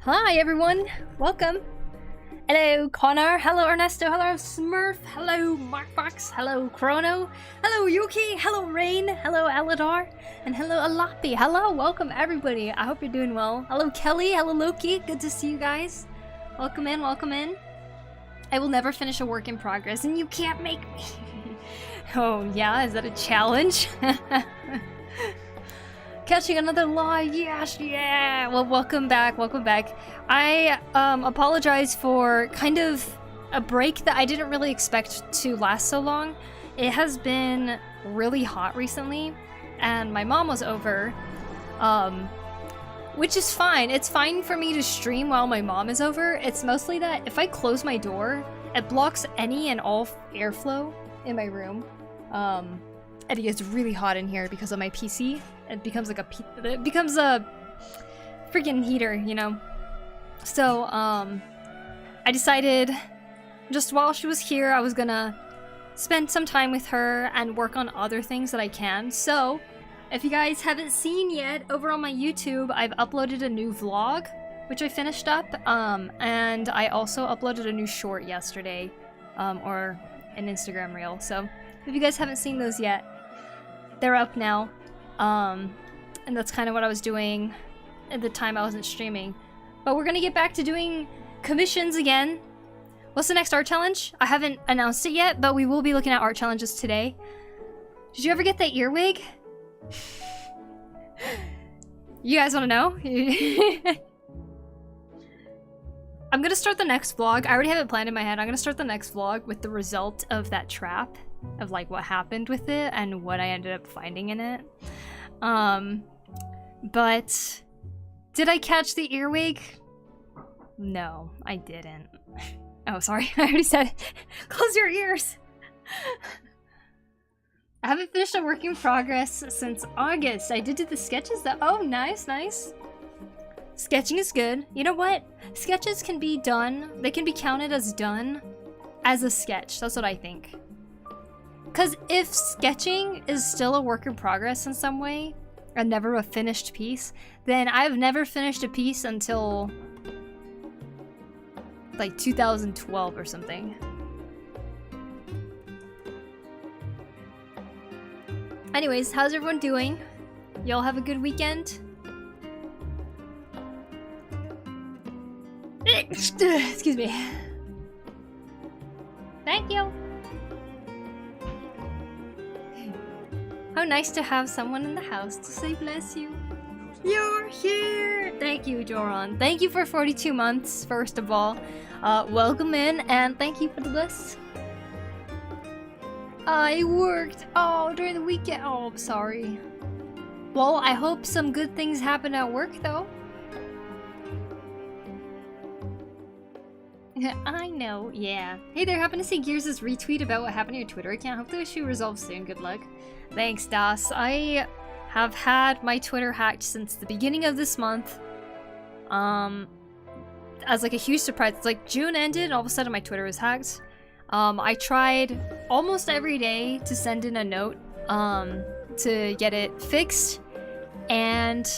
Hi everyone, welcome. Hello Connor, hello Ernesto, hello Smurf, hello Markbox, hello Chrono, hello Yuki, hello Rain, hello Aladar, and hello Alapi. Hello, welcome everybody. I hope you're doing well. Hello Kelly, hello Loki, good to see you guys. Welcome in, welcome in. I will never finish a work in progress, and you can't make me. Oh yeah, is that a challenge? Catching another live, yes, yeah! Well, welcome back, welcome back. I apologize for kind of a break that I didn't really expect to last so long. It has been really hot recently, and my mom was over, which is fine. It's fine for me to stream while my mom is over. It's mostly that if I close my door, it blocks any and all airflow in my room. And it gets really hot in here because of my PC. It becomes like a freaking heater, you know? So, I decided just while she was here, I was gonna spend some time with her and work on other things that I can. So, if you guys haven't seen yet, over on my YouTube, I've uploaded a new vlog, which I finished up, and I also uploaded a new short yesterday, or an Instagram reel. So, if you guys haven't seen those yet, they're up now. And that's kind of what I was doing at the time I wasn't streaming. But we're gonna get back to doing commissions again. What's the next art challenge? I haven't announced it yet, but we will be looking at art challenges today. Did you ever get that earwig? You guys want to know? I'm gonna start the next vlog. I already have it planned in my head. I'm gonna start the next vlog with the result of that trap, of like what happened with it and what I ended up finding in it. But did I catch the earwig? No, I didn't. Oh, sorry. I already said close your ears. I haven't finished a work in progress since August. I did do the sketches though. Oh, nice, nice. Sketching is good. You know what? Sketches can be done. They can be counted as done as a sketch. That's what I think. Because if sketching is still a work in progress in some way, and never a finished piece, then I've never finished a piece until like 2012 or something. Anyways, how's everyone doing? Y'all have a good weekend? Excuse me. Thank you. How nice to have someone in the house to say bless you. You're here! Thank you, Joran. Thank you for 42 months, first of all. Welcome in, and thank you for the bliss. I worked during the weekend. Oh, I'm sorry. Well, I hope some good things happen at work, though. I know, yeah. Hey there, happen to see Gears' retweet about what happened to your Twitter account? Hope the issue resolves soon. Good luck. Thanks, Das. I have had my Twitter hacked since the beginning of this month. As like a huge surprise. It's like June ended and all of a sudden my Twitter was hacked. I tried almost every day to send in a note to get it fixed, and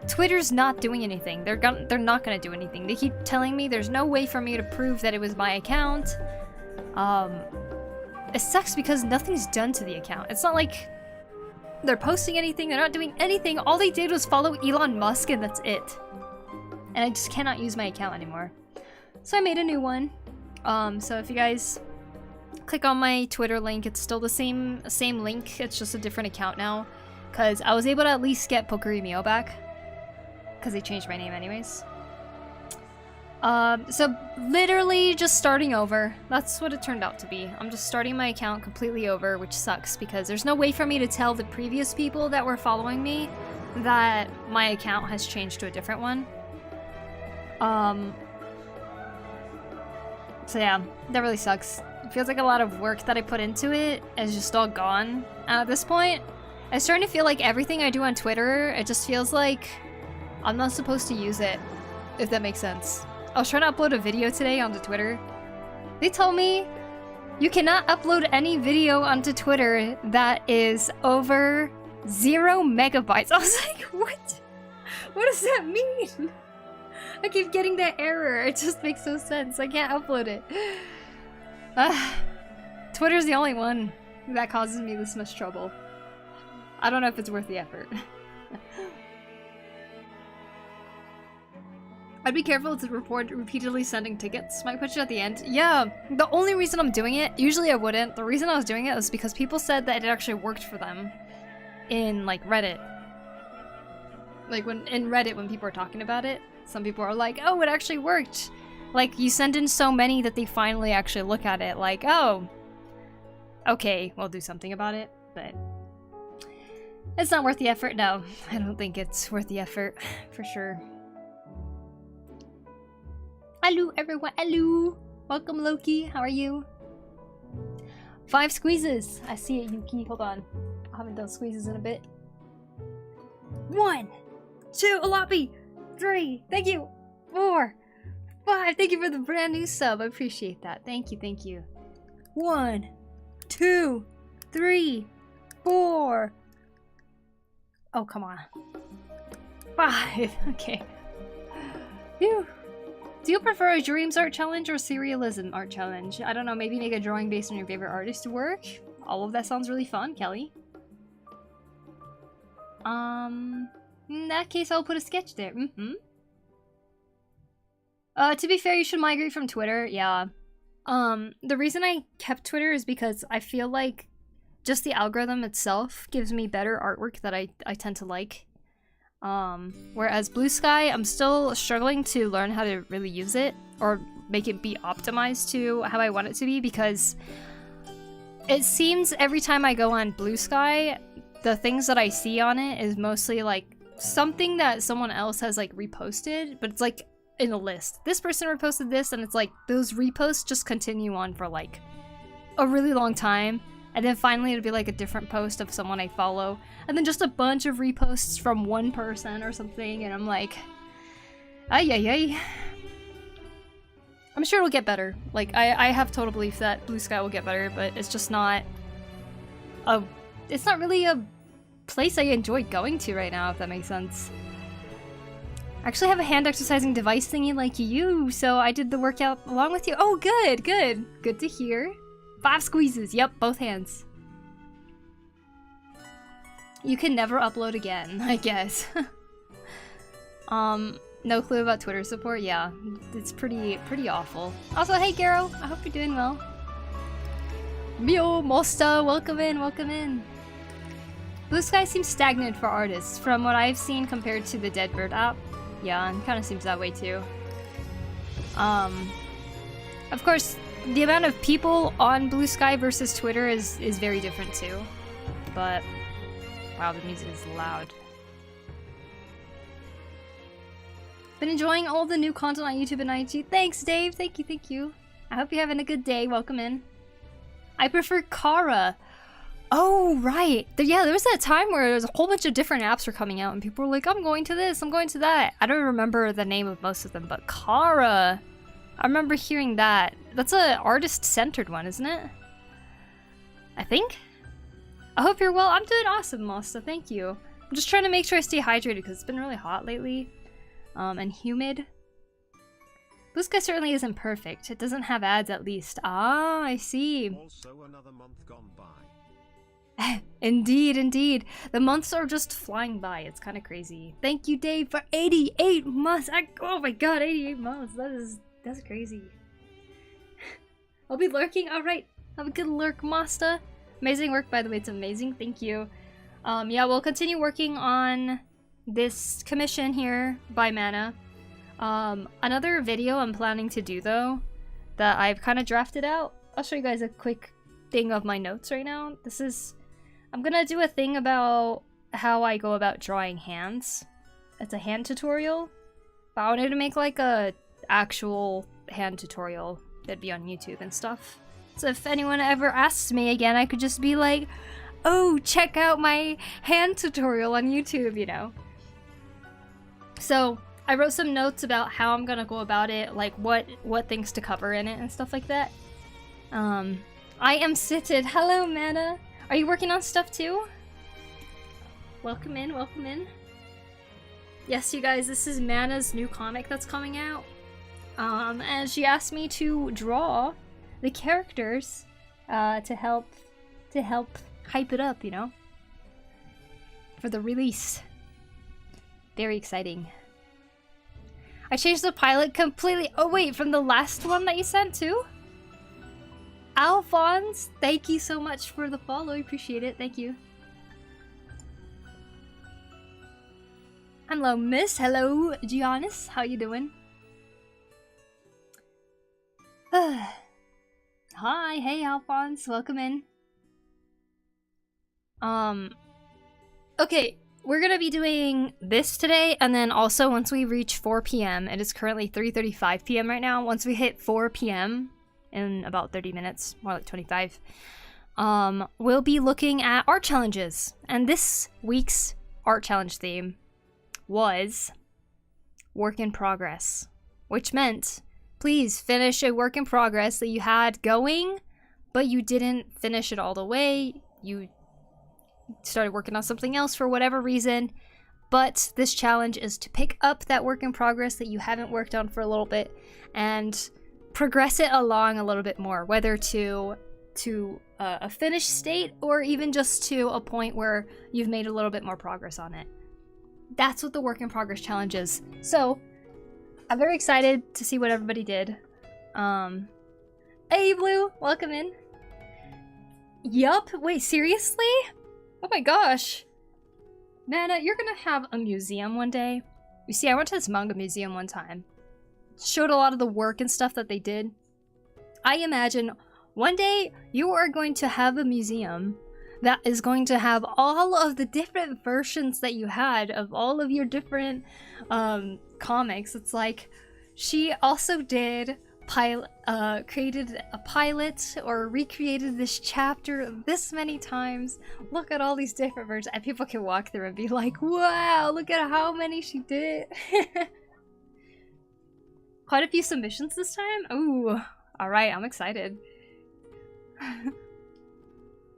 Twitter's not doing anything. They're not gonna do anything. They keep telling me there's no way for me to prove that it was my account. It sucks because nothing's done to the account. It's not like they're posting anything, they're not doing anything. All they did was follow Elon Musk and that's it. And I just cannot use my account anymore. So I made a new one. So if you guys click on my Twitter link, it's still the same link, it's just a different account now. Cause I was able to at least get PokuriMio back. Cause they changed my name anyways. So literally just starting over. That's what it turned out to be. I'm just starting my account completely over, which sucks because there's no way for me to tell the previous people that were following me that my account has changed to a different one. So yeah, that really sucks. It feels like a lot of work that I put into it is just all gone at this point. It's starting to feel like everything I do on Twitter, it just feels like I'm not supposed to use it, if that makes sense. I was trying to upload a video today onto Twitter. They told me you cannot upload any video onto Twitter that is over 0 megabytes. I was like, what? What does that mean? I keep getting that error. It just makes no sense. I can't upload it. Twitter's the only one that causes me this much trouble. I don't know if it's worth the effort. I'd be careful to report repeatedly sending tickets. Might put you at the end. Yeah, the only reason I'm doing it, usually I wouldn't. The reason I was doing it was because people said that it actually worked for them in like Reddit. Like when in Reddit when people are talking about it, some people are like, oh, it actually worked. Like you send in so many that they finally actually look at it like, oh, okay, we'll do something about it, but it's not worth the effort. No, I don't think it's worth the effort for sure. Hello everyone, hello! Welcome Loki, how are you? 5 squeezes! I see it, Yuki, hold on. I haven't done squeezes in a bit. 1, 2, Alapi! 3, thank you! 4, 5, thank you for the brand new sub, I appreciate that. Thank you, thank you. 1, 2, 3, 4. Oh, come on. 5, okay. Phew. Do you prefer a dreams art challenge or serialism art challenge? I don't know, maybe make a drawing based on your favorite artist to work? All of that sounds really fun, Kelly. In that case, I'll put a sketch there. To be fair, you should migrate from Twitter, yeah. The reason I kept Twitter is because I feel like just the algorithm itself gives me better artwork that I tend to like. Whereas Blue Sky, I'm still struggling to learn how to really use it or make it be optimized to how I want it to be, because it seems every time I go on Blue Sky, the things that I see on it is mostly like something that someone else has like reposted, but it's like in a list. This person reposted this, and it's like those reposts just continue on for like a really long time. And then finally it'll be like a different post of someone I follow. And then just a bunch of reposts from one person or something. And I'm like, ay ay ay. I'm sure it'll get better. Like, I have total belief that Blue Sky will get better, but it's just not it's not really a place I enjoy going to right now, if that makes sense. I actually have a hand exercising device thingy like you, so I did the workout along with you. Oh, good, good. Good to hear. 5 squeezes, yep, both hands. You can never upload again, I guess. No clue about Twitter support? Yeah, it's pretty awful. Also, hey Garo, I hope you're doing well. Mio, Mosta, welcome in, welcome in. Blue Sky seems stagnant for artists, from what I've seen compared to the Deadbird app. Yeah, it kinda seems that way too. Of course, the amount of people on Blue Sky versus Twitter is very different too. But, wow, the music is loud. Been enjoying all the new content on YouTube and IG. Thanks, Dave. Thank you, thank you. I hope you're having a good day. Welcome in. I prefer Kara. Oh, right. Yeah, there was that time where there was a whole bunch of different apps were coming out and people were like, I'm going to this, I'm going to that. I don't remember the name of most of them, but Kara. I remember hearing that. That's an artist-centered one, isn't it? I think? I hope you're well. I'm doing awesome, Mosta. Thank you. I'm just trying to make sure I stay hydrated because it's been really hot lately. And humid. Blue Sky certainly isn't perfect. It doesn't have ads, at least. Ah, I see. Also another month gone by. Indeed, indeed. The months are just flying by. It's kind of crazy. Thank you, Dave, for 88 months. Oh my god, 88 months. That's crazy. I'll be lurking. Alright. Have a good lurk, Mosta. Amazing work, by the way. It's amazing. Thank you. Yeah, we'll continue working on this commission here by Mana. Another video I'm planning to do, though, that I've kind of drafted out. I'll show you guys a quick thing of my notes right now. I'm gonna do a thing about how I go about drawing hands. It's a hand tutorial. But I wanted to make like a actual hand tutorial that'd be on YouTube and stuff. So if anyone ever asks me again, I could just be like, oh, check out my hand tutorial on YouTube, you know? So I wrote some notes about how I'm gonna go about it, like what things to cover in it and stuff like that. I am Sitted. Hello, Mana. Are you working on stuff too? Welcome in, welcome in. Yes, you guys, this is Mana's new comic that's coming out. And she asked me to draw the characters to help hype it up, you know, for the release. Very exciting. I changed the pilot completely. Oh wait, from the last one that you sent too? Alphonse, thank you so much for the follow. I appreciate it. Thank you. Hello, Miss. Hello, Giannis. How you doing? Hi, hey, Alphonse. Welcome in. Okay, we're gonna be doing this today, and then also once we reach 4 p.m., it is currently 3:35 p.m. right now. Once we hit 4 p.m. in about 30 minutes, more like 25, we'll be looking at art challenges. And this week's art challenge theme was work in progress, which meant please finish a work in progress that you had going, but you didn't finish it all the way. You started working on something else for whatever reason, but this challenge is to pick up that work in progress that you haven't worked on for a little bit and progress it along a little bit more, whether to a finished state or even just to a point where you've made a little bit more progress on it. That's what the work in progress challenge is. So I'm very excited to see what everybody did. Hey Blue, welcome in. Yup, wait, seriously? Oh my gosh. Mana, you're gonna have a museum one day. You see, I went to this manga museum one time. Showed a lot of the work and stuff that they did. I imagine one day you are going to have a museum that is going to have all of the different versions that you had of all of your different comics. It's like she also did created a pilot or recreated this chapter this many times. Look at all these different versions, and people can walk through and be like, wow, look at how many she did. Quite a few submissions this time. Ooh, all right, I'm excited.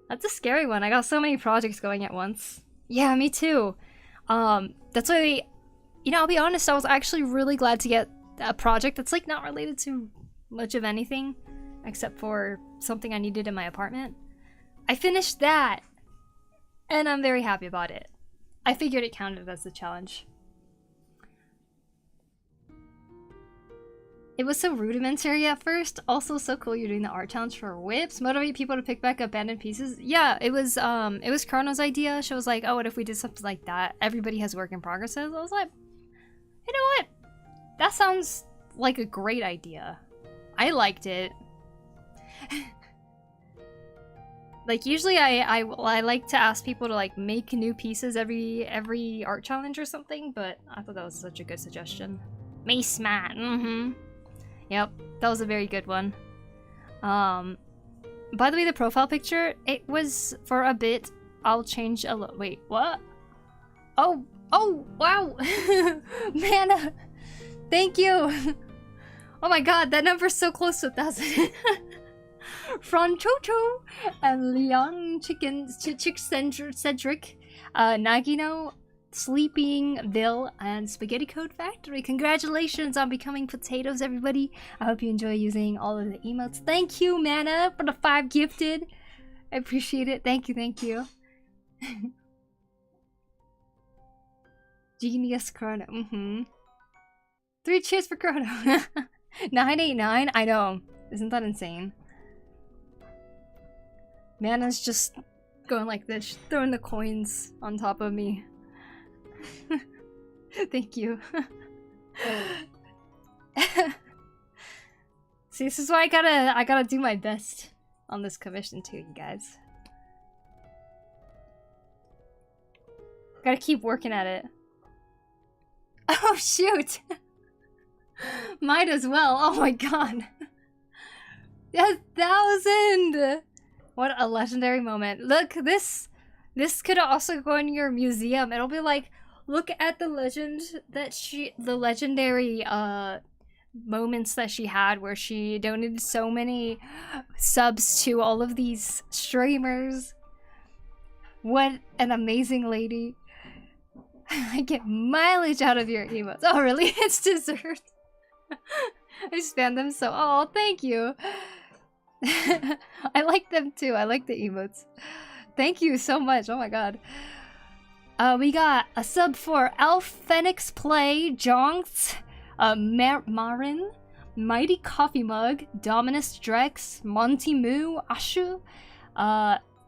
That's a scary one. I got so many projects going at once. Yeah, me too. That's why, you know, I'll be honest, I was actually really glad to get a project that's like not related to much of anything except for something I needed in my apartment. I finished that and I'm very happy about it. I figured it counted as a challenge. It was so rudimentary at first. Also so cool you're doing the art challenge for whips. Motivate people to pick back abandoned pieces. Yeah, it was Chrono's idea. She was like, oh, what if we did something like that? Everybody has work in progresses. I was like, you know what? That sounds like a great idea. I liked it. Like usually I like to ask people to like make new pieces every art challenge or something, but I thought that was such a good suggestion. Mace Matt, Yep, that was a very good one. By the way, the profile picture, it was for a bit. I'll change a little. Wait, what? Oh, wow. Man, thank you. Oh my god, that number's so close to 1,000. Franchocho and Leon Chick Cedric, Nagino, Sleeping Bill, and Spaghetti Code Factory. Congratulations on becoming potatoes, everybody. I hope you enjoy using all of the emotes. Thank you, Mana, for the 5 gifted. I appreciate it. Thank you. Genius Chrono. 3 cheers for Chrono. 989? I know. Isn't that insane? Mana's just going like this, throwing the coins on top of me. Thank you. See, this is why I gotta do my best on this commission too, you guys. Gotta keep working at it. Oh shoot! Might as well. Oh my god. 1,000! What a legendary moment. Look, this could also go in your museum. It'll be like, look at the legend that the legendary moments that she had where she donated so many subs to all of these streamers. What an amazing lady. I get mileage out of your emotes. Oh really? It's dessert. I spam them so. Oh, thank you. I like them too. I like the emotes. Thank you so much. Oh my god. We got a sub for Elf Phoenix Play, Jonks, Marin, Mighty Coffee Mug, Dominus Drex, Monty Moo, Ashu,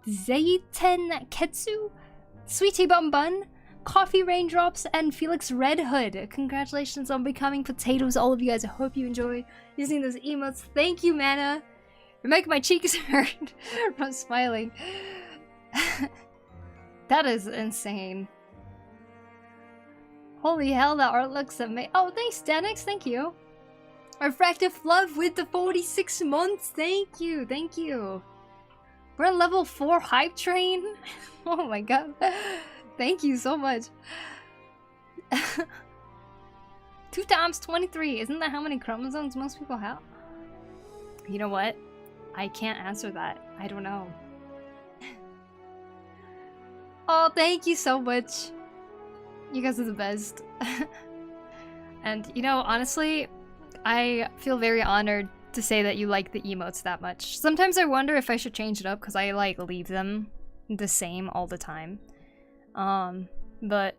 Zeiten Ketsu, Sweetie Bum Bun, Coffee Raindrops, and Felix Red Hood. Congratulations on becoming potatoes, all of you guys. I hope you enjoy using those emotes. Thank you, Mana. You're making my cheeks hurt from smiling. That is insane. Holy hell, that art looks amazing. Oh, thanks, Denix. Thank you. Refractive Love with the 46 months. Thank you. Thank you. We're on level 4 hype train. Oh my god. Thank you so much. 2 times 23. Isn't that how many chromosomes most people have? You know what? I can't answer that. I don't know. Oh, thank you so much. You guys are the best. And, you know, honestly, I feel very honored to say that you like the emotes that much. Sometimes I wonder if I should change it up because I, like, leave them the same all the time. But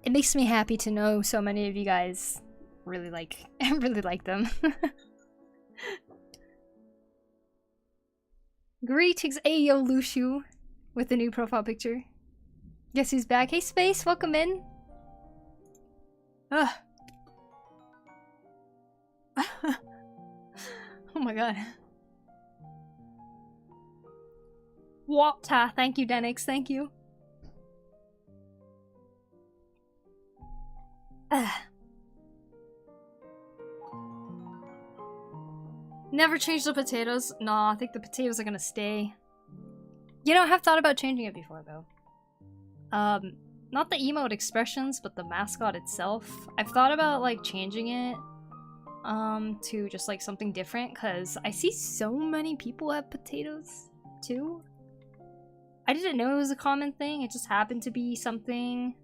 it makes me happy to know so many of you guys really like them. Greetings, Ayo Lushu, with the new profile picture. Guess who's back? Hey Space, welcome in. Ugh. Oh my god. Water, thank you Denix, thank you. Never change the potatoes. Nah, I think the potatoes are gonna stay. You know, I have thought about changing it before though. Not the emote expressions, but the mascot itself. I've thought about like changing it to just like something different because I see so many people have potatoes too. I didn't know it was a common thing. It just happened to be something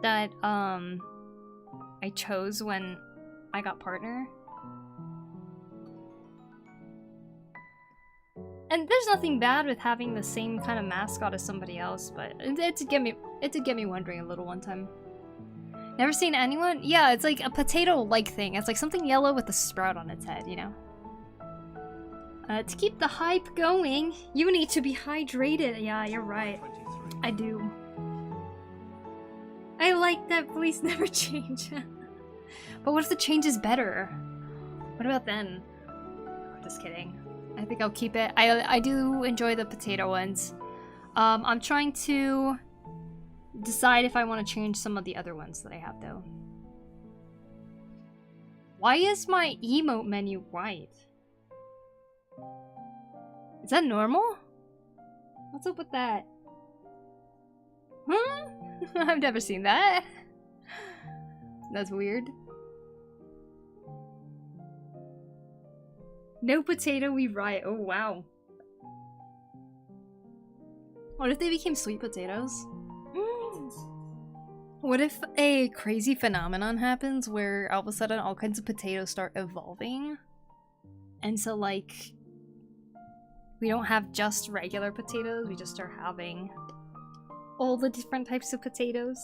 that I chose when I got partner. And there's nothing bad with having the same kind of mascot as somebody else, but it did get me wondering a little one time. Never seen anyone? Yeah, it's like a potato-like thing. It's like something yellow with a sprout on its head, you know? To keep the hype going, you need to be hydrated. Yeah, you're right. I do. I like that. Please never change. But what if the change is better? What about then? Just kidding. I think I'll keep it. I do enjoy the potato ones. I'm trying to decide if I want to change some of the other ones that I have though. Why is my emote menu white? Is that normal? What's up with that? Huh? I've never seen that. That's weird. No potato, we riot. Oh, wow. What if they became sweet potatoes? What if a crazy phenomenon happens where all of a sudden all kinds of potatoes start evolving? And so, like, we don't have just regular potatoes, we just start having all the different types of potatoes.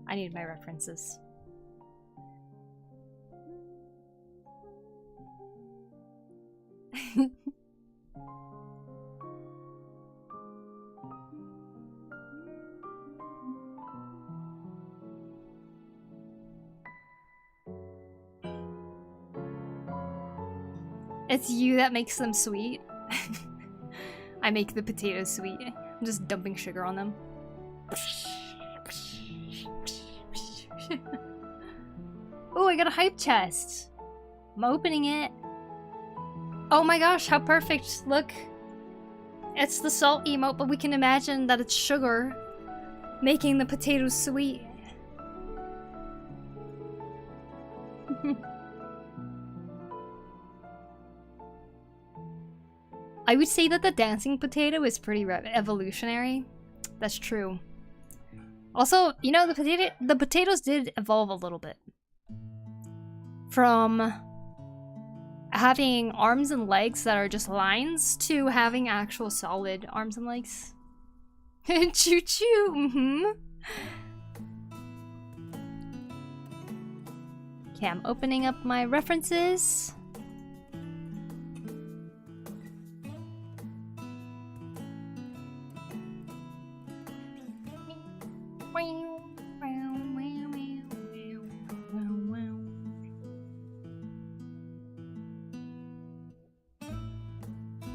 I need my references. It's you that makes them sweet. I make the potatoes sweet. I'm just dumping sugar on them. Oh, I got a hype chest. I'm opening it. Oh my gosh, how perfect. Look. It's the salt emote, but we can imagine that it's sugar making the potatoes sweet. I would say that the dancing potato is pretty evolutionary. That's true. Also, you know, the potatoes did evolve a little bit. From having arms and legs that are just lines to having actual solid arms and legs. Choo choo, Okay, I'm opening up my references.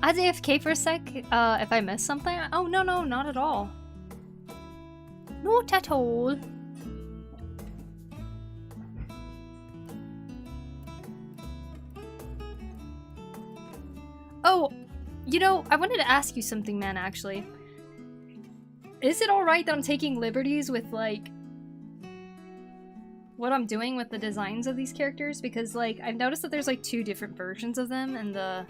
I was AFK for a sec, if I missed something. Oh, no, not at all. Not at all. Oh, you know, I wanted to ask you something, man, actually. Is it alright that I'm taking liberties with, like, what I'm doing with the designs of these characters? Because, like, I've noticed that there's, like, 2 different versions of them and the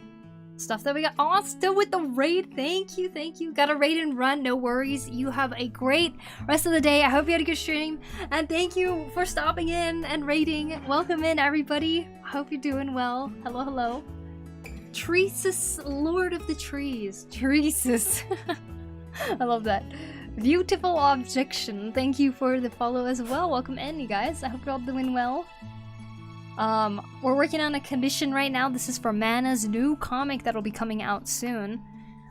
stuff that we got. Oh, still with the raid. Thank you, thank you. Got a raid and run. No worries. You have a great rest of the day. I hope you had a good stream. And thank you for stopping in and raiding. Welcome in, everybody. I hope you're doing well. Hello, hello. Treesus, Lord of the Trees. Treesus. I love that. Beautiful objection. Thank you for the follow as well. Welcome in, you guys. I hope you're all doing well. We're working on a commission right now. This is for Mana's new comic that'll be coming out soon.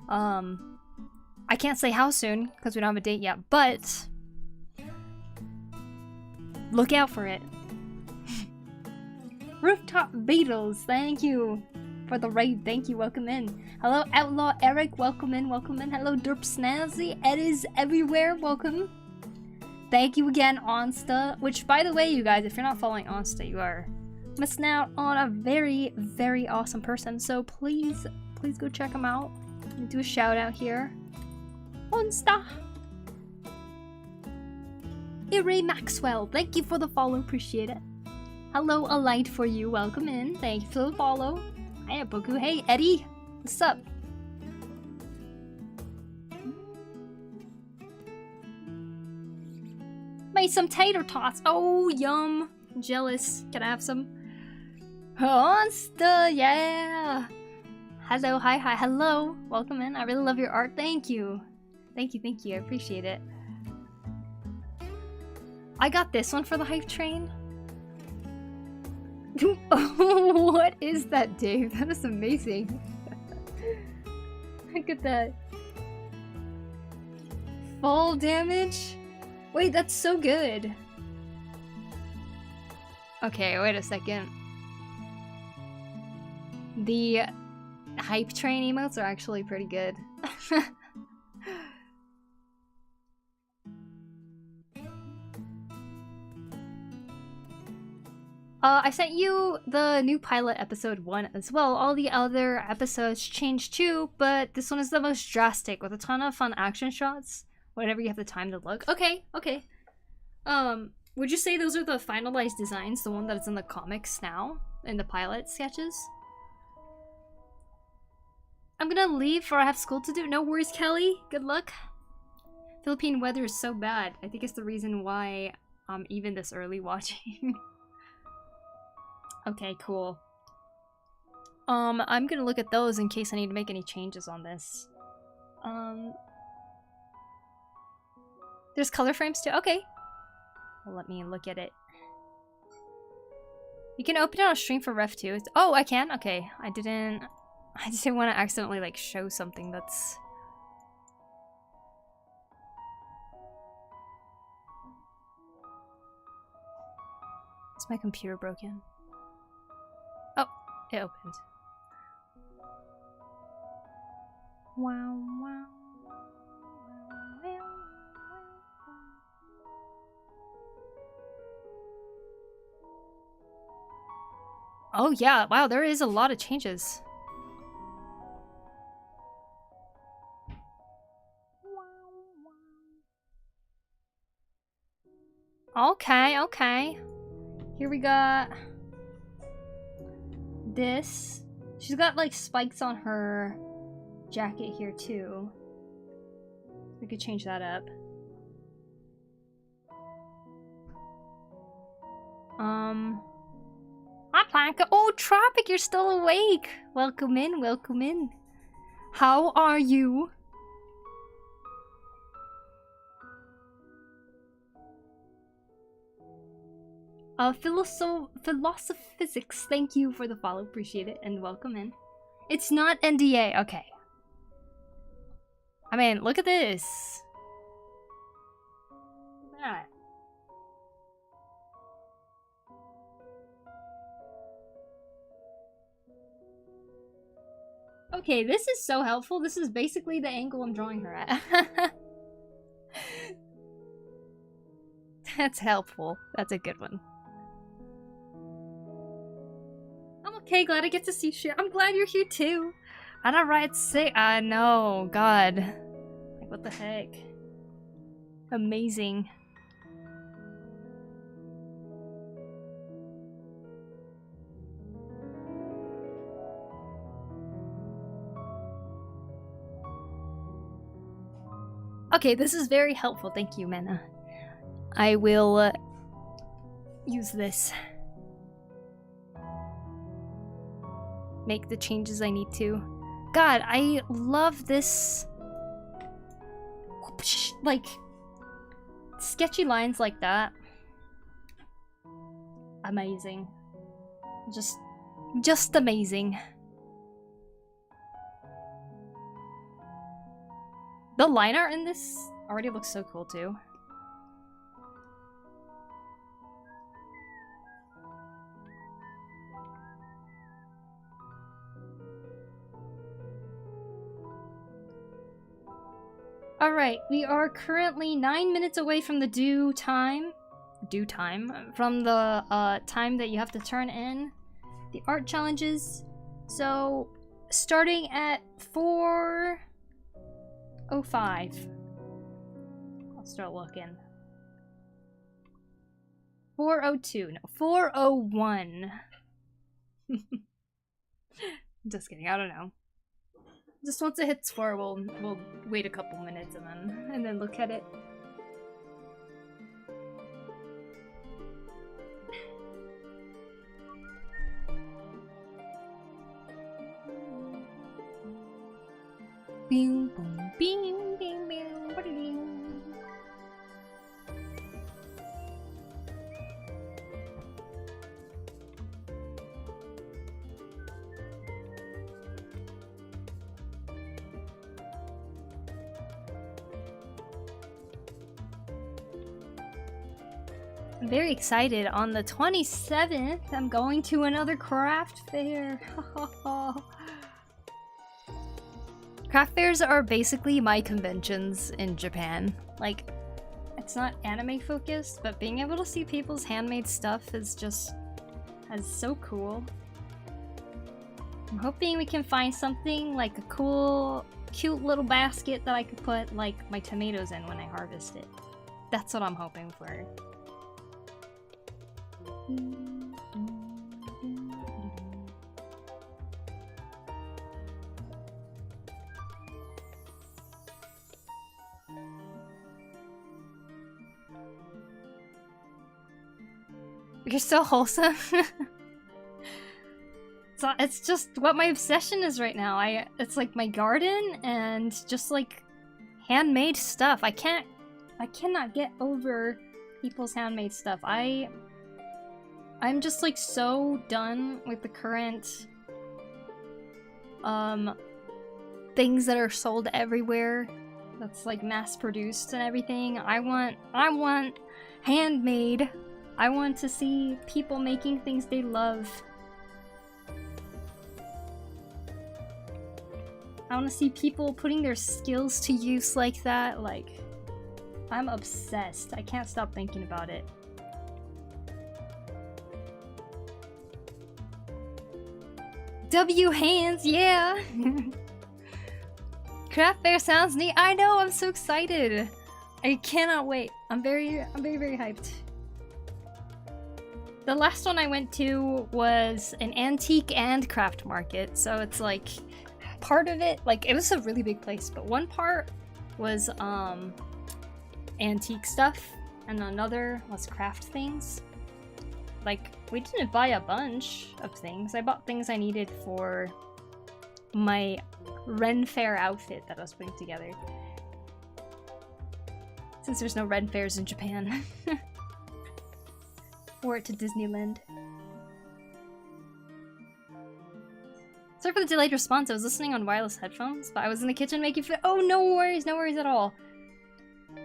I can't say how soon because we don't have a date yet, but look out for it. Rooftop Beatles, thank you for the raid. Thank you, welcome in. Hello, Outlaw Eric, welcome in, welcome in. Hello, Derp Snazzy, Ed is everywhere, welcome. Thank you again, Onsta, which, by the way, you guys, if you're not following Onsta, you are missing out on a very, very awesome person. So please go check him out. And do a shout out here. Onsta. Ire Maxwell, thank you for the follow, appreciate it. Hello, a light for you, welcome in. Thank you for the follow. Hey, Poku. Hey, Eddie. What's up? Made some tater tots. Oh, yum. Jealous. Can I have some? Monster, yeah. Hello, hi, hello. Welcome in. I really love your art. Thank you. Thank you. I appreciate it. I got this one for the hype train. Oh, what is that, Dave? That is amazing. Look at that. Fall damage? Wait, that's so good. Okay, wait a second. The hype train emotes are actually pretty good. I sent you the new pilot episode 1 as well. All the other episodes changed too, but this one is the most drastic with a ton of fun action shots whenever you have the time to look. Okay. Would you say those are the finalized designs, the one that's in the comics now, in the pilot sketches? I'm gonna leave for I have school to do. No worries, Kelly. Good luck. Philippine weather is so bad. I think it's the reason why I'm even this early watching. Okay, cool. I'm gonna look at those in case I need to make any changes on this. There's color frames too? Okay. Well, let me look at it. You can open it on stream for Ref 2. Oh, I can? Okay. I just didn't want to accidentally, like, show something that's... Is my computer broken? Oh, it opened. Wow, wow. Oh yeah, wow, there is a lot of changes. Okay. Here we got this. She's got like spikes on her jacket here too. We could change that up. Hi Planka. Oh, Tropic, you're still awake. Welcome in, welcome in. How are you? Philosophysics, thank you for the follow, appreciate it, and welcome in. It's not NDA, okay. I mean, look at this. Look at that. Okay, this is so helpful. This is basically the angle I'm drawing her at. That's helpful. That's a good one. I'm okay, glad I get to see shit. I'm glad you're here too. I don't write sick. I know, God. Like, what the heck? Amazing. Okay, this is very helpful. Thank you, Mena. I will use this. Make the changes I need to. God, I love this. Like, sketchy lines like that. Amazing. Just amazing. The line art in this already looks so cool too. Alright, we are currently 9 minutes away from the due time, from the time that you have to turn in the art challenges. So, starting at 4:05. I'll start looking. 4:02, no, 4:01. Just kidding, I don't know. Just once it hits 4, we'll wait a couple minutes and then look at it. Bing boom bing bing bing ba-ding. I'm very excited. On the 27th, I'm going to another craft fair. Craft fairs are basically my conventions in Japan. Like, it's not anime focused, but being able to see people's handmade stuff is so cool. I'm hoping we can find something like a cool, cute little basket that I could put like my tomatoes in when I harvest it. That's what I'm hoping for. You're so wholesome. So it's just what my obsession is right now. It's like my garden and just like handmade stuff. I cannot get over people's handmade stuff. I'm just like so done with the current things that are sold everywhere that's like mass produced and everything. I want handmade. I want to see people making things they love. I want to see people putting their skills to use like that. Like, I'm obsessed. I can't stop thinking about it. W hands, yeah! Craft fair sounds neat. I know, I'm so excited. I cannot wait. I'm very, very hyped. The last one I went to was an antique and craft market, so it's like part of it, like it was a really big place, but one part was antique stuff and another was craft things. Like, we didn't buy a bunch of things. I bought things I needed for my Ren Fair outfit that I was putting together. Since there's no Ren Fairs in Japan. wore it to Disneyland. Sorry for the delayed response. I was listening on wireless headphones, but I was in the kitchen making food. Oh, no worries at all.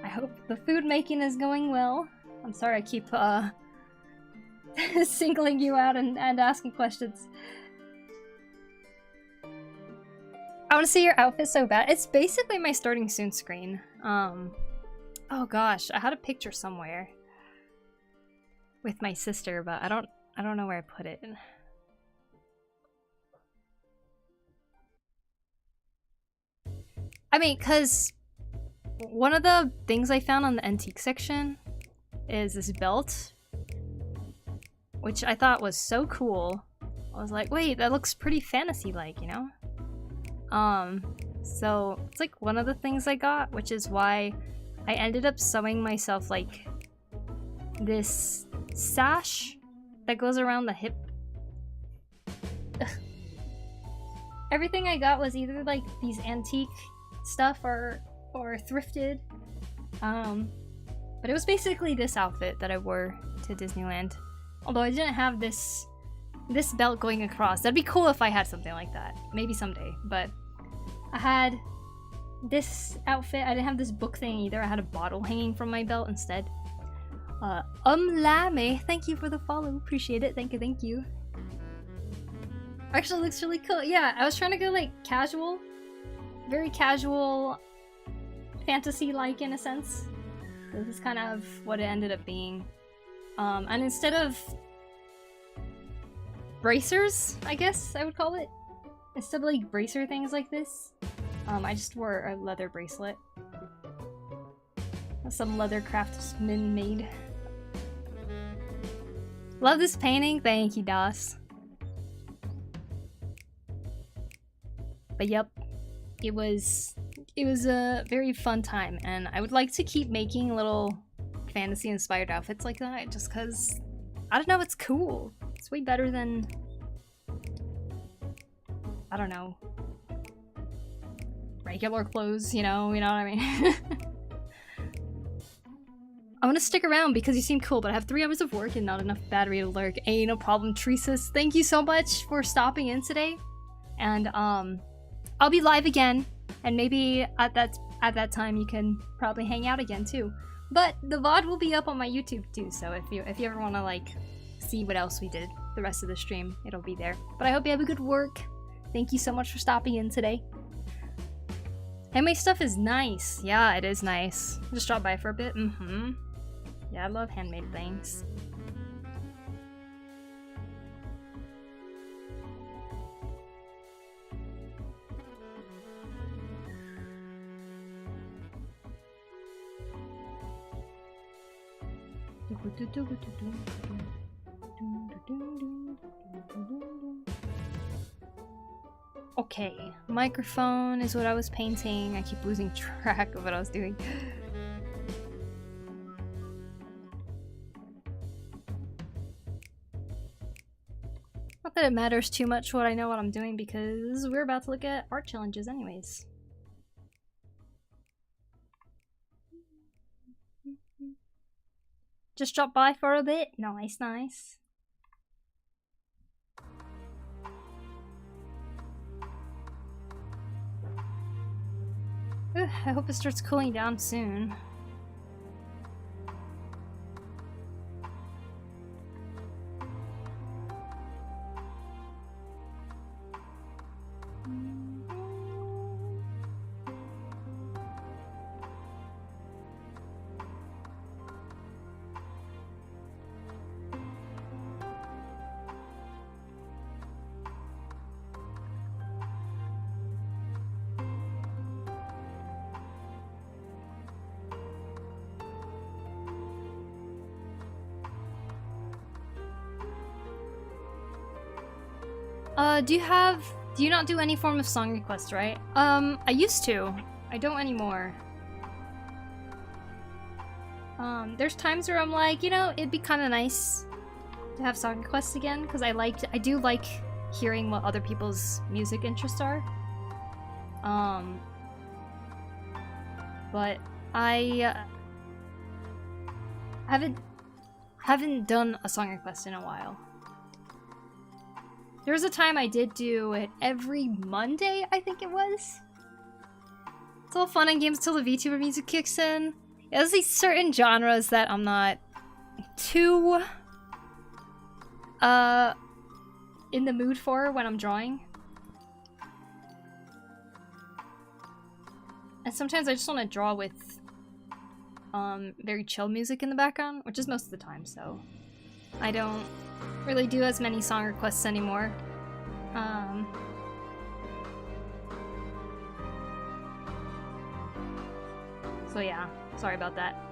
I hope the food making is going well. I'm sorry I keep singling you out and asking questions. I want to see your outfit so bad. It's basically my starting soon screen. Oh gosh, I had a picture somewhere with my sister, but I don't know where I put it. I mean, cause one of the things I found on the antique section is this belt, which I thought was so cool. I was like, wait, that looks pretty fantasy-like, you know? So it's like one of the things I got, which is why I ended up sewing myself like this sash that goes around the hip. Everything I got was either like these antique stuff or thrifted. But it was basically this outfit that I wore to Disneyland. Although I didn't have this belt going across. That'd be cool if I had something like that. Maybe someday. But I had this outfit. I didn't have this book thing either. I had a bottle hanging from my belt instead. Lame, thank you for the follow. Appreciate it. Thank you. Actually looks really cool. Yeah, I was trying to go like casual. Very casual, fantasy-like in a sense. This is kind of what it ended up being. And instead of bracers, I guess I would call it, instead of like bracer things like this, I just wore a leather bracelet. Some leather craftsman made. Love this painting. Thank you, Das. But yep. It was a very fun time, and I would like to keep making little fantasy-inspired outfits like that, just because, I don't know, it's cool. It's way better than, I don't know, regular clothes, you know what I mean? I want to stick around because you seem cool, but I have 3 hours of work and not enough battery to lurk. Ain't no problem, Tresus. Thank you so much for stopping in today, and I'll be live again, and maybe at that time you can probably hang out again too. But the VOD will be up on my YouTube too, so if you ever want to like see what else we did the rest of the stream, it'll be there. But I hope you have a good work. Thank you so much for stopping in today. Handmade stuff is nice. Yeah, it is nice. Just drop by for a bit. Yeah, I love handmade things. Okay, microphone is what I was painting. I keep losing track of what I was doing. Not that it matters too much what I know what I'm doing, because we're about to look at art challenges anyways. Just drop by for a bit. Nice. Ugh, I hope it starts cooling down soon. Do you not do any form of song requests, right? I used to. I don't anymore. There's times where I'm like, you know, it'd be kind of nice to have song requests again, because I do like hearing what other people's music interests are. But I haven't done a song request in a while. There was a time I did do it every Monday, I think it was. It's all fun and games until the VTuber music kicks in. Yeah, there's these certain genres that I'm not too in the mood for when I'm drawing. And sometimes I just want to draw with very chill music in the background, which is most of the time, so I don't really do as many song requests anymore. So yeah, sorry about that.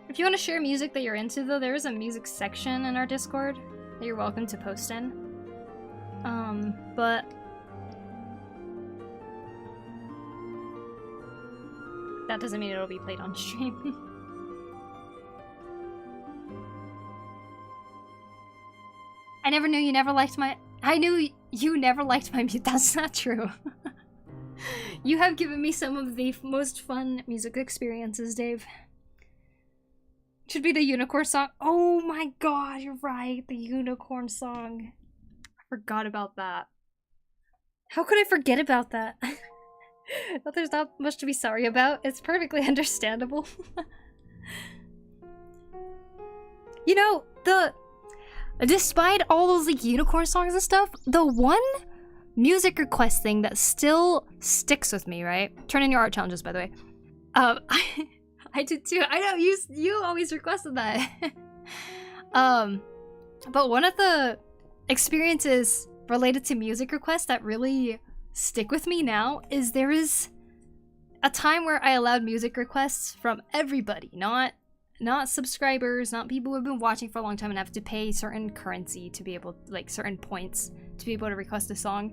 If you want to share music that you're into, though, there is a music section in our Discord that you're welcome to post in. But that doesn't mean it'll be played on stream. I never knew you never liked my- I knew you never liked my music. That's not true. You have given me some of the most fun music experiences, Dave. Should be the unicorn song. Oh my god, you're right. The unicorn song. I forgot about that. How could I forget about that? Well, there's not much to be sorry about. It's perfectly understandable. You know, despite all those like unicorn songs and stuff, the one music request thing that still sticks with me, right? Turn in your art challenges, by the way. I did too. I know you always requested that. But one of the experiences related to music requests that really stick with me now is there is a time where I allowed music requests from everybody, not subscribers, not people who have been watching for a long time and have to pay certain currency to be able, like certain points to be able to request a song.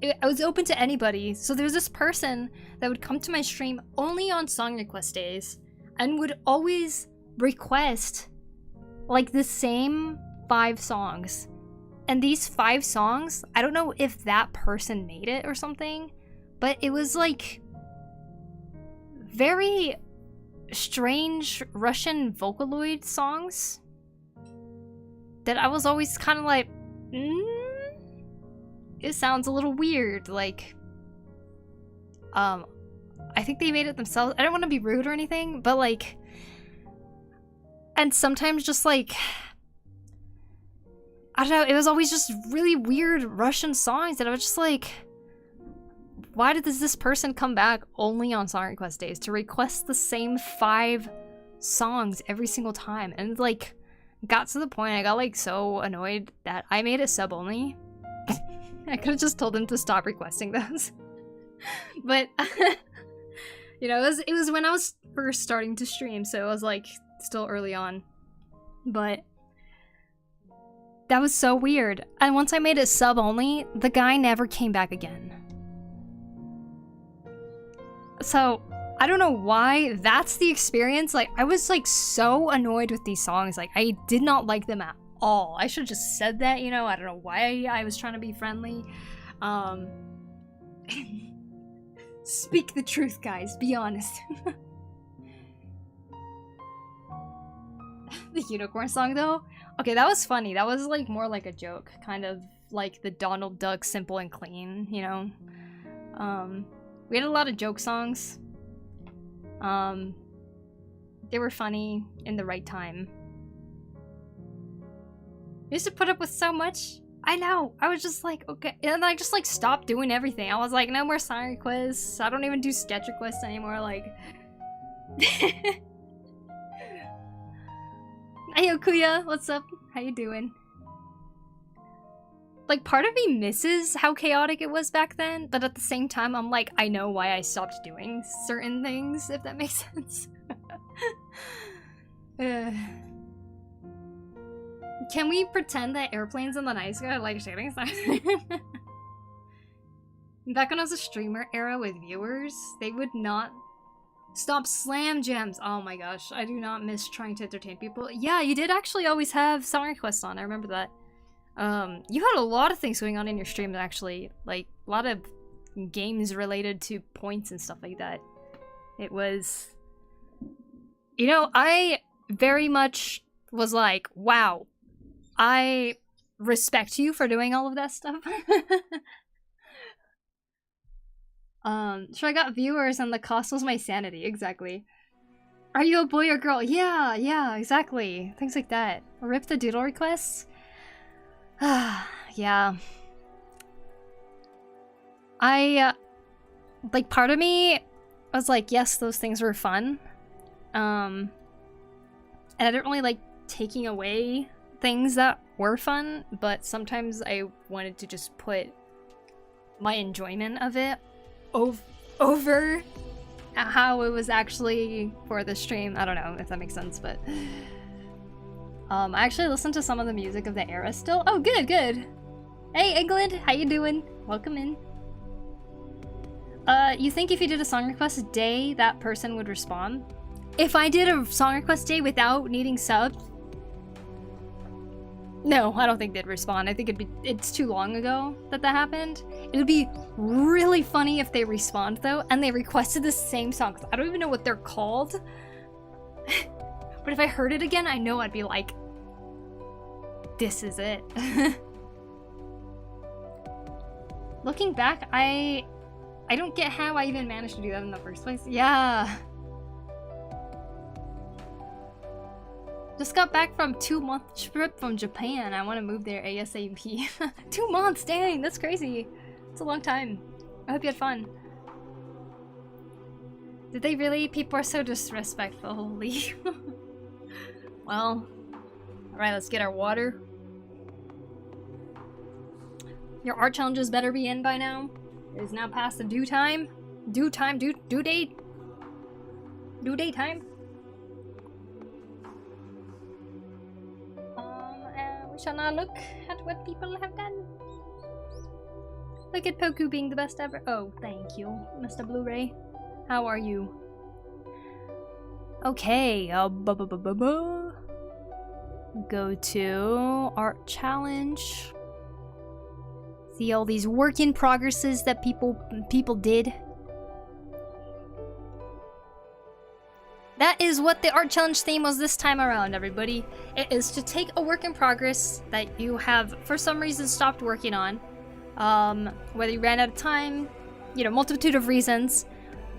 I was open to anybody. So there was this person that would come to my stream only on song request days and would always request like the same 5 songs. And these 5 songs, I don't know if that person made it or something, but it was like very strange Russian Vocaloid songs that I was always kind of like, it sounds a little weird. Like, I think they made it themselves. I don't want to be rude or anything, but like, and sometimes just like, I don't know, it was always just really weird Russian songs that I was just like, why does this person come back only on song request days to request the same 5 songs every single time? And like, got to the point I got like so annoyed that I made it sub only. I could have just told him to stop requesting those. But you know, it was when I was first starting to stream, so it was like still early on. But that was so weird. And once I made it sub only, the guy never came back again. So I don't know why that's the experience. Like, I was like so annoyed with these songs. Like, I did not like them at all. I should have just said that, you know. I don't know why I was trying to be friendly. Speak the truth, guys. Be honest. The unicorn song, though? Okay, that was funny. That was like more like a joke. Kind of like the Donald Duck Simple and Clean, you know? We had a lot of joke songs. They were funny in the right time. I used to put up with so much. I know. I was just like, okay. And I just like stopped doing everything. I was like, no more song requests. I don't even do sketch requests anymore. Like, hey Okuya, what's up? How you doing? Like, part of me misses how chaotic it was back then, but at the same time, I'm like, I know why I stopped doing certain things, if that makes sense. Can we pretend that airplanes in the night sky are like shooting stars? Back when I was a streamer era with viewers, they would not Stop slam jams. Oh my gosh, I do not miss trying to entertain people. Yeah, you did actually always have song requests on. I remember that. You had a lot of things going on in your stream actually, like a lot of games related to points and stuff like that. It was, you know, I very much was like, wow, I respect you for doing all of that stuff. So I got viewers and the cost was my sanity, exactly. Are you a boy or girl? Yeah, exactly. Things like that. Rip the doodle requests? Yeah. Like, part of me was like, yes, those things were fun. And I didn't really like taking away things that were fun, but sometimes I wanted to just put my enjoyment of it over how it was actually for the stream. I don't know if that makes sense, but I actually listened to some of the music of the era still. Oh, good. Hey, England, how you doing? Welcome in. You think if you did a song request day, that person would respond? If I did a song request day without needing subs? No, I don't think they'd respond. I think it's too long ago that happened. It would be really funny if they respond though, and they requested the same song. I don't even know what they're called. But if I heard it again, I know I'd be like, this is it. Looking back, I don't get how I even managed to do that in the first place. Yeah. Just got back from 2-month trip from Japan. I want to move there ASAP. 2 months, dang, that's crazy. It's a long time. I hope you had fun. Did they really? People are so disrespectful. Holy. Well, alright, let's get our water. Your art challenges better be in by now. It is now past the due time. Due date. Due date time. We shall now look at what people have done. Look at Poku being the best ever. Oh, thank you, Mr. Blu-ray. How are you? Okay, go to art challenge. See all these work in progresses that people did. That is what the art challenge theme was this time around, everybody. It is to take a work in progress that you have for some reason stopped working on, whether you ran out of time, you know, multitude of reasons,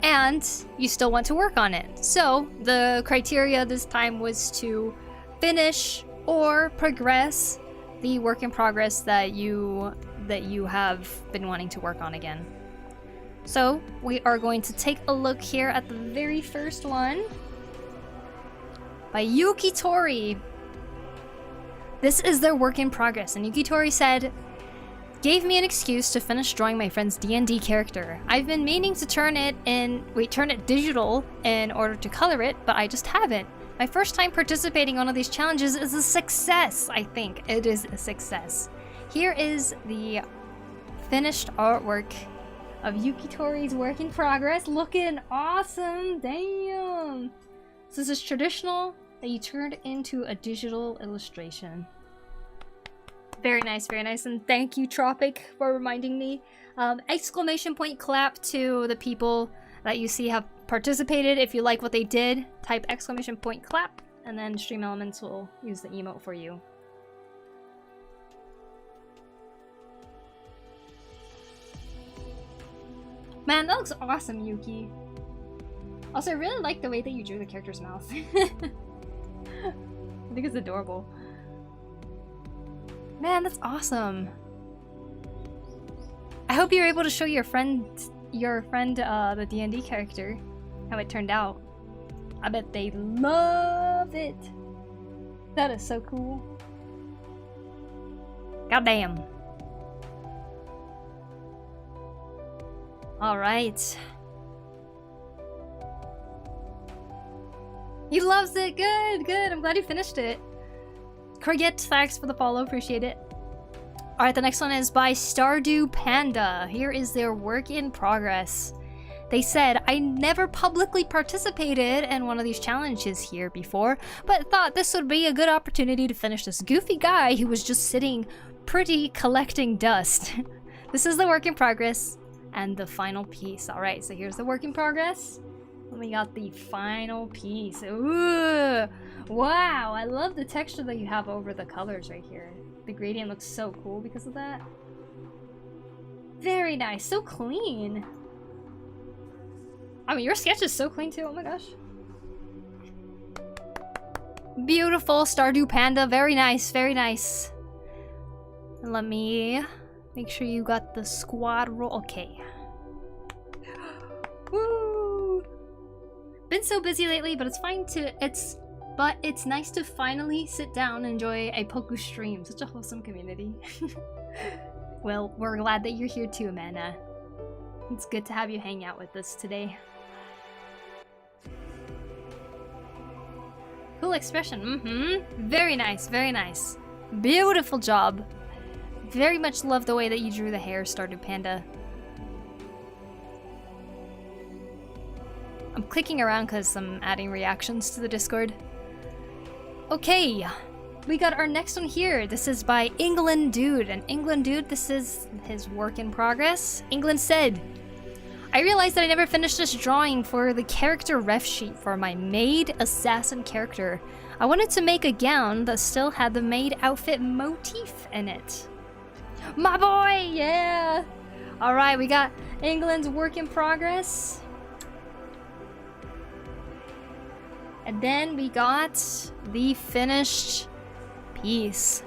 and you still want to work on it. So the criteria this time was to finish or progress the work in progress that you have been wanting to work on again. So we are going to take a look here at the very first one by Yukitori. This is their work in progress, and Yukitori said, "Gave me an excuse to finish drawing my friend's D&D character. I've been meaning to turn it digital in order to color it, but I just haven't. My first time participating in one of these challenges is a success. I think it is a success." Here is the finished artwork of Yukitori's work in progress. Looking awesome, damn. So this is traditional that you turned into a digital illustration. Very nice, and thank you, Tropic, for reminding me. Exclamation point clap to the people that you see have participated. If you like what they did, type exclamation point clap, and then Stream Elements will use the emote for you. Man, that looks awesome, Yuki. Also, I really like the way that you drew the character's mouth. I think it's adorable. Man, that's awesome. I hope you're able to show your friend the D&D character, how it turned out. I bet they love it. That is so cool. Goddamn. All right. He loves it. Good. I'm glad you finished it. Cricket, thanks for the follow. Appreciate it. All right, the next one is by Stardew Panda. Here is their work in progress. They said, I never publicly participated in one of these challenges here before, but thought this would be a good opportunity to finish this goofy guy who was just sitting pretty collecting dust. This is the work in progress and the final piece. All right, so here's the work in progress. And we got the final piece. Ooh, wow, I love the texture that you have over the colors right here. The gradient looks so cool because of that. Very nice, so clean. I mean, your sketch is so clean too, oh my gosh. Beautiful Stardew Panda, very nice, very nice. And let me make sure you got the squad roll, okay. Woo! Been so busy lately, but it's fine to, but it's nice to finally sit down and enjoy a Poku stream. Such a wholesome community. Well, we're glad that you're here too, Amanda. It's good to have you hang out with us today. Cool expression, Very nice, very nice. Beautiful job. Very much love the way that you drew the hair, Stardew Panda. I'm clicking around because I'm adding reactions to the Discord. Okay, we got our next one here. This is by England Dude. And England Dude, this is his work in progress. England said, I realized that I never finished this drawing for the character ref sheet for my maid assassin character. I wanted to make a gown that still had the maid outfit motif in it. My boy, yeah! Alright, we got England's work in progress. And then we got the finished piece.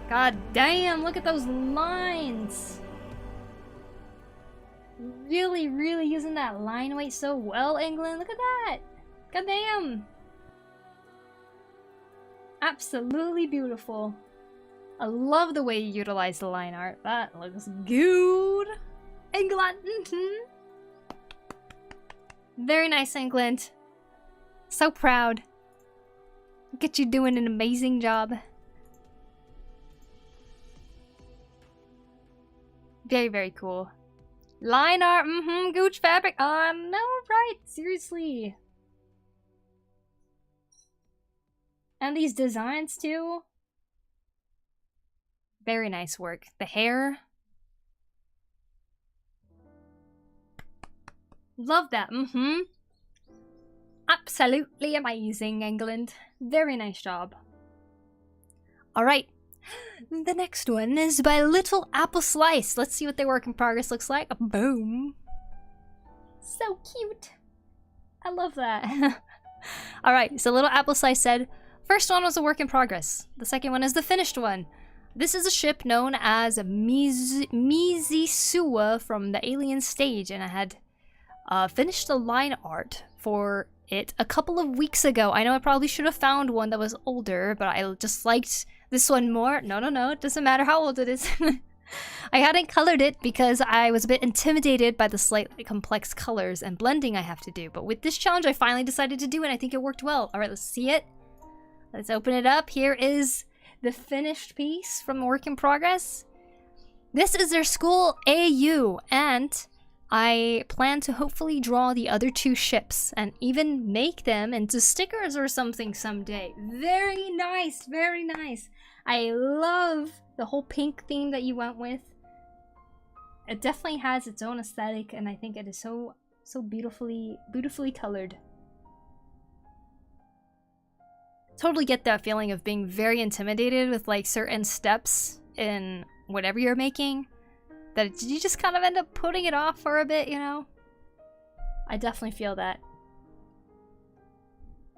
God damn, look at those lines! Really, really using that line weight so well, England. Look at that! God damn! Absolutely beautiful. I love the way you utilize the line art. That looks good. England! Very nice, England. So proud. Look at you doing an amazing job. Very, very cool. Line art, Gooch fabric. I know, right? Seriously. And these designs too. Very nice work. The hair. Love that, Absolutely amazing, England. Very nice job. Alright. The next one is by Little Apple Slice. Let's see what their work in progress looks like. Boom. So cute. I love that. Alright, so Little Apple Slice said, first one was a work in progress. The second one is the finished one. This is a ship known as Mizisua from the Alien stage, and I had finished the line art for it a couple of weeks ago. I know I probably should have found one that was older, but I just liked this one more. No, it doesn't matter how old it is. I hadn't colored it because I was a bit intimidated by the slightly complex colors and blending I have to do. But with this challenge, I finally decided to do it, and I think it worked well. All right, let's see it. Let's open it up. Here is the finished piece from the work in progress. This is their school AU, and I plan to hopefully draw the other two ships and even make them into stickers or something someday. Very nice, very nice. I love the whole pink theme that you went with. It definitely has its own aesthetic, and I think it is so beautifully colored. Totally get that feeling of being very intimidated with like certain steps in whatever you're making, that you just kind of end up putting it off for a bit, you know? I definitely feel that.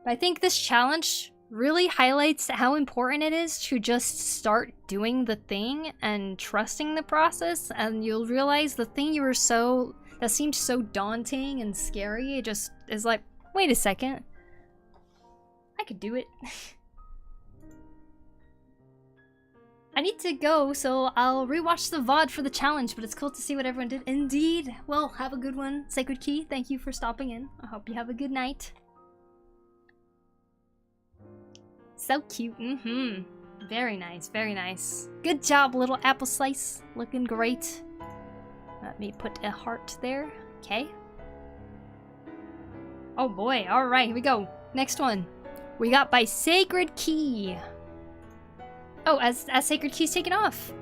But I think this challenge really highlights how important it is to just start doing the thing and trusting the process, and you'll realize the thing that seemed so daunting and scary, it just is like, wait a second, I could do it. I need to go, so I'll rewatch the VOD for the challenge, but it's cool to see what everyone did. Indeed. Well, have a good one. Sacred Key, thank you for stopping in. I hope you have a good night. So cute. Very nice, very nice. Good job, Little Apple Slice. Looking great. Let me put a heart there. Okay. Oh boy, alright, here we go. Next one. We got by Sacred Key. Oh, as Sacred Key's taken off.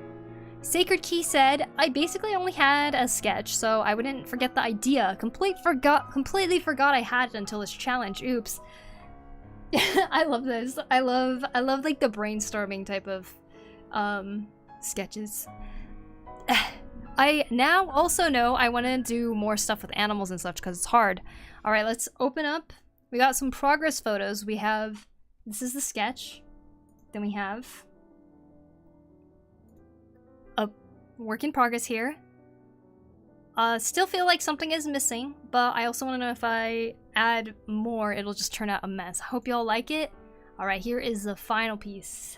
Sacred Key said, I basically only had a sketch, so I wouldn't forget the idea. Completely forgot I had it until this challenge. Oops. I love this. I love like the brainstorming type of sketches. I now also know I want to do more stuff with animals and such because it's hard. All right, let's open up. We got some progress photos. We have, this is the sketch. Then we have a work in progress here. Still feel like something is missing, but I also want to know if I add more, it'll just turn out a mess. I hope y'all like it. All right, here is the final piece.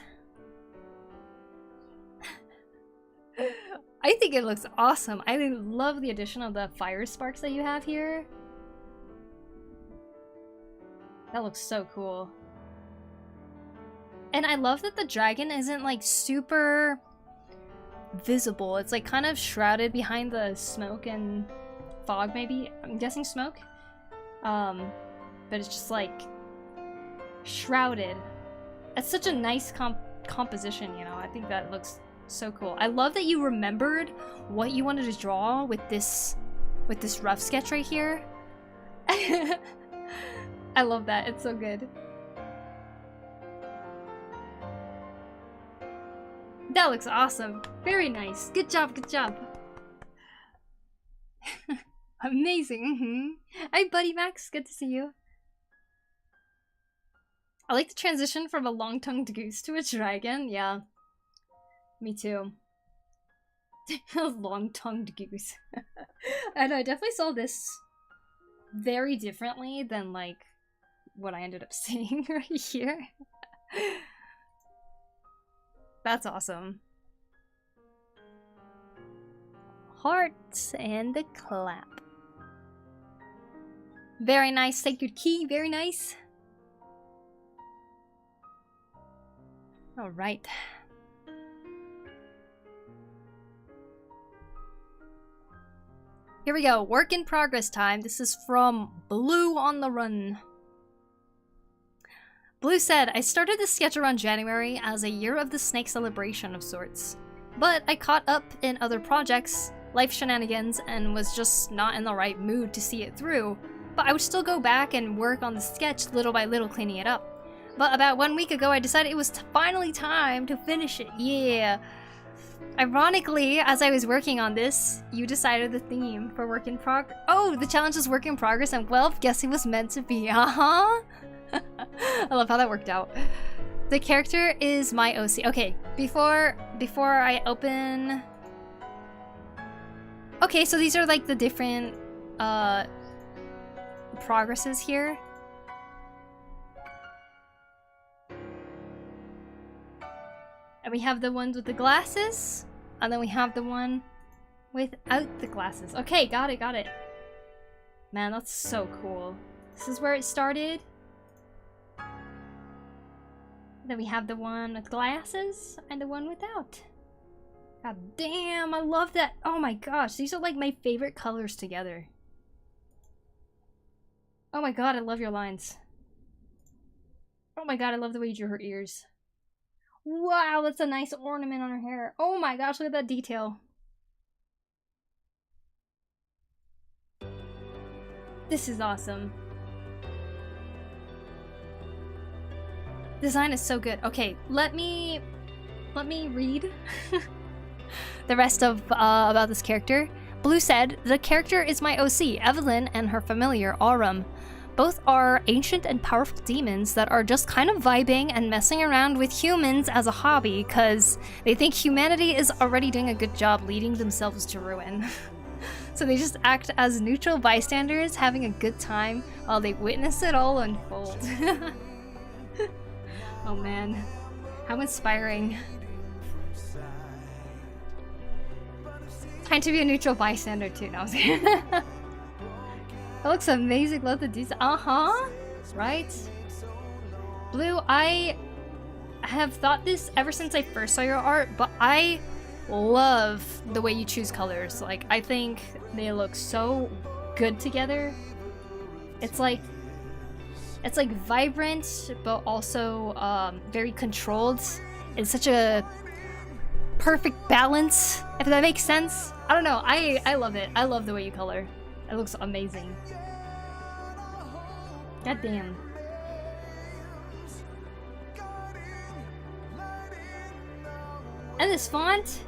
I think it looks awesome. I love the addition of the fire sparks that you have here. That looks so cool. And I love that the dragon isn't like super visible. It's like kind of shrouded behind the smoke and fog, maybe. I'm guessing smoke. But it's just like shrouded. It's such a nice composition, you know. I think that looks so cool. I love that you remembered what you wanted to draw with this rough sketch right here. I love that. It's so good. That looks awesome. Very nice. Good job, good job. Amazing. Hi, Buddy Max. Good to see you. I like the transition from a long-tongued goose to a dragon. Yeah. Me too. Long-tongued goose. I know, I definitely saw this very differently than, like, what I ended up seeing right here. That's awesome. Hearts and the clap. Very nice. Sacred Key. Very nice. All right. Here we go. Work in progress time. This is from Blue on the Run. Blue said, I started this sketch around January as a year of the snake celebration of sorts. But I caught up in other projects, life shenanigans, and was just not in the right mood to see it through. But I would still go back and work on the sketch little by little, cleaning it up. But about 1 week ago, I decided it was finally time to finish it. Yeah. Ironically, as I was working on this, you decided the theme for work in progress. Oh, the challenge is work in progress, and well, guess it was meant to be. I love how that worked out. The character is my OC. Okay, before I open. Okay, so these are like the different progresses here. And we have the ones with the glasses, and then we have the one without the glasses. Okay, got it, got it. Man, that's so cool. This is where it started. Then we have the one with glasses and the one without. God damn, I love that. Oh my gosh, these are like my favorite colors together. Oh my god, I love your lines. Oh my god, I love the way you drew her ears. Wow, that's a nice ornament on her hair. Oh my gosh, look at that detail. This is awesome. Design is so good. Okay, let me read the rest of about this character. Blue said, the character is my OC, Evelyn, and her familiar, Aurum. Both are ancient and powerful demons that are just kind of vibing and messing around with humans as a hobby because they think humanity is already doing a good job leading themselves to ruin. So they just act as neutral bystanders, having a good time while they witness it all unfold. Oh man, how inspiring. Time to be a neutral bystander too. No, that looks amazing. Love the detail. Right? Blue, I have thought this ever since I first saw your art, but I love the way you choose colors. Like, I think they look so good together. It's like It's like vibrant, but also very controlled. It's such a perfect balance, if that makes sense. I don't know. I love it. I love the way you color. It looks amazing. God damn. And this font?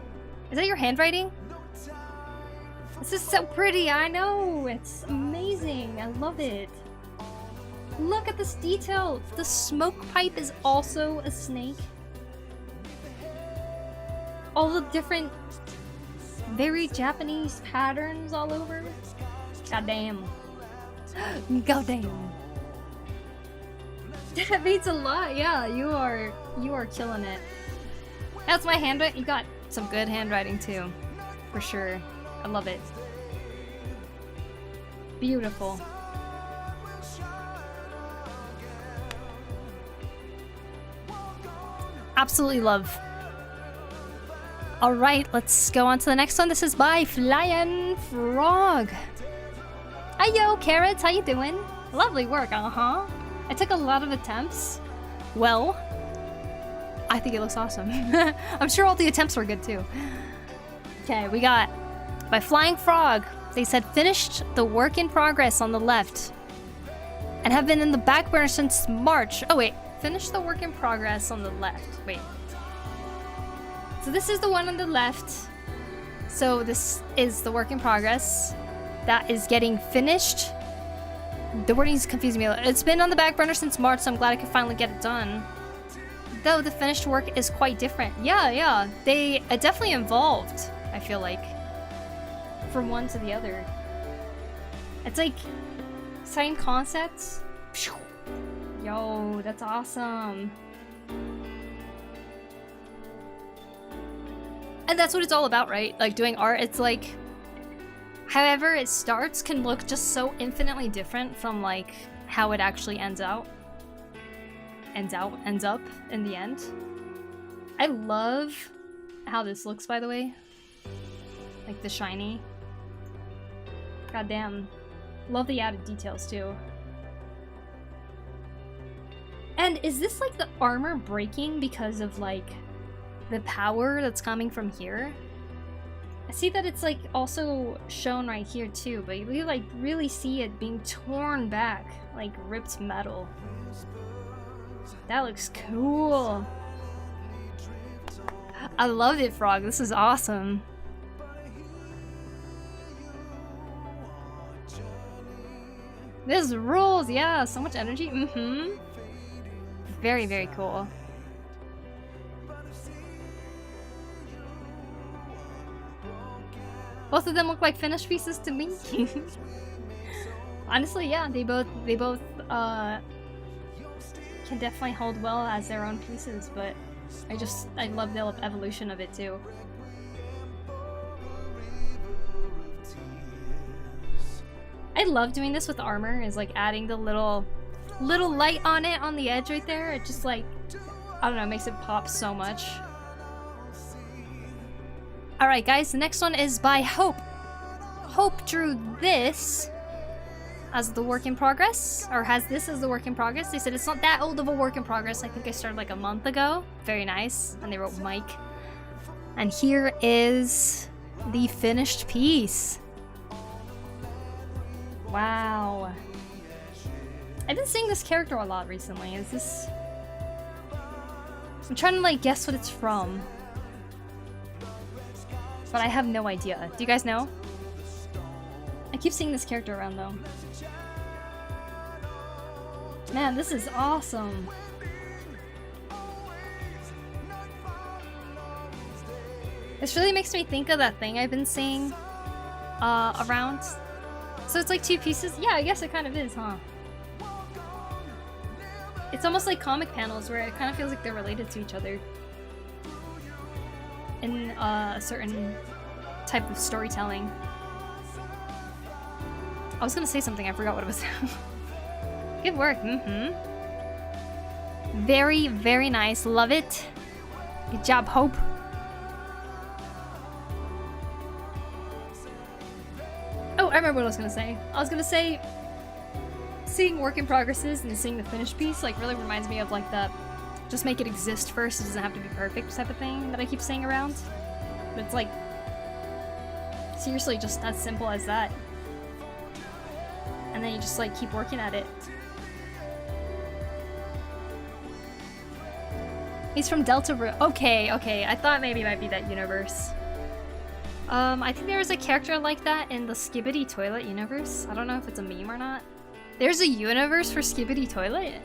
Is that your handwriting? This is so pretty. I know. It's amazing. I love it. Look at this detail. The smoke pipe is also a snake. All the different, very Japanese patterns all over. God damn. God damn. That means a lot. Yeah, you are killing it. That's my handwriting. You got some good handwriting too, for sure. I love it. Beautiful. Absolutely love. All right, let's go on to the next one. This is by Flying Frog. Hi, yo, Carrots. How you doing? Lovely work, uh-huh. I took a lot of attempts. Well, I think it looks awesome. I'm sure all the attempts were good too. Okay, we got by Flying Frog. They said finished the work in progress on the left and have been in the back burner since March. Oh wait, finished the work in progress on the left. Wait. So this is the one on the left. So this is the work in progress that is getting finished. The wording's confusing me a little. It's been on the back burner since March, so I'm glad I could finally get it done. Though the finished work is quite different. Yeah. They definitely evolved, I feel like, from one to the other. It's like same concepts. Yo, that's awesome. And that's what it's all about, right? Like doing art, it's like however it starts can look just so infinitely different from like how it actually ends up in the end. I love how this looks, by the way. Like the shiny. Goddamn. Love the added details too. And is this like the armor breaking because of like the power that's coming from here? I see that it's like also shown right here too, but you like really see it being torn back like ripped metal. That looks cool. I love it, Frog. This is awesome. This rules, yeah, so much energy. Very, very cool. Both of them look like finished pieces to me. Honestly, yeah, they both can definitely hold well as their own pieces, but I love the evolution of it too. I love doing this with armor, is like adding the little light on it on the edge right there. It just like, I don't know, makes it pop so much. Alright guys, the next one is by Hope. Hope drew this as the work in progress, or has this as the work in progress. They said it's not that old of a work in progress. I think I started like a month ago. Very nice. And they wrote Mike. And here is the finished piece. Wow. I've been seeing this character a lot recently. Is this... I'm trying to like guess what it's from. But I have no idea. Do you guys know? I keep seeing this character around though. Man, this is awesome. This really makes me think of that thing I've been seeing around. So it's like two pieces? Yeah, I guess it kind of is, huh? It's almost like comic panels where it kind of feels like they're related to each other. In a certain type of storytelling. I was gonna say something, I forgot what it was. Good work, Very, very nice, love it. Good job, Hope. Oh, I remember what I was gonna say. I was gonna say, seeing work in progresses and seeing the finished piece like really reminds me of like the just make it exist first, it doesn't have to be perfect type of thing that I keep saying around. But it's like seriously just as simple as that. And then you just like keep working at it. He's from Delta Ru- Okay, I thought maybe it might be that universe. I think there was a character like that in the Skibidi Toilet universe. I don't know if it's a meme or not. There's a universe for Skibidi Toilet?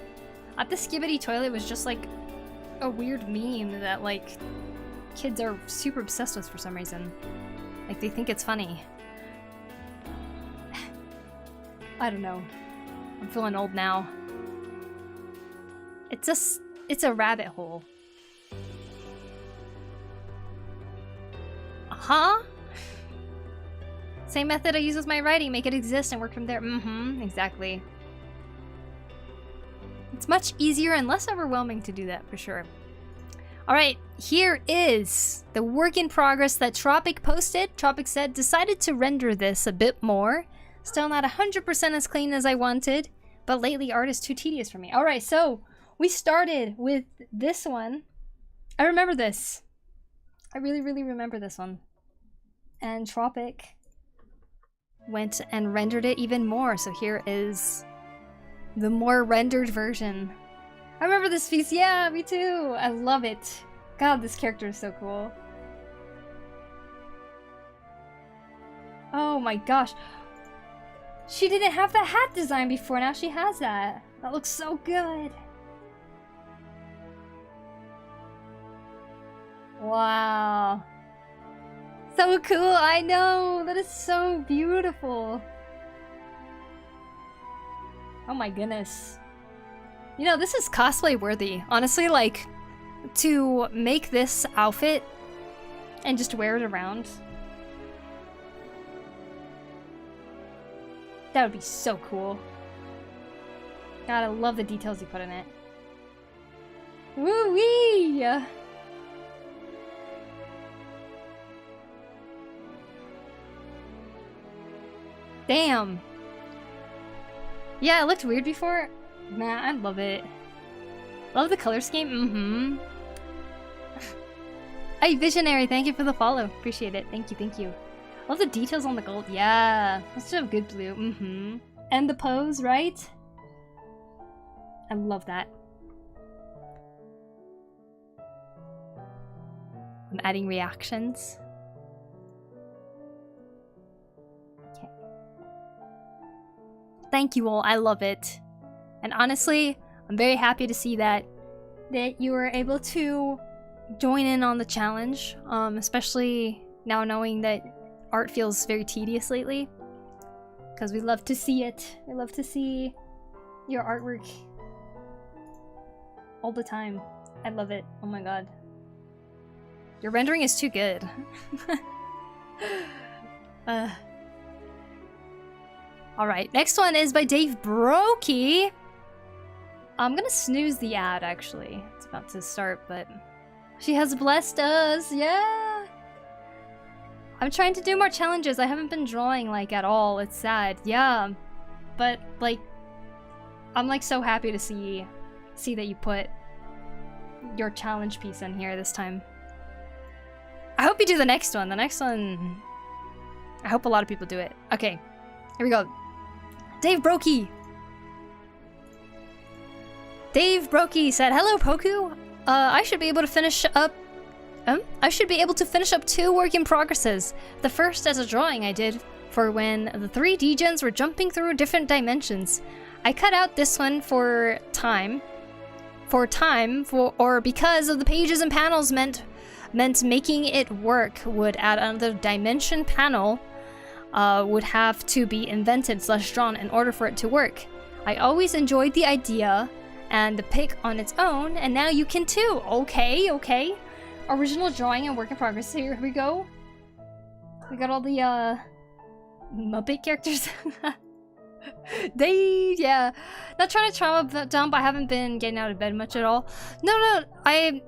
I thought the Skibidi Toilet was just like a weird meme that like kids are super obsessed with for some reason. Like they think it's funny. I don't know. I'm feeling old now. It's a rabbit hole. Huh? Same method I use with my writing, make it exist and work from there. Mm-hmm, exactly. It's much easier and less overwhelming to do that, for sure. Alright, here is the work in progress that Tropic posted. Tropic said, decided to render this a bit more. Still not 100% as clean as I wanted, but lately art is too tedious for me. Alright, so we started with this one. I remember this. I really, really remember this one. And Tropic went and rendered it even more, so here is the more rendered version. I remember this piece, yeah, me too! I love it. God, this character is so cool. Oh my gosh. She didn't have the hat design before, now she has that. That looks so good. Wow. So cool, I know! That is so beautiful. Oh my goodness. You know, this is cosplay worthy. Honestly, like, to make this outfit and just wear it around. That would be so cool. God, I love the details you put in it. Woo-wee! Damn. Yeah, it looked weird before. Man, I love it. Love the color scheme. Mm-hmm. Hey, Visionary, thank you for the follow. Appreciate it. Thank you, thank you. Love the details on the gold. Yeah, that's such a good blue. Mm-hmm. And the pose, right? I love that. I'm adding reactions. Okay. Thank you all. I love it. And honestly, I'm very happy to see that you were able to join in on the challenge, especially now knowing that art feels very tedious lately, because we love to see it. We love to see your artwork all the time. I love it. Oh my god. Your rendering is too good. Alright, next one is by Dave Brokey. I'm gonna snooze the ad, actually. It's about to start, but... She has blessed us, yeah! I'm trying to do more challenges. I haven't been drawing, like, at all. It's sad, yeah. But, like, I'm, like, so happy to see that you put your challenge piece in here this time. I hope you do the next one. The next one... I hope a lot of people do it. Okay, here we go. Dave Brokey! Dave Brokey said, hello, Poku! I should be able to finish up... I should be able to finish up 2 work in progresses. The first as a drawing I did for when the 3 degens were jumping through different dimensions. I cut out this one for time. Or because of the pages and panels meant making it work would add another dimension panel would have to be invented / drawn in order for it to work. I always enjoyed the idea and the pic on its own, and now you can too. Okay, okay. Original drawing and work in progress. Here we go. We got all the Muppet characters. Dave, yeah. Not trying to trauma dump. I haven't been getting out of bed much at all. No, I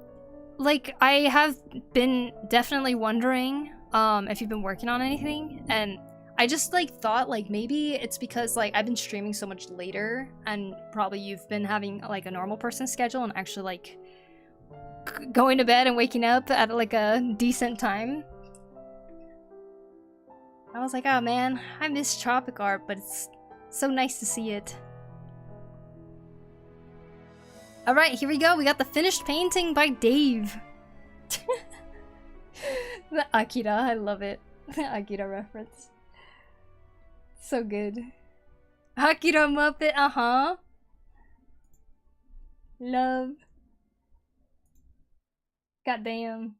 have been definitely wondering if you've been working on anything, and I just like thought like maybe it's because like I've been streaming so much later and probably you've been having like a normal person schedule and actually like going to bed and waking up at like a decent time. I was like, oh man, I miss tropic art, but it's so nice to see it. Alright, here we go. We got the finished painting by Dave. The Akira, I love it. The Akira reference. So good. Akira Muppet, uh-huh. Love. Goddamn.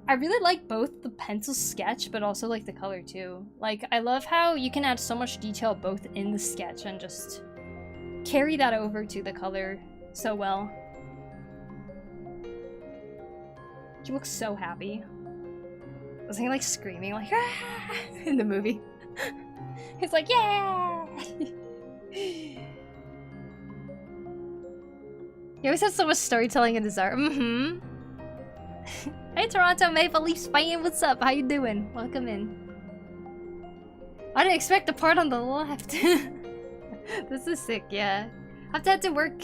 I really like both the pencil sketch, but also like the color too. Like, I love how you can add so much detail both in the sketch and just carry that over to the color so well. She looks so happy. Was he like screaming like ah! In the movie? It's like, yeah! He always has so much storytelling in his art. Mm-hmm. Hey Toronto Maple Leafs fan, what's up? How you doing? Welcome in. I didn't expect the part on the left. This is sick, yeah. I've had to work,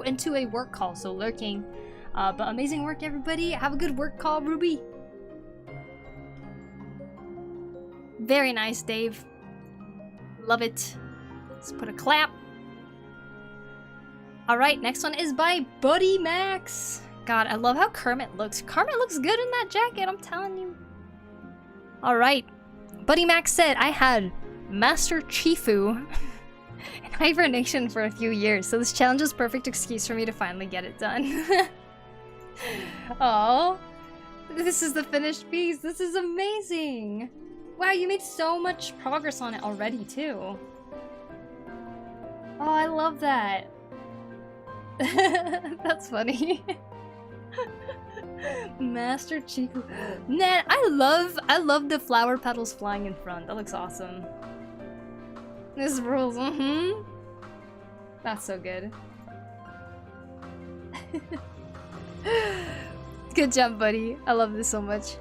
into a work call, so lurking. But amazing work, everybody. Have a good work call, Ruby. Very nice, Dave. Love it. Let's put a clap. Alright, next one is by Buddy Max. God, I love how Kermit looks. Kermit looks good in that jacket, I'm telling you. Alright. Buddy Max said, I had Master Chifu in hibernation for a few years, so this challenge is a perfect excuse for me to finally get it done. Oh, this is the finished piece. This is amazing. Wow, you made so much progress on it already, too. Oh, I love that. That's funny. Master Chiku. Man, I love the flower petals flying in front. That looks awesome. This rules, mm-hmm. That's so good. Good job, buddy. I love this so much.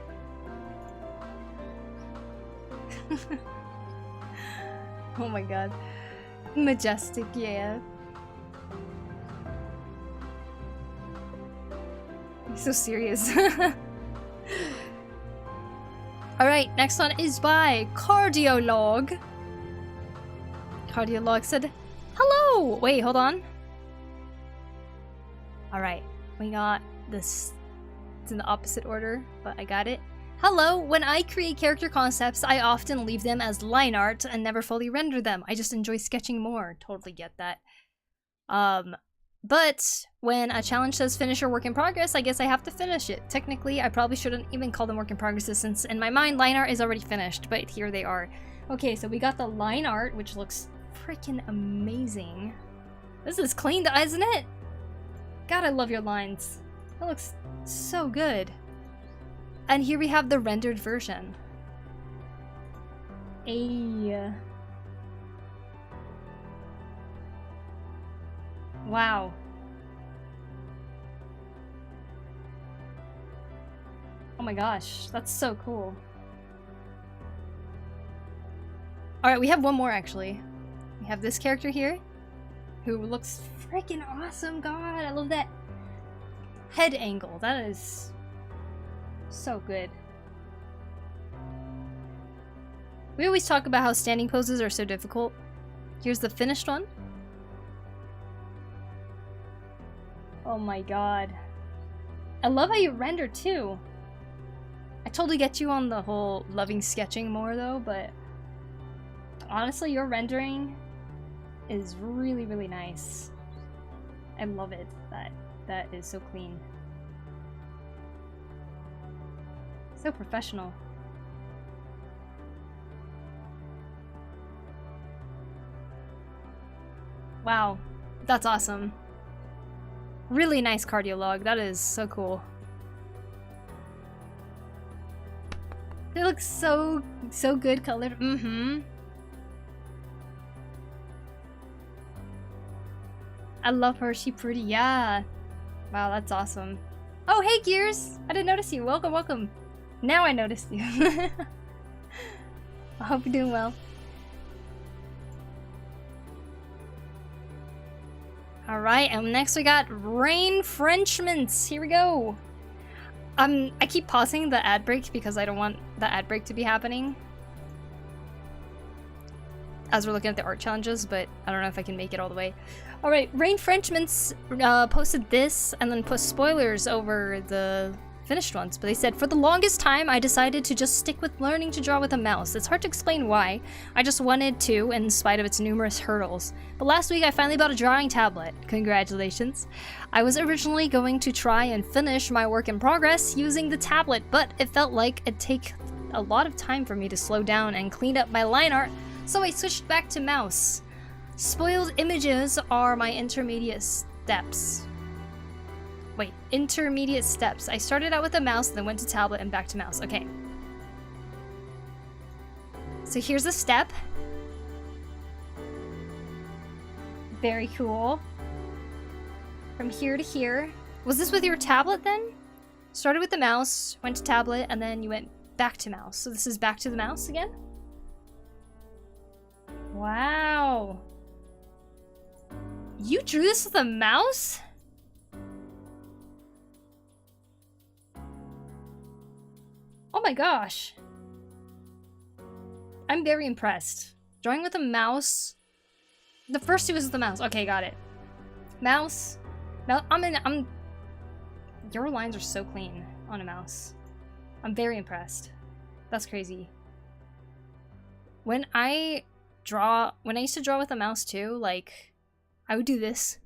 Oh my god. Majestic, yeah. He's so serious. Alright, next one is by Cardiolog. Cardiolog said, hello! Wait, hold on. Alright, we got this. It's in the opposite order, but I got it. Hello! When I create character concepts, I often leave them as line art and never fully render them. I just enjoy sketching more. Totally get that. But when a challenge says finish your work in progress, I guess I have to finish it. Technically, I probably shouldn't even call them work in progress since in my mind, line art is already finished, but here they are. Okay, so we got the line art, which looks freaking amazing. This is clean, isn't it? God, I love your lines. That looks so good. And here we have the rendered version. Wow. Oh my gosh, that's so cool. Alright, we have one more actually. We have this character here, who looks freaking awesome. God, I love that head angle. That is so good. We always talk about how standing poses are so difficult. Here's the finished one. Oh my god. I love how you render too. I totally get you on the whole loving sketching more though, but honestly, your rendering is really, really nice. I love it. That is so clean. So professional. Wow, that's awesome. Really nice cardiolog. That is so cool. They look so good colored. Mm-hmm. I love her. She pretty. Yeah. Wow, that's awesome. Oh, hey, Gears. I didn't notice you. Welcome, welcome. Now I noticed you. I hope you're doing well. Alright, and next we got Rain Frenchmans. Here we go. I keep pausing the ad break because I don't want the ad break to be happening as we're looking at the art challenges, but I don't know if I can make it all the way. Alright, Rain Frenchmans posted this and then put spoilers over the finished ones, but they said, for the longest time I decided to just stick with learning to draw with a mouse. It's hard to explain why. I just wanted to, in spite of its numerous hurdles. But last week I finally bought a drawing tablet. Congratulations. I was originally going to try and finish my work in progress using the tablet, but it felt like it'd take a lot of time for me to slow down and clean up my line art, so I switched back to mouse. Spoiled images are my intermediate steps. Wait, intermediate steps. I started out with a mouse, then went to tablet and back to mouse. Okay. So here's a step. Very cool. From here to here. Was this with your tablet then? Started with the mouse, went to tablet, and then you went back to mouse. So this is back to the mouse again? Wow. You drew this with a mouse? Oh my gosh. I'm very impressed. Drawing with a mouse. The first two was with the mouse. Okay, got it. Mouse. Your lines are so clean on a mouse. I'm very impressed. That's crazy. When I used to draw with a mouse too, like, I would do this.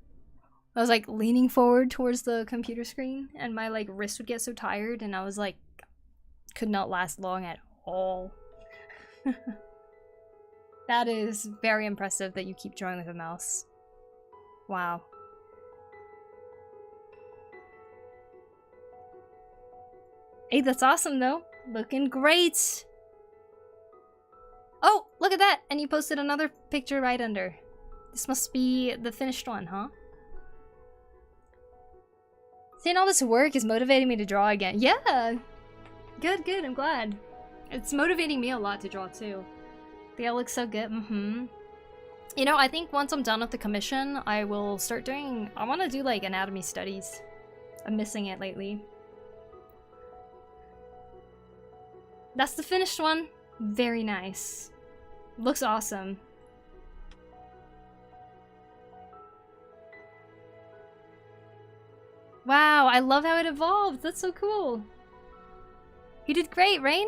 I was like leaning forward towards the computer screen and my like wrist would get so tired and I was like, could not last long at all. That is very impressive that you keep drawing with a mouse. Wow. Hey, that's awesome though. Looking great. Oh, look at that! And you posted another picture right under. This must be the finished one, huh? Seeing all this work is motivating me to draw again. Yeah! Good, good, I'm glad. It's motivating me a lot to draw too. They all look so good, You know, I think once I'm done with the commission, I will start doing... I want to do like anatomy studies. I'm missing it lately. That's the finished one. Very nice. Looks awesome. Wow, I love how it evolved. That's so cool. You did great, Rain.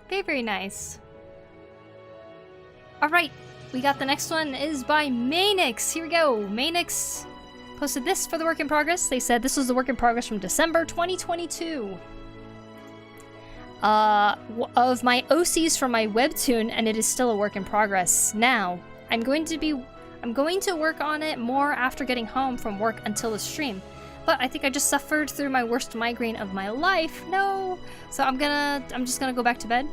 Very, very nice. Alright, we got the next one is by Manix. Here we go. Manix posted this for the work in progress. They said this was the work in progress from December 2022. Of my OCs from my webtoon, and it is still a work in progress. Now, I'm going to work on it more after getting home from work until the stream. But I think I just suffered through my worst migraine of my life. No! So I'm just gonna go back to bed.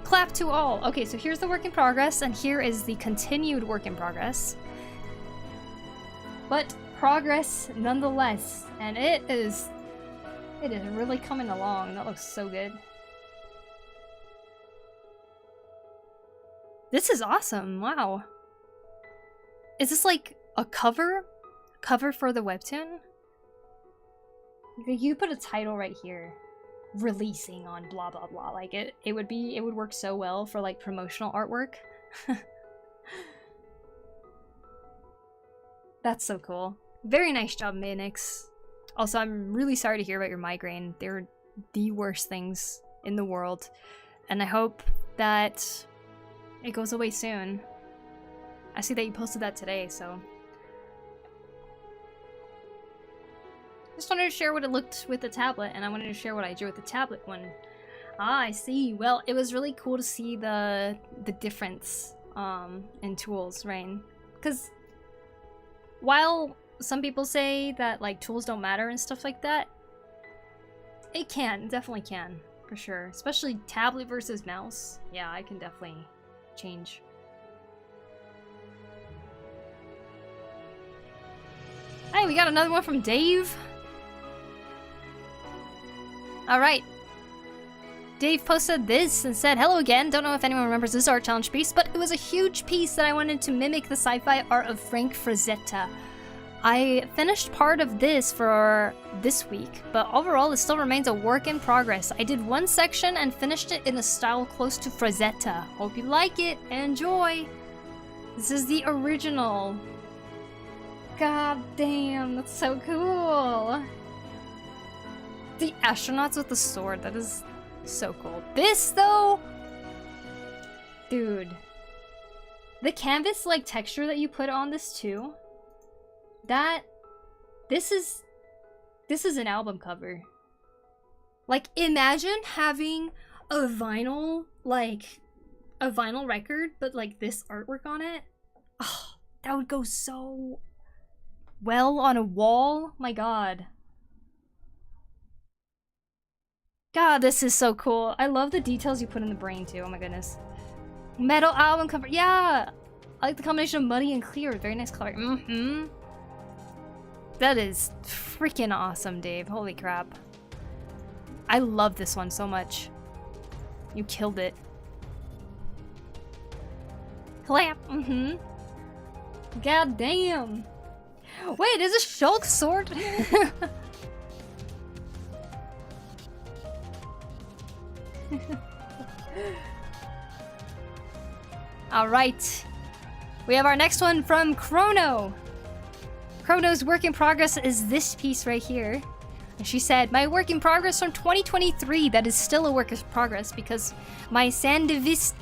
Clap to all. Okay, so here's the work in progress, and here is the continued work in progress. But progress nonetheless. And it is really coming along. That looks so good. This is awesome. Wow. Is this like a cover? Cover for the webtoon? You put a title right here. Releasing on blah blah blah. Like it would work so well for like promotional artwork. That's so cool. Very nice job, Manix. Also, I'm really sorry to hear about your migraine. They're the worst things in the world. And I hope that it goes away soon. I see that you posted that today, so... Just wanted to share what it looked with the tablet, and I wanted to share what I drew with the tablet one. Ah, I see. Well, it was really cool to see the difference in tools, Rain. Because while some people say that like tools don't matter and stuff like that, it can, definitely can, for sure. Especially tablet versus mouse. Yeah, I can definitely change. Hey, we got another one from Dave. Alright. Dave posted this and said, hello again. Don't know if anyone remembers this art challenge piece, but it was a huge piece that I wanted to mimic the sci-fi art of Frank Frazetta. I finished part of this for this week, but overall it still remains a work in progress. I did one section and finished it in a style close to Frazetta. Hope you like it and enjoy. This is the original. God damn, that's so cool. The astronauts with the sword, that is so cool. This though, dude, the canvas like texture that you put on this too, this is an album cover. Like, imagine having a vinyl record, but like this artwork on it. Oh, that would go so well on a wall. My god. God, this is so cool. I love the details you put in the brain too. Oh my goodness. Metal album cover. Yeah! I like the combination of muddy and clear. Very nice color. Mm-hmm. That is freaking awesome, Dave. Holy crap. I love this one so much. You killed it. Clap. Mm-hmm. God damn. Wait, is this Shulk's sword? Alright. We have our next one from Chrono. Chrono's work in progress is this piece right here. And she said, my work in progress from 2023, that is still a work in progress because my Sandivistan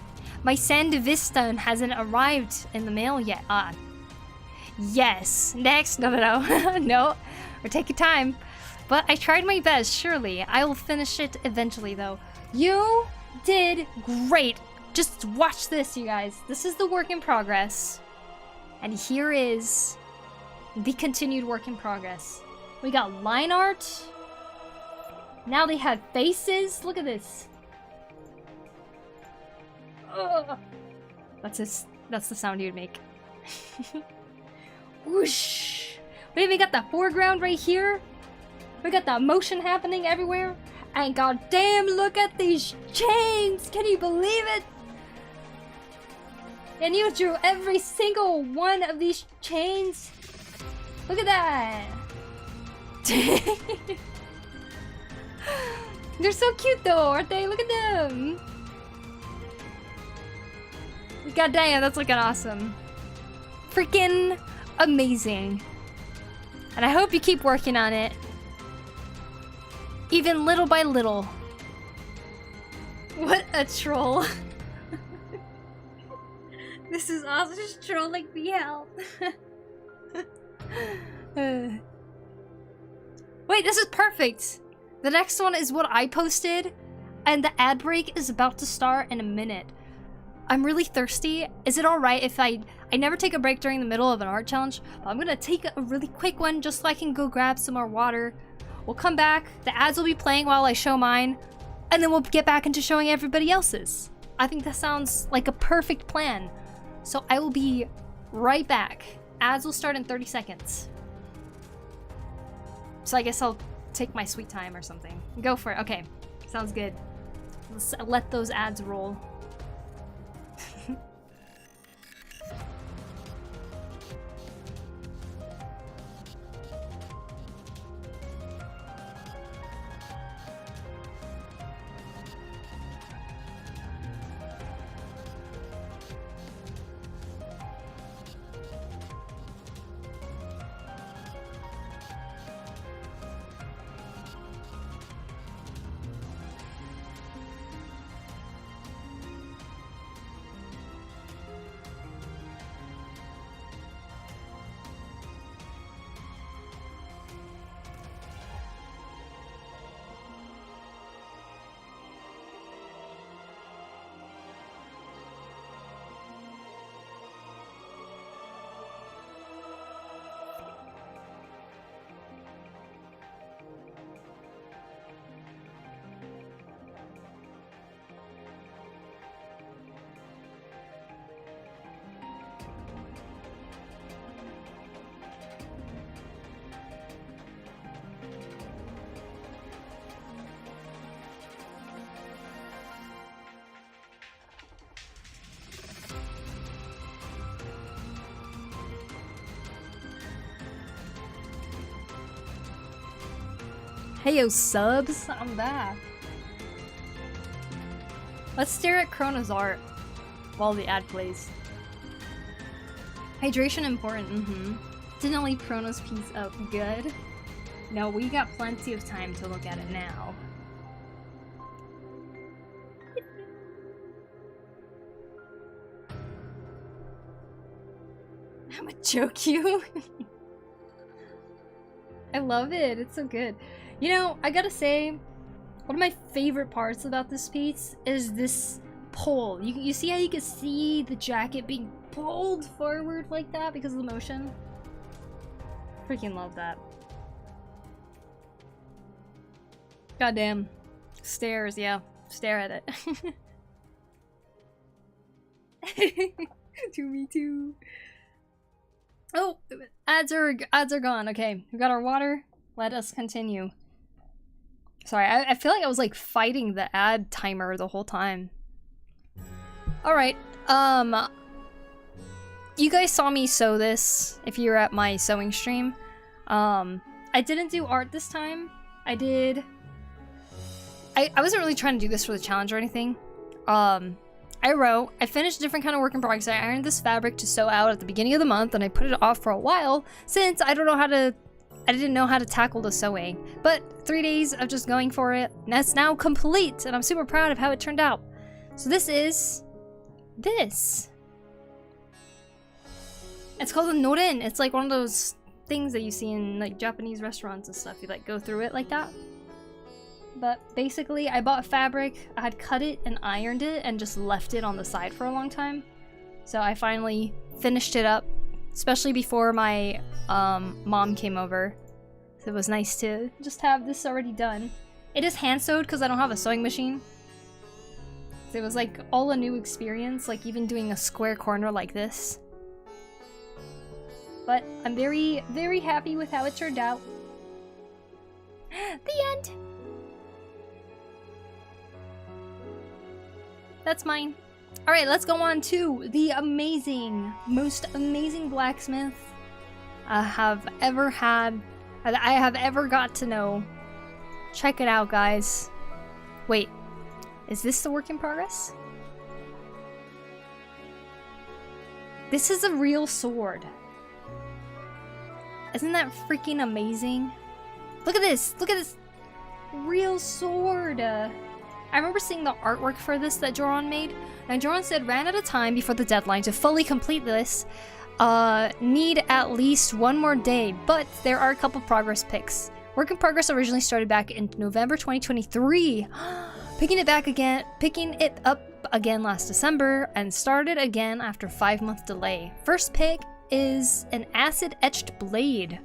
hasn't arrived in the mail yet. Yes. Next. No. No. We're taking time. But I tried my best, surely. I will finish it eventually, though. You did great. Just watch this, you guys. This is the work in progress. And here is the continued work in progress. We got line art. Now they have faces. Look at this. Ugh. That's the sound you'd make. Whoosh. We even got the foreground right here. We got the motion happening everywhere. And goddamn, look at these chains! Can you believe it? And you drew every single one of these chains. Look at that. They're so cute though, aren't they? Look at them. God damn, that's looking awesome. Freaking amazing. And I hope you keep working on it. Even little by little. What a troll. This is also just trolling me out. Wait, this is perfect. The next one is what I posted, and the ad break is about to start in a minute. I'm really thirsty. Is it alright if I never take a break during the middle of an art challenge, but I'm gonna take a really quick one just so I can go grab some more water. We'll come back, the ads will be playing while I show mine, and then we'll get back into showing everybody else's. I think that sounds like a perfect plan. So I will be right back. Ads will start in 30 seconds. So I guess I'll take my sweet time or something. Go for it. Okay, sounds good. Let's let those ads roll. Hey yo, subs, I'm back. Let's stare at Chrono's art while the ad plays. Hydration important, Didn't leave Chrono's piece up. Good. No, we got plenty of time to look at it now. I'ma joke you. I love it. It's so good. You know, I gotta say, one of my favorite parts about this piece is this pull. You see how you can see the jacket being pulled forward like that because of the motion? Freaking love that. Goddamn. Stairs, yeah. Stare at it. To me too. Oh, ads are gone. Okay, we got our water. Let us continue. Sorry, I feel like I was like fighting the ad timer the whole time. All right, you guys saw me sew this if you were at my sewing stream. I didn't do art this time. I wasn't really trying to do this for the challenge or anything. I finished a different kind of work in progress. I ironed this fabric to sew out at the beginning of the month, and I put it off for a while since I didn't know how to tackle the sewing. But 3 days of just going for it, and that's now complete, and I'm super proud of how it turned out. So this is this. It's called a noren. It's like one of those things that you see in like Japanese restaurants and stuff. You like go through it like that. But basically, I bought fabric, I had cut it and ironed it and just left it on the side for a long time. So I finally finished it up, especially before my mom came over. So it was nice to just have this already done. It is hand sewed because I don't have a sewing machine. So it was like all a new experience, like even doing a square corner like this. But I'm very, very happy with how it turned out. The end! That's mine. Alright, let's go on to the most amazing blacksmith I have ever got to know. Check it out, guys. Wait, is this the work in progress? This is a real sword. Isn't that freaking amazing? Look at this! Look at this! Real sword! I remember seeing the artwork for this that Joran made. Now Joran said ran out of time before the deadline to fully complete this. Need at least one more day, but there are a couple progress pics. Work in progress originally started back in November 2023. Picking it up again last December and started again after 5-month delay. First pick is an acid-etched blade.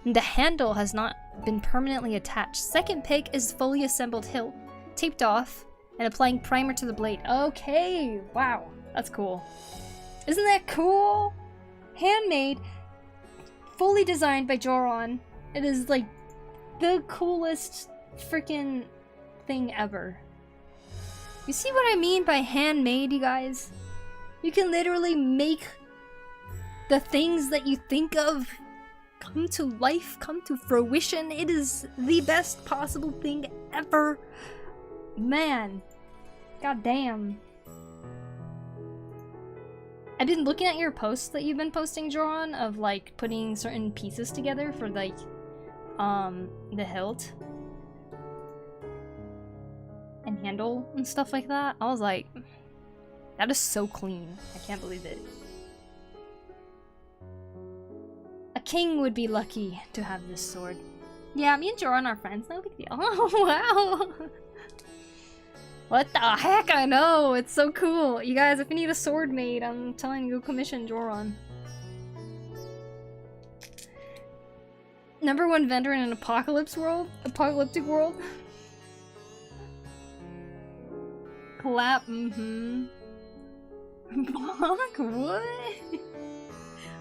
The handle has not been permanently attached. Second pick is fully assembled hilt, taped off, and applying primer to the blade. Okay, wow, that's cool. Isn't that cool? Handmade, fully designed by Joran. It is like the coolest freaking thing ever. You see what I mean by handmade, you guys? You can literally make the things that you think of come to life, come to fruition. It is the best possible thing ever. Man, goddamn. I've been looking at your posts that you've been posting, Joran, of like putting certain pieces together for like the hilt and handle and stuff like that. I was like, that is so clean. I can't believe it. A king would be lucky to have this sword. Yeah, me and Joran are friends, no big deal. Oh, wow. What the heck? I know, it's so cool. You guys, if you need a sword made, I'm telling you, go commission Joran. #1 vendor in an apocalyptic world. Clap, Fuck, what?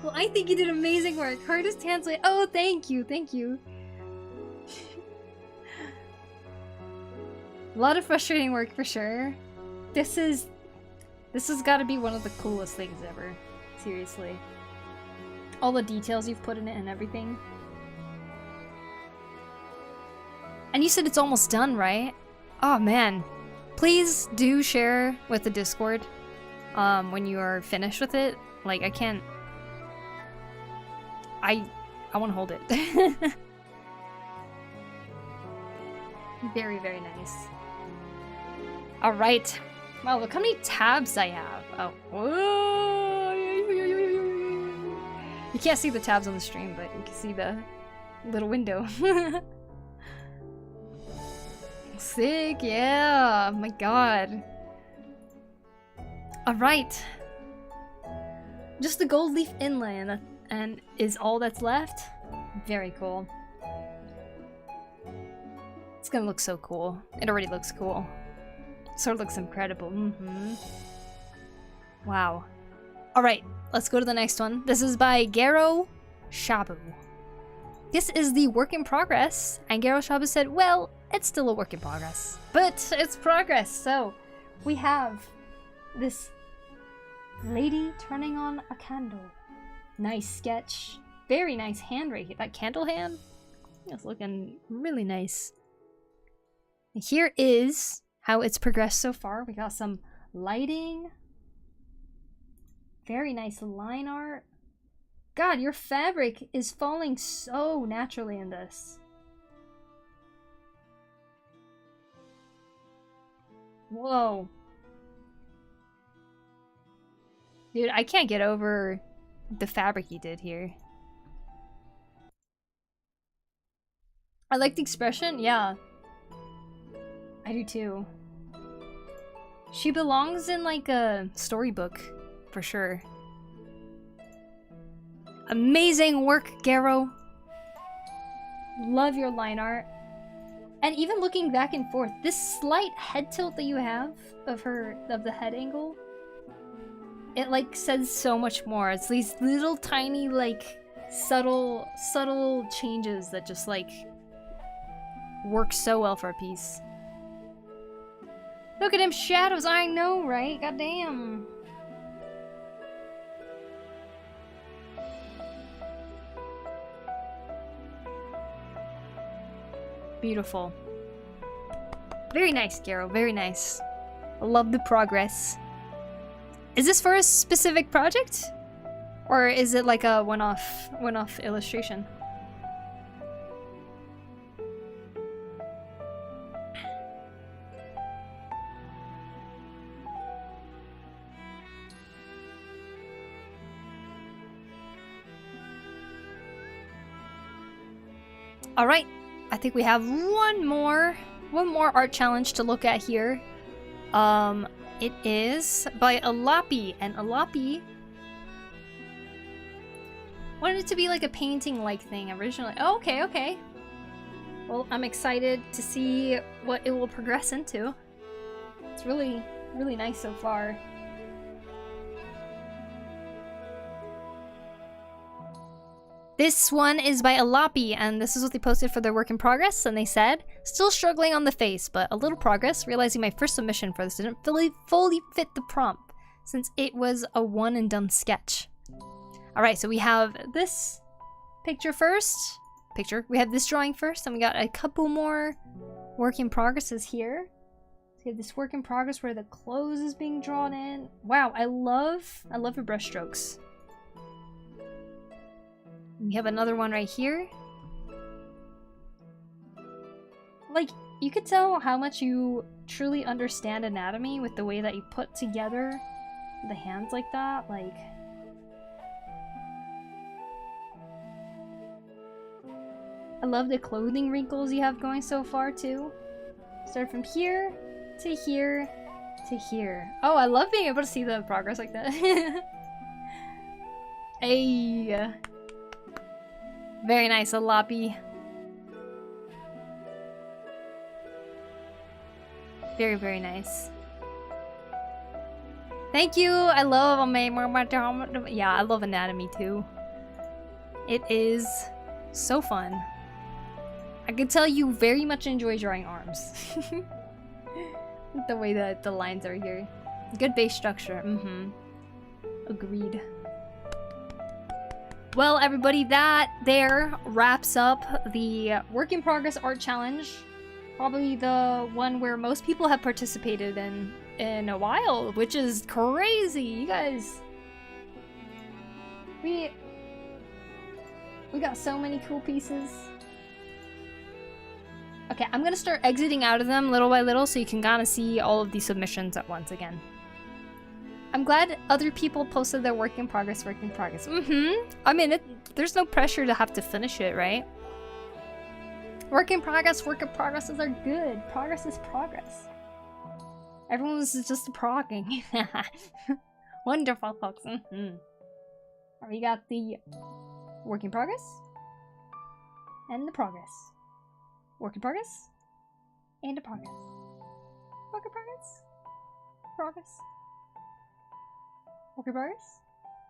Well, I think you did amazing work. Hardest translate. Oh, thank you, thank you. A lot of frustrating work for sure. This has got to be one of the coolest things ever. Seriously. All the details you've put in it and everything. And you said it's almost done, right? Oh man. Please do share with the Discord when you are finished with it. Like, I can't... I want to hold it. Very, very nice. Alright. Wow, look how many tabs I have. Oh. Whoa. You can't see the tabs on the stream, but you can see the little window. Sick, yeah. My god. Alright. Just the gold leaf inlay and is all that's left. Very cool. It's gonna look so cool. It already looks cool. Sort of looks incredible. Wow. Alright, let's go to the next one. This is by Garo Shabu. This is the work in progress. And Garo Shabu said, well, it's still a work in progress. But it's progress. So we have this lady turning on a candle. Nice sketch. Very nice hand right here. That candle hand? It's looking really nice. And here is how it's progressed so far. We got some lighting. Very nice line art. God, your fabric is falling so naturally in this. Whoa. Dude, I can't get over the fabric you did here. I like the expression, yeah. I do too. She belongs in like a storybook, for sure. Amazing work, Garo. Love your line art. And even looking back and forth, this slight head tilt that you have of the head angle, it like says so much more. It's these little tiny like subtle changes that just like work so well for a piece. Look at them shadows, I know, right? Goddamn. Beautiful. Very nice, Garo. Very nice. I love the progress. Is this for a specific project? Or is it like a one-off illustration? All right. I think we have one more art challenge to look at here. It is by Alapi, and Alapi wanted it to be like a painting-like thing originally. Oh, okay, okay. Well, I'm excited to see what it will progress into. It's really, really nice so far. This one is by Alapi, and this is what they posted for their work in progress, and they said, still struggling on the face, but a little progress, realizing my first submission for this didn't fully fit the prompt, since it was a one and done sketch. Alright, so we have this picture first. We have this drawing first, and we got a couple more work in progresses here. So we have this work in progress where the clothes is being drawn in. Wow, I love your brush strokes. We have another one right here. Like, you could tell how much you truly understand anatomy with the way that you put together the hands like that. Like, I love the clothing wrinkles you have going so far too. Start from here to here to here. Oh, I love being able to see the progress like that. Hey. Very nice, Alapi. Very, very nice. Thank you. I love yeah, I love anatomy too. It is so fun. I can tell you very much enjoy drawing arms. The way that the lines are here. Good base structure. Agreed. Well, everybody, that there wraps up the work in progress art challenge Probably the one where most people have participated in a while, which is crazy. You guys, we got so many cool pieces. Okay, I'm gonna start exiting out of them little by little so you can kind of see all of these submissions at once again. I'm glad other people posted their work in progress, I mean, there's no pressure to have to finish it, right? Work in progresses are good. Progress is progress. Everyone's just progging. Wonderful, folks. We got the work in progress and the progress. Work in progress and the progress. Work in progress. Progress. Work in progress.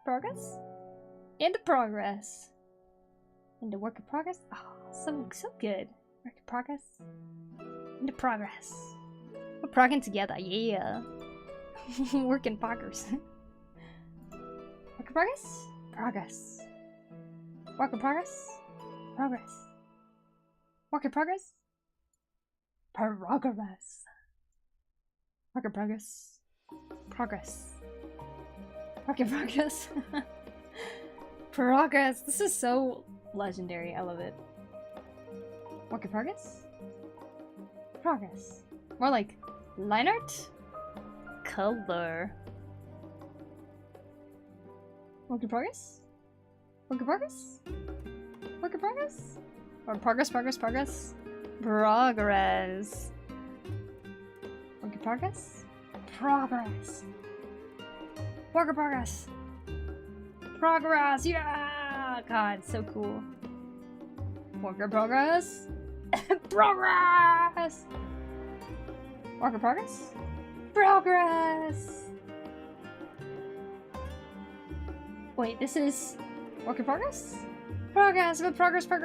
Progress. And the progress. And the work in progress. Oh, so good. Work in progress. And the progress. We're progging together, yeah. Work in progress. Work in progress. Progress. Work in progress. Progress. Work in progress. Progress. Work in progress. Progress. Work in progress. Progress. This is so legendary. I love it. Work in progress. Progress. More like line art. Color. Work in progress. Work in progress. Work in progress. Or progress. Progress. Work in progress. Progress. Work in progress. Progress. Yeah. God, so cool. Work in progress. Progress. Work in progress. Progress. Wait, this is work in progress? Progress, but progress. Work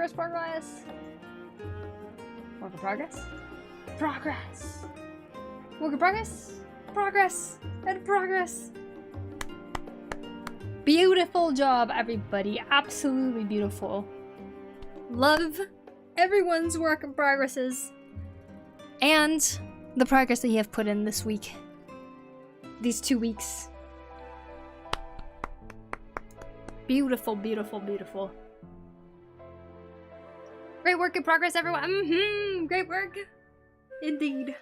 in progress. Progress. Work in progress. Progress. And progress. Beautiful job, everybody. Absolutely beautiful. Love everyone's work in progresses. And the progress that you have put in this week. These 2 weeks. Beautiful, beautiful, beautiful. Great work in progress, everyone. Great work. Indeed.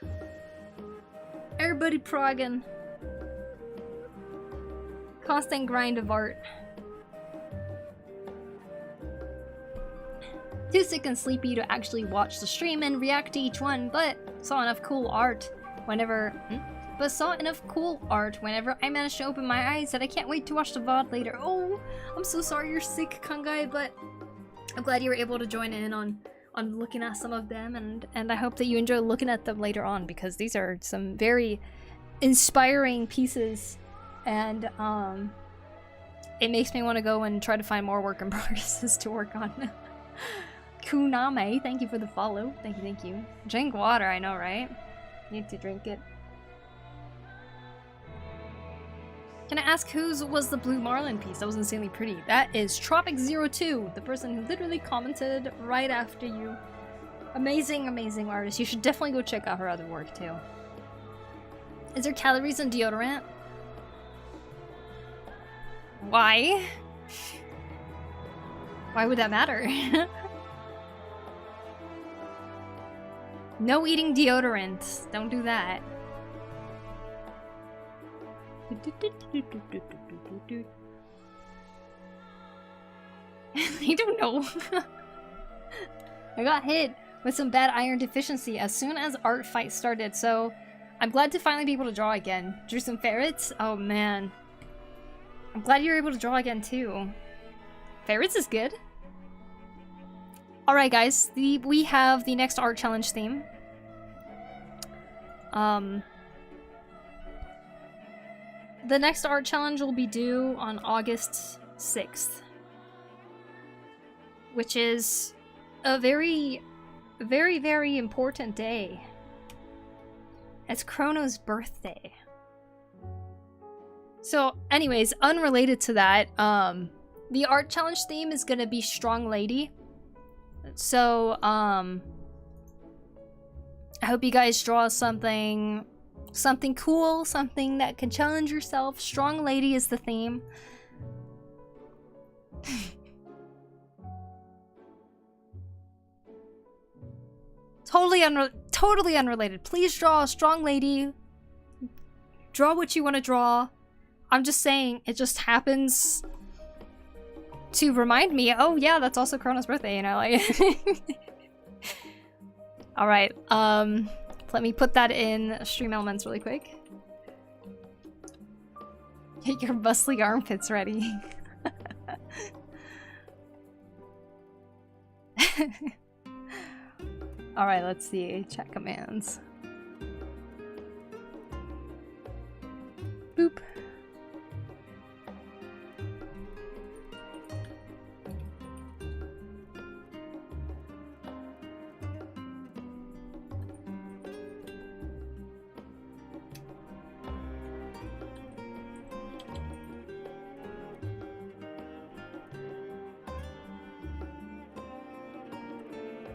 Everybody progging. Constant grind of art. Too sick and sleepy to actually watch the stream and react to each one, but saw enough cool art whenever I managed to open my eyes that I can't wait to watch the VOD later. Oh, I'm so sorry you're sick, Kangai, but I'm glad you were able to join in on looking at some of them, and I hope that you enjoy looking at them later on, because these are some very inspiring pieces, and it makes me want to go and try to find more work in progresses to work on. Kuname, thank you for the follow. Thank you. Drink water, I know, right? Need to drink it. Can I ask whose was the Blue Marlin piece? That was insanely pretty. That is Tropic02, the person who literally commented right after you. Amazing, amazing artist. You should definitely go check out her other work too. Is there calories in deodorant? Why? Why would that matter? No eating deodorant. Don't do that. I don't know. I got hit with some bad iron deficiency as soon as art fight started, so I'm glad to finally be able to draw again. Drew some ferrets? Oh man. I'm glad you're able to draw again too. Ferrets is good. Alright guys, we have the next art challenge theme. The next art challenge will be due on August 6th. Which is a very, very, very important day. It's Chrono's birthday. So, anyways, unrelated to that, the art challenge theme is gonna be Strong Lady. So, I hope you guys draw something cool, something that can challenge yourself. Strong lady is the theme. Totally unrelated. Please draw a strong lady. Draw what you want to draw. I'm just saying, it just happens to remind me, oh yeah, that's also Chrono's birthday, you know, like... Alright, let me put that in Stream Elements really quick. Get your bustly armpits ready. Alright, let's see. Chat commands. Boop.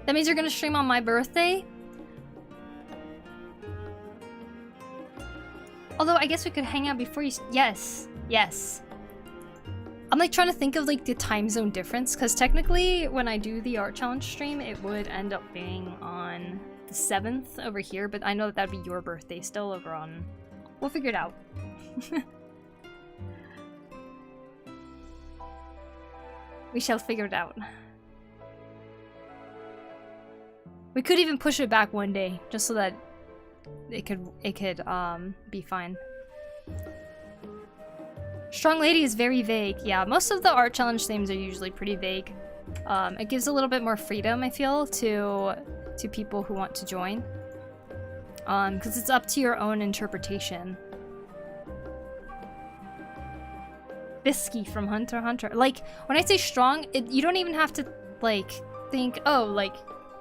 That means you're gonna stream on my birthday? Although, I guess we could hang out before you... Yes. Yes. I'm like trying to think of like the time zone difference, because technically when I do the art challenge stream, it would end up being on the 7th over here, but I know that that'd be your birthday still over on... We'll figure it out. We shall figure it out. We could even push it back one day, just so that it could be fine. Strong lady is very vague. Yeah, most of the art challenge themes are usually pretty vague. It gives a little bit more freedom, I feel, to people who want to join. Because it's up to your own interpretation. Bisky from Hunter x Hunter. Like, when I say strong, you don't even have to, like, think, oh, like,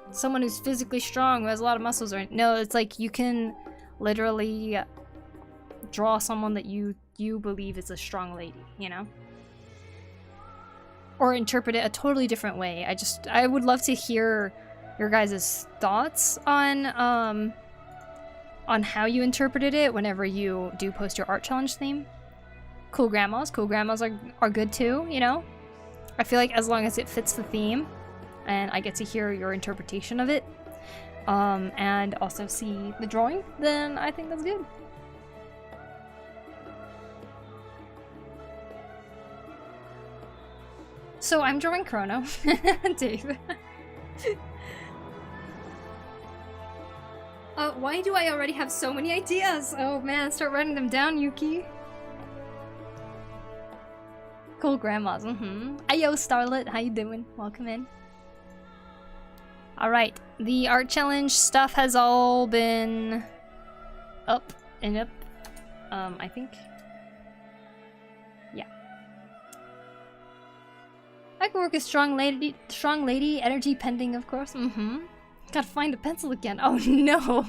someone who's physically strong who has a lot of muscles, or no, it's like you can literally draw someone that you believe is a strong lady, you know, or interpret it a totally different way. I would love to hear your guys' thoughts on how you interpreted it whenever you do post your art challenge theme. Cool grandmas are good too, you know. I feel like as long as it fits the theme and I get to hear your interpretation of it, and also see the drawing, then I think that's good. So I'm drawing Chrono, Dave. Why do I already have so many ideas? Oh man, start writing them down, Yuki. Cool grandmas, Ayo, Starlet, how you doing? Welcome in. Alright, the art challenge stuff has all been up and up, I think. Yeah. I can work with strong lady, energy pending, of course. Gotta find a pencil again. Oh no!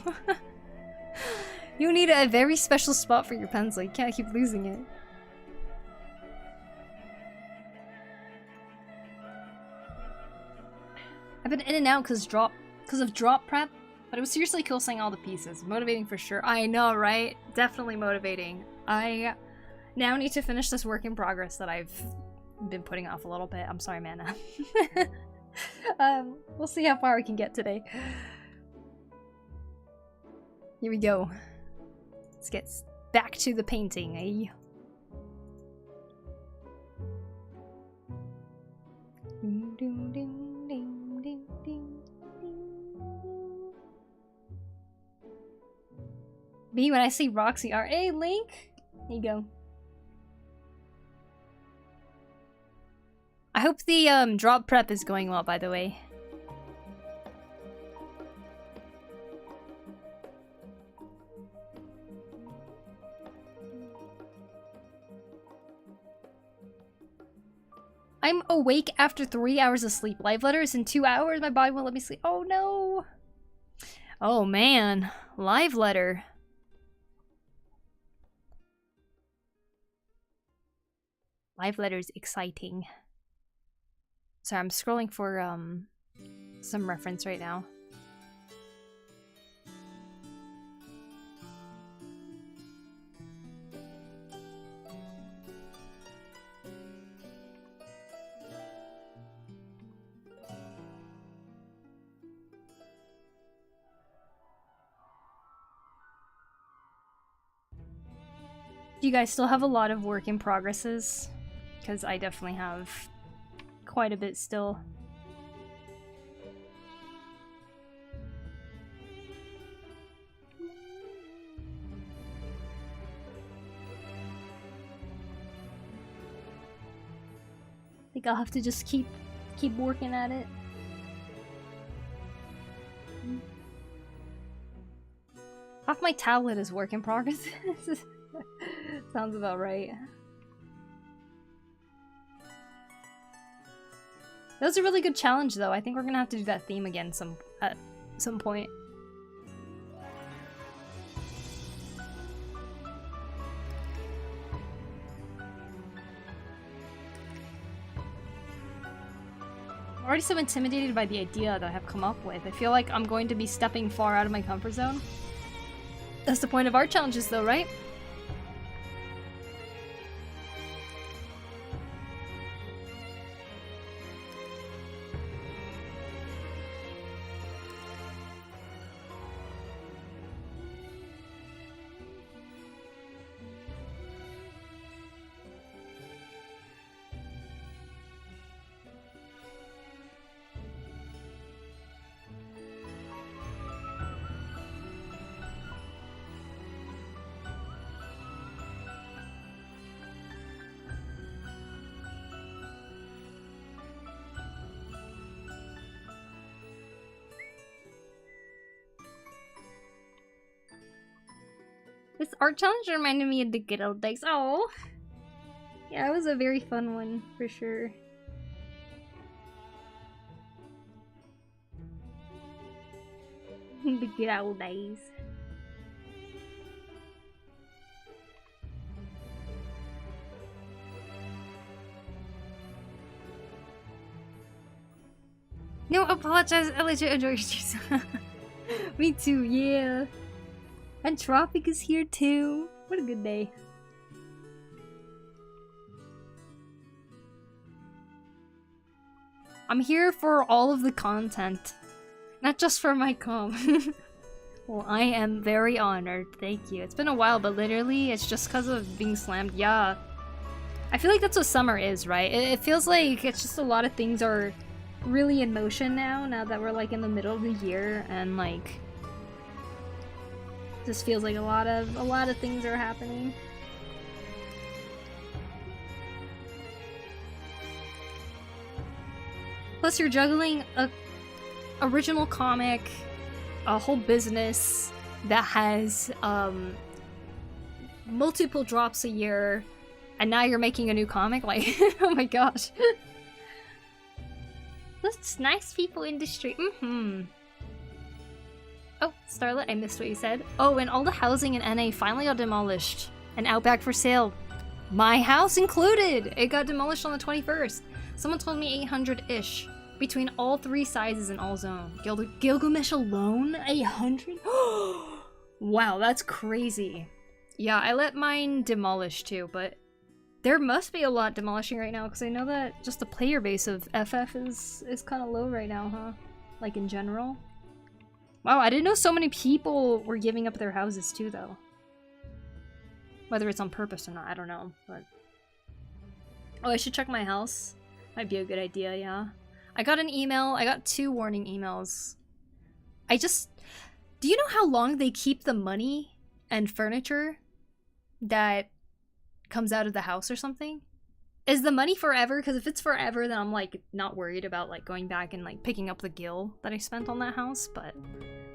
You need a very special spot for your pencil. You can't keep losing it. I've been in and out because of drop prep, but it was seriously cool seeing all the pieces. Motivating for sure. I know, right? Definitely motivating. I now need to finish this work in progress that I've been putting off a little bit. I'm sorry, Mana. We'll see how far we can get today. Here we go. Let's get back to the painting, eh? Me when I see Roxy art. Hey, Link! Here you go. I hope the drop prep is going well, by the way. I'm awake after 3 hours of sleep. Live letters in 2 hours. My body won't let me sleep. Oh no. Oh man. Live letter. Live letters exciting. Sorry, I'm scrolling for some reference right now. you guys still have a lot of work in progresses, because I definitely have quite a bit still. I think I'll have to just keep working at it. Half my tablet is work in progress. Sounds about right. That was a really good challenge, though. I think we're gonna have to do that theme again at some point. I'm already so intimidated by the idea that I have come up with. I feel like I'm going to be stepping far out of my comfort zone. That's the point of art challenges, though, right? This art challenge reminded me of the good old days. Oh, yeah, it was a very fun one for sure. The good old days. No, apologize. I legit enjoyed you. Me too, yeah. And Tropic is here too. What a good day. I'm here for all of the content, not just for my com. Well, I am very honored. Thank you. It's been a while, but literally, it's just because of being slammed. Yeah. I feel like that's what summer is, right? It feels like it's just a lot of things are really in motion now that we're like in the middle of the year, and like just feels like a lot of things are happening. Plus you're juggling a original comic, a whole business that has multiple drops a year, and now you're making a new comic. Like, oh my gosh. This nice people industry. Oh, Starlet, I missed what you said. Oh, and all the housing in NA finally got demolished and out back for sale. My house included! It got demolished on the 21st. Someone told me 800-ish. Between all three sizes in all zone. Gilgamesh alone? 800? Wow, that's crazy. Yeah, I let mine demolish too, but there must be a lot demolishing right now, because I know that just the player base of FF is kind of low right now, huh? Like in general. Wow, I didn't know so many people were giving up their houses too, though. Whether it's on purpose or not, I don't know, but... Oh, I should check my house. Might be a good idea, yeah. I got an email. I got 2 warning emails. Do you know how long they keep the money and furniture that comes out of the house or something? Is the money forever? Because if it's forever, then I'm like not worried about like going back and like picking up the gil that I spent on that house, but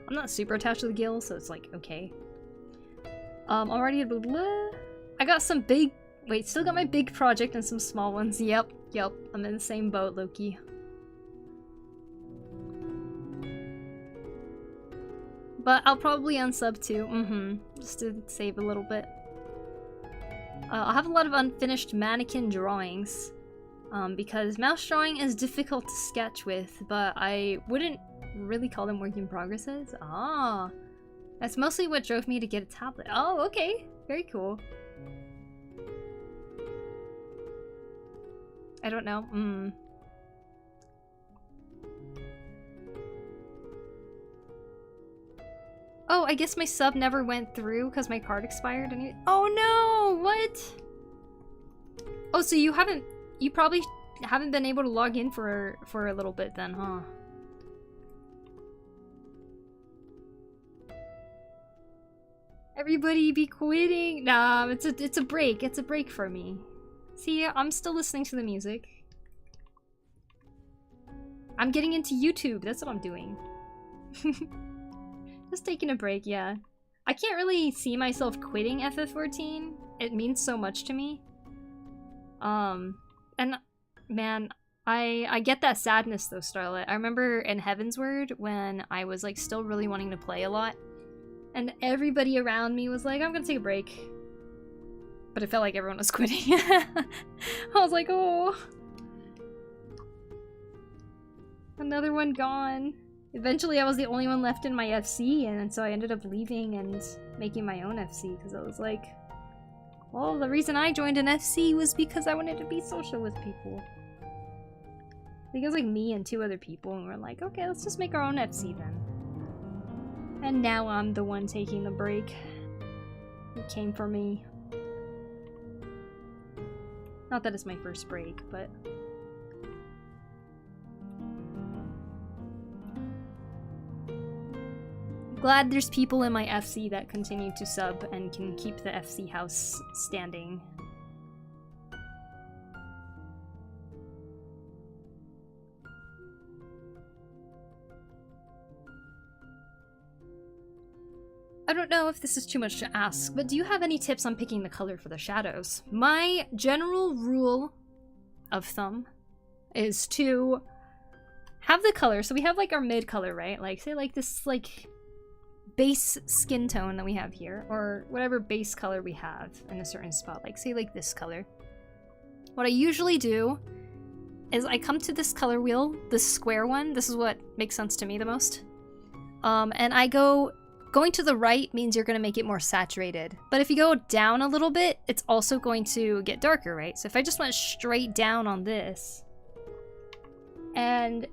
I'm not super attached to the gil, so it's like okay. Already blah, blah. I got some big still got my big project and some small ones. Yep, I'm in the same boat, Loki. But I'll probably unsub too, just to save a little bit. I'll have a lot of unfinished mannequin drawings, because mouse drawing is difficult to sketch with, but I wouldn't really call them work in progresses. Ah, that's mostly what drove me to get a tablet. Oh, okay, very cool. I don't know, Oh, Oh, I guess my sub never went through because my card expired. And oh no! What? Oh, so you probably haven't been able to log in for a little bit then, huh? Everybody be quitting. Nah, it's a break. It's a break for me. See, I'm still listening to the music. I'm getting into YouTube. That's what I'm doing. Just taking a break, yeah. I can't really see myself quitting FF14. It means so much to me. And man, I get that sadness though, Starlet. I remember in Heavensward when I was like still really wanting to play a lot, and everybody around me was like, I'm gonna take a break. But it felt like everyone was quitting. I was like, oh. Another one gone. Eventually I was the only one left in my FC, and so I ended up leaving and making my own FC because I was like, well, the reason I joined an FC was because I wanted to be social with people. I think it was like me and 2 other people, and we're like, okay, let's just make our own FC then. And now I'm the one taking the break. It came for me. Not that it's my first break, but... glad there's people in my FC that continue to sub and can keep the FC house standing. I don't know if this is too much to ask, but do you have any tips on picking the color for the shadows? My general rule of thumb is to have the color. So we have like our mid color, right? Like say like this like base skin tone that we have here, or whatever base color we have in a certain spot, like say like this color. What I usually do is I come to this color wheel, this square one. This is what makes sense to me the most. And I going to the right means you're going to make it more saturated. But if you go down a little bit, it's also going to get darker, right? So if I just went straight down on this and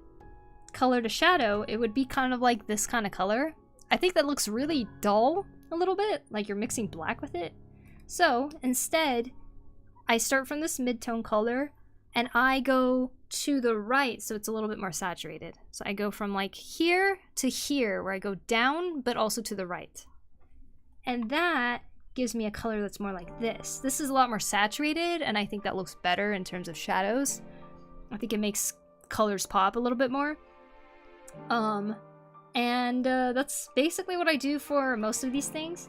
color to shadow, it would be kind of like this kind of color. I think that looks really dull a little bit, like you're mixing black with it. So instead, I start from this mid-tone color and I go to the right so it's a little bit more saturated. So I go from like here to here where I go down but also to the right. And that gives me a color that's more like this. This is a lot more saturated and I think that looks better in terms of shadows. I think it makes colors pop a little bit more. And that's basically what I do for most of these things.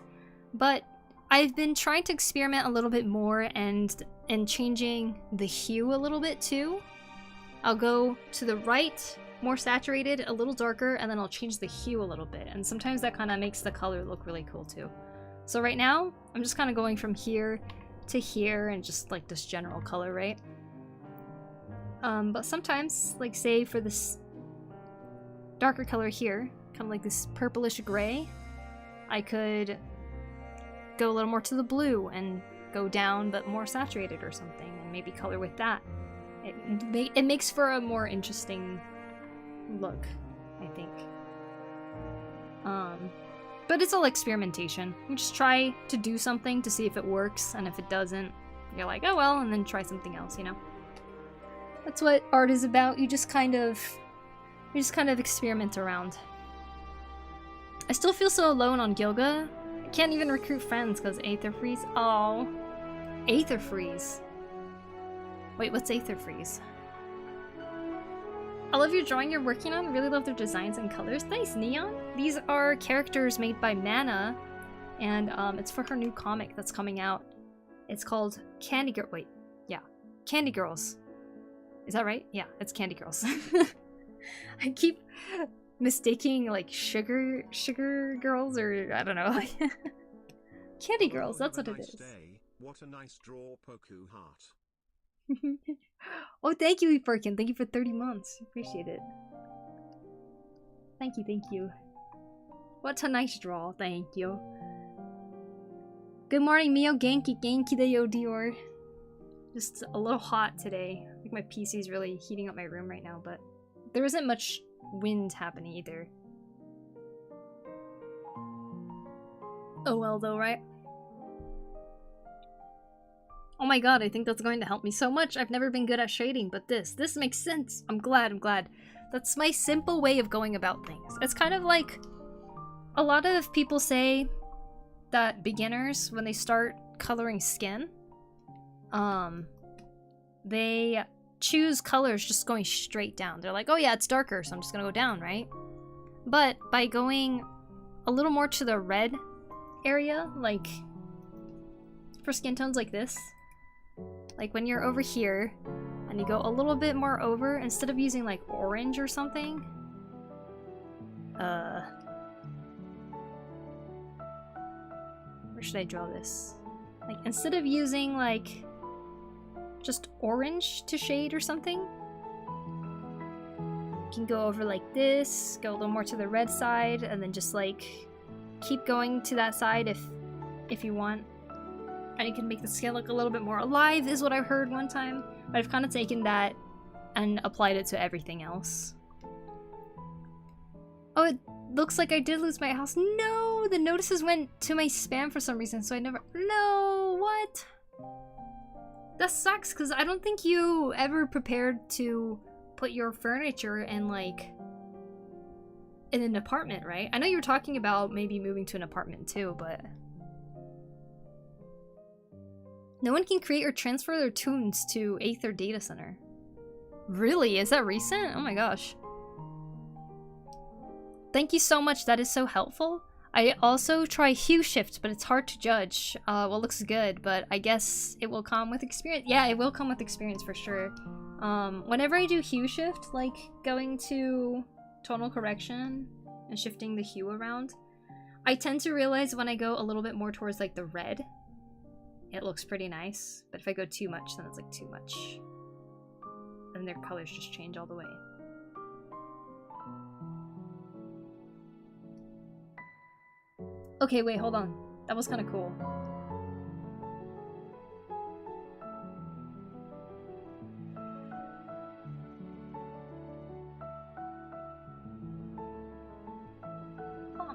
But I've been trying to experiment a little bit more and changing the hue a little bit too. I'll go to the right, more saturated, a little darker, and then I'll change the hue a little bit. And sometimes that kind of makes the color look really cool too. So right now, I'm just kind of going from here to here and just like this general color, right? But sometimes, like say for this darker color here, kind of like this purplish gray, I could go a little more to the blue and go down but more saturated or something, and maybe color with that. It makes for a more interesting look, I think. But it's all experimentation. You just try to do something to see if it works, and if it doesn't, you're like, oh well, and then try something else, you know? That's what art is about. You just kind of experiment around. I still feel so alone on Gilga. I can't even recruit friends because Aether Freeze. Oh, Aether Freeze. Wait, what's Aether Freeze? I love your drawing you're working on. I really love their designs and colors. Nice, Neon. These are characters made by Mana, and it's for her new comic that's coming out. It's called Candy Girl. Wait, yeah, Candy Girls. Is that right? Yeah, it's Candy Girls. I keep mistaking like sugar girls, or I don't know. Candy Girls, that's what it is. What a nice draw, Poku heart. Oh, thank you, Firkin. Thank you for 30 months. Appreciate it. Thank you. What a nice draw. Thank you. Good morning, Mio. Genki deyo, Dior. Just a little hot today. I think my PC's really heating up my room right now, but there isn't much wind happening either. Oh well though, right? Oh my god, I think that's going to help me so much. I've never been good at shading, but this makes sense. I'm glad. That's my simple way of going about things. It's kind of like a lot of people say that beginners, when they start coloring skin, they choose colors just going straight down. They're like, oh yeah, it's darker, so I'm just gonna go down, right? But by going a little more to the red area, like for skin tones like this, like when you're over here and you go a little bit more over, instead of using like orange or something, where should I draw this? Like instead of using like just orange to shade or something, you can go over like this, go a little more to the red side, and then just like keep going to that side if you want. And you can make the skin look a little bit more alive, is what I've heard one time. But I've kind of taken that and applied it to everything else. Oh, it looks like I did lose my house. No, the notices went to my spam for some reason, so I never... No, what? That sucks, because I don't think you ever prepared to put your furniture in, like, in an apartment, right? I know you were talking about maybe moving to an apartment too, but... No one can create or transfer their tunes to Aether Data Center. Really? Is that recent? Oh my gosh. Thank you so much, that is so helpful. I also try hue shift, but it's hard to judge what looks good, but I guess it will come with experience. Yeah, it will come with experience for sure. Whenever I do hue shift, like going to tonal correction and shifting the hue around, I tend to realize when I go a little bit more towards like the red, it looks pretty nice, but if I go too much, then it's like too much. And their colors just change all the way. Okay, wait, hold on. That was kind of cool. Huh.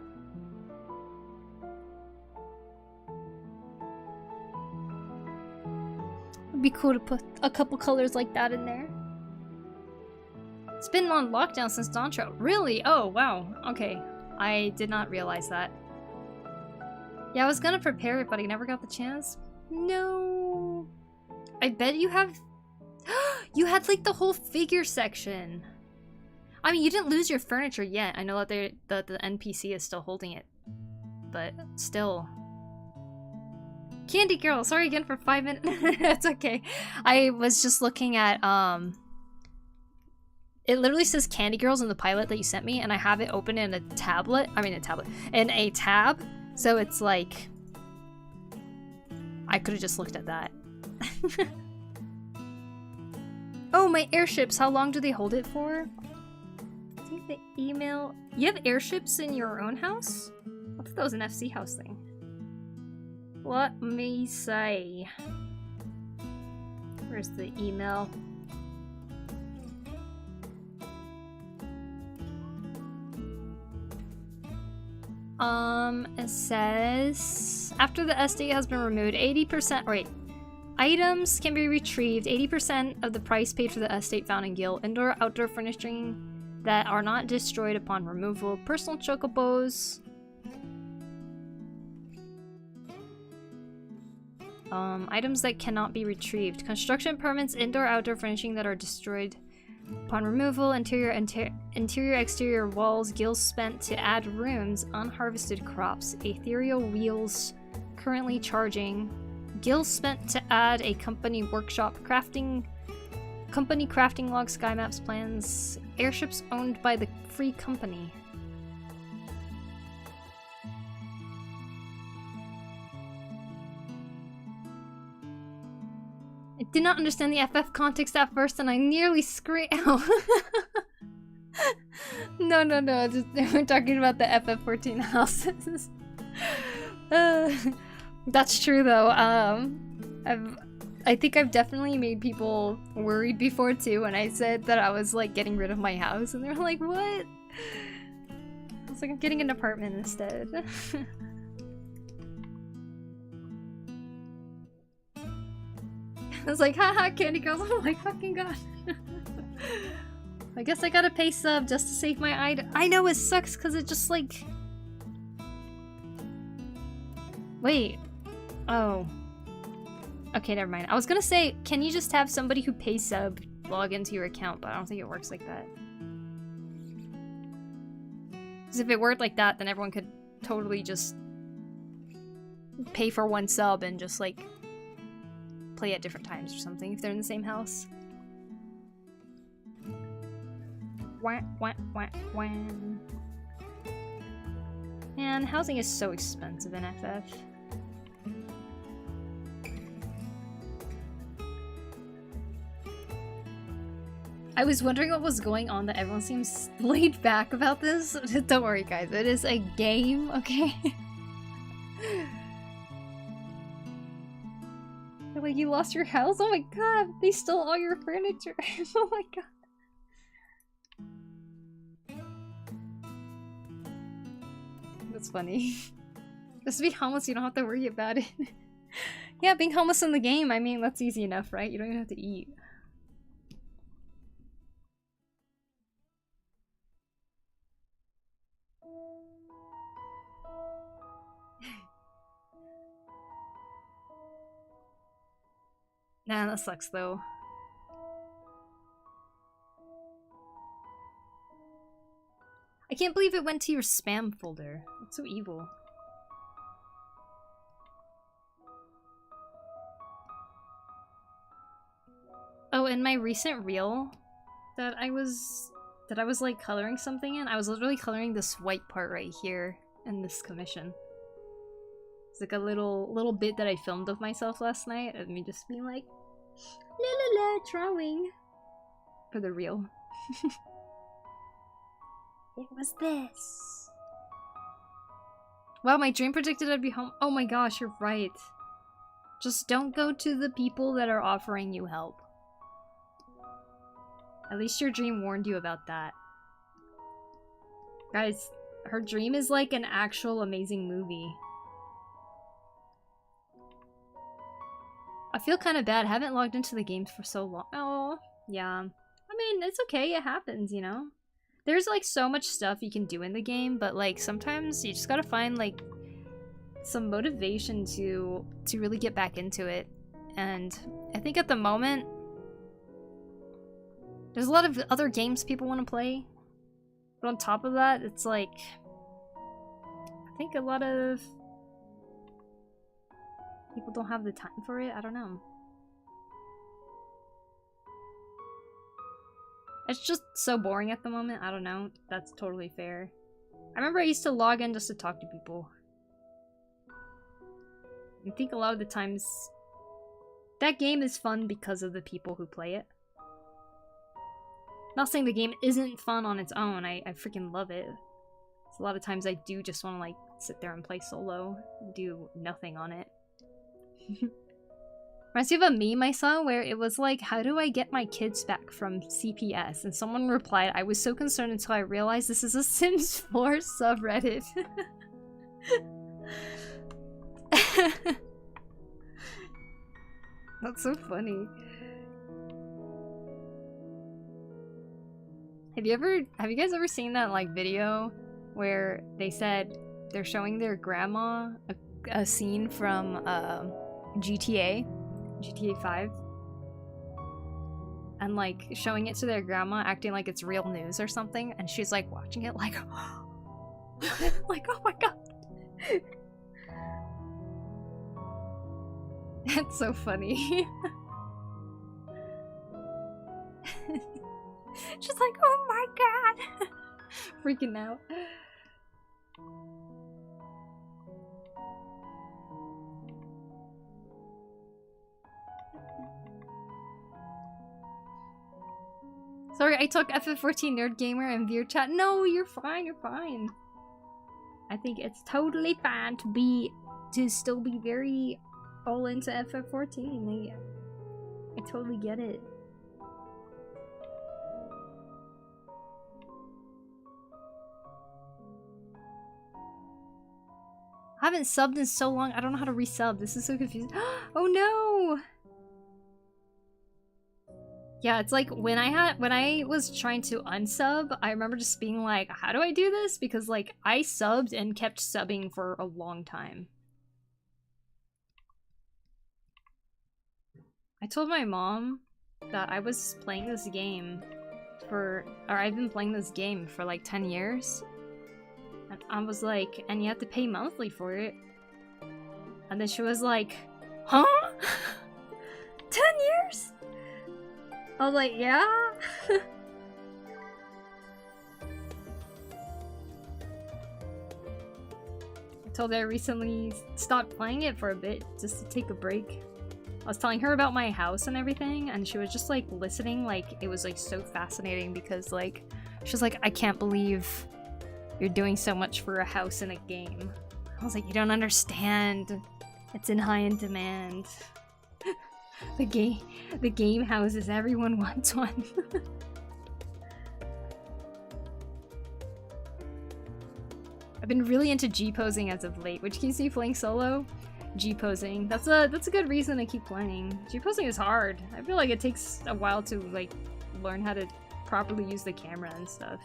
It'd be cool to put a couple colors like that in there. It's been on lockdown since Dawntrail. Really? Oh, wow. Okay. I did not realize that. Yeah, I was gonna prepare it, but I never got the chance. No. I bet you have... You had like the whole figure section. I mean, you didn't lose your furniture yet. I know that the NPC is still holding it. But still. Candy Girl, sorry again for 5 minutes. It's okay. I was just looking at, it literally says Candy Girls in the pilot that you sent me, and I have it open in a tablet. I mean, in a tab. So it's like, I could have just looked at that. Oh, my airships. How long do they hold it for? I think the email... You have airships in your own house? I thought that was an FC house thing. Let me say. Where's the email? It says, after the estate has been removed, 80%, wait, items can be retrieved, 80% of the price paid for the estate found in Guild, indoor, outdoor furnishing that are not destroyed upon removal, personal chocobos, items that cannot be retrieved, construction permits, indoor, outdoor furnishing that are destroyed upon removal, interior, exterior walls, gills spent to add rooms, unharvested crops, ethereal wheels currently charging, gills spent to add a company workshop, company crafting log, sky maps, plans, airships owned by the free company. I did not understand the FF context at first, and I nearly screamed. No. We're talking about the FF14 houses. That's true, though. I think I've definitely made people worried before, too, when I said that I was, like, getting rid of my house, and they're like, what? I was like, I'm getting an apartment instead. was like, haha, candy girls. Oh my fucking god. I guess I gotta pay sub just to save my item. I know, it sucks because it just like... Wait. Oh. Okay, never mind. I was gonna say, can you just have somebody who pays sub log into your account, but I don't think it works like that. Because if it worked like that, then everyone could totally just pay for one sub and just like play at different times or something if they're in the same house. Wah, wah, wah, wah. Man, housing is so expensive in FF. I was wondering what was going on that everyone seems laid back about this. Don't worry guys, it is a game, okay? You're like, you lost your house? Oh my god, they stole all your furniture. Oh my god. That's funny. Just be homeless, you don't have to worry about it. Yeah, being homeless in the game, I mean, that's easy enough, right? You don't even have to eat. Nah, that sucks though. I can't believe it went to your spam folder. That's so evil. Oh, in my recent reel that I was like coloring something in, I was literally coloring this white part right here in this commission. It's like a little bit that I filmed of myself last night of me just being like, la la la, drawing for the reel. It was this. Wow, my dream predicted I'd be home. Oh my gosh, you're right. Just don't go to the people that are offering you help. At least your dream warned you about that. Guys, her dream is like an actual amazing movie. I feel kind of bad. I haven't logged into the games for so long. Oh, yeah. I mean, it's okay. It happens, you know? There's like so much stuff you can do in the game, but like sometimes you just gotta find like some motivation to really get back into it. And I think at the moment, there's a lot of other games people want to play. But on top of that, it's like, I think a lot of people don't have the time for it. I don't know. It's just so boring at the moment. I don't know. That's totally fair. I remember I used to log in just to talk to people. I think a lot of the times that game is fun because of the people who play it. Not saying the game isn't fun on its own. I freaking love it. So a lot of times I do just want to like sit there and play solo, do nothing on it. Reminds me of a meme I saw where it was like, how do I get my kids back from CPS? And someone replied, I was so concerned until I realized this is a Sims 4 subreddit. That's so funny. Have you guys ever seen that like video where they said they're showing their grandma a scene from GTA 5, and like showing it to their grandma acting like it's real news or something, and she's like watching it like like, oh my god. It's so funny. She's like, oh my god. Freaking out. Sorry, I took FF14 Nerd Gamer and Veer Chat. No, you're fine, you're fine. I think it's totally fine to still be very all into FF14. I totally get it. I haven't subbed in so long, I don't know how to resub. This is so confusing. Oh no! Yeah, it's like when I was trying to unsub, I remember just being like, how do I do this? Because like I subbed and kept subbing for a long time. I told my mom that I was playing this game I've been playing this game for like 10 years. And I was like, and you have to pay monthly for it. And then she was like, huh? 10 years? I was like, yeah? I told her I recently stopped playing it for a bit just to take a break. I was telling her about my house and everything, and she was just like listening, like it was like so fascinating because like she was like, I can't believe you're doing so much for a house in a game. I was like, you don't understand. It's in high in demand. The game houses, everyone wants one. I've been really into G-posing as of late, which keeps me playing solo. G-posing. That's a good reason to keep playing. G-posing is hard. I feel like it takes a while to like learn how to properly use the camera and stuff.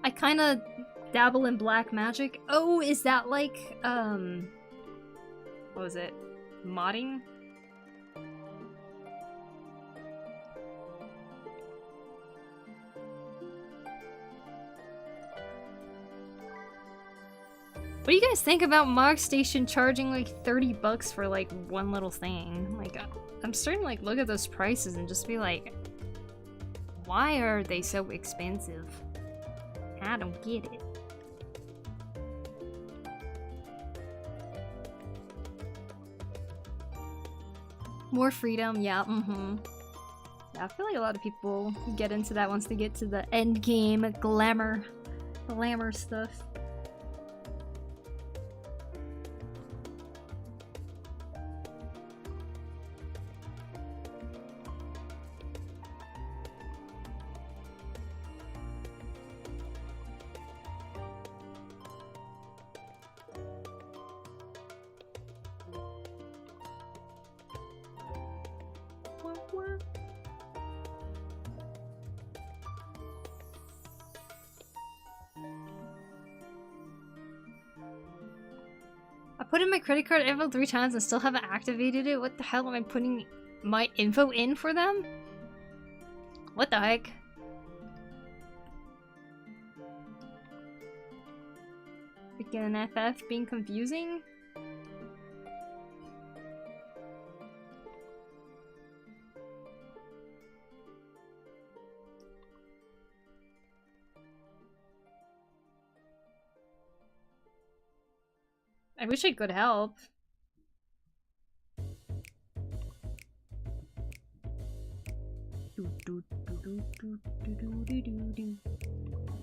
I kind of dabble in black magic. Oh, is that like, what was it? Modding? What do you guys think about MogStation charging like 30 bucks for like one little thing? Like, I'm starting to like look at those prices and just be like, why are they so expensive? I don't get it. More freedom, yeah, Yeah, I feel like a lot of people get into that once they get to the end game glamour stuff. I put in my credit card info 3 times and still haven't activated it. What the hell am I putting my info in for them? What the heck? Freaking FF being confusing? I wish I could help.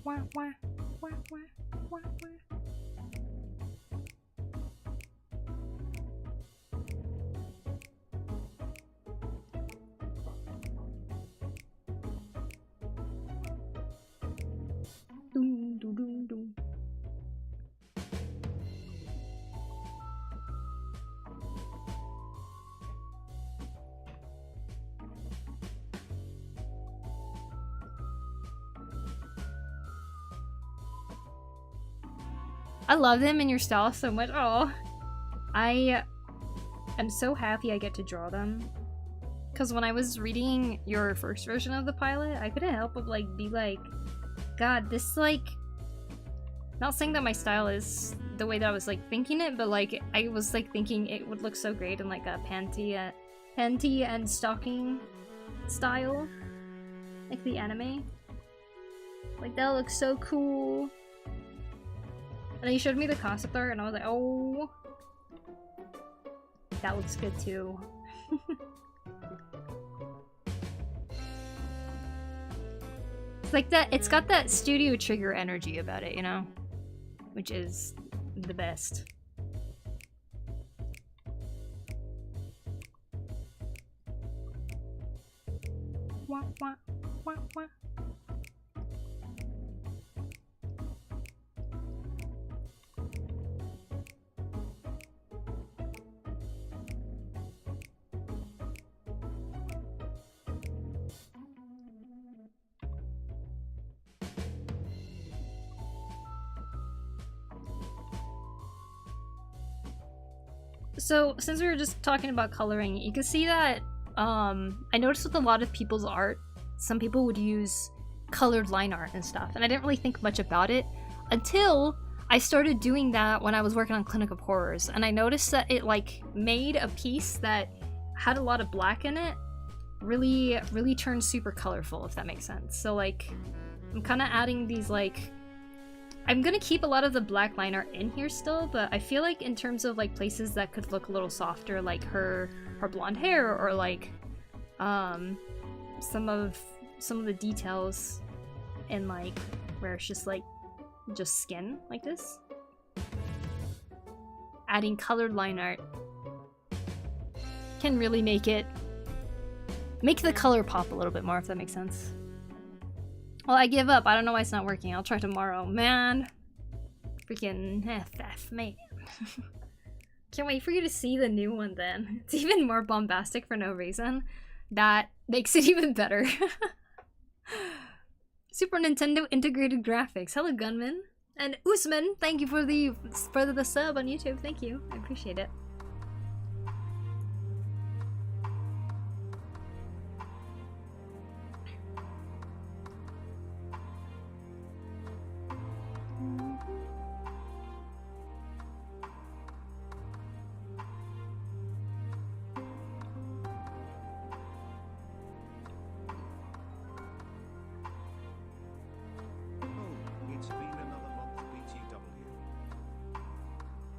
Wah, wah, wah, wah, wah, wah. Doom, doom, doom, doom. I love them and your style so much. Oh, I am so happy I get to draw them. Because when I was reading your first version of the pilot, I couldn't help but like be like, God, this like, not saying that my style is the way that I was like thinking it, but like I was like thinking it would look so great in like a panty and stocking style, like the anime. Like that looks so cool. And then you showed me the concept art and I was like, oh, that looks good too. It's like that, it's got that Studio Trigger energy about it, you know? Which is the best. Wah, wah, wah, wah. So, since we were just talking about coloring, you can see that I noticed with a lot of people's art, some people would use colored line art and stuff, and I didn't really think much about it until I started doing that when I was working on Clinic of Horrors, and I noticed that it like made a piece that had a lot of black in it really turned super colorful, if that makes sense. So like, I'm kind of adding these like, I'm gonna keep a lot of the black line art in here still, but I feel like in terms of like places that could look a little softer, like her blonde hair, or like some of the details in like where it's just like just skin like this. Adding colored line art can really make the color pop a little bit more, if that makes sense. Well, I give up. I don't know why it's not working. I'll try tomorrow. Man. Freaking FF, man. Can't wait for you to see the new one then. It's even more bombastic for no reason. That makes it even better. Super Nintendo integrated graphics. Hello, Gunman. And Usman, thank you for the sub on YouTube. Thank you. I appreciate it.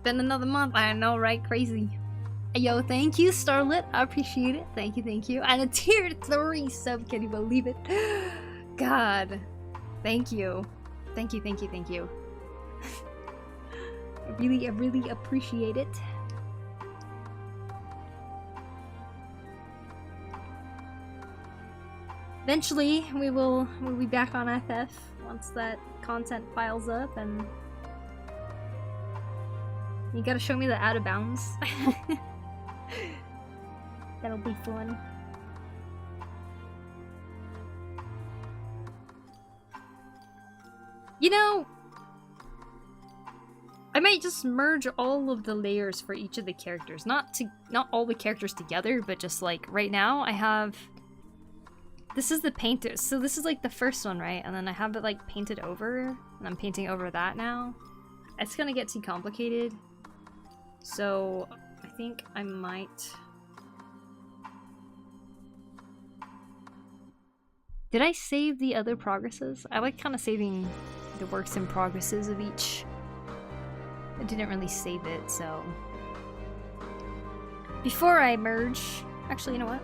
Been another month, I know, right? Crazy. Yo, thank you, Starlit. I appreciate it. Thank you, thank you. And a tier 3 sub, can you believe it? God. Thank you. Thank you, thank you, thank you. I really appreciate it. Eventually, we'll be back on FF once that content piles up, and you gotta show me the out of bounds. That'll be fun. You know, I might just merge all of the layers for each of the characters. Not all the characters together, but just like right now I have, this is the painter. So this is like the first one, right? And then I have it like painted over, and I'm painting over that now. It's gonna get too complicated. So I think I might... Did I save the other progresses? I like kind of saving the works in progresses of each. I didn't really save it, so... Before I merge... Actually, you know what?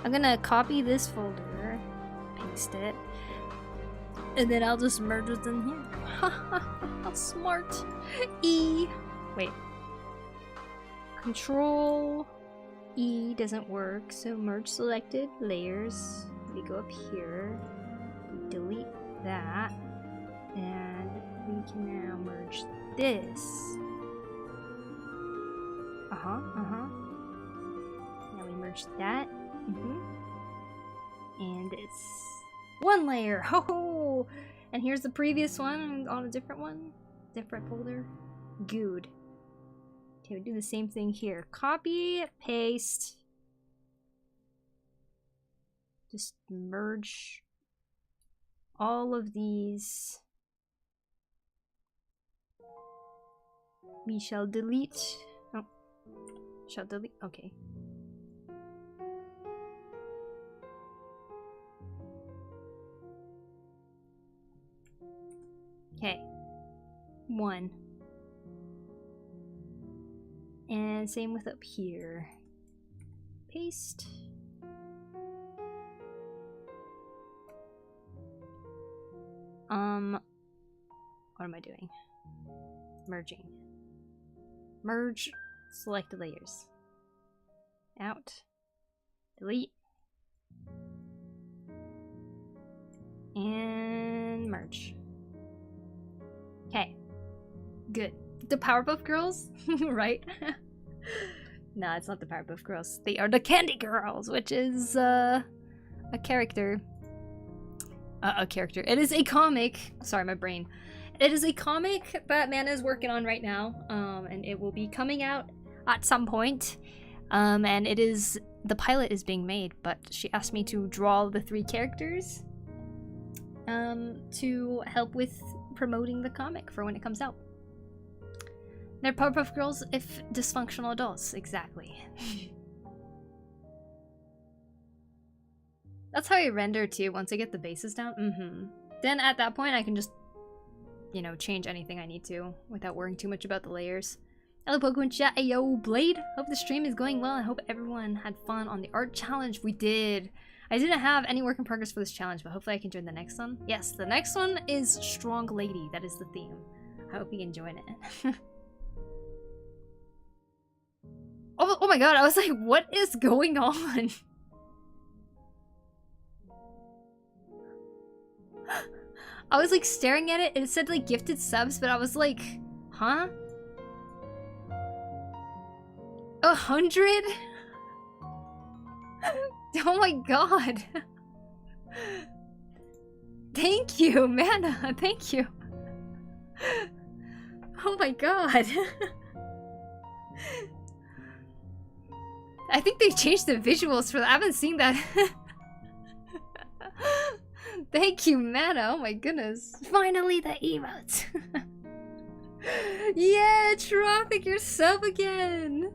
I'm gonna copy this folder, paste it, and then I'll just merge it in here. How smart! E! Wait. Control E doesn't work, so merge selected, layers. We go up here, we delete that, and we can now merge this. Now we merge that. And it's one layer. Ho ho! And here's the previous one on a different one, different folder. Good. Okay, we do the same thing here. Copy, paste. Just merge all of these. We shall delete. Oh, shall delete. Okay. Okay. 1. And same with up here. Paste. What am I doing? Merging. Merge selected layers. Out. Delete. And merge. Okay. Good. The Powerpuff Girls? Right? Nah, it's not the Powerpuff Girls. They are the Candy Girls, which is a character. A character. It is a comic. Sorry, my brain. It is a comic that Mana is working on right now, and it will be coming out at some point. And it is, the pilot is being made, but she asked me to draw the 3 characters to help with promoting the comic for when it comes out. They're Powerpuff Girls if dysfunctional adults, exactly. That's how I render too, once I get the bases down. Then at that point I can just, you know, change anything I need to without worrying too much about the layers. Hello Poku in chat, ayo Blade! Hope the stream is going well. I hope everyone had fun on the art challenge. We did! I didn't have any work in progress for this challenge, but hopefully I can join the next one. Yes, the next one is Strong Lady. That is the theme. I hope you can join it. Oh my god, I was like, what is going on? I was like staring at it and it said like gifted subs, but I was like, huh? 100? Oh my god. Thank you, Mana. Thank you. Oh my god. I think they changed the visuals for that. I haven't seen that. Thank you, Mana. Oh my goodness. Finally, the emotes. Yeah, Traffic, you're sub again.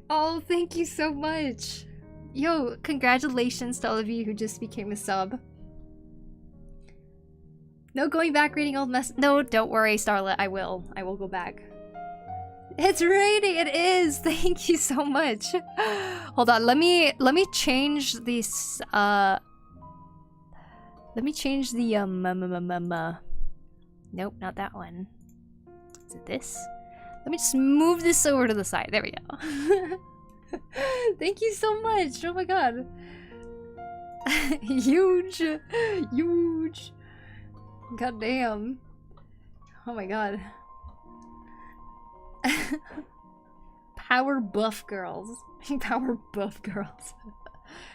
Oh, thank you so much. Yo, congratulations to all of you who just became a sub. No going back reading old mess. No, don't worry, Starlet. I will go back. It's raining. It is. Thank you so much. Hold on. Let me change this. Let me change the Nope, not that one. Is it this? Let me just move this over to the side. There we go. Thank you so much. Oh my god. Huge. Huge. God damn. Oh my god. Power buff girls. Power buff girls.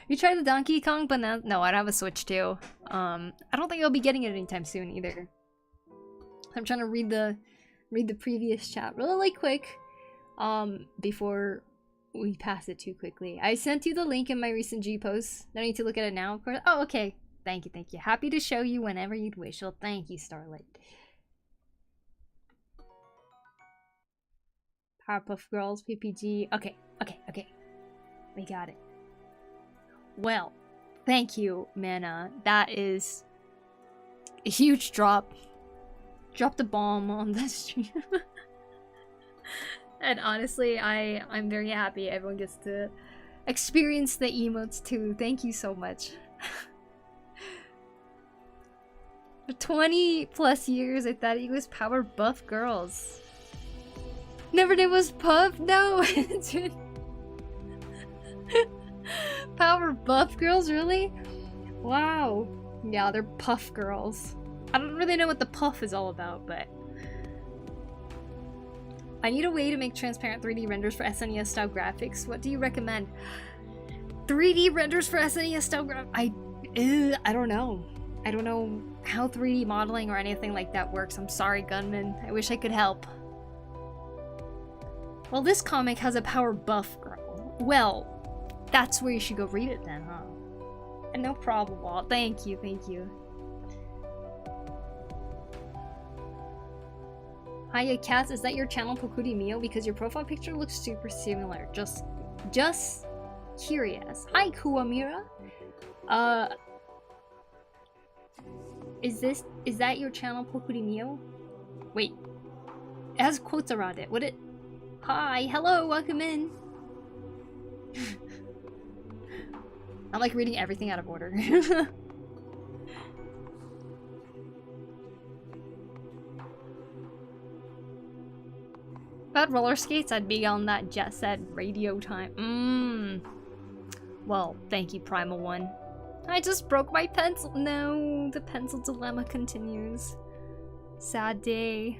You tried the Donkey Kong, but no, I don't have a Switch too. I don't think I'll be getting it anytime soon either. I'm trying to read the previous chat really quick before we pass it too quickly. I sent you the link in my recent G post. Don't need to look at it now, of course. Oh, okay. Thank you, thank you. Happy to show you whenever you'd wish. Well, thank you, Starlight. Powerpuff Girls, PPG. Okay. We got it. Well, thank you, Mana. That is a huge drop. Dropped a bomb on the stream. And honestly, I'm very happy everyone gets to experience the emotes too. Thank you so much. For 20 plus years, I thought it was Power Buff Girls. Never knew it was Puff? No! Power Buff Girls, really? Wow. Yeah, they're Puff Girls. I don't really know what the puff is all about, but... I need a way to make transparent 3D renders for SNES style graphics. What do you recommend? 3D renders for SNES style graphics? I don't know. I don't know how 3D modeling or anything like that works. I'm sorry, Gunman. I wish I could help. Well, this comic has a Power Buff Girl. Well, that's where you should go read it then, huh? And no problem, Walt. Thank you, thank you. Hiya, Cass. Is that your channel, PokuriMio? Because your profile picture looks super similar. Just curious. Hi, Kuamira. Is that your channel, PokuriMio? Wait. It has quotes around it. Would it? Hi, hello, welcome in. I'm like reading everything out of order. About roller skates, I'd be on that Jet Set Radio time. Well, thank you, Primal One. I just broke my pencil. No, the pencil dilemma continues. Sad day.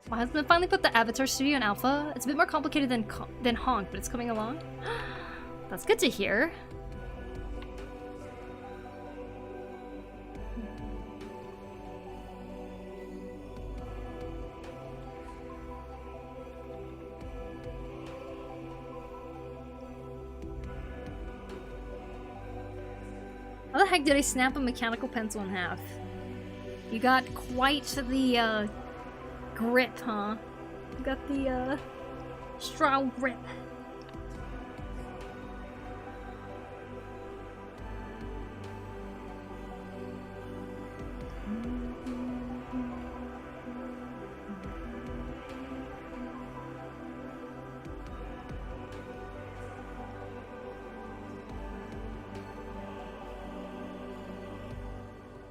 My husband finally put the Avatar Studio in alpha. It's a bit more complicated than Honk, but it's coming along. That's good to hear. How the heck did I snap a mechanical pencil in half? You got quite the grip, huh? You got the straw grip.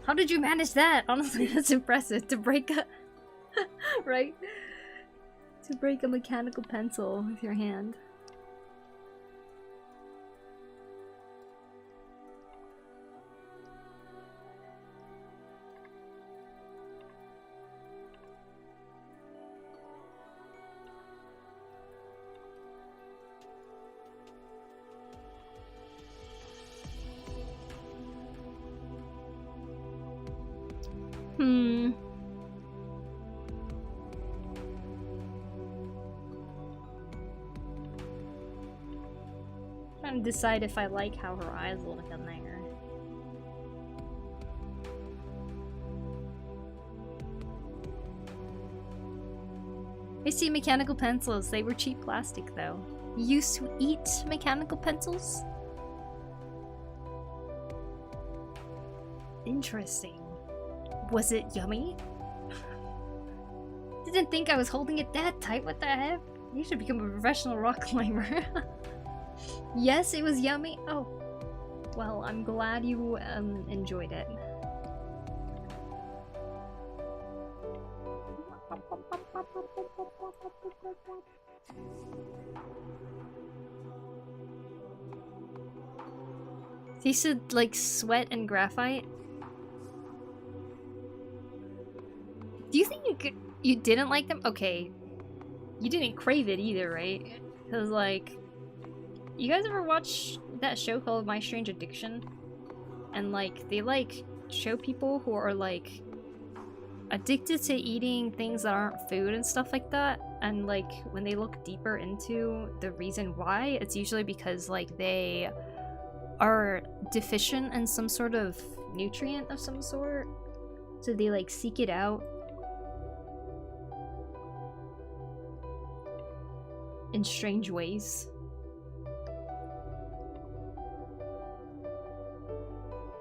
How did you manage that? Honestly, that's impressive. To break a... right? To break a mechanical pencil with your hand. Trying to decide if I like how her eyes look in there. I see mechanical pencils. They were cheap plastic though. You used to eat mechanical pencils? Interesting. Was it yummy? Didn't think I was holding it that tight. What the heck? You should become a professional rock climber. Yes, it was yummy. Oh. Well, I'm glad you enjoyed it. Tasted like sweat and graphite. Do you think you didn't like them? Okay. You didn't crave it either, right? Because, like, you guys ever watch that show called My Strange Addiction? And, like, they, like, show people who are, like, addicted to eating things that aren't food and stuff like that. And, like, when they look deeper into the reason why, it's usually because, like, they are deficient in some sort of nutrient of some sort. So they, like, seek it out in strange ways.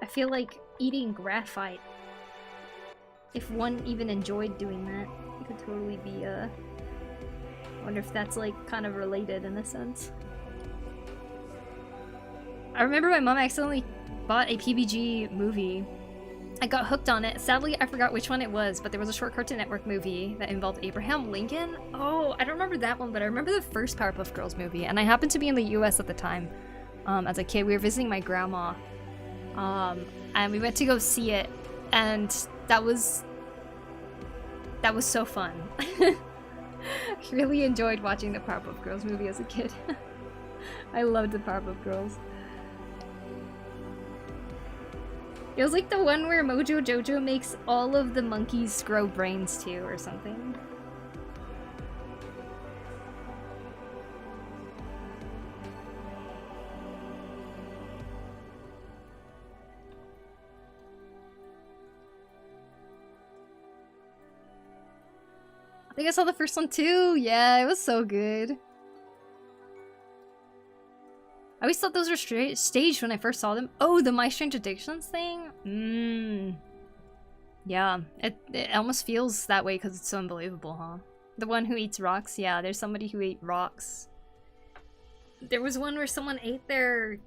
I feel like eating graphite, if one even enjoyed doing that, it could totally be I wonder if that's like kind of related in a sense. I remember my mom accidentally bought a PBG movie. I got hooked on it. Sadly, I forgot which one it was, but there was a short Cartoon Network movie that involved Abraham Lincoln. Oh, I don't remember that one, but I remember the first Powerpuff Girls movie, and I happened to be in the US at the time. As a kid, we were visiting my grandma, and we went to go see it, and that was so fun. I really enjoyed watching the Powerpuff Girls movie as a kid. I loved the Powerpuff Girls. It was like the one where Mojo Jojo makes all of the monkeys grow brains too, or something. I think I saw the first one too. Yeah, it was so good. I always thought those were staged when I first saw them. Oh, the My Strange Addictions thing? Yeah, it almost feels that way because it's so unbelievable, huh? The one who eats rocks? Yeah, there's somebody who ate rocks. There was one where someone ate their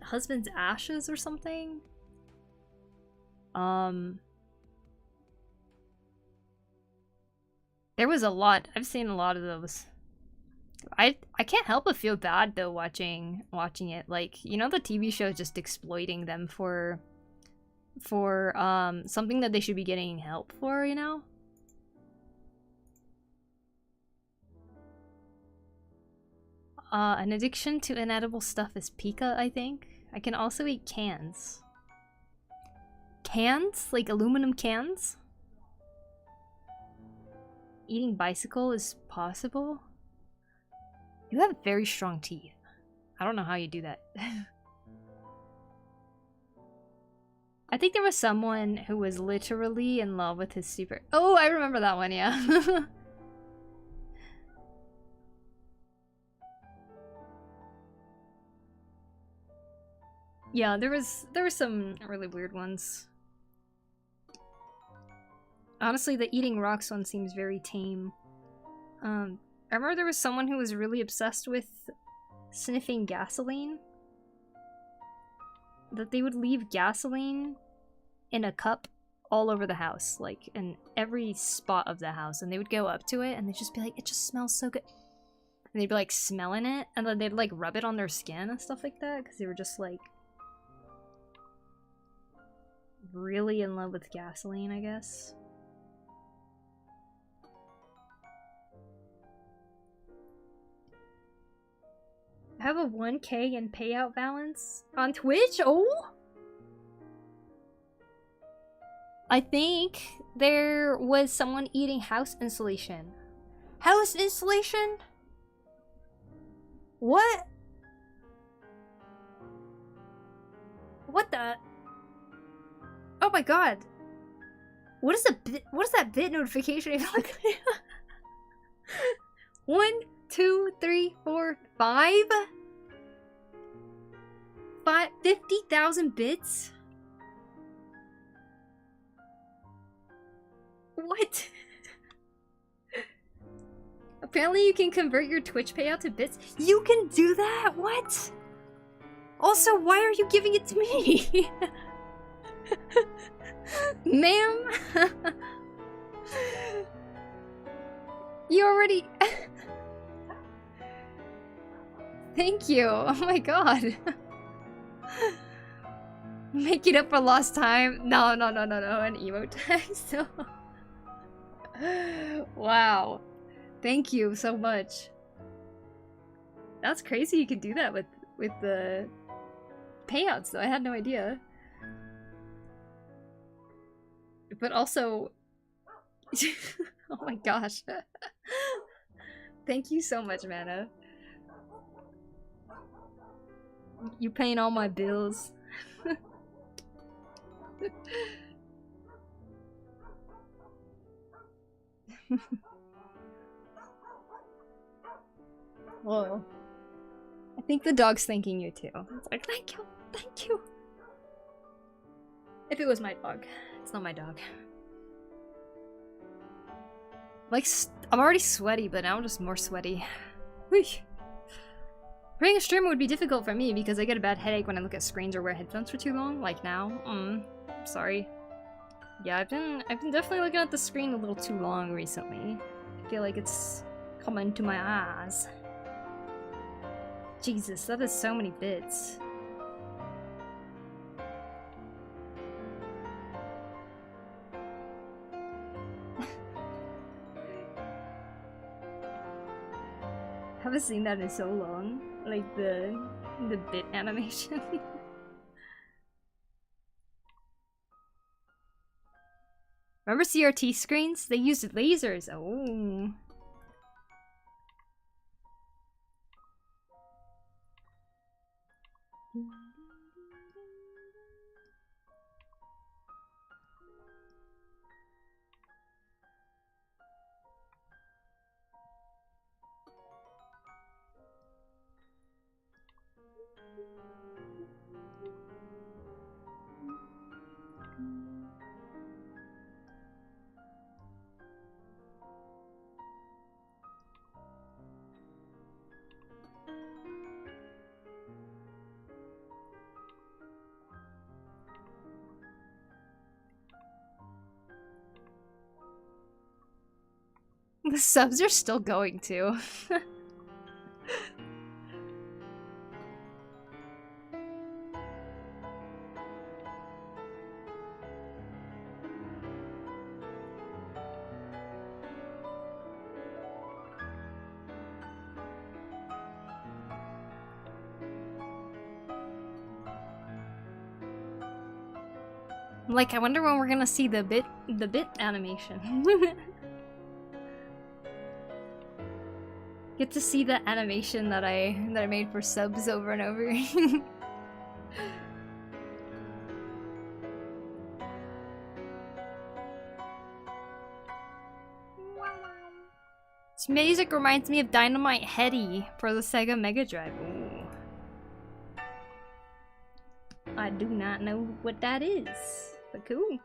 husband's ashes or something. There was a lot. I've seen a lot of those. I can't help but feel bad though watching it. Like, you know, the TV show just exploiting them for something that they should be getting help for, you know? An addiction to inedible stuff is pica, I think. I can also eat cans. Cans? Like aluminum cans? Eating bicycle is possible? You have very strong teeth. I don't know how you do that. I think there was someone who was literally in love with his super... Oh, I remember that one, yeah. Yeah, there were some really weird ones. Honestly, the eating rocks one seems very tame. I remember there was someone who was really obsessed with sniffing gasoline. That they would leave gasoline in a cup all over the house, like in every spot of the house, and they would go up to it and they'd just be like, it just smells so good. And they'd be like smelling it, and then they'd like rub it on their skin and stuff like that, because they were just like really in love with gasoline, I guess. I have a 1K in payout balance on Twitch. Oh, I think there was someone eating house insulation. House insulation? What? What the? Oh my god. What is that bit notification even like? 1, 2, 3, 4, 5? 50,000 bits? What? Apparently you can convert your Twitch payout to bits. You can do that? What? Also, why are you giving it to me? Ma'am? You already... Thank you. Oh my god. Make it up for lost time. No. An emote tag still. Wow. Thank you so much. That's crazy you can do that with the payouts though. I had no idea. But also... oh my gosh. Thank you so much, Mana. You paying all my bills. Whoa. I think the dog's thanking you too. It's like, thank you. If it was my dog. It's not my dog. Like, I'm already sweaty, but now I'm just more sweaty. Whoosh. Running a stream would be difficult for me because I get a bad headache when I look at screens or wear headphones for too long, like now. Sorry. Yeah, I've been definitely looking at the screen a little too long recently. I feel like it's coming to my eyes. Jesus, that is so many bits. Haven't seen that in so long. Like the bit animation. Remember CRT screens? They used lasers. Oh. The subs are still going too. Like, I wonder when we're gonna see the bit animation. Get to see the animation that I made for subs over and over. This music reminds me of Dynamite Heady for the Sega Mega Drive. Ooh. I do not know what that is, but cool.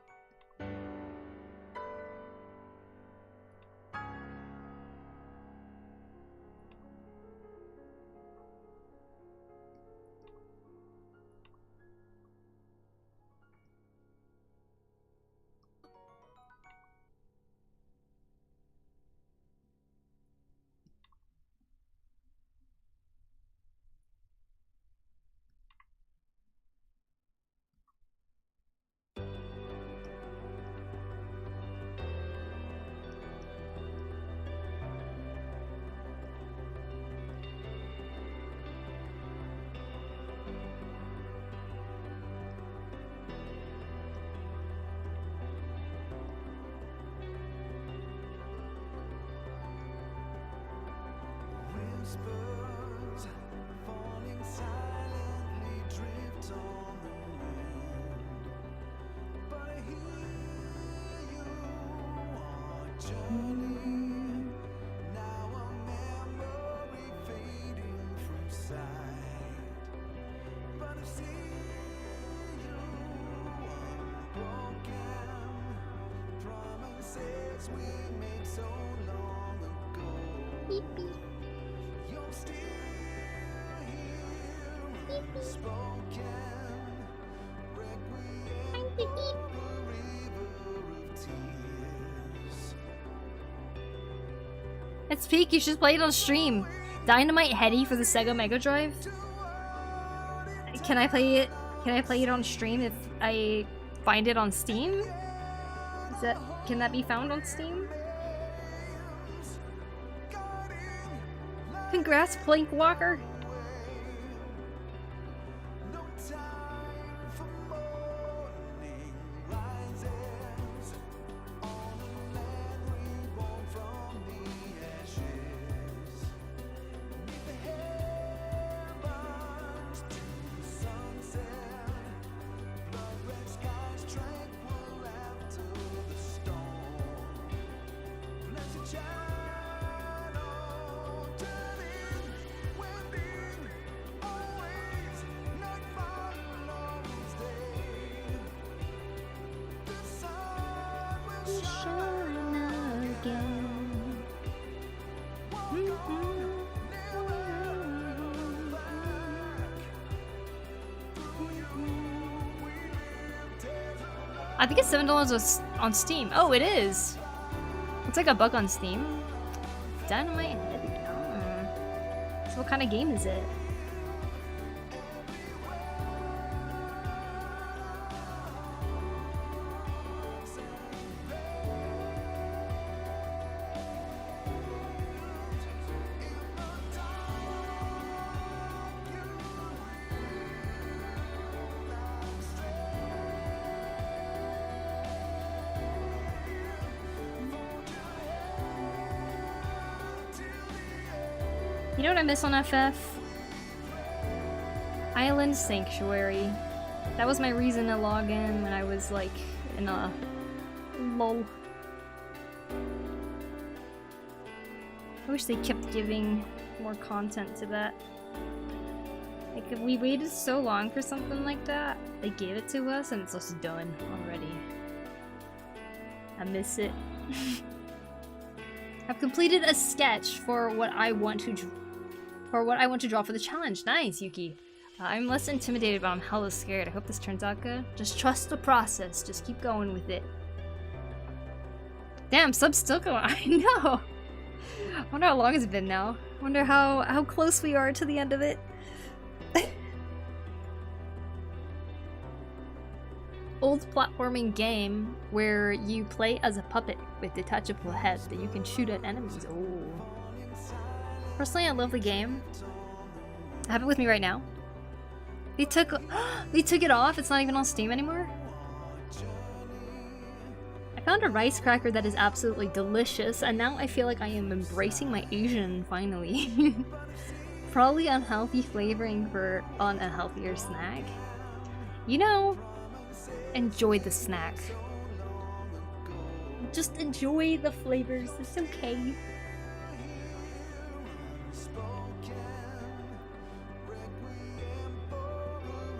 Whispers falling silently drift on the wind, but I hear you are journeying. Now a memory fading from sight, but I see you unbroken. Promises we made so long ago. Beep beep. You're still here, unspoken. Requiem for a river of tears. It's peak, you should play it on stream. Dynamite Heady for the Sega Mega Drive. Can I play it? Can I play it on stream if I find it on Steam? Can that be found on Steam? Congrats, Plank Walker. No time for morning rises on a land reborn from the ashes. Neath the heavens to the sunset, blood red skies tranquil after the storm. Blessed shadow turning, wending, always night follows day. The sun will shine again. Walk on, never look back. Through you we live tales of love. I think it's $7 on Steam. Oh, it is. It's like a bug on Steam. Dynamite Heady. So what kind of game is it? You know what I miss on FF? Island Sanctuary. That was my reason to log in when I was like in a lull. I wish they kept giving more content to that. Like, if we waited so long for something like that, they gave it to us and it's just done already. I miss it. I've completed a sketch for what I want to draw for the challenge. Nice, Yuki. I'm less intimidated, but I'm hella scared. I hope this turns out good. Just trust the process. Just keep going with it. Damn, sub's still going. I know. I wonder how long it's been now. I wonder how close we are to the end of it. Old platforming game where you play as a puppet with detachable head that you can shoot at enemies. Oh. Personally, I love the game. I have it with me right now. They took it off. It's not even on Steam anymore. I found a rice cracker that is absolutely delicious, and now I feel like I am embracing my Asian finally. Probably unhealthy flavoring for on a healthier snack. You know, enjoy the snack. Just enjoy the flavors. It's okay.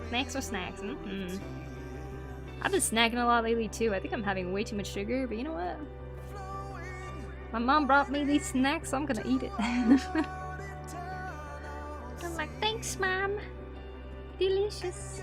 Snacks or snacks? Mm-hmm. I've been snacking a lot lately too. I think I'm having way too much sugar, but you know what? My mom brought me these snacks, so I'm gonna eat it. I'm like, thanks, Mom. Delicious.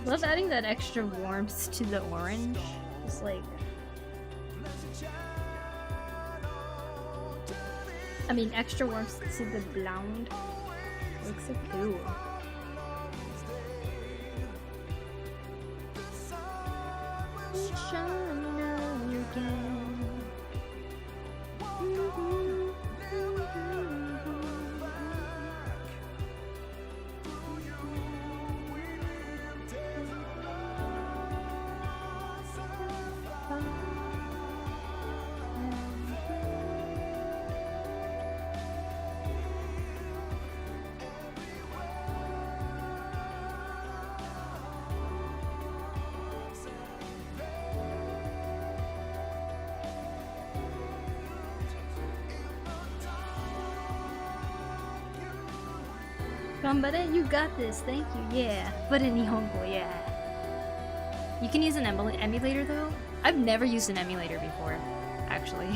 Love adding that extra warmth to the orange. It's like... I mean, extra warmth to the blonde. Looks so cool. Shine again. Gambare, you got this, thank you, yeah. But in Nihongo, yeah. You can use an emulator though? I've never used an emulator before, actually.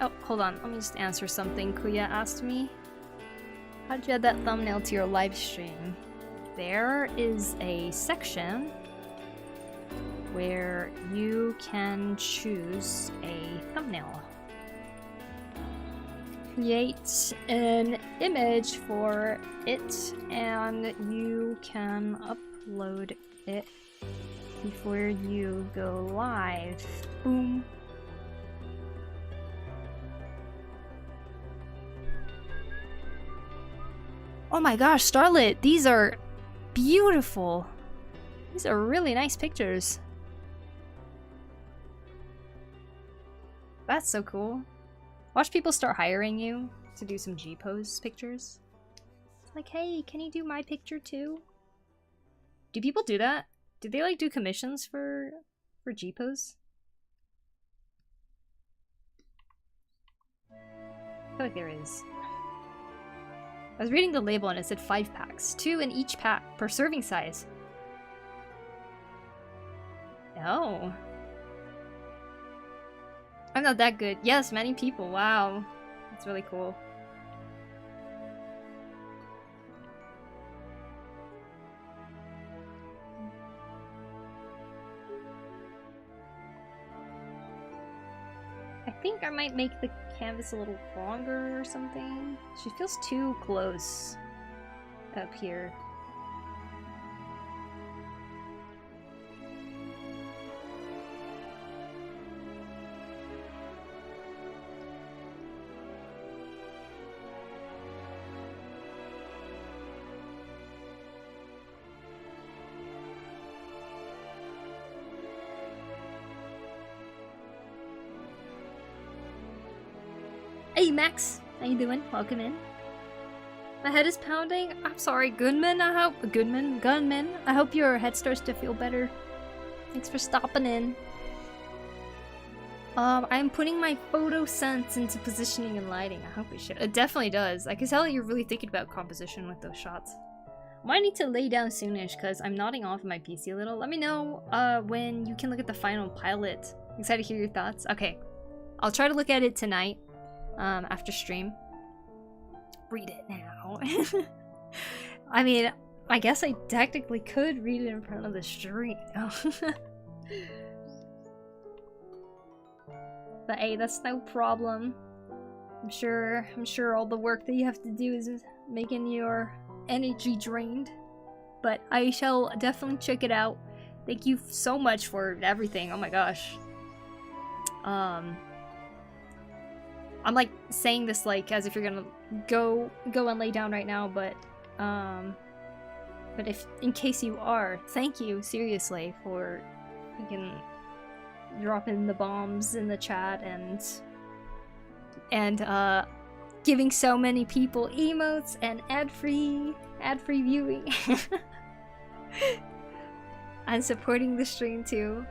Oh, hold on, let me just answer something Kuya asked me. How'd you add that thumbnail to your live stream? There is a section where you can choose a thumbnail. Create an image for it and you can upload it before you go live. Boom. Oh my gosh, Starlit, these are beautiful. These are really nice pictures. That's so cool. Watch people start hiring you to do some G-pose pictures. It's like, hey, can you do my picture too? Do people do that? Do they like do commissions for G-pose? I feel like there is. I was reading the label and it said 5 packs. 2 in each pack per serving size. Oh. I'm not that good. Yes, many people. Wow. That's really cool. I think I might make the canvas a little longer or something. She feels too close up here. Hey Max, how you doing? Welcome in. My head is pounding. I'm sorry, Gunman. Gunman. I hope your head starts to feel better. Thanks for stopping in. I'm putting my photo sense into positioning and lighting. I hope it should. It definitely does. I can tell that you're really thinking about composition with those shots. Might need to lay down soonish because I'm nodding off my PC a little. Let me know when you can look at the final pilot. Excited to hear your thoughts. Okay, I'll try to look at it tonight after stream. Read it now. I mean, I guess I technically could read it in front of the stream. But hey, that's no problem. I'm sure all the work that you have to do is making your energy drained. But I shall definitely check it out. Thank you so much for everything. Oh my gosh. I'm like saying this like as if you're gonna go and lay down right now, but if in case you are, thank you seriously for dropping the bombs in the chat and giving so many people emotes and ad-free viewing and supporting the stream too.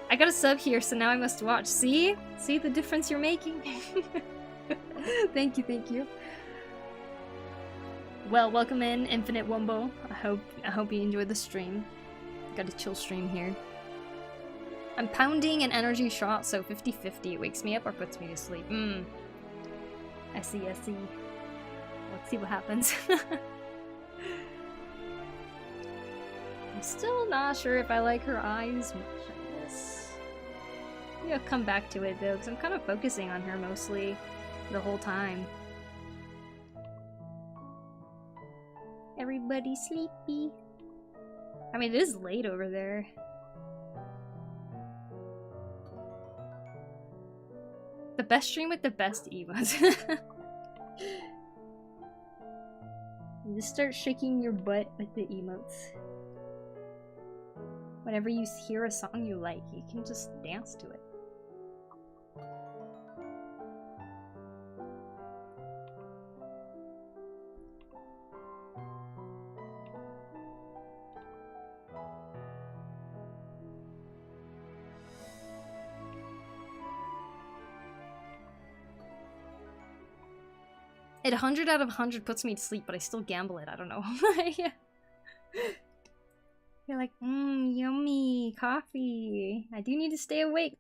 I got a sub here, so now I must watch. See the difference you're making? Thank you. Well, welcome in, Infinite Wumbo. I hope you enjoyed the stream. Got a chill stream here. I'm pounding an energy shot, so 50-50. It wakes me up or puts me to sleep. I see. Let's see what happens. I'm still not sure if I like her eyes much, I guess. Maybe I'll come back to it though, because I'm kind of focusing on her mostly the whole time. Everybody sleepy. I mean, it is late over there. The best stream with the best emotes. You just start shaking your butt with the emotes. Whenever you hear a song you like, you can just dance to it. It 100 out of 100 puts me to sleep, but I still gamble it. I don't know. You're like, yummy coffee. I do need to stay awake.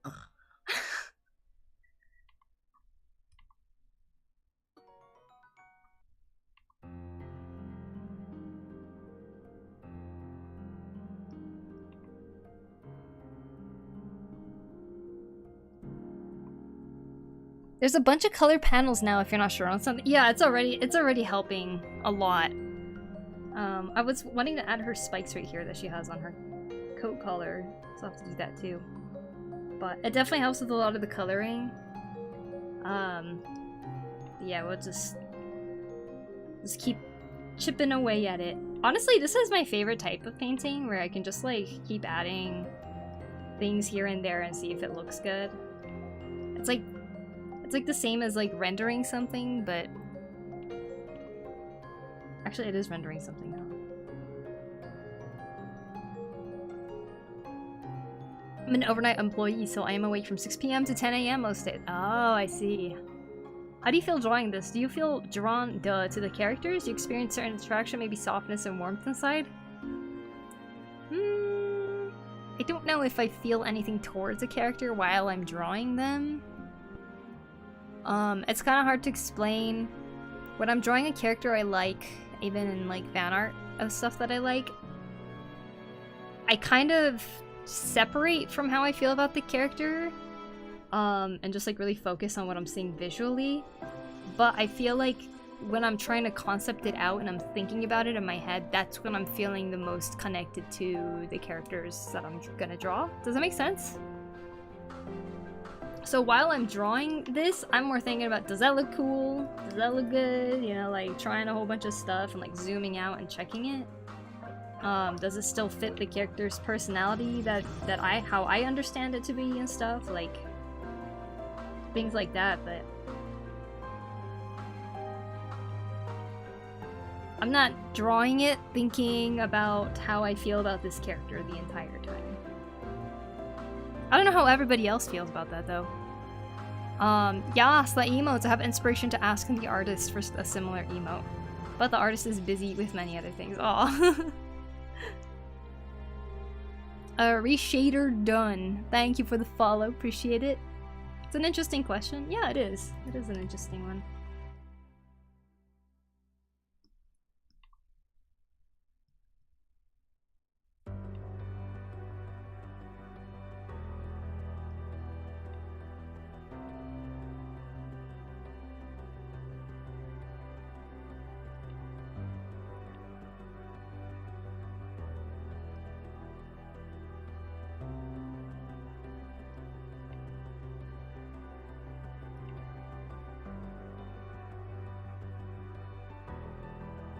There's a bunch of color panels now if you're not sure on something. Yeah, it's already helping a lot. I was wanting to add her spikes right here that she has on her coat collar, so I'll have to do that too. But it definitely helps with a lot of the coloring. Yeah, we'll just keep chipping away at it. Honestly, this is my favorite type of painting, where I can just like keep adding things here and there and see if it looks good. It's like the same as like rendering something, but actually it is rendering something now. I'm an overnight employee, so I am awake from 6 PM to 10 AM most days. Oh, I see. How do you feel drawing this? Do you feel drawn to the characters? Do you experience certain attraction, maybe softness and warmth inside? I don't know if I feel anything towards a character while I'm drawing them. It's kind of hard to explain. When I'm drawing a character I like, even in like fan art of stuff that I like, I kind of separate from how I feel about the character, and just like really focus on what I'm seeing visually. But I feel like when I'm trying to concept it out and I'm thinking about it in my head, that's when I'm feeling the most connected to the characters that I'm gonna draw. Does that make sense? So while I'm drawing this, I'm more thinking about, does that look cool? Does that look good? You know, like trying a whole bunch of stuff and like zooming out and checking it. Does it still fit the character's personality how I understand it to be and stuff? Like, things like that, but I'm not drawing it thinking about how I feel about this character the entire time. I don't know how everybody else feels about that, though. Yes, the emotes. I have inspiration to ask the artist for a similar emote. But the artist is busy with many other things. Aw. Reshader done. Thank you for the follow. Appreciate it. It's an interesting question. Yeah, it is. It is an interesting one.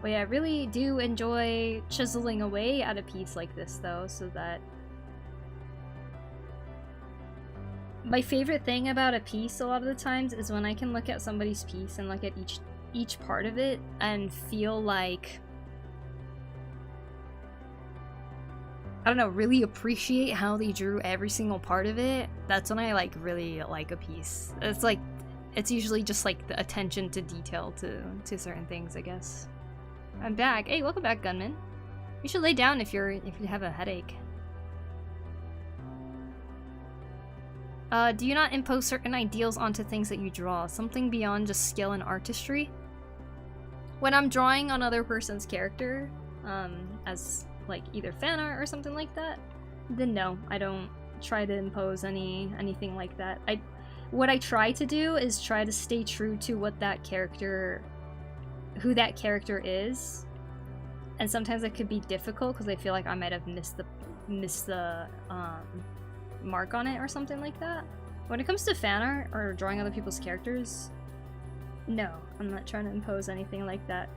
But yeah, I really do enjoy chiseling away at a piece like this, though, so that... My favorite thing about a piece a lot of the times is when I can look at somebody's piece and look at each part of it and feel like... I don't know, really appreciate how they drew every single part of it. That's when I, like, really like a piece. It's like, it's usually just, like, the attention to detail to certain things, I guess. I'm back. Hey, welcome back, Gunman. You should lay down if you have a headache. Do you not impose certain ideals onto things that you draw? Something beyond just skill and artistry? When I'm drawing on other person's character, as like either fan art or something like that, then no, I don't try to impose anything like that. What I try to do is try to stay true to what that character, who that character is, and sometimes it could be difficult because I feel like I might have missed the mark on it or something like that. When it comes to fan art or drawing other people's characters, no, I'm not trying to impose anything like that.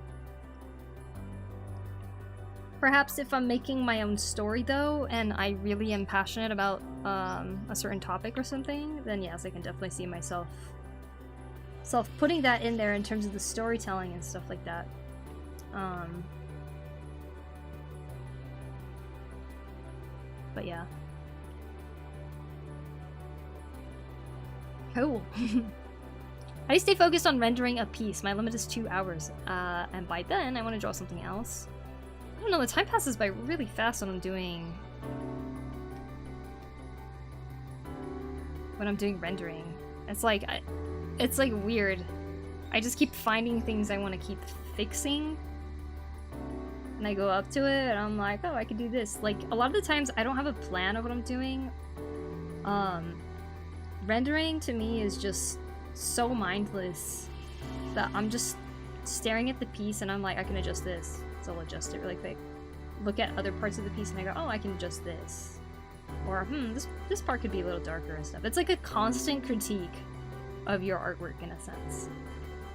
Perhaps if I'm making my own story though, and I really am passionate about a certain topic or something, then yes, I can definitely see myself putting that in there in terms of the storytelling and stuff like that. But yeah. Cool. How do you stay focused on rendering a piece? My limit is 2 hours, and by then I want to draw something else. I don't know, the time passes by really fast when I'm doing rendering. It's like weird. I just keep finding things I want to keep fixing, and I go up to it and I'm like, oh, I could do this. Like, a lot of the times I don't have a plan of what I'm doing. Rendering to me is just so mindless that I'm just staring at the piece and I'm like, I can adjust this, so I'll adjust it really quick. Look at other parts of the piece and I go, oh, I can adjust this. Or, this part could be a little darker and stuff. It's like a constant critique of your artwork in a sense.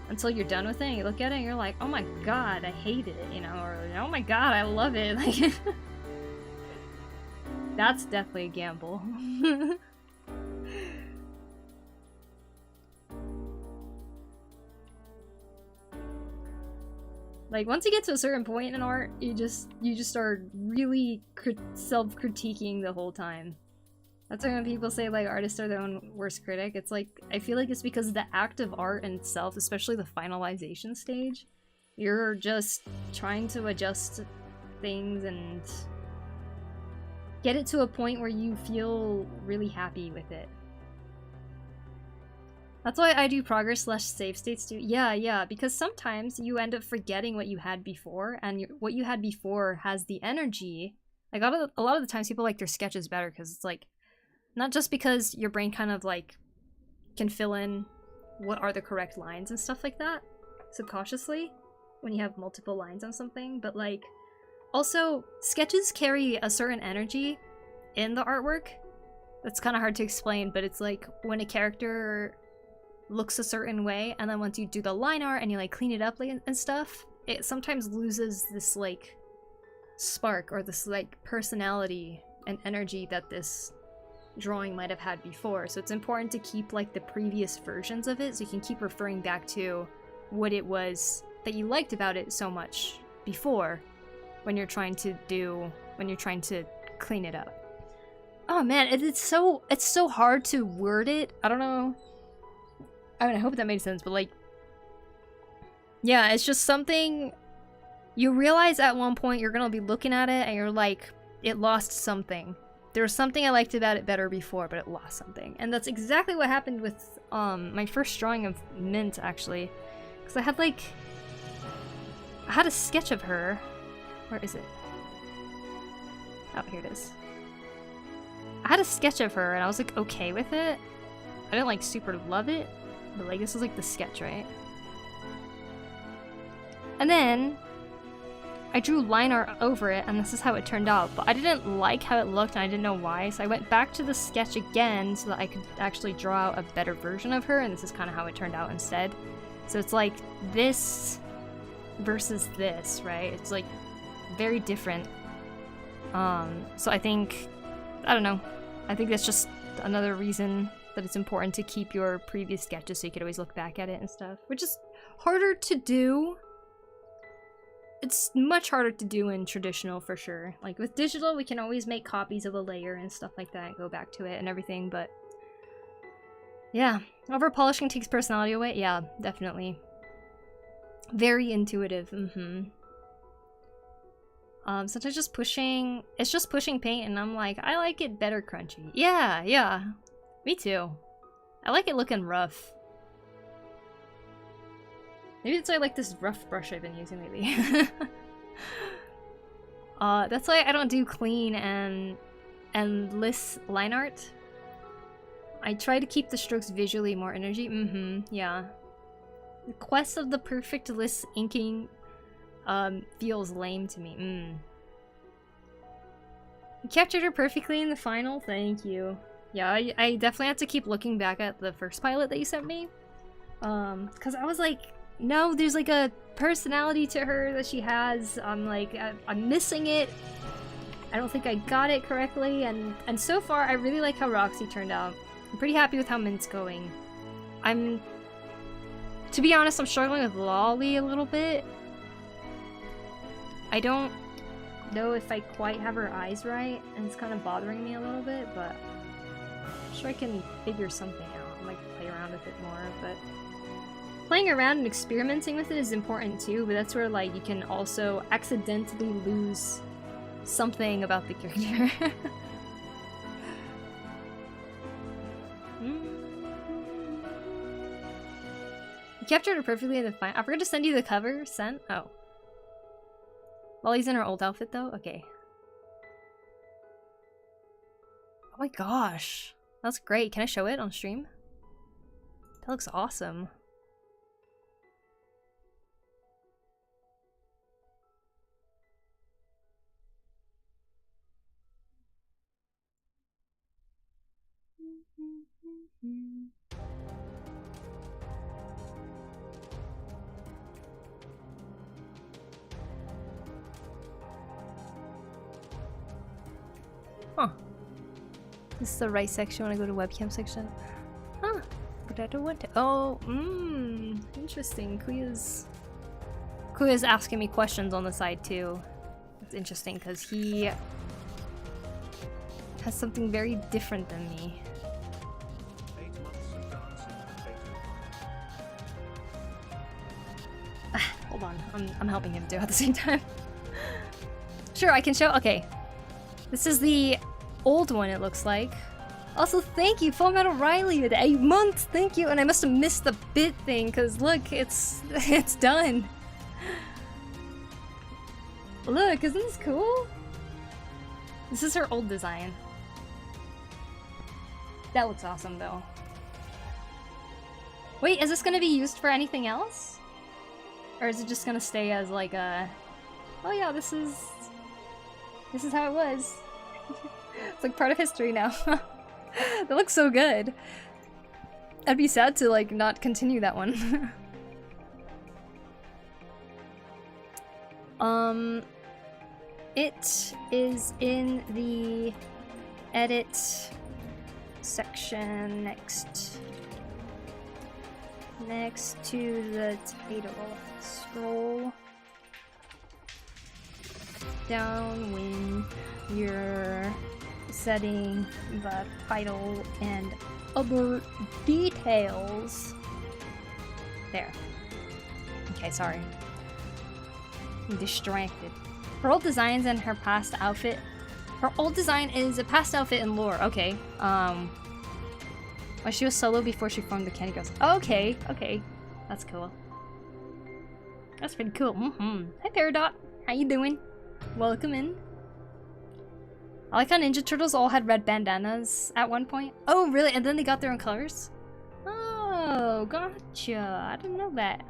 Until you're done with it and you look at it and you're like, oh my god, I hate it, you know, or oh my god, I love it. Like, that's definitely a gamble. Like, once you get to a certain point in art, you just start really self-critiquing the whole time. That's why when people say, like, artists are their own worst critic, it's like, I feel like it's because the act of art in itself, especially the finalization stage, you're just trying to adjust things and get it to a point where you feel really happy with it. That's why I do progress / save states too. Yeah, because sometimes you end up forgetting what you had before, and what you had before has the energy. Like, a lot of the times people like their sketches better because it's like, not just because your brain kind of like can fill in what are the correct lines and stuff like that subconsciously when you have multiple lines on something, but like also sketches carry a certain energy in the artwork that's kind of hard to explain, but it's like when a character looks a certain way and then once you do the line art and you like clean it up and stuff, it sometimes loses this like spark or this like personality and energy that this drawing might have had before. So it's important to keep like the previous versions of it so you can keep referring back to what it was that you liked about it so much before when you're trying to clean it up. Oh man, it's so hard to word it. I don't know. I mean, I hope that made sense, but like, yeah, it's just something you realize at one point you're gonna be looking at it and you're like, it lost something. There was something I liked about it better before, but it lost something. And that's exactly what happened with my first drawing of Mint, actually. Because I had a sketch of her. Where is it? Oh, here it is. I had a sketch of her and I was like okay with it. I didn't like super love it, but like this was like the sketch, right? And then I drew line art over it and this is how it turned out, but I didn't like how it looked and I didn't know why, so I went back to the sketch again so that I could actually draw out a better version of her, and this is kind of how it turned out instead. So it's like this versus this, right? It's like very different. So I think, I don't know, I think that's just another reason that it's important to keep your previous sketches so you could always look back at it and stuff, which is harder to do. It's much harder to do in traditional for sure. Like with digital, we can always make copies of a layer and stuff like that and go back to it and everything, but yeah, over polishing takes personality away. Yeah, definitely. Very intuitive. Sometimes just pushing, it's just pushing paint and I'm like, I like it better crunchy. Yeah, me too. I like it looking rough. Maybe that's why I like this rough brush I've been using lately. That's why I don't do clean and endless line art. I try to keep the strokes visually more energy. Yeah. The quest of the perfect list inking feels lame to me. You captured her perfectly in the final, thank you. Yeah, I definitely have to keep looking back at the first pilot that you sent me. Because I was like, no, there's like a personality to her that she has. I'm like, I'm missing it. I don't think I got it correctly, and so far I really like how Roxy turned out. I'm pretty happy with how Mint's going. To be honest, I'm struggling with Lolly a little bit. I don't know if I quite have her eyes right, and it's kind of bothering me a little bit, but I'm sure I can figure something out. I might play around with it more, but playing around and experimenting with it is important too, but that's where like you can also accidentally lose something about the character. You captured her perfectly in the final. I forgot to send you the cover. Sent? Oh. Lolly's in her old outfit though? Okay. Oh my gosh. That's great. Can I show it on stream? That looks awesome. Huh. This is the right section when I go to webcam section. Huh. But I don't want to. Oh, interesting. Kuya's asking me questions on the side too. It's interesting because he has something very different than me. 8 months of dancing and Hold on, I'm helping him too at the same time. Sure, I can show. Okay. This is the old one, it looks like. Also, thank you, Full Metal Riley, with 8 months. Thank you, and I must have missed the bit thing because look, it's done. Look, isn't this cool? This is her old design. That looks awesome, though. Wait, is this gonna be used for anything else? Or is it just gonna stay as like a... Oh yeah, this is how it was. It's like part of history now. That looks so good. I'd be sad to like not continue that one. It is in the edit section next to the title. Scroll down when you're setting the title and other details. There. Okay, sorry. I'm distracted. Her old designs and her past outfit. Her old design is a past outfit and lore. Okay. Well, she was solo before she formed the Candy Girls. Okay, okay. That's cool. That's pretty cool. Hi, Peridot. How you doing? Welcome in. I like how Ninja Turtles all had red bandanas at one point. Oh, really? And then they got their own colors? Oh, gotcha. I didn't know that.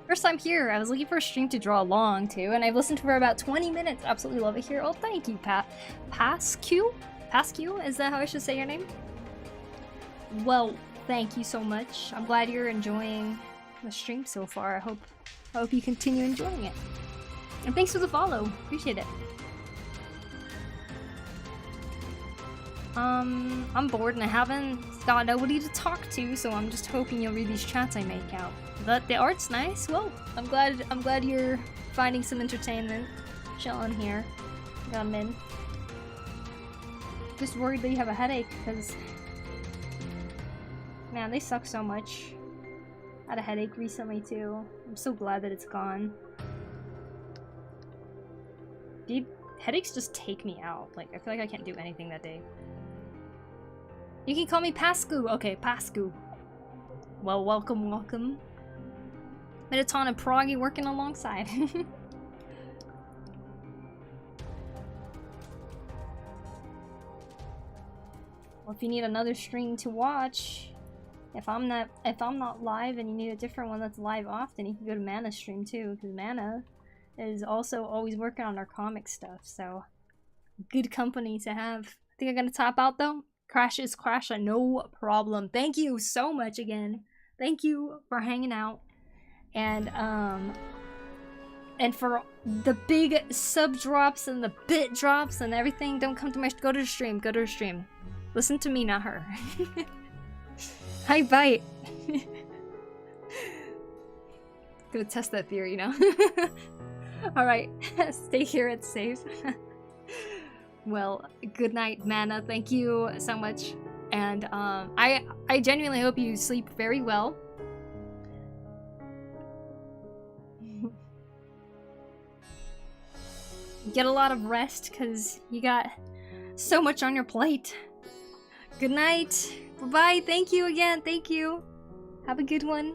First time here. I was looking for a stream to draw along to, and I've listened for about 20 minutes. Absolutely love it here. Oh, thank you, Pascu? Pascu? Is that how I should say your name? Well, thank you so much. I'm glad you're enjoying the stream so far. I hope you continue enjoying it. And thanks for the follow. Appreciate it. I'm bored and I haven't got nobody to talk to, so I'm just hoping you'll read these chats I make out. But the art's nice. Well, I'm glad you're finding some entertainment chilling here. Got 'em in. Just worried that you have a headache because, man, they suck so much. I had a headache recently too. I'm so glad that it's gone. Dude, headaches just take me out. Like, I feel like I can't do anything that day. You can call me Pascu. Okay, Pascu. Well, welcome, welcome. Metaton and Proggy working alongside. Well, if you need another stream to watch, if I'm not live and you need a different one that's live often, you can go to Mana stream too, because Mana is also always working on our comic stuff, so good company to have. I think I'm gonna top out though. Crash is Crash, no problem. Thank you so much again. Thank you for hanging out. And for the big sub drops and the bit drops and everything, don't come to my go to the stream. Go to the stream. Listen to me, not her. Hi, bite. Gonna test that theory now. Alright, stay here, it's safe. Well, good night, Mana. Thank you so much. And I genuinely hope you sleep very well. Get a lot of rest because you got so much on your plate. Good night. Bye-bye. Thank you again. Thank you. Have a good one.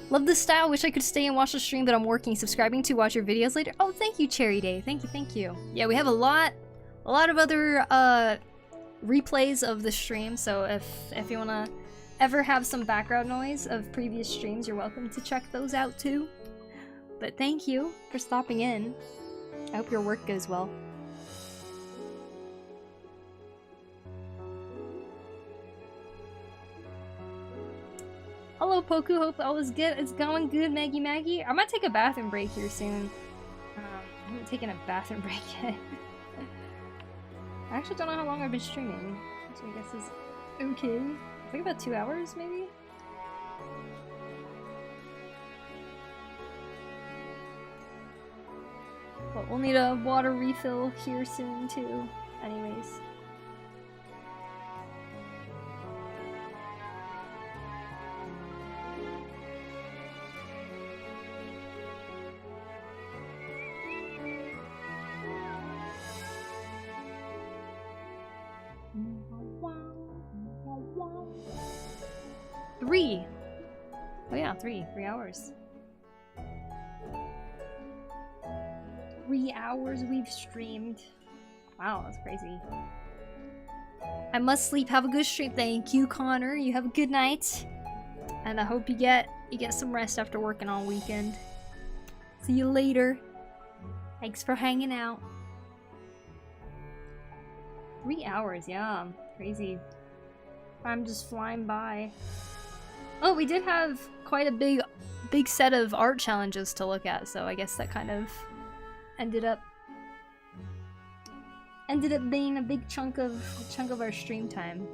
Love this style. Wish I could stay and watch the stream, but I'm working. Subscribing to watch your videos later. Oh, thank you, Cherry Day. Thank you, thank you. Yeah, we have a lot of other replays of the stream. So if you wanna ever have some background noise of previous streams, you're welcome to check those out too. But thank you for stopping in. I hope your work goes well. Hello, Poku. Hope all is good. It's going good, Maggie. I might take a bathroom break here soon. I haven't taken a bathroom break yet. I actually don't know how long I've been streaming, so I guess is okay. I think about 2 hours, maybe? But we'll need a water refill here soon, too. Anyways. Three! Oh yeah, 3 hours. 3 hours we've streamed. Wow, that's crazy. I must sleep. Have a good stream. Thank you, Connor. You have a good night. And I hope you get some rest after working all weekend. See you later. Thanks for hanging out. 3 hours, yeah. Crazy. I'm just flying by. Oh, we did have quite a big set of art challenges to look at, so I guess that kind of ended up being a big chunk of our stream time.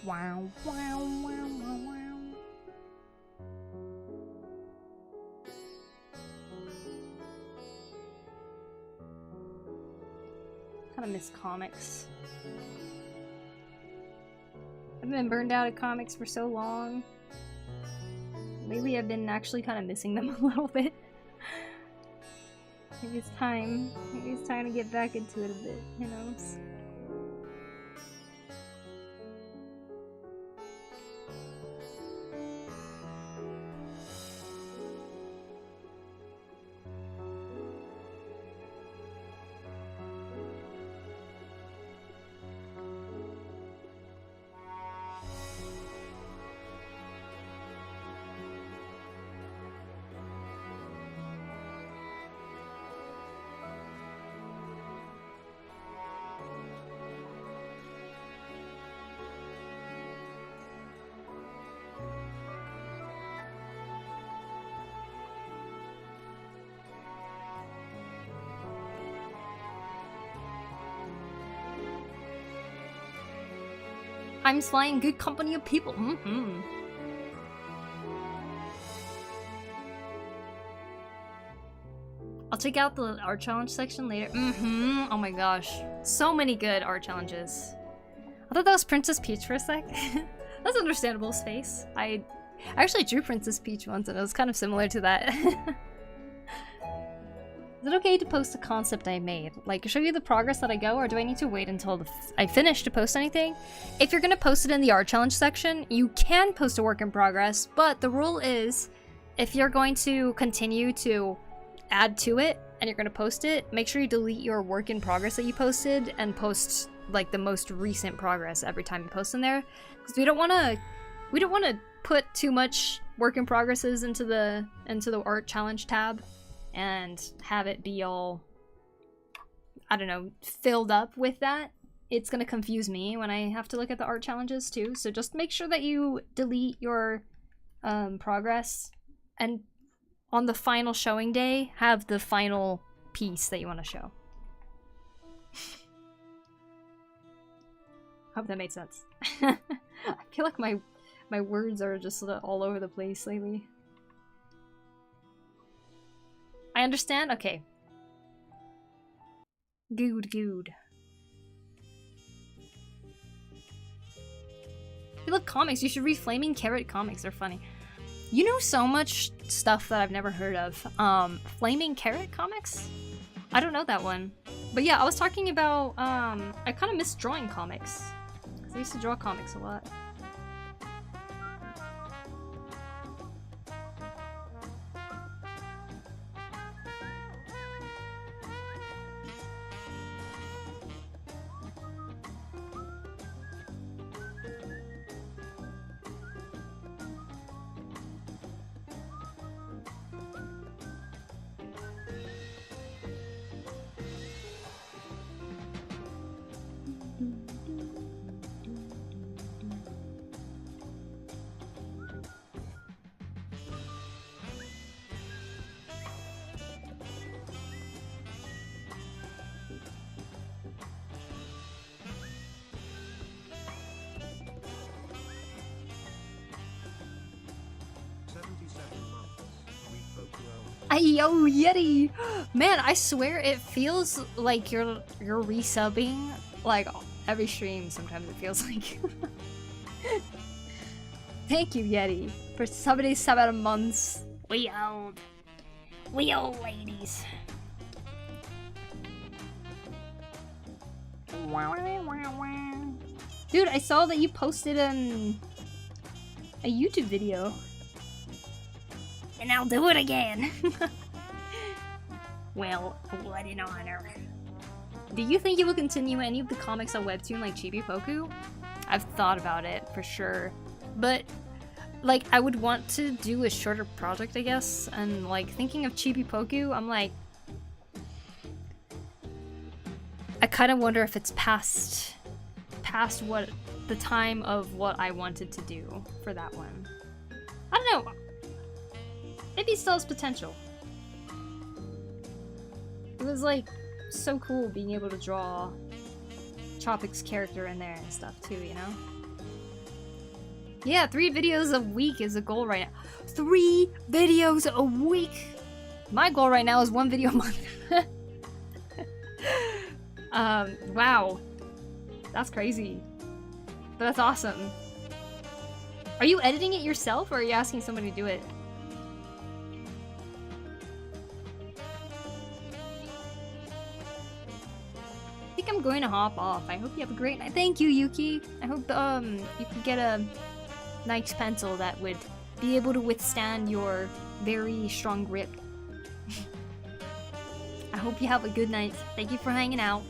Wow, wow, wow, wow, wow. Kind of miss comics. I've been burned out of comics for so long. Lately I've been actually kind of missing them a little bit. Maybe it's time. Maybe it's time to get back into it a bit, you know? I'm flying good company of people. I'll check out the art challenge section later. Oh my gosh. So many good art challenges. I thought that was Princess Peach for a sec. That's understandable, Space. I actually drew Princess Peach once and it was kind of similar to that. Is it okay to post a concept I made? Like, show you the progress that I go, or do I need to wait until I finish to post anything? If you're gonna post it in the art challenge section, you can post a work in progress, but the rule is, if you're going to continue to add to it, and you're gonna post it, make sure you delete your work in progress that you posted, and post, like, the most recent progress every time you post in there. Because we don't wanna put too much work in progresses into the art challenge tab, and have it be all, I don't know, filled up with that. It's gonna confuse me when I have to look at the art challenges too, so just make sure that you delete your progress, and on the final showing day, have the final piece that you want to show. Hope that made sense. I feel like my words are just all over the place lately. I understand? Okay. Good. If you love comics, you should read Flaming Carrot comics. They're funny. You know so much stuff that I've never heard of. Flaming Carrot comics? I don't know that one. But yeah, I was talking about, I kind of miss drawing comics. Because I used to draw comics a lot. Yo, Yeti! Man, I swear it feels like you're resubbing like every stream. Sometimes it feels like. Thank you, Yeti, for 77 months. We old ladies. Dude, I saw that you posted a YouTube video. And I'll do it again. Well, what an honor. Do you think you will continue any of the comics on Webtoon like Chibi Poku? I've thought about it, for sure. But, like, I would want to do a shorter project, I guess. And, like, thinking of Chibi Poku, I'm like... I kind of wonder if it's past what the time of what I wanted to do for that one. I don't know. Maybe it still has potential. It was like so cool being able to draw Chopic's character in there and stuff too, you know? Yeah, 3 videos a week is a goal right now. 3 videos a week! My goal right now is 1 video a month. Wow. That's crazy. But that's awesome. Are you editing it yourself or are you asking somebody to do it? I think I'm going to hop off. I hope you have a great night. Thank you, Yuki. I hope you can get a nice pencil that would be able to withstand your very strong grip. I hope you have a good night. Thank you for hanging out.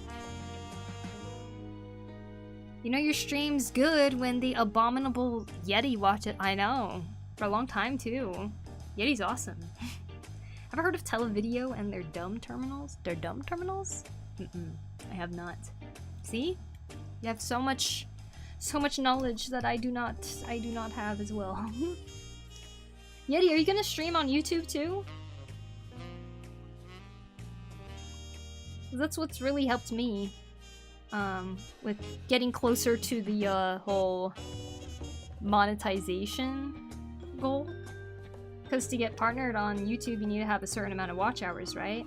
You know your stream's good when the abominable Yeti watch it. I know. For a long time, too. Yeti's awesome. Ever heard of Televideo and their dumb terminals? Their dumb terminals? I have not. See? You have so much knowledge that I do not have as well. Yeti, are you gonna stream on YouTube too? That's what's really helped me with getting closer to the whole monetization goal. Because to get partnered on YouTube, you need to have a certain amount of watch hours, right?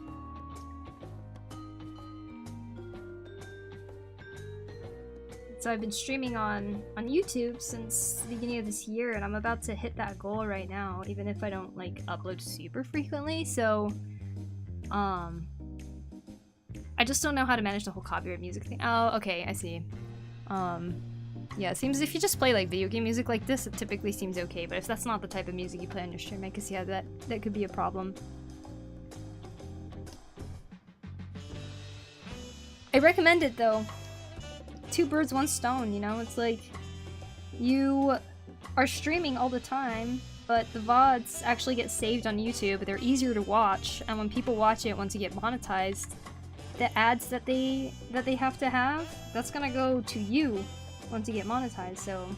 So I've been streaming on YouTube since the beginning of this year, and I'm about to hit that goal right now, even if I don't like upload super frequently. So I just don't know how to manage the whole copyright music thing. Oh, okay, I see. Yeah, it seems if you just play like video game music like this, it typically seems okay, but if that's not the type of music you play on your stream, I can see how that could be a problem. I recommend it though. 2 birds, 1 stone, you know? It's like, you are streaming all the time, but the VODs actually get saved on YouTube. They're easier to watch, and when people watch it, once you get monetized, the ads that they have to have, that's gonna go to you once you get monetized, so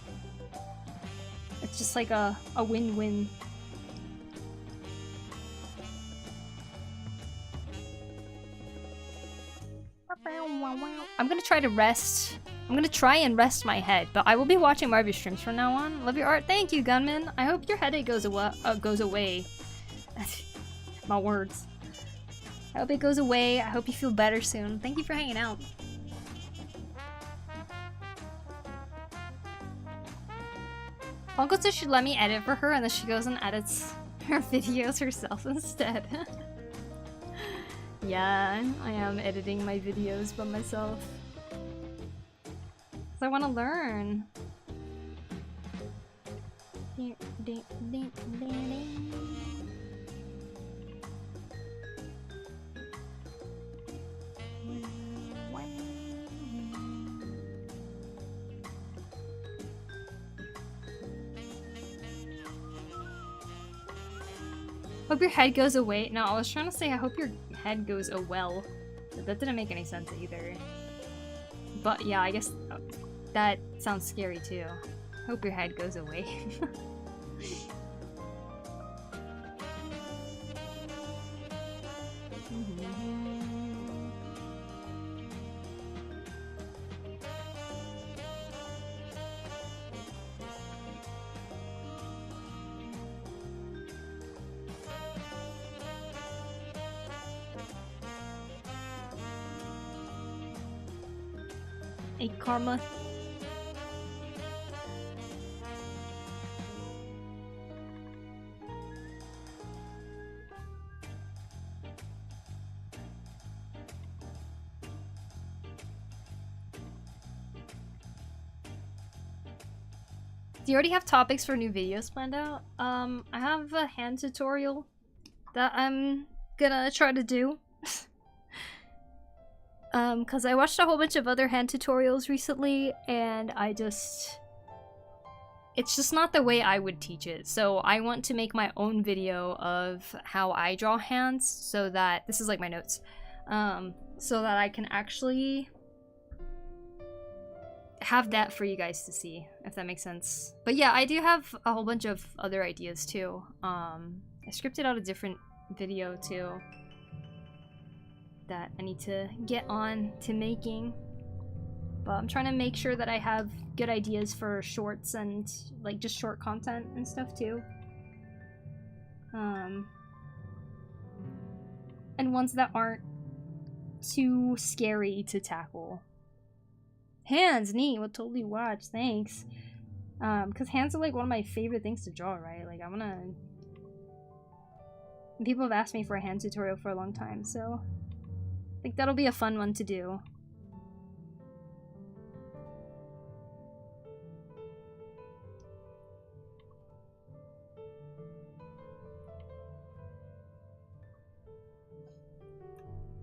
it's just like a win-win. I'm gonna try to rest. I'm gonna try and rest my head, but I will be watching more of your streams from now on. Love your art. Thank you, Gunman. I hope your headache goes away. My words. I hope it goes away. I hope you feel better soon. Thank you for hanging out. Uncle says she'd let me edit for her, and then she goes and edits her videos herself instead. Yeah, I am editing my videos by myself. So I want to learn. Hope your head goes away. No, I was trying to say I hope your head goes well. But that didn't make any sense either. But yeah, I guess that sounds scary too. Hope your head goes away. Hey, Karma. Do you already have topics for new videos planned out? I have a hand tutorial that I'm gonna try to do. Cause I watched a whole bunch of other hand tutorials recently, and it's just not the way I would teach it. So I want to make my own video of how I draw hands, so that, this is like my notes, so that I can actually have that for you guys to see, if that makes sense. But yeah, I do have a whole bunch of other ideas too. I scripted out a different video too that I need to get on to making, but I'm trying to make sure that I have good ideas for shorts and like just short content and stuff too, and ones that aren't too scary to tackle. Hands, neat, we'll totally watch, thanks. Because hands are like one of my favorite things to draw, right? Like, people have asked me for a hand tutorial for a long time, so I think that'll be a fun one to do.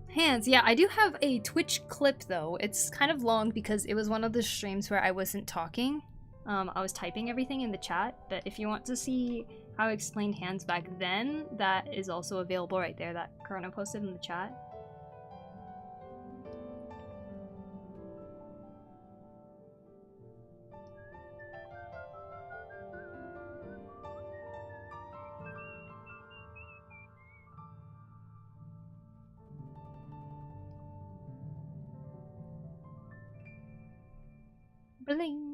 Hands, yeah, I do have a Twitch clip though. It's kind of long because it was one of the streams where I wasn't talking. I was typing everything in the chat, but if you want to see how I explained hands back then, that is also available right there, that Corona posted in the chat. Bling.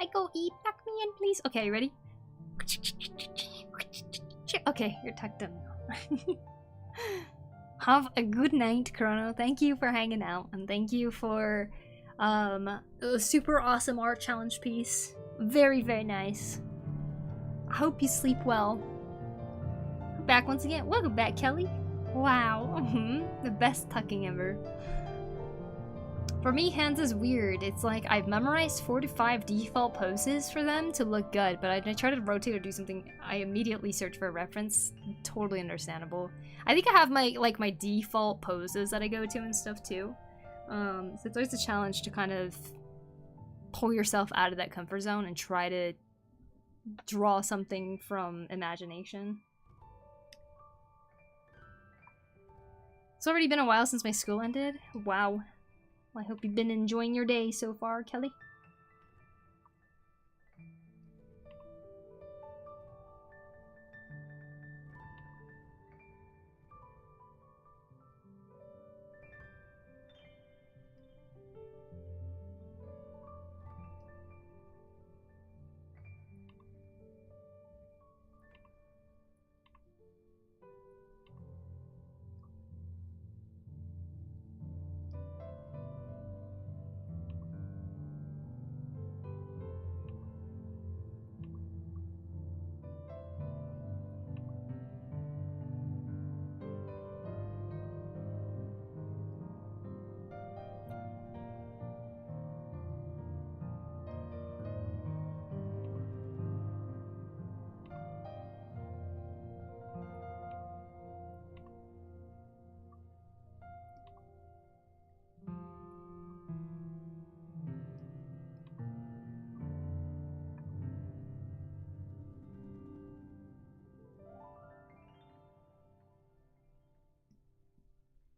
I go eat, tuck me in, please. Okay, you ready? Okay, you're tucked in now. Have a good night, Chrono. Thank you for hanging out, and thank you for a super awesome art challenge piece. Very, very nice. I hope you sleep well. Back once again. Welcome back, Kelly. Wow, the best tucking ever. For me, hands is weird. It's like I've memorized 4 to 5 default poses for them to look good, but I try to rotate or do something, I immediately search for a reference. Totally understandable. I think I have my default poses that I go to and stuff too. So it's always a challenge to kind of pull yourself out of that comfort zone and try to draw something from imagination. It's already been a while since my school ended. Wow. Well, I hope you've been enjoying your day so far, Kelly.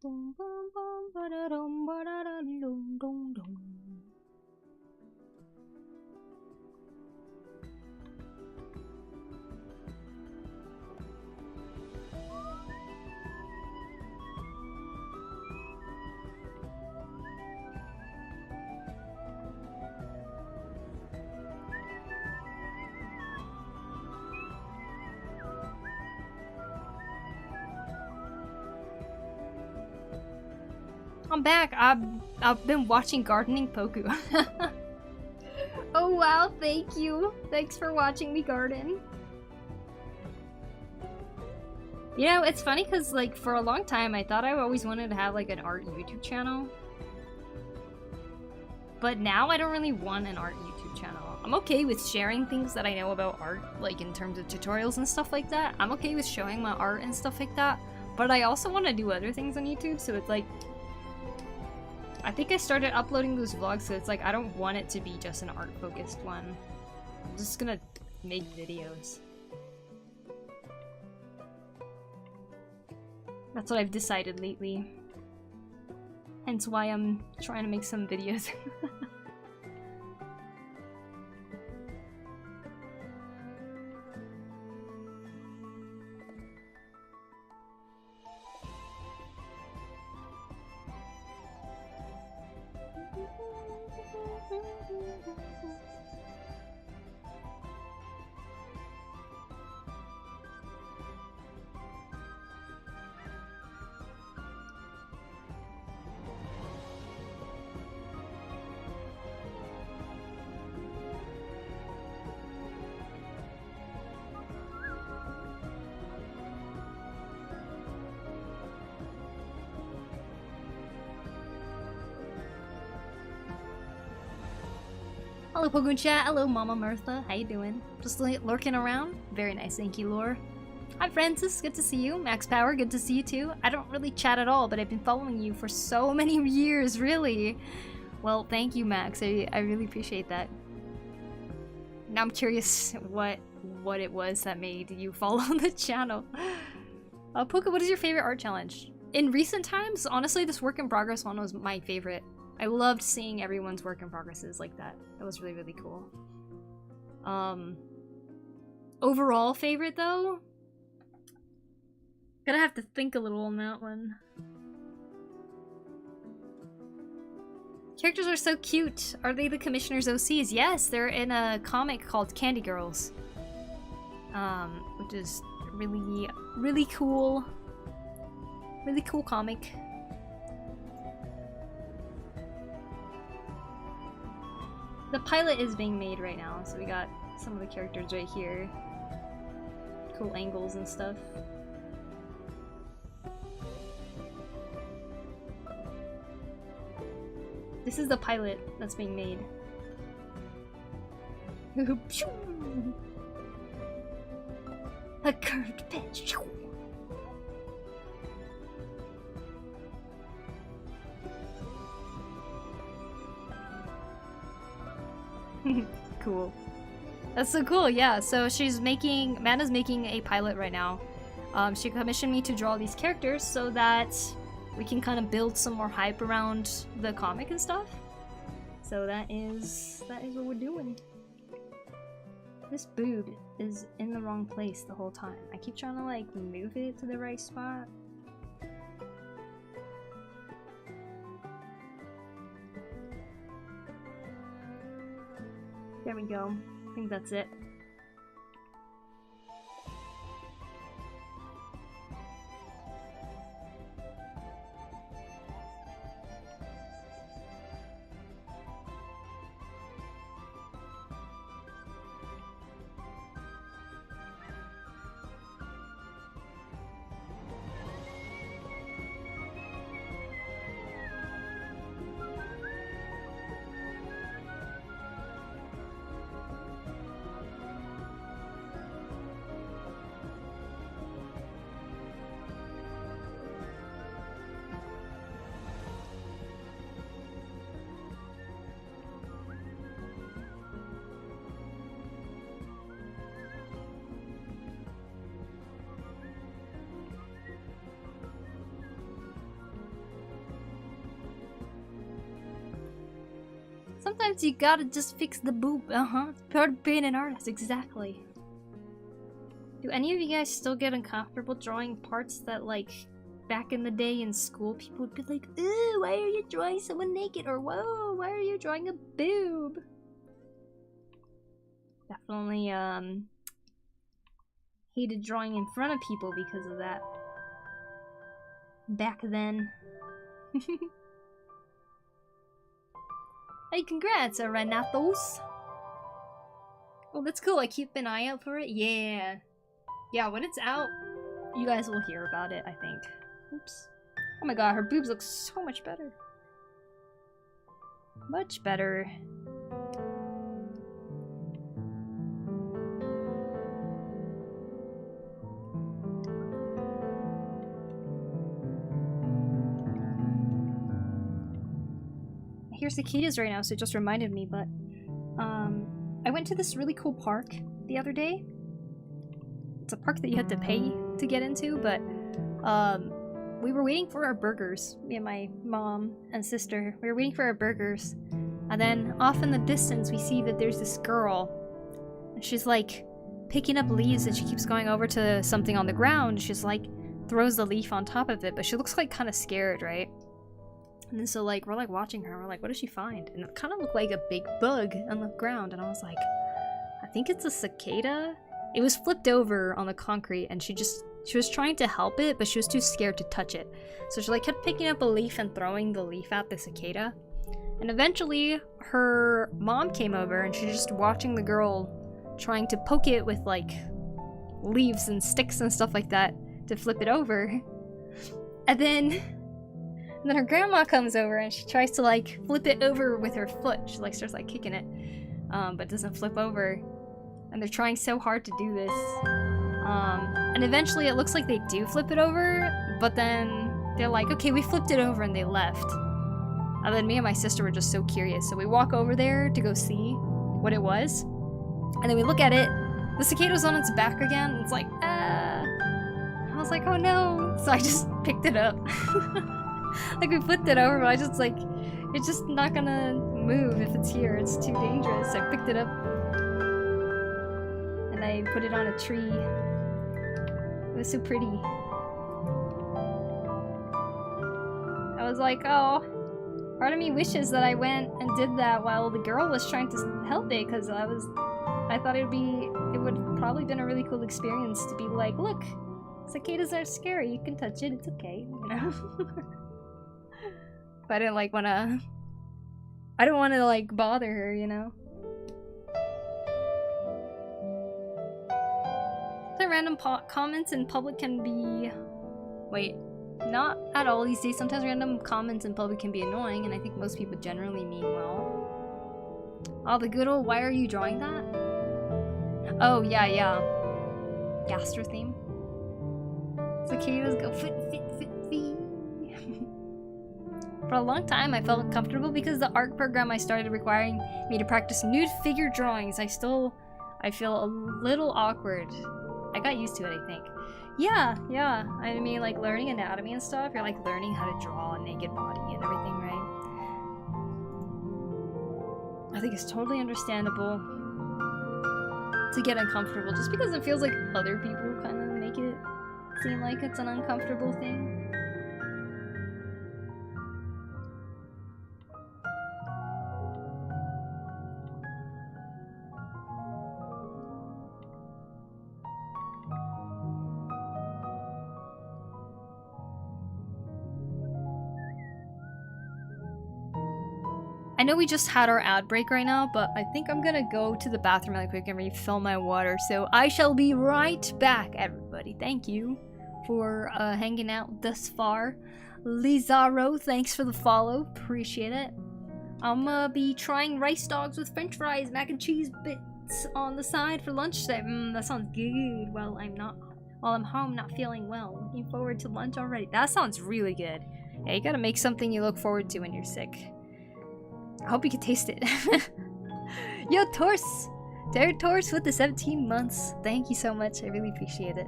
Dum, bum, bum, ba-da-dum, ba-da-da-dum, dum, dum. I'm back. I've been watching Gardening Poku. Oh wow, thank you. Thanks for watching me garden. You know, it's funny because like for a long time I thought I always wanted to have like an art YouTube channel. But now I don't really want an art YouTube channel. I'm okay with sharing things that I know about art, like in terms of tutorials and stuff like that. I'm okay with showing my art and stuff like that. But I also want to do other things on YouTube, so it's like I think I started uploading those vlogs, so it's like I don't want it to be just an art-focused one. I'm just gonna make videos. That's what I've decided lately. Hence why I'm trying to make some videos. Hello Poku chat, hello Mama Martha, how you doing? Just lurking around? Very nice, thank you, Lore. Hi Francis, good to see you. Max Power, good to see you too. I don't really chat at all, but I've been following you for so many years, really. Well, thank you, Max. I really appreciate that. Now I'm curious what it was that made you follow the channel. Poku, what is your favorite art challenge? In recent times, honestly, this work in progress one was my favorite. I loved seeing everyone's work in progresses like that. That was really, really cool. Overall favorite though? Gonna have to think a little on that one. Characters are so cute. Are they the Commissioner's OCs? Yes, they're in a comic called Candy Girls. Which is really, really cool. Really cool comic. The pilot is being made right now, so we got some of the characters right here. Cool angles and stuff. This is the pilot that's being made. A curved pitch. Cool. That's so cool, yeah. So Mana's making a pilot right now. She commissioned me to draw these characters so that we can kind of build some more hype around the comic and stuff. So that is what we're doing. This boob is in the wrong place the whole time. I keep trying to like move it to the right spot. There we go. I think that's it. Sometimes you gotta just fix the boob. It's part of being an artist, exactly. Do any of you guys still get uncomfortable drawing parts that, like, back in the day in school, people would be like, ooh, why are you drawing someone naked? Or, whoa, why are you drawing a boob? Definitely, hated drawing in front of people because of that. Back then. Hey, congrats, Renatos! Oh, that's cool. I keep an eye out for it. Yeah. Yeah, when it's out, you guys will hear about it, I think. Oops. Oh my god, her boobs look so much better. Much better. I hear cicadas right now, so it just reminded me, but I went to this really cool park the other day. It's a park that you had to pay to get into, but we were waiting for our burgers. Me and my mom and sister. We were waiting for our burgers. And then off in the distance we see that there's this girl. And she's like picking up leaves and she keeps going over to something on the ground. She's like throws the leaf on top of it, but she looks like kind of scared, right? And then so like we're like watching her, we're like, what does she find? And it kind of looked like a big bug on the ground, and I was like, I think it's a cicada. It was flipped over on the concrete, and she was trying to help it, but she was too scared to touch it. So she like kept picking up a leaf and throwing the leaf at the cicada. And eventually her mom came over and she's just watching the girl trying to poke it with like leaves and sticks and stuff like that to flip it over. And then her grandma comes over and she tries to like flip it over with her foot. She like starts like kicking it, but doesn't flip over. And they're trying so hard to do this. And eventually it looks like they do flip it over, but then they're like, okay, we flipped it over, and they left. And then me and my sister were just so curious, so we walk over there to go see what it was. And then we look at it, the cicada's on its back again, and it's like, ah. I was like, oh no. So I just picked it up. Like, we flipped it over, but I just like, it's just not gonna move if it's here. It's too dangerous. So I picked it up. And I put it on a tree. It was so pretty. I was like, oh, part of me wishes that I went and did that while the girl was trying to help it, because I thought it would probably been a really cool experience to be like, look, cicadas are scary, you can touch it, it's okay, you know? But I didn't like I don't wanna like bother her, you know? The random comments in public can be... Wait, not at all these days. Sometimes random comments in public can be annoying, and I think most people generally mean well. Oh, the good old, why are you drawing that? Oh, yeah. Gastro theme. Cicadas go fit. For a long time, I felt uncomfortable because the art program I started requiring me to practice nude figure drawings. I feel a little awkward. I got used to it, I think. Yeah. I mean, like, learning anatomy and stuff, you're, like, learning how to draw a naked body and everything, right? I think it's totally understandable to get uncomfortable, just because it feels like other people kind of make it seem like it's an uncomfortable thing. I know we just had our ad break right now, but I think I'm gonna go to the bathroom really quick and refill my water, so I shall be right back, everybody. Thank you for hanging out thus far. Lizarro, thanks for the follow. Appreciate it. I'm gonna be trying rice dogs with french fries, mac and cheese bits on the side for lunch today. That sounds good. While I'm home not feeling well. Looking forward to lunch already. That sounds really good. Yeah, you gotta make something you look forward to when you're sick. I hope you can taste it. Yo, Torse! Derek Torse with the 17 months. Thank you so much. I really appreciate it.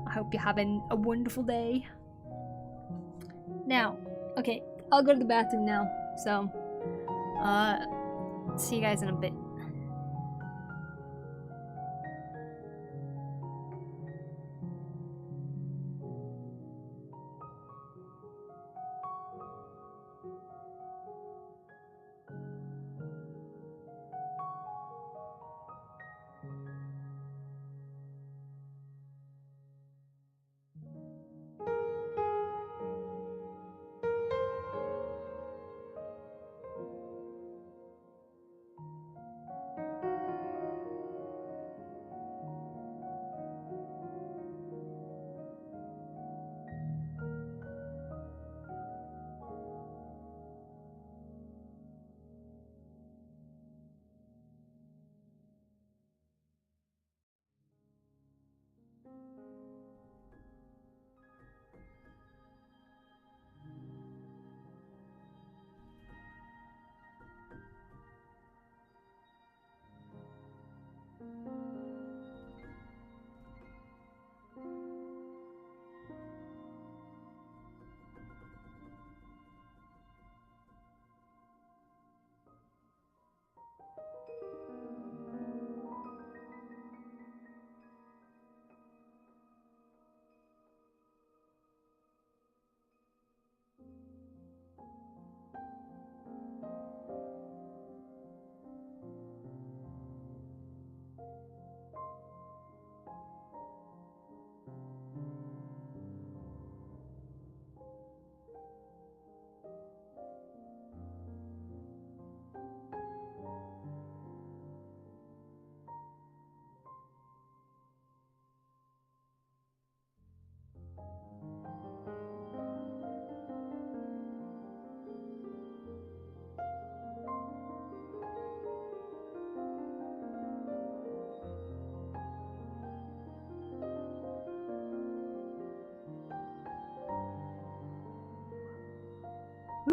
I hope you're having a wonderful day. Now, okay, I'll go to the bathroom now. So, See you guys in a bit.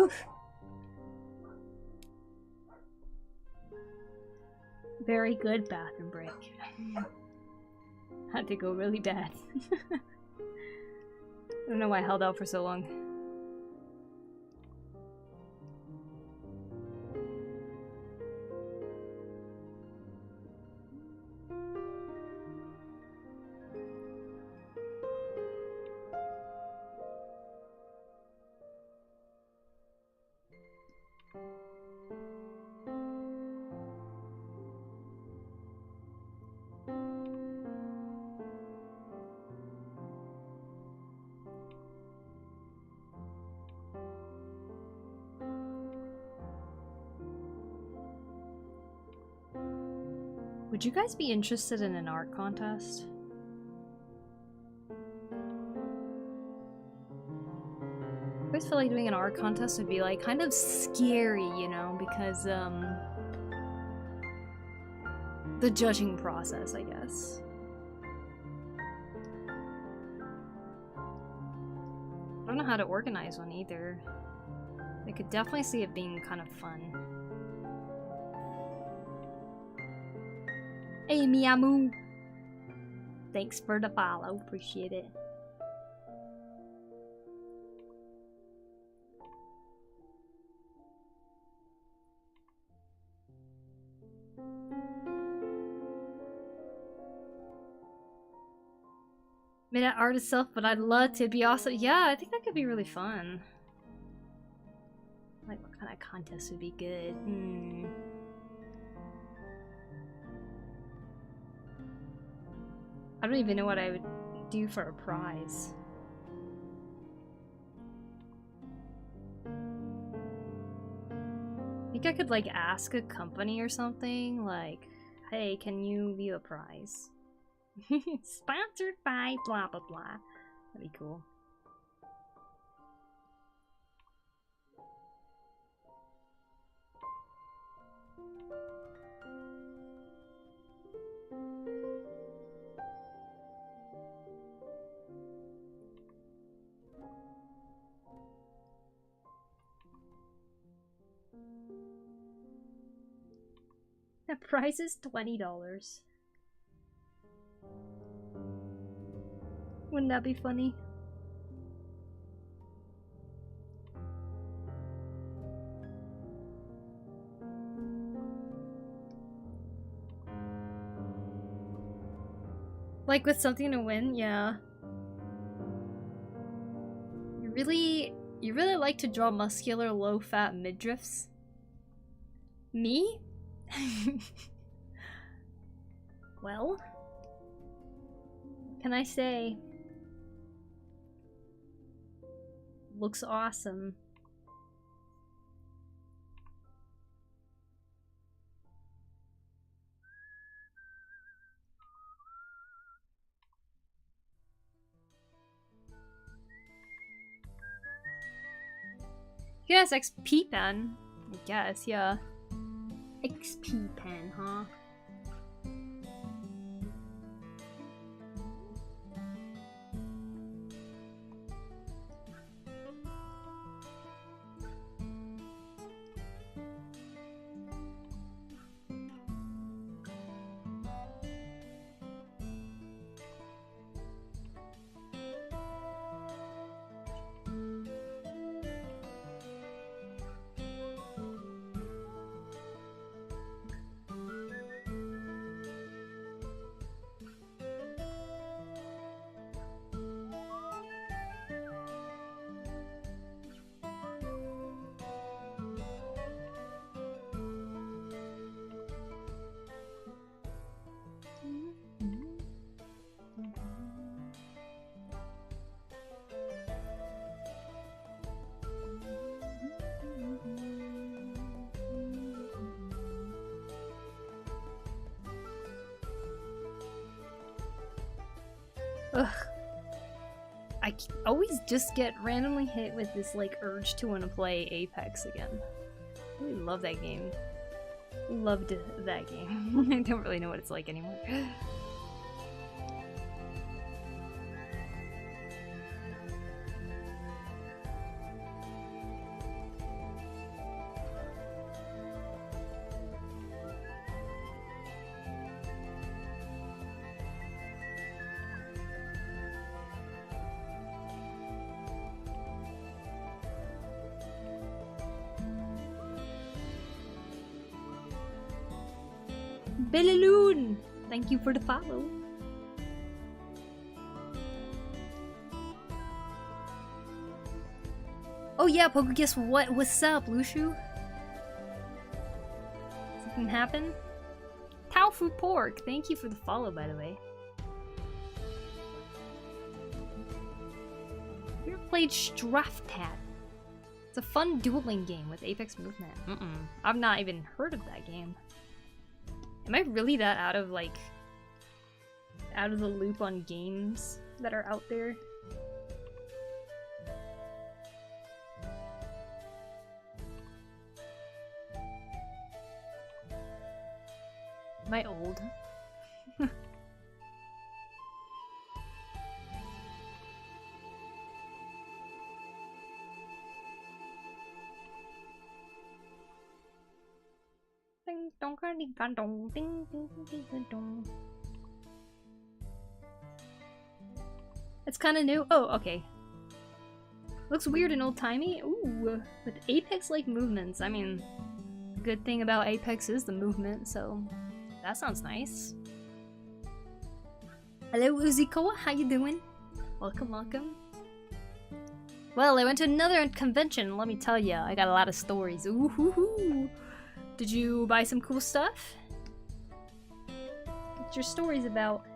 Oof. Very good bathroom break. Had to go really bad. I don't know why I held out for so long. Would you guys be interested in an art contest? I always feel like doing an art contest would be like kind of scary, you know, because the judging process, I guess. I don't know how to organize one either. I could definitely see it being kind of fun. Hey, Miyamu! Thanks for the follow, appreciate it. Made an art itself, but I'd love to be awesome. Yeah, I think that could be really fun. Like, what kind of contest would be good? I don't even know what I would do for a prize. I think I could like ask a company or something, like, hey, can you leave a prize? Sponsored by blah blah blah. That'd be cool. The price is $20. Wouldn't that be funny? Like with something to win, yeah. You really like to draw muscular, low-fat midriffs? Me? Well, what can I say? Looks awesome. Yes, XP pen. I guess, yeah. XP pen, huh? Ugh. I always just get randomly hit with this like urge to want to play Apex again. I really love that game. Loved that game. I don't really know what it's like anymore. Bellaloon! Thank you for the follow. Oh yeah, Poku, guess what? What's up, Lushu? Something happened? Tofu Pork, thank you for the follow, by the way. You ever played Straftat? It's a fun dueling game with Apex movement. I've not even heard of that game. Am I really that out of the loop on games that are out there? Am I old? It's kind of new. Oh, okay. Looks weird and old-timey. Ooh, with Apex-like movements. I mean, good thing about Apex is the movement, so that sounds nice. Hello, Uzikoa. How you doing? Welcome, welcome. Well, I went to another convention. Let me tell you, I got a lot of stories. Ooh, hoo, hoo. Did you buy some cool stuff? What's your stories about?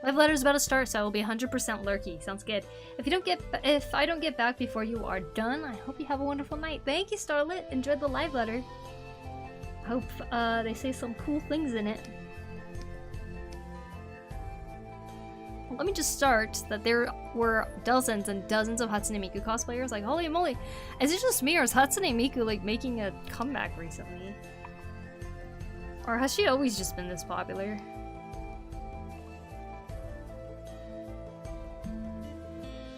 Live letter's about to start, so I will be 100% lurky. Sounds good. If I don't get back before you are done, I hope you have a wonderful night. Thank you, Starlit. Enjoyed the live letter. Hope they say some cool things in it. let me just start that there were dozens and dozens of Hatsune Miku cosplayers. Like, holy moly, is it just me or is Hatsune Miku like making a comeback recently? Or has she always just been this popular?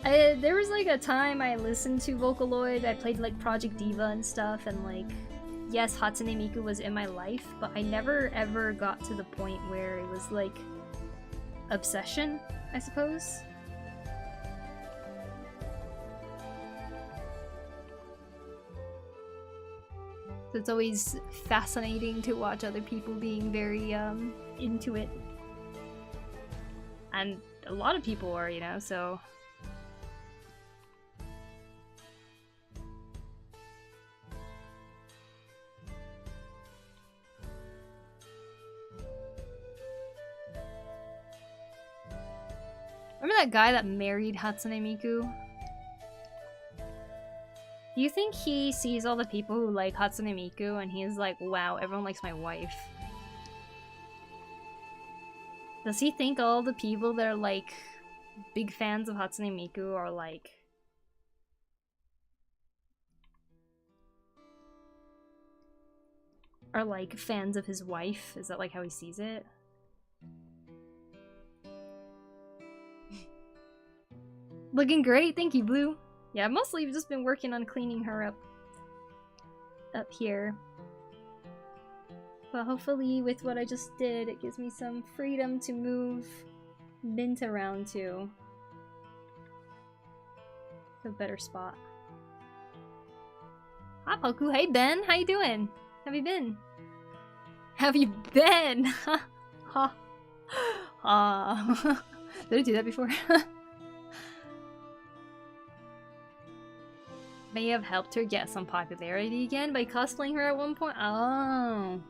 There was like a time I listened to Vocaloid, I played like Project Diva and stuff, and like, yes, Hatsune Miku was in my life, but I never ever got to the point where it was like obsession, I suppose. So it's always fascinating to watch other people being very into it. And a lot of people are, you know, so... Remember that guy that married Hatsune Miku? Do you think he sees all the people who like Hatsune Miku and he's like, wow, everyone likes my wife? Does he think all the people that are like big fans of Hatsune Miku are like... are like fans of his wife? Is that like how he sees it? Looking great, thank you, Blue. Yeah, mostly I've just been working on cleaning her up here. But hopefully with what I just did, it gives me some freedom to move Mint around to a better spot. Hi, Poku. Hey, Ben. How you doing? Have you been? Have you been? Ha. Ha. Did I do that before? May have helped her get some popularity again by cosplaying her at one point. Oh.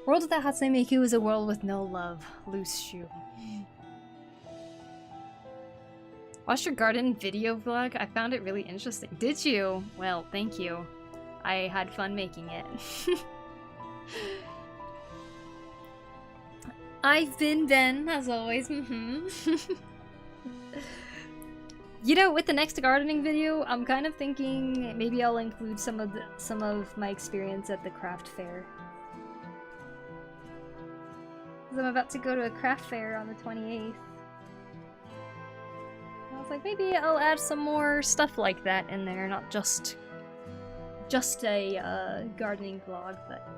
World without Hatsune Miku is a world with no love. Loose shoe. Watched your garden video vlog. I found it really interesting. Did you? Well, thank you. I had fun making it. I've been Ben, as always. You know, with the next gardening video, I'm kind of thinking maybe I'll include some of my experience at the craft fair. Because I'm about to go to a craft fair on the 28th. I was like, maybe I'll add some more stuff like that in there, not just a gardening vlog, but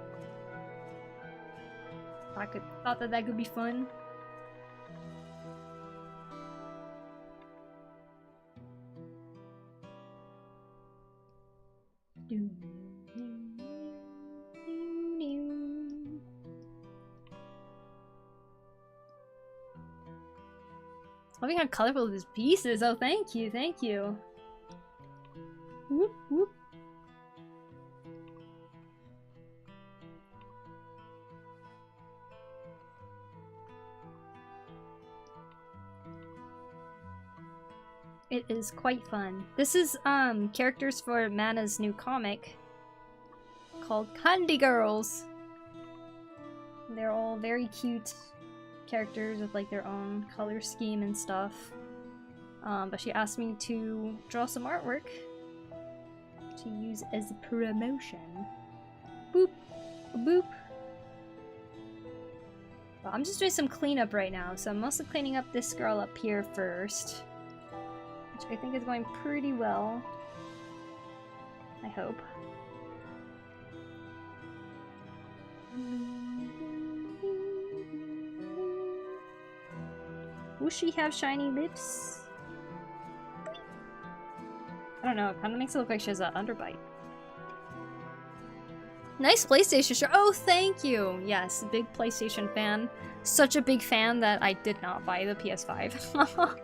thought that could be fun. Loving how colorful this piece is. Oh, thank you, thank you. Whoop, whoop. It is quite fun. This is characters for Mana's new comic called Candy Girls. They're all very cute characters with like their own color scheme and stuff. But she asked me to draw some artwork to use as a promotion. Boop, boop. Well, I'm just doing some cleanup right now, so I'm mostly cleaning up this girl up here first, which I think is going pretty well. I hope. Will she have shiny lips? I don't know, it kind of makes it look like she has an underbite. Nice PlayStation shirt. Oh, thank you. Yes, big PlayStation fan. Such a big fan that I did not buy the PS5.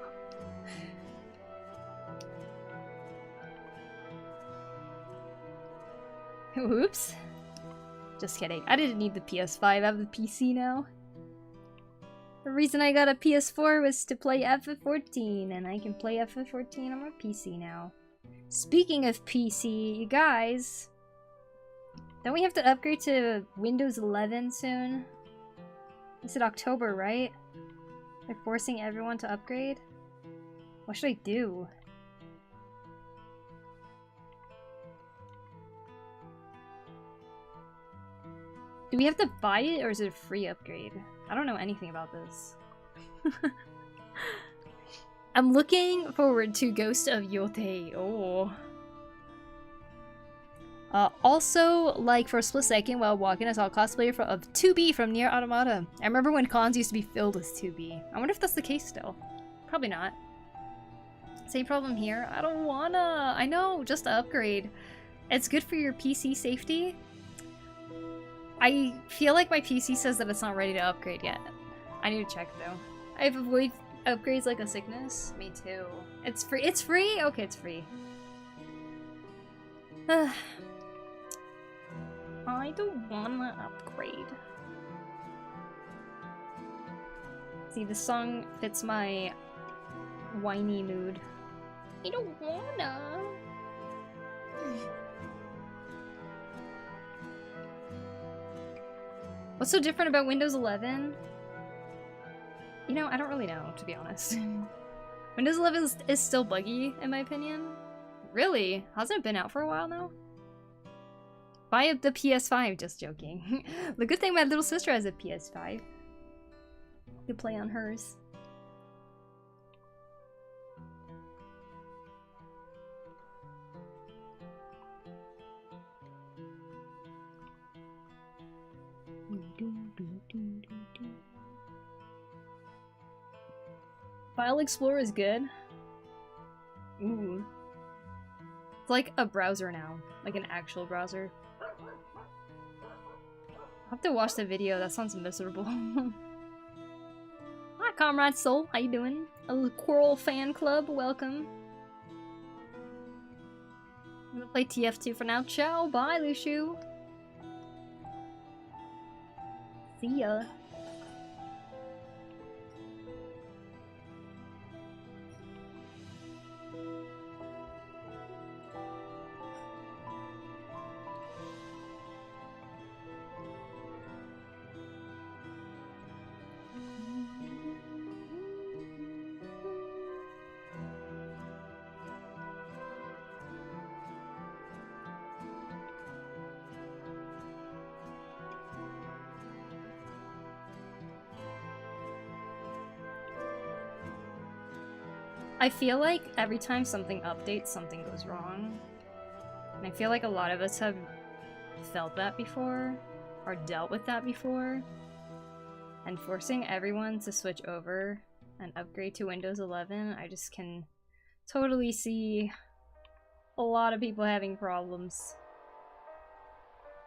Oops. Just kidding. I didn't need the PS5. I have the PC now. The reason I got a PS4 was to play FF14, and I can play FF14 on my PC now. Speaking of PC, you guys, don't we have to upgrade to Windows 11 soon? It's in October, right? By forcing everyone to upgrade? What should I do? Do we have to buy it or is it a free upgrade? I don't know anything about this. I'm looking forward to Ghost of Yotei. Oh. Also, like for a split second while walking, I saw a cosplayer of 2B from Nier Automata. I remember when cons used to be filled with 2B. I wonder if that's the case still. Probably not. Same problem here. I don't wanna. I know, just upgrade. It's good for your PC safety. I feel like my PC says that it's not ready to upgrade yet. I need to check though. I have avoided upgrades like a sickness. Me too. It's free. It's free? Okay, it's free. I don't wanna upgrade. See, this song fits my whiny mood. I don't wanna. What's so different about Windows 11? You know, I don't really know, to be honest. Windows 11 is still buggy, in my opinion. Really? Hasn't it been out for a while now? Buy the PS5, just joking. The good thing my little sister has a PS5. You play on hers. File Explorer is good. Ooh. It's like a browser now. Like an actual browser. I'll have to watch the video, that sounds miserable. Hi, Comrade Soul, how you doing? A Coral fan club, welcome. I'm gonna play TF2 for now. Ciao, bye, Lushu. See ya. I feel like every time something updates, something goes wrong. And I feel like a lot of us have felt that before, or dealt with that before. And forcing everyone to switch over and upgrade to Windows 11, I just can totally see a lot of people having problems.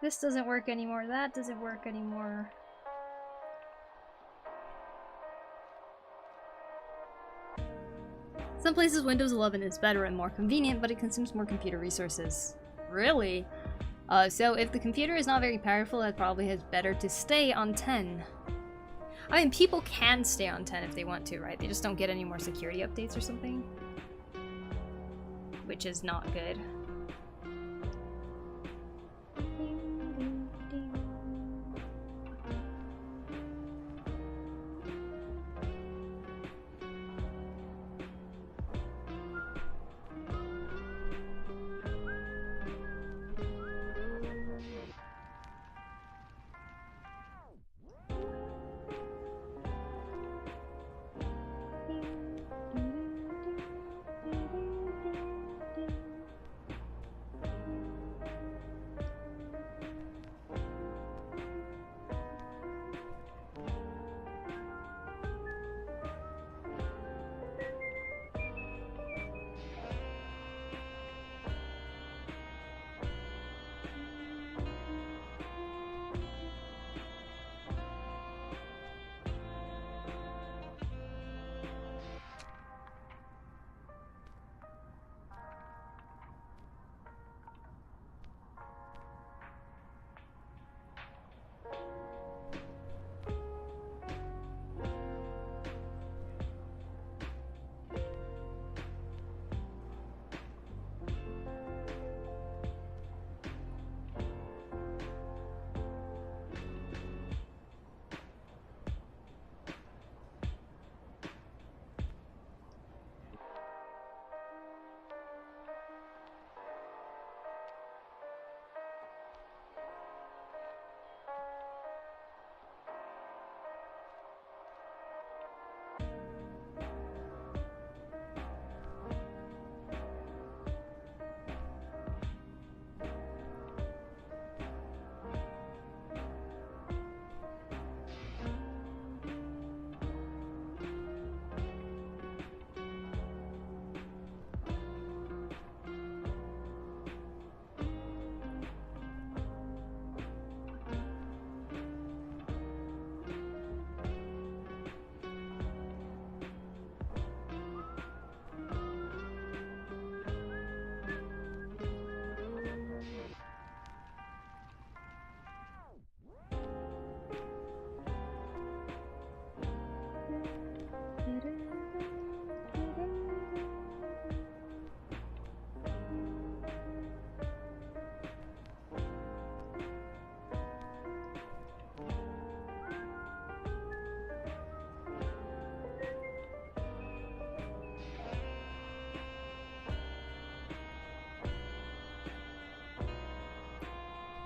This doesn't work anymore, that doesn't work anymore. Some places Windows 11 is better and more convenient, but it consumes more computer resources. Really? So if the computer is not very powerful, it probably is better to stay on 10. I mean, people can stay on 10 if they want to, right? They just don't get any more security updates or something. Which is not good.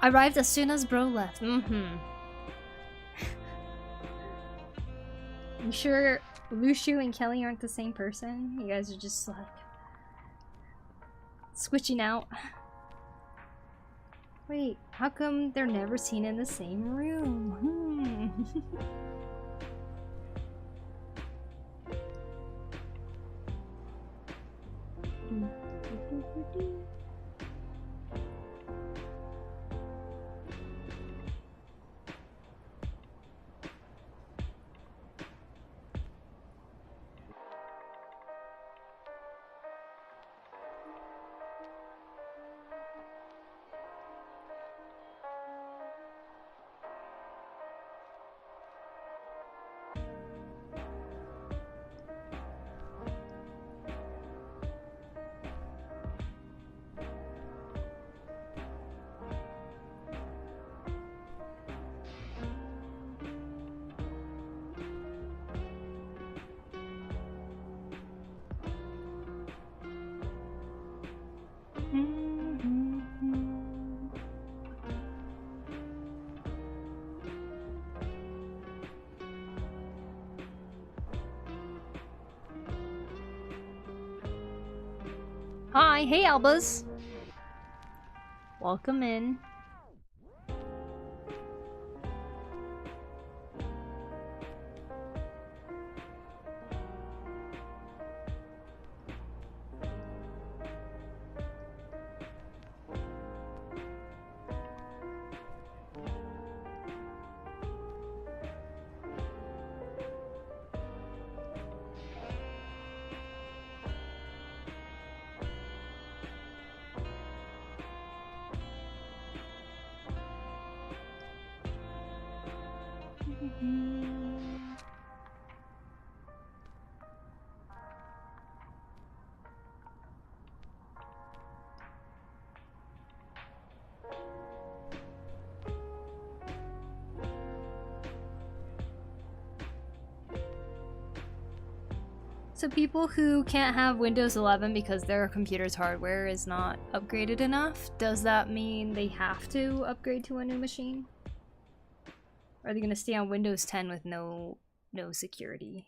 Arrived as soon as bro left. Mm-hmm. You sure Lushu and Kelly aren't the same person? You guys are just like switching out. Wait, how come they're never seen in the same room? Hi, hey Albas. Welcome in. So people who can't have Windows 11 because their computer's hardware is not upgraded enough, does that mean they have to upgrade to a new machine? Or are they gonna stay on Windows 10 with no security?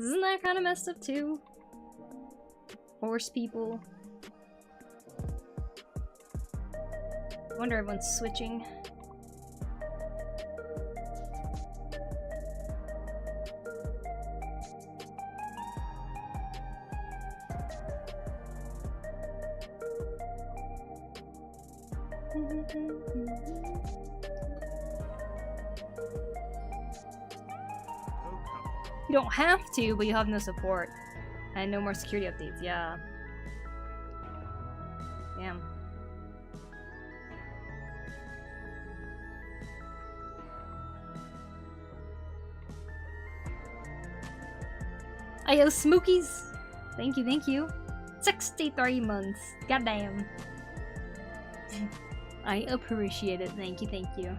Isn't that kind of messed up too? Force people. I wonder everyone's switching. You don't have to, but you have no support. And no more security updates, yeah. Damn. Ayo, Smookies! Thank you, thank you. 63 months. Goddamn. I appreciate it. Thank you, thank you.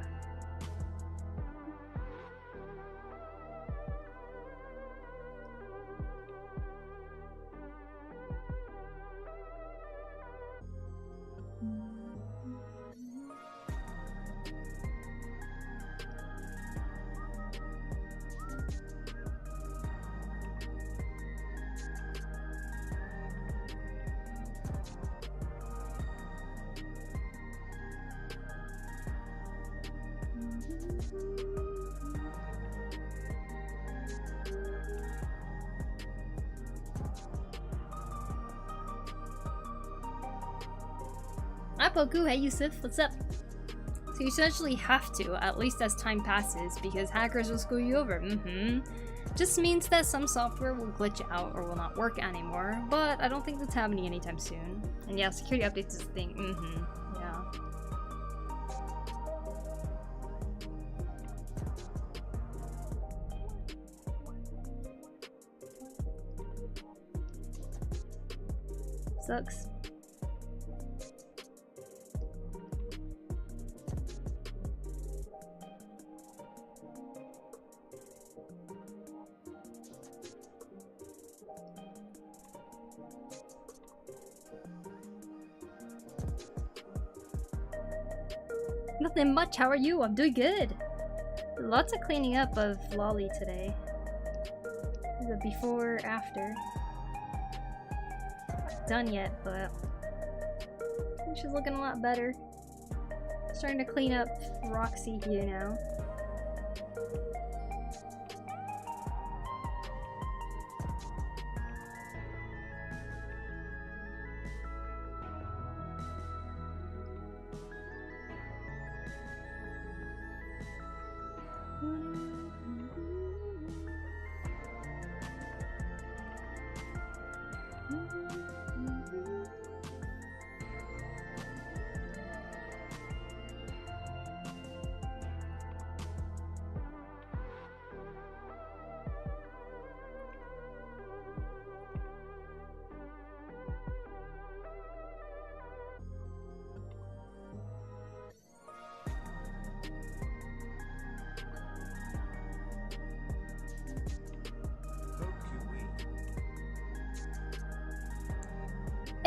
Hi Poku, hey Yusuf, what's up? So you essentially have to, at least as time passes, because hackers will screw you over. Just means that some software will glitch out or will not work anymore, but I don't think that's happening anytime soon. And yeah, security updates is a thing. Yeah. Sucks. Nothing much, how are you? I'm doing good. Lots of cleaning up of Lolly today. The before, after. Not done yet, but I think she's looking a lot better. Starting to clean up Roxy here now.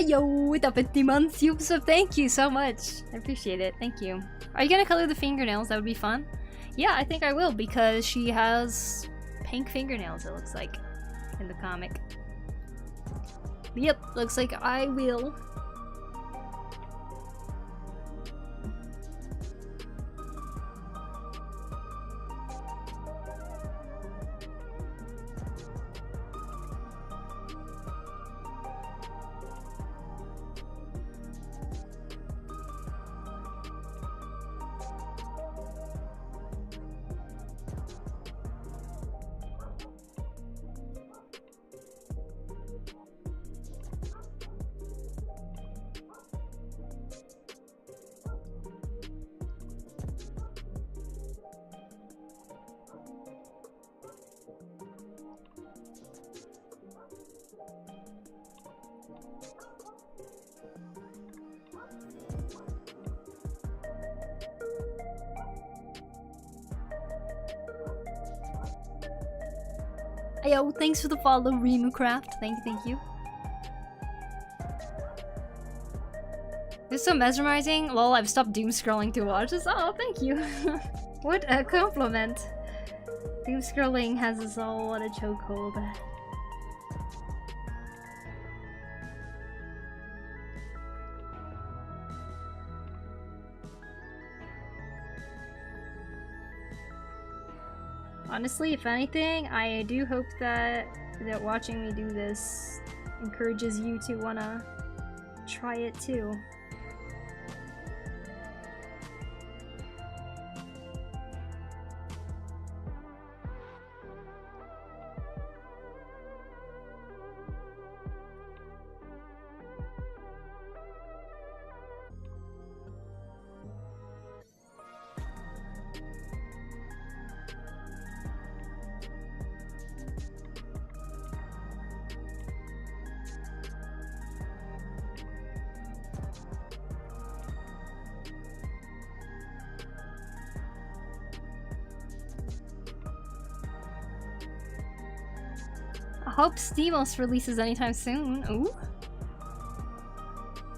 Yo, with the 50 months, you sub, thank you so much. I appreciate it, thank you. Are you gonna color the fingernails? That would be fun. Yeah, I think I will because she has pink fingernails, it looks like, in the comic. Yep, looks like I will. Yo, thanks for the follow, RemuCraft. Thank you, thank you. It's so mesmerizing. Lol, I've stopped doom scrolling to watch this. Oh, thank you. What a compliment. Doom scrolling has us all on a chokehold. Honestly, if anything, I do hope that watching me do this encourages you to wanna try it too. I hope Steamos releases anytime soon. Ooh.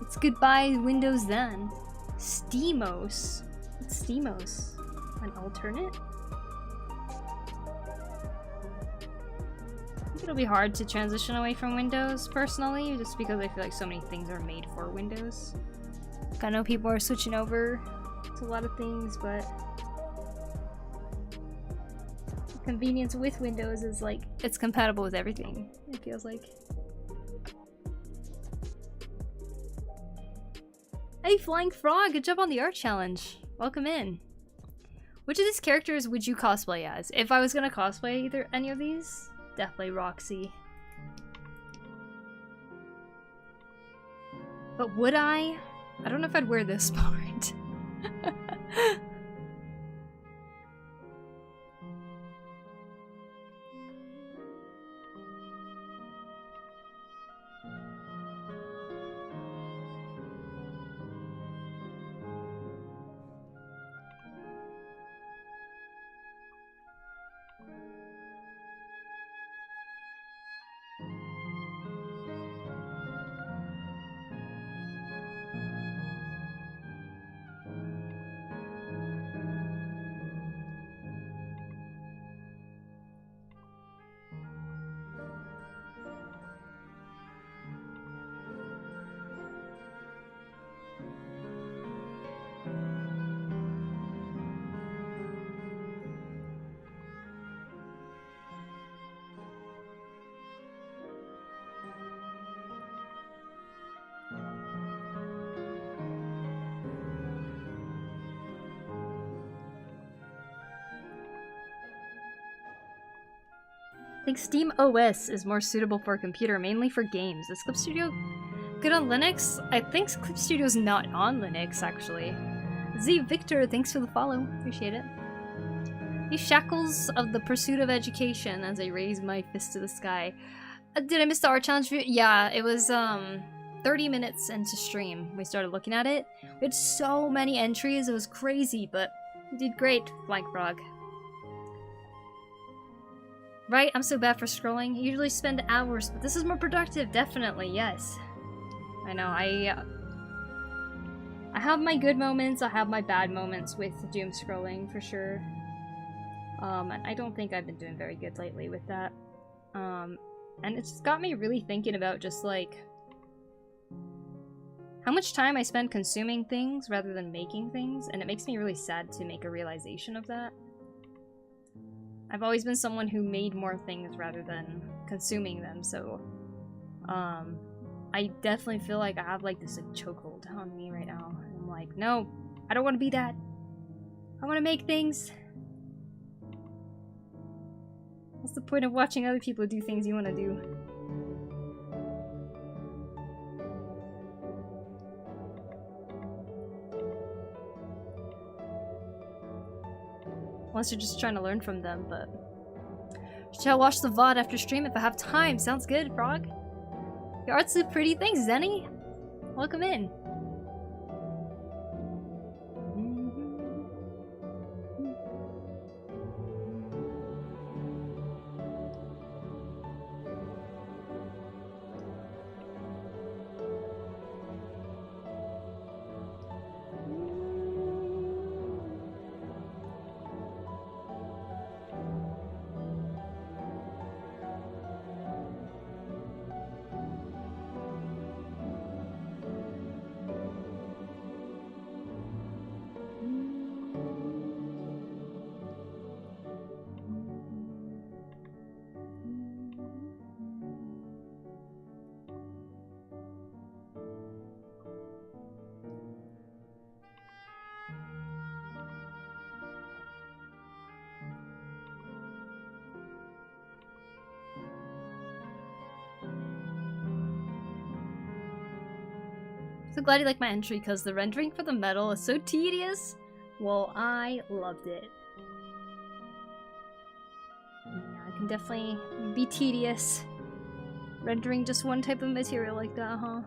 It's goodbye Windows then. Steamos. What's Steamos? An alternate? I think it'll be hard to transition away from Windows personally, just because I feel like so many things are made for Windows. Like, I know people are switching over to a lot of things, but convenience with Windows is like, it's compatible with everything, it feels like. Hey Flying Frog, good job on the art challenge. Welcome in. Which of these characters would you cosplay as? If I was gonna cosplay any of these, definitely Roxy. But would I? I don't know if I'd wear this part. I think Steam OS is more suitable for a computer, mainly for games. Is Clip Studio good on Linux? I think Clip Studio's not on Linux, actually. Z Victor, thanks for the follow. Appreciate it. These shackles of the pursuit of education as I raise my fist to the sky. Did I miss the art challenge? Yeah, it was 30 minutes into stream. We started looking at it. We had so many entries, it was crazy, but you did great, Flank Frog. Right, I'm so bad for scrolling. I usually spend hours, but this is more productive, definitely, yes. I know, I have my good moments, I have my bad moments with doom scrolling, for sure. And I don't think I've been doing very good lately with that. And it's just got me really thinking about just, like, how much time I spend consuming things rather than making things, and it makes me really sad to make a realization of that. I've always been someone who made more things rather than consuming them, so I definitely feel like I have like this like chokehold on me right now. I'm like, no, I don't want to be that. I want to make things. What's the point of watching other people do things you want to do? Unless you're just trying to learn from them, but... Shall I watch the VOD after stream if I have time? Sounds good, Frog. Your art's so pretty. Thanks, Zenny. Welcome in. So glad you like my entry because the rendering for the metal is so tedious. Well, I loved it. Yeah, it can definitely be tedious. Rendering just one type of material like that, huh?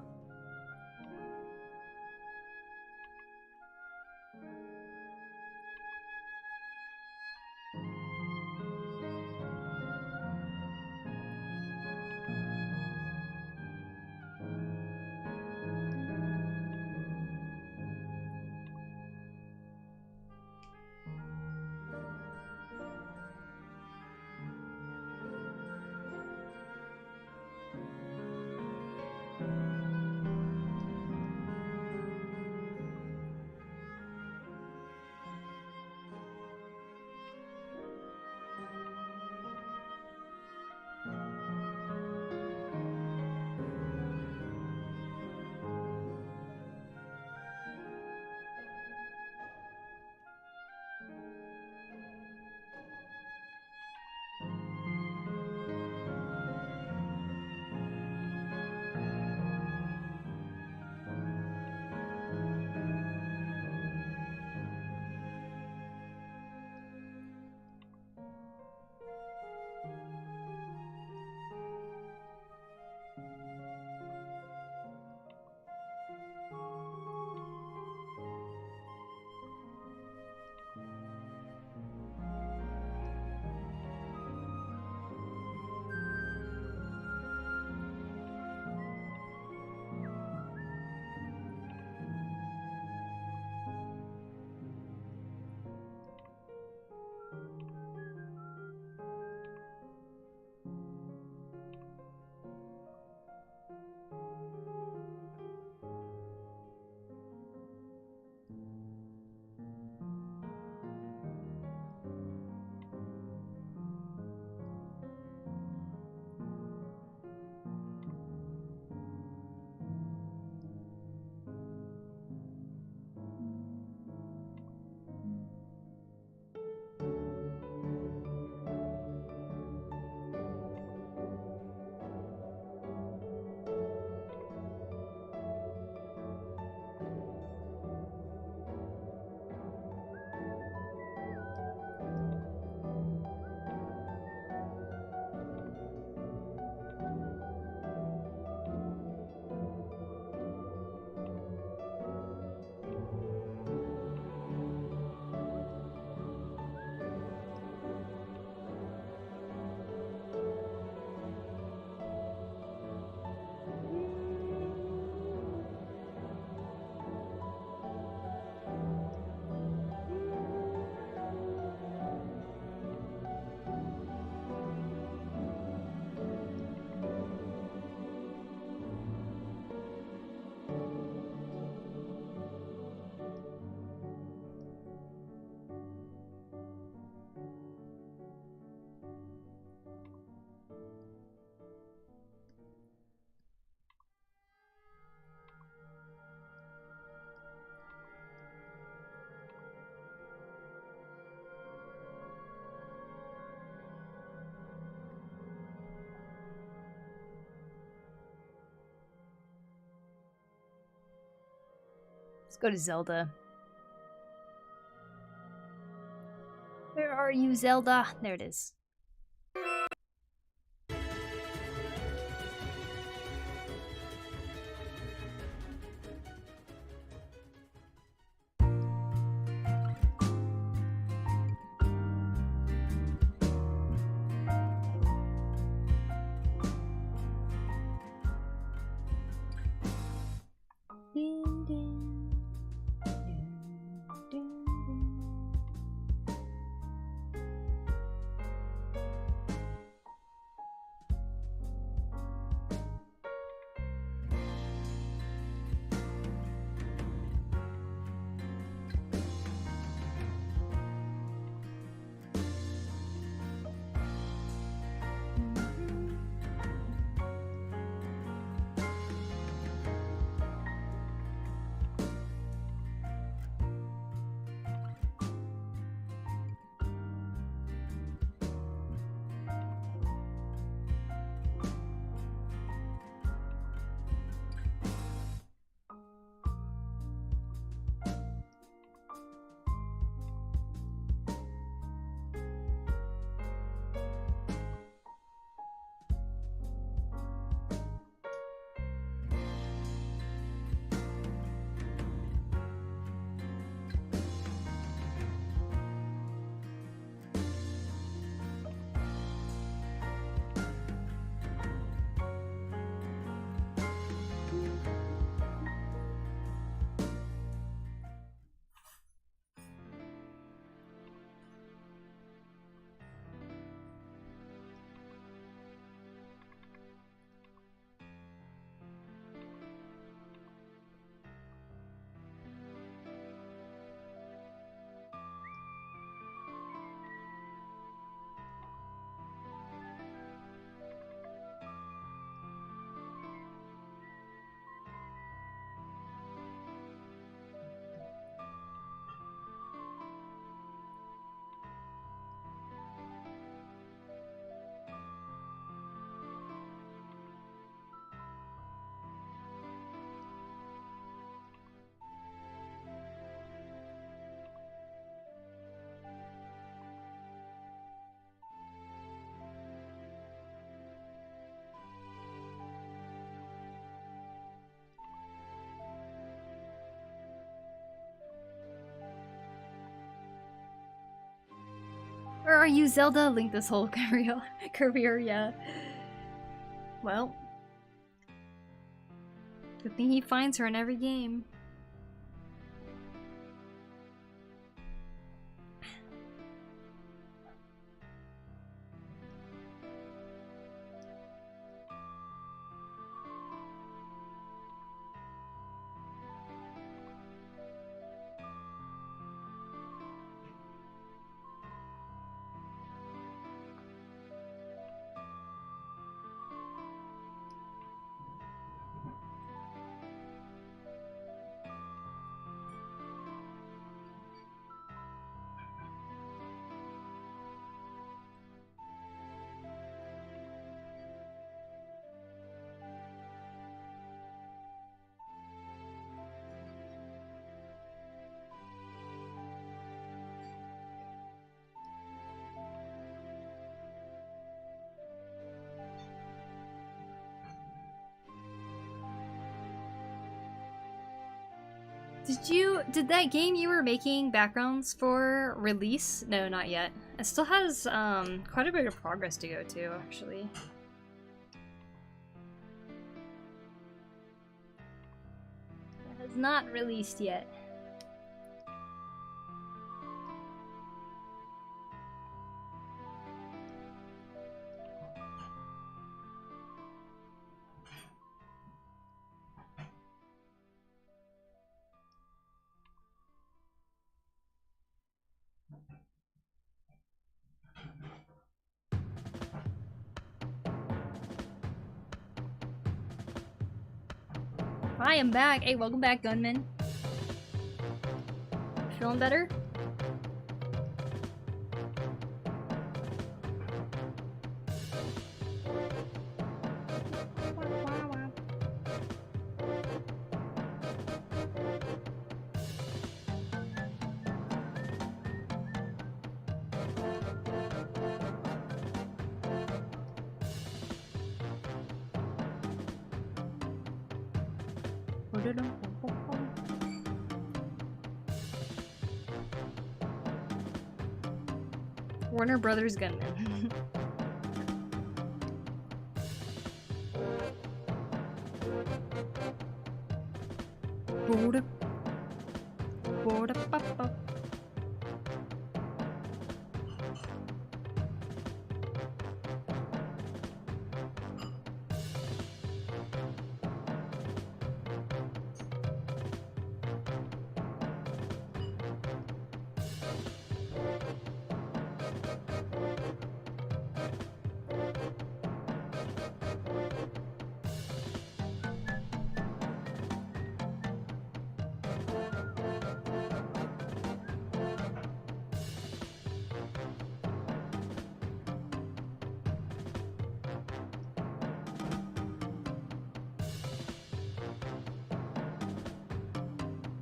Go to Zelda. Where are you, Zelda? There it is. Ding, ding. Ding, ding, ding. Where are you, Zelda? Link this whole career, yeah. Well, good thing he finds her in every game. Did that game you were making backgrounds for release? No, not yet. It still has quite a bit of progress to go to, actually. It has not released yet. I am back. Hey, welcome back, Gunman. Feeling better? Warner Brothers Gunman.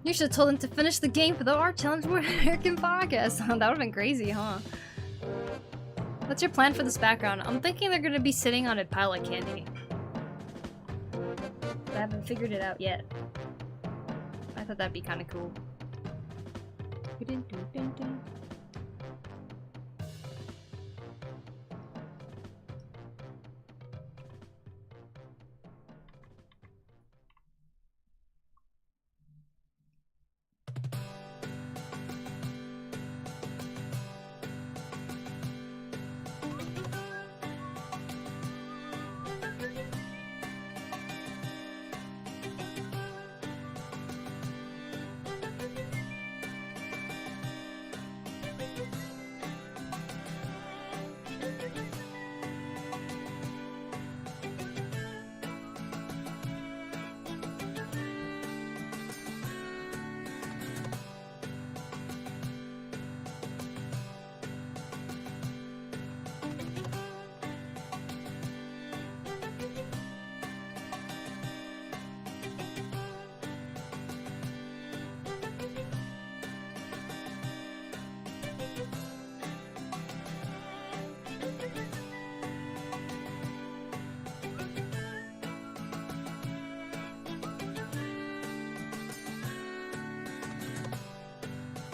You should have told him to finish the game for the art challenge with American podcast. That would have been crazy, huh? What's your plan for this background? I'm thinking they're gonna be sitting on a pile of candy. But I haven't figured it out yet. I thought that'd be kind of cool.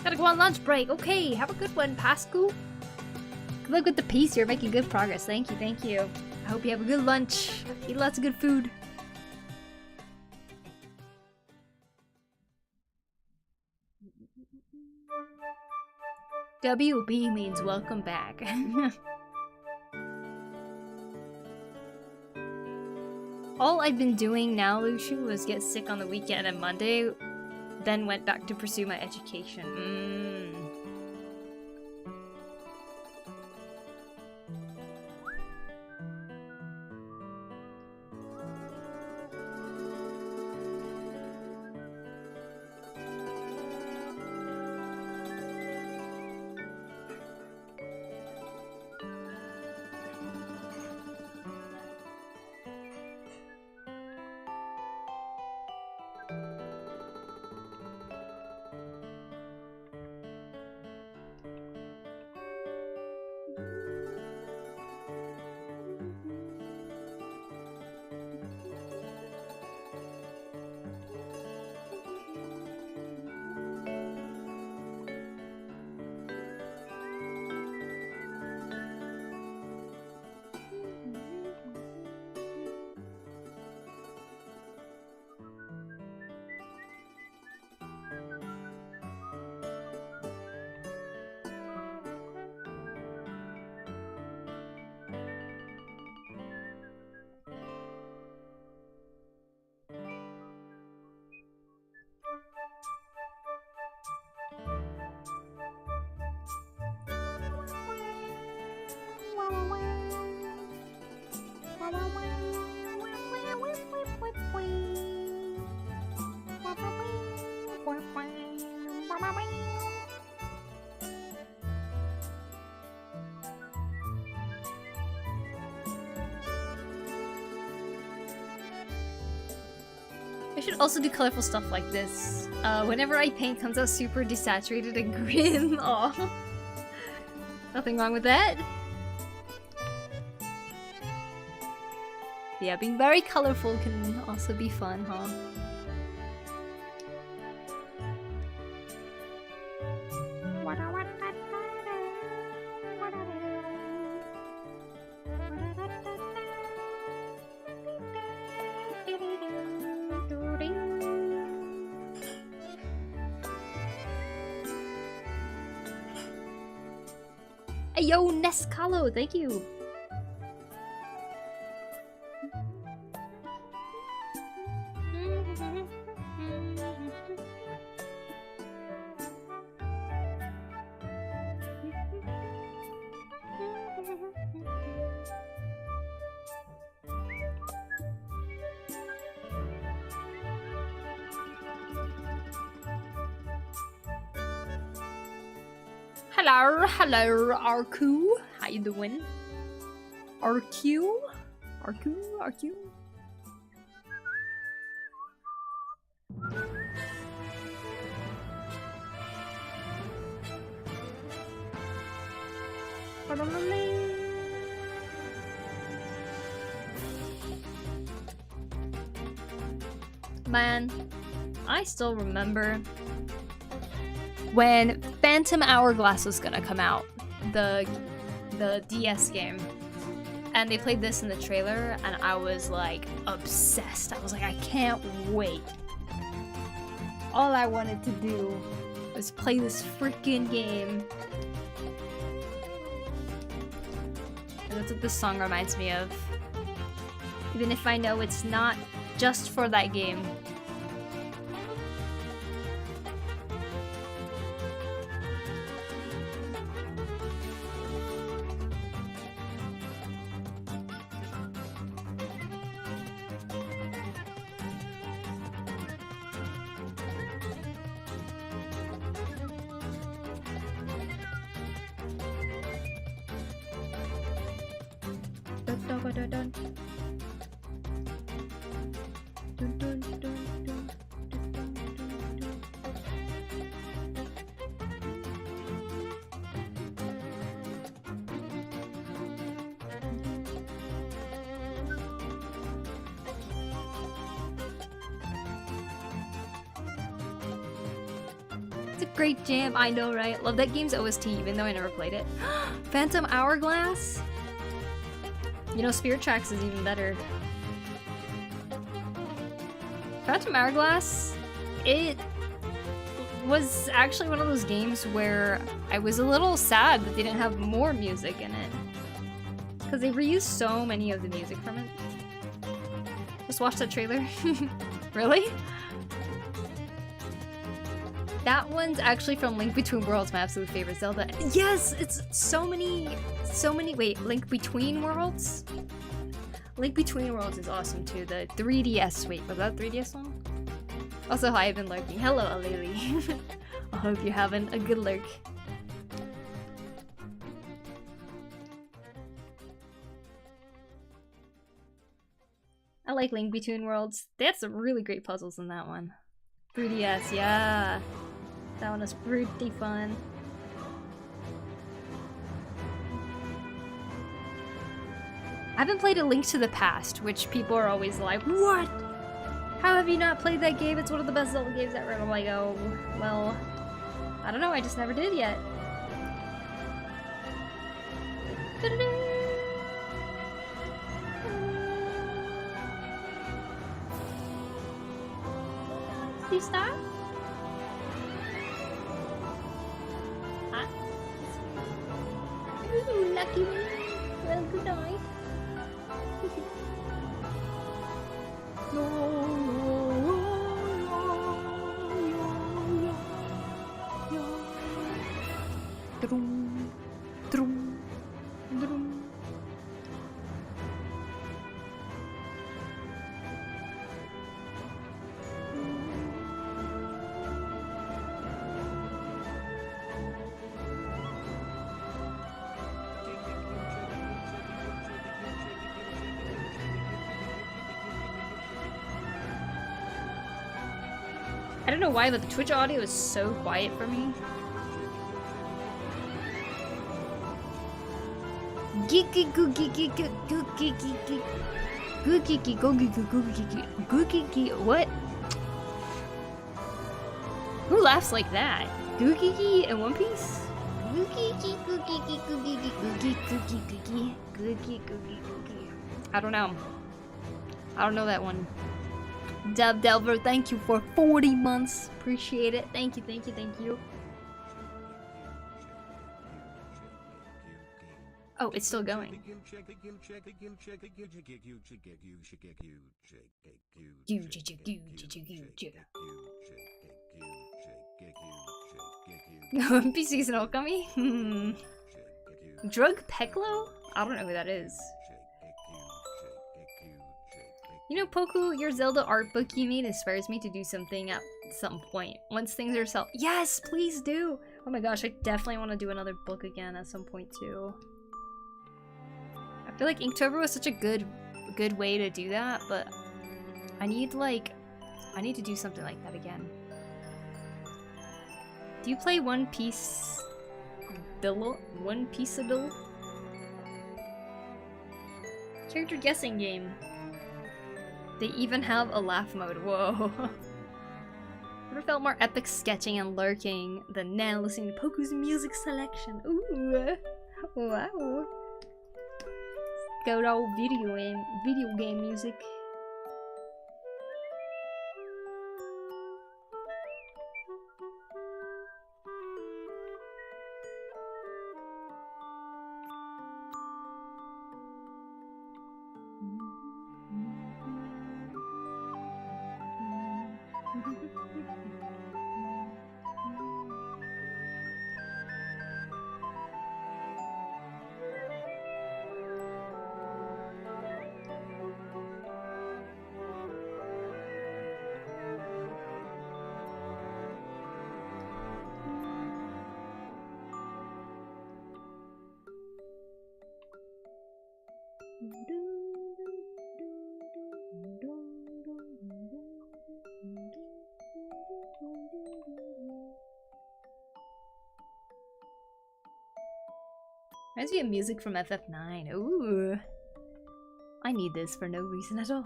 Gotta go on lunch break. Okay, have a good one, Pascu. Good luck with the piece. You're making good progress. Thank you, thank you. I hope you have a good lunch. Eat lots of good food. WB means welcome back. All I've been doing now, Lucian, was get sick on the weekend and Monday, then went back to pursue my education. I should also do colorful stuff like this. Whenever I paint, comes out super desaturated and grim. Aw. Nothing wrong with that. Yeah, being very colorful can also be fun, huh? Yo, Nescalo, thank you. Hello, RQ. How you doing? RQ? RQ? Man, I still remember when Phantom Hourglass was gonna come out, the DS game, and they played this in the trailer, and I was like obsessed. I was like, I can't wait. All I wanted to do was play this freaking game. And that's what this song reminds me of. Even if I know it's not just for that game. It's a great jam, I know, right? Love that game's OST, even though I never played it. Phantom Hourglass? You know, Spirit Tracks is even better. Phantom Hourglass, it was actually one of those games where I was a little sad that they didn't have more music in it. Because they reused so many of the music from it. Just watch that trailer. Really? That one's actually from Link Between Worlds, my absolute favorite Zelda. Yes, it's so many, wait, Link Between Worlds? Link Between Worlds is awesome too. The 3DS, wait, was that 3DS one? Also, hi, I've been lurking. Hello, Alili. I hope you're having a good lurk. I like Link Between Worlds. They had some really great puzzles in that one. 3DS, yeah. That one was pretty fun. I haven't played A Link to the Past, which people are always like, what? How have you not played that game? It's one of the best Zelda games ever. And I'm like, oh, well, I don't know, I just never did yet. See star? Huh? Ooh, lucky me. Well, good night. Drum, drum, drum. I don't know why, but the Twitch audio is so quiet for me. What? Who laughs like that? Googiki in One Piece? I don't know. I don't know that one. Dub Delver, thank you for 40 months. Appreciate it. Thank you, thank you, thank you. Oh, it's still going. PC Seasonal Okami? Drug Peklo? I don't know who that is. You know, Poku, your Zelda art book you made inspires me to do something at some point. Once things are yes, please do! Oh my gosh, I definitely want to do another book again at some point too. I feel like Inktober was such a good way to do that, but I need to do something like that again. Do you play One Piece Bill? One Piece of Bill? Character guessing game. They even have a laugh mode. Whoa. Never felt more epic sketching and lurking than now listening to Poku's music selection. Ooh. Wow. Good old video game music. Reminds me of music from FF9. Ooh. I need this for no reason at all.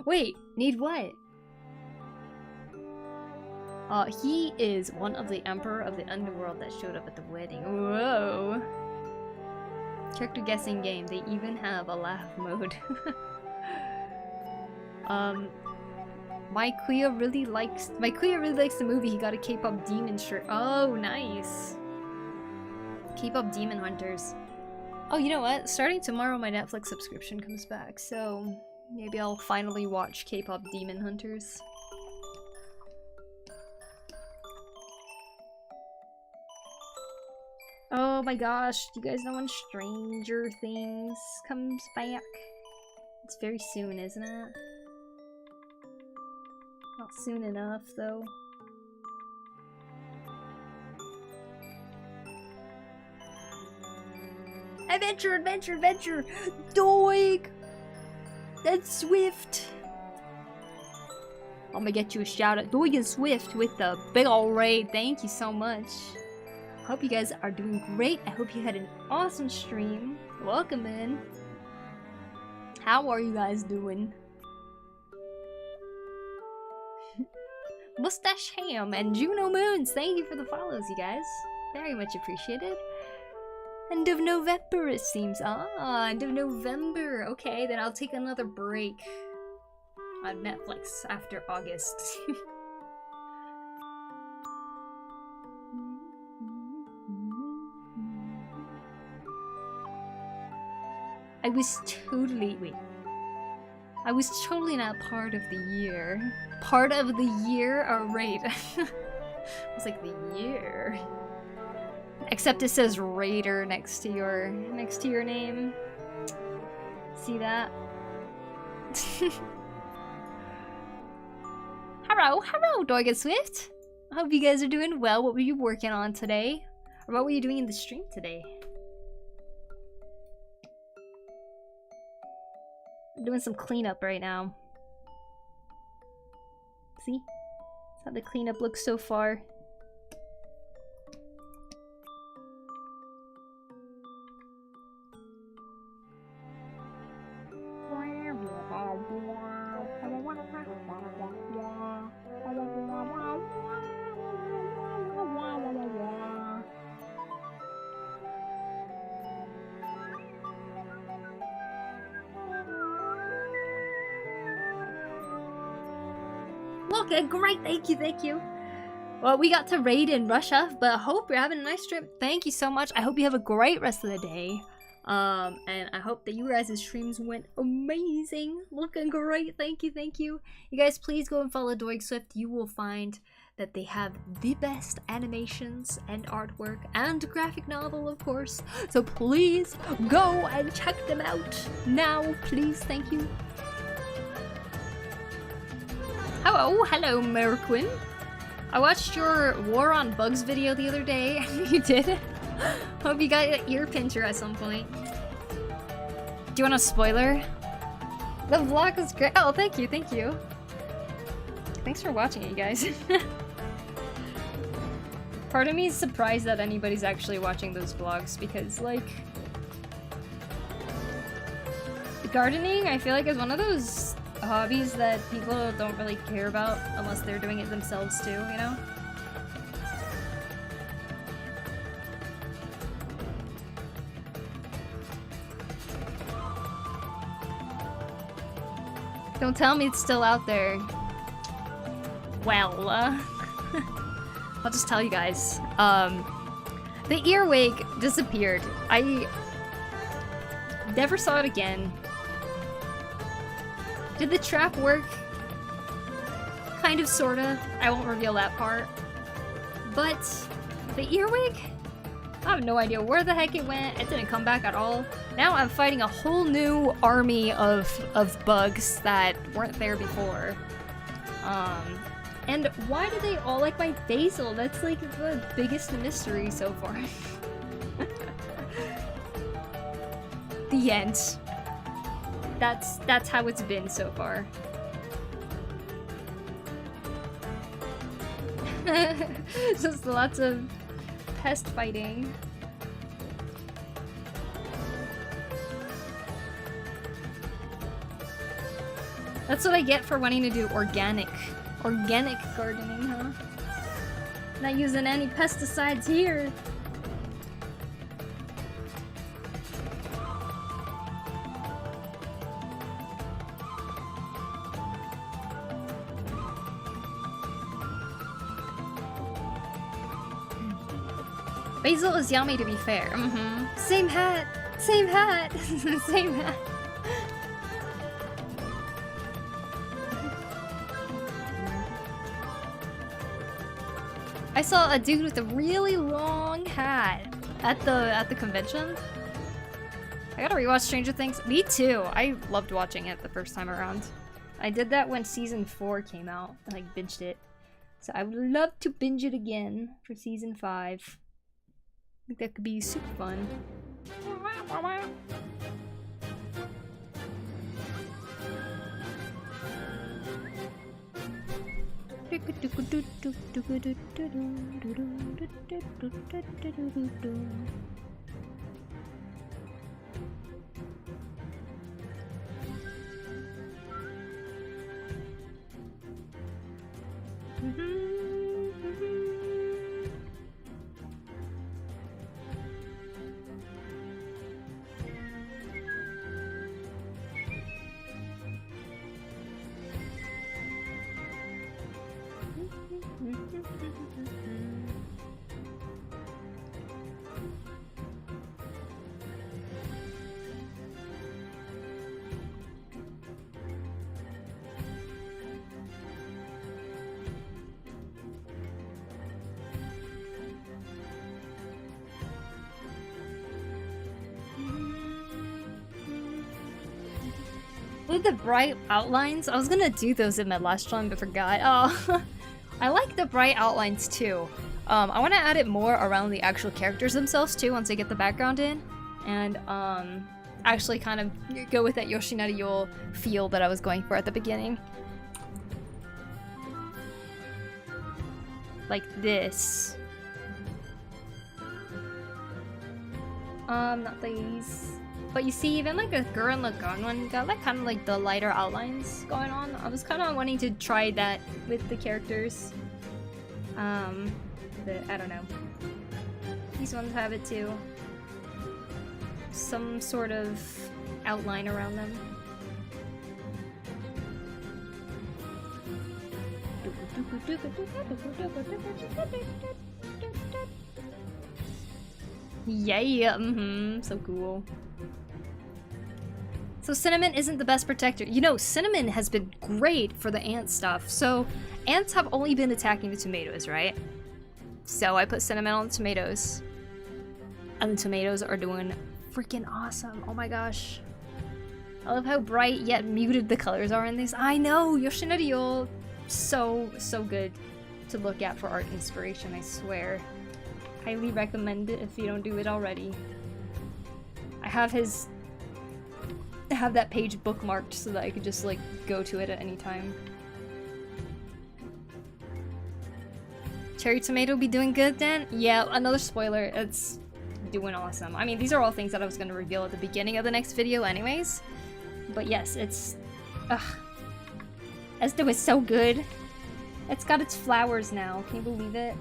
Wait, need what? He is one of the Emperor of the Underworld that showed up at the wedding. Whoa. Character guessing game. They even have a laugh mode. My Kuya really likes the movie. He got a K-pop demon shirt. Oh, nice. K-pop Demon Hunters. Oh, you know what? Starting tomorrow, my Netflix subscription comes back, so maybe I'll finally watch K-pop Demon Hunters. Oh my gosh, do you guys know when Stranger Things comes back? It's very soon, isn't it? Not soon enough, though. Adventure, adventure, adventure! Doig! That's Swift! I'm gonna get you a shout out. Doig and Swift with the big ol' raid. Thank you so much. Hope you guys are doing great. I hope you had an awesome stream. Welcome in. How are you guys doing? Mustache Ham and Juno Moons, thank you for the follows, you guys. Very much appreciated. End of November, it seems. Ah, end of November. Okay, then I'll take another break on Netflix after August. I was totally not part of the year. Part of the year? Oh, right. I was like, the year. Except it says Raider next to your name. See that? Hello, Dog and Swift. I hope you guys are doing well. What were you working on today? Or what were you doing in the stream today? I'm doing some cleanup right now. See? That's how the cleanup looks so far. Okay, great, thank you. Well, we got to raid in Russia, but I hope you're having a nice trip. Thank you so much. I hope you have a great rest of the day. And I hope that you guys' streams went amazing. Looking great. Thank you, thank you. You guys, please go and follow Doig Swift. You will find that they have the best animations and artwork and graphic novel, of course. So please go and check them out now, please. Thank you. Hello, Merquin. I watched your War on Bugs video the other day. You did? Hope you got an ear pincher at some point. Do you want a spoiler? The vlog was great. Oh, thank you, thank you. Thanks for watching it, you guys. Part of me is surprised that anybody's actually watching those vlogs because, like, gardening, I feel like, is one of those hobbies that people don't really care about unless they're doing it themselves too, you know? Don't tell me it's still out there. Well, I'll just tell you guys. The earwig disappeared. I never saw it again. Did the trap work? Kind of, sorta. I won't reveal that part. But the earwig? I have no idea where the heck it went. It didn't come back at all. Now I'm fighting a whole new army of bugs that weren't there before. And why do they all like my basil? That's like the biggest mystery so far. The end. That's how it's been so far. Just lots of pest fighting. That's what I get for wanting to do organic gardening, huh? Not using any pesticides here. Basil is yummy, to be fair. Mm-hmm. Same hat! Same hat! Same hat! I saw a dude with a really long hat at the convention. I gotta rewatch Stranger Things. Me too! I loved watching it the first time around. I did that when season 4 came out, and I binged it. So I would love to binge it again for season 5. I think that could be super fun. With the bright outlines, I was gonna do those in my last stream but forgot. Oh, I like the bright outlines too. I want to add it more around the actual characters themselves too once I get the background in. And actually kind of go with that Yoshinari Yol feel that I was going for at the beginning. Like this. Not these. But you see, even like a Gurren Lagann one got like kind of like the lighter outlines going on. I was kind of wanting to try that with the characters. But I don't know. These ones have it too. Some sort of outline around them. Yeah, so cool. So cinnamon isn't the best protector. You know, cinnamon has been great for the ant stuff. So ants have only been attacking the tomatoes, right? So I put cinnamon on the tomatoes. And the tomatoes are doing freaking awesome. Oh my gosh. I love how bright yet muted the colors are in these. I know, Yoshinari-yo. So good to look at for art inspiration, I swear. Highly recommend it if you don't do it already. I have that page bookmarked so that I could just like go to it at any time. Cherry tomato be doing good then? Yeah, another spoiler. It's doing awesome. I mean, these are all things that I was going to reveal at the beginning of the next video anyways. But yes, it's... Ugh. Esto is so good. It's got its flowers now. Can you believe it?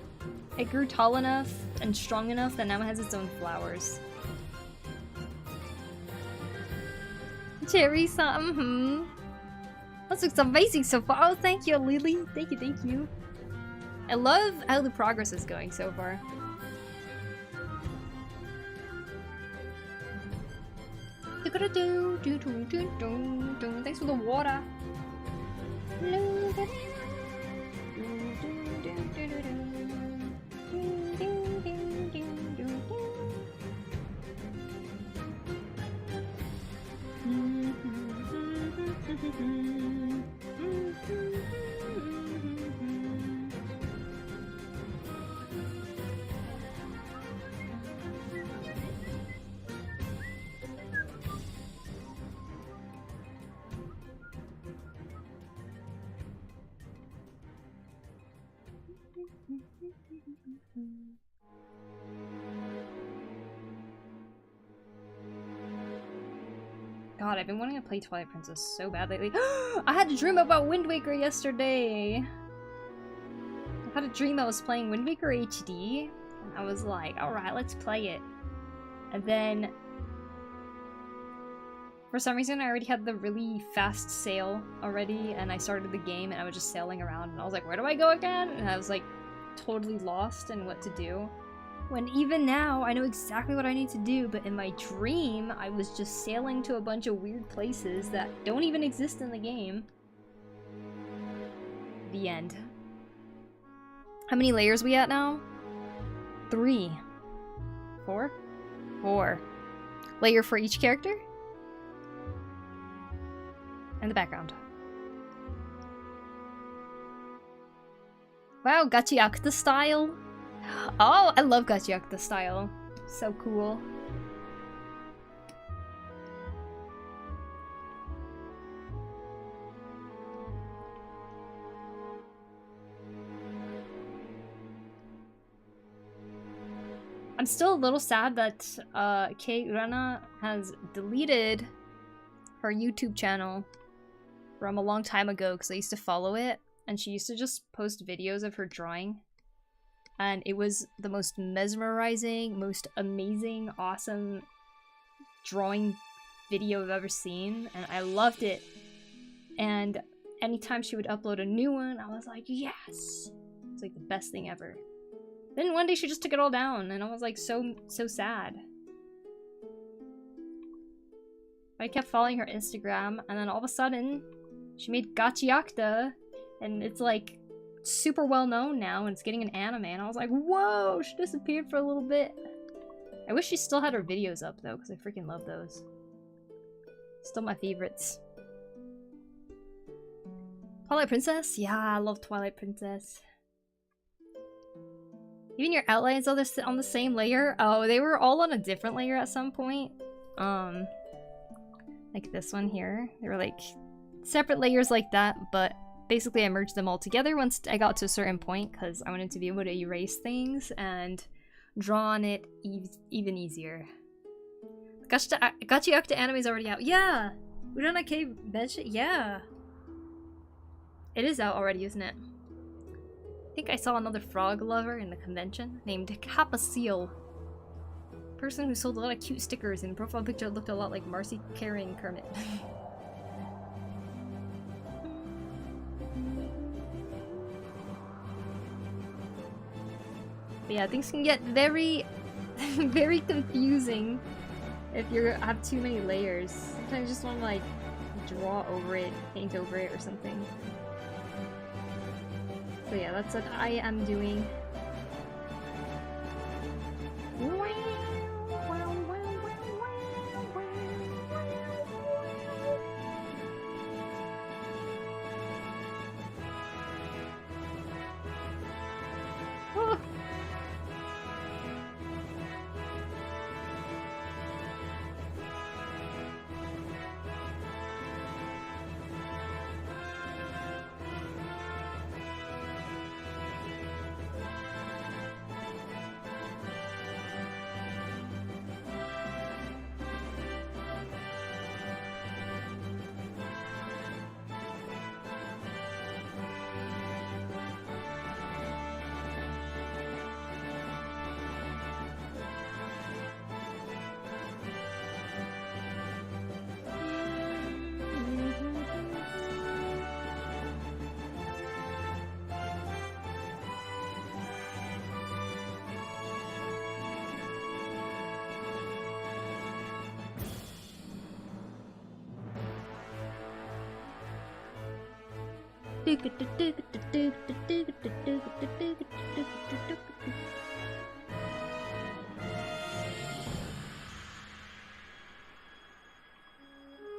It grew tall enough and strong enough that now it has its own flowers. Cherry-san, This looks amazing so far. Oh, thank you, Lily. Thank you. I love how the progress is going so far. Thanks for the water. God, I've been wanting to play Twilight Princess so bad lately. I had a dream about Wind Waker yesterday! I had a dream I was playing Wind Waker HD, and I was like, alright, let's play it. And then, for some reason, I already had the really fast sail already, and I started the game, and I was just sailing around, and I was like, where do I go again? And I was like, totally lost in what to do. When even now, I know exactly what I need to do, but in my dream, I was just sailing to a bunch of weird places that don't even exist in the game. The end. How many layers we at now? 3. 4? 4. Layer for each character? And the background. Wow, Gachiakta style. Oh, I love Gachiakta style. So cool. I'm still a little sad that Kei Urana has deleted her YouTube channel from a long time ago because I used to follow it, and she used to just post videos of her drawing. And it was the most mesmerizing, most amazing, awesome drawing video I've ever seen, and I loved it. And anytime she would upload a new one, I was like, yes! It's like the best thing ever. Then one day she just took it all down, and I was like so sad. I kept following her Instagram, and then all of a sudden, she made Gachiakta, and it's like super well known now, and it's getting an anime, and I was like, whoa, she disappeared for a little bit. I wish she still had her videos up though, because I freaking love those. Still my favorites. Twilight Princess? Yeah, I love Twilight Princess. Even your outlines are on the same layer? Oh, they were all on a different layer at some point. Like this one here. They were like separate layers like that, but basically I merged them all together once I got to a certain point because I wanted to be able to erase things and draw on it even easier. Gachiakta anime is already out. Yeah! Urana Cave Bench? Yeah! It is out already, isn't it? I think I saw another frog lover in the convention named Kappa Seal. Person who sold a lot of cute stickers, and the profile picture looked a lot like Marcy carrying Kermit. But yeah, things can get very, very confusing if you have too many layers. Sometimes you just want to like draw over it, paint over it or something. So yeah, that's what I am doing.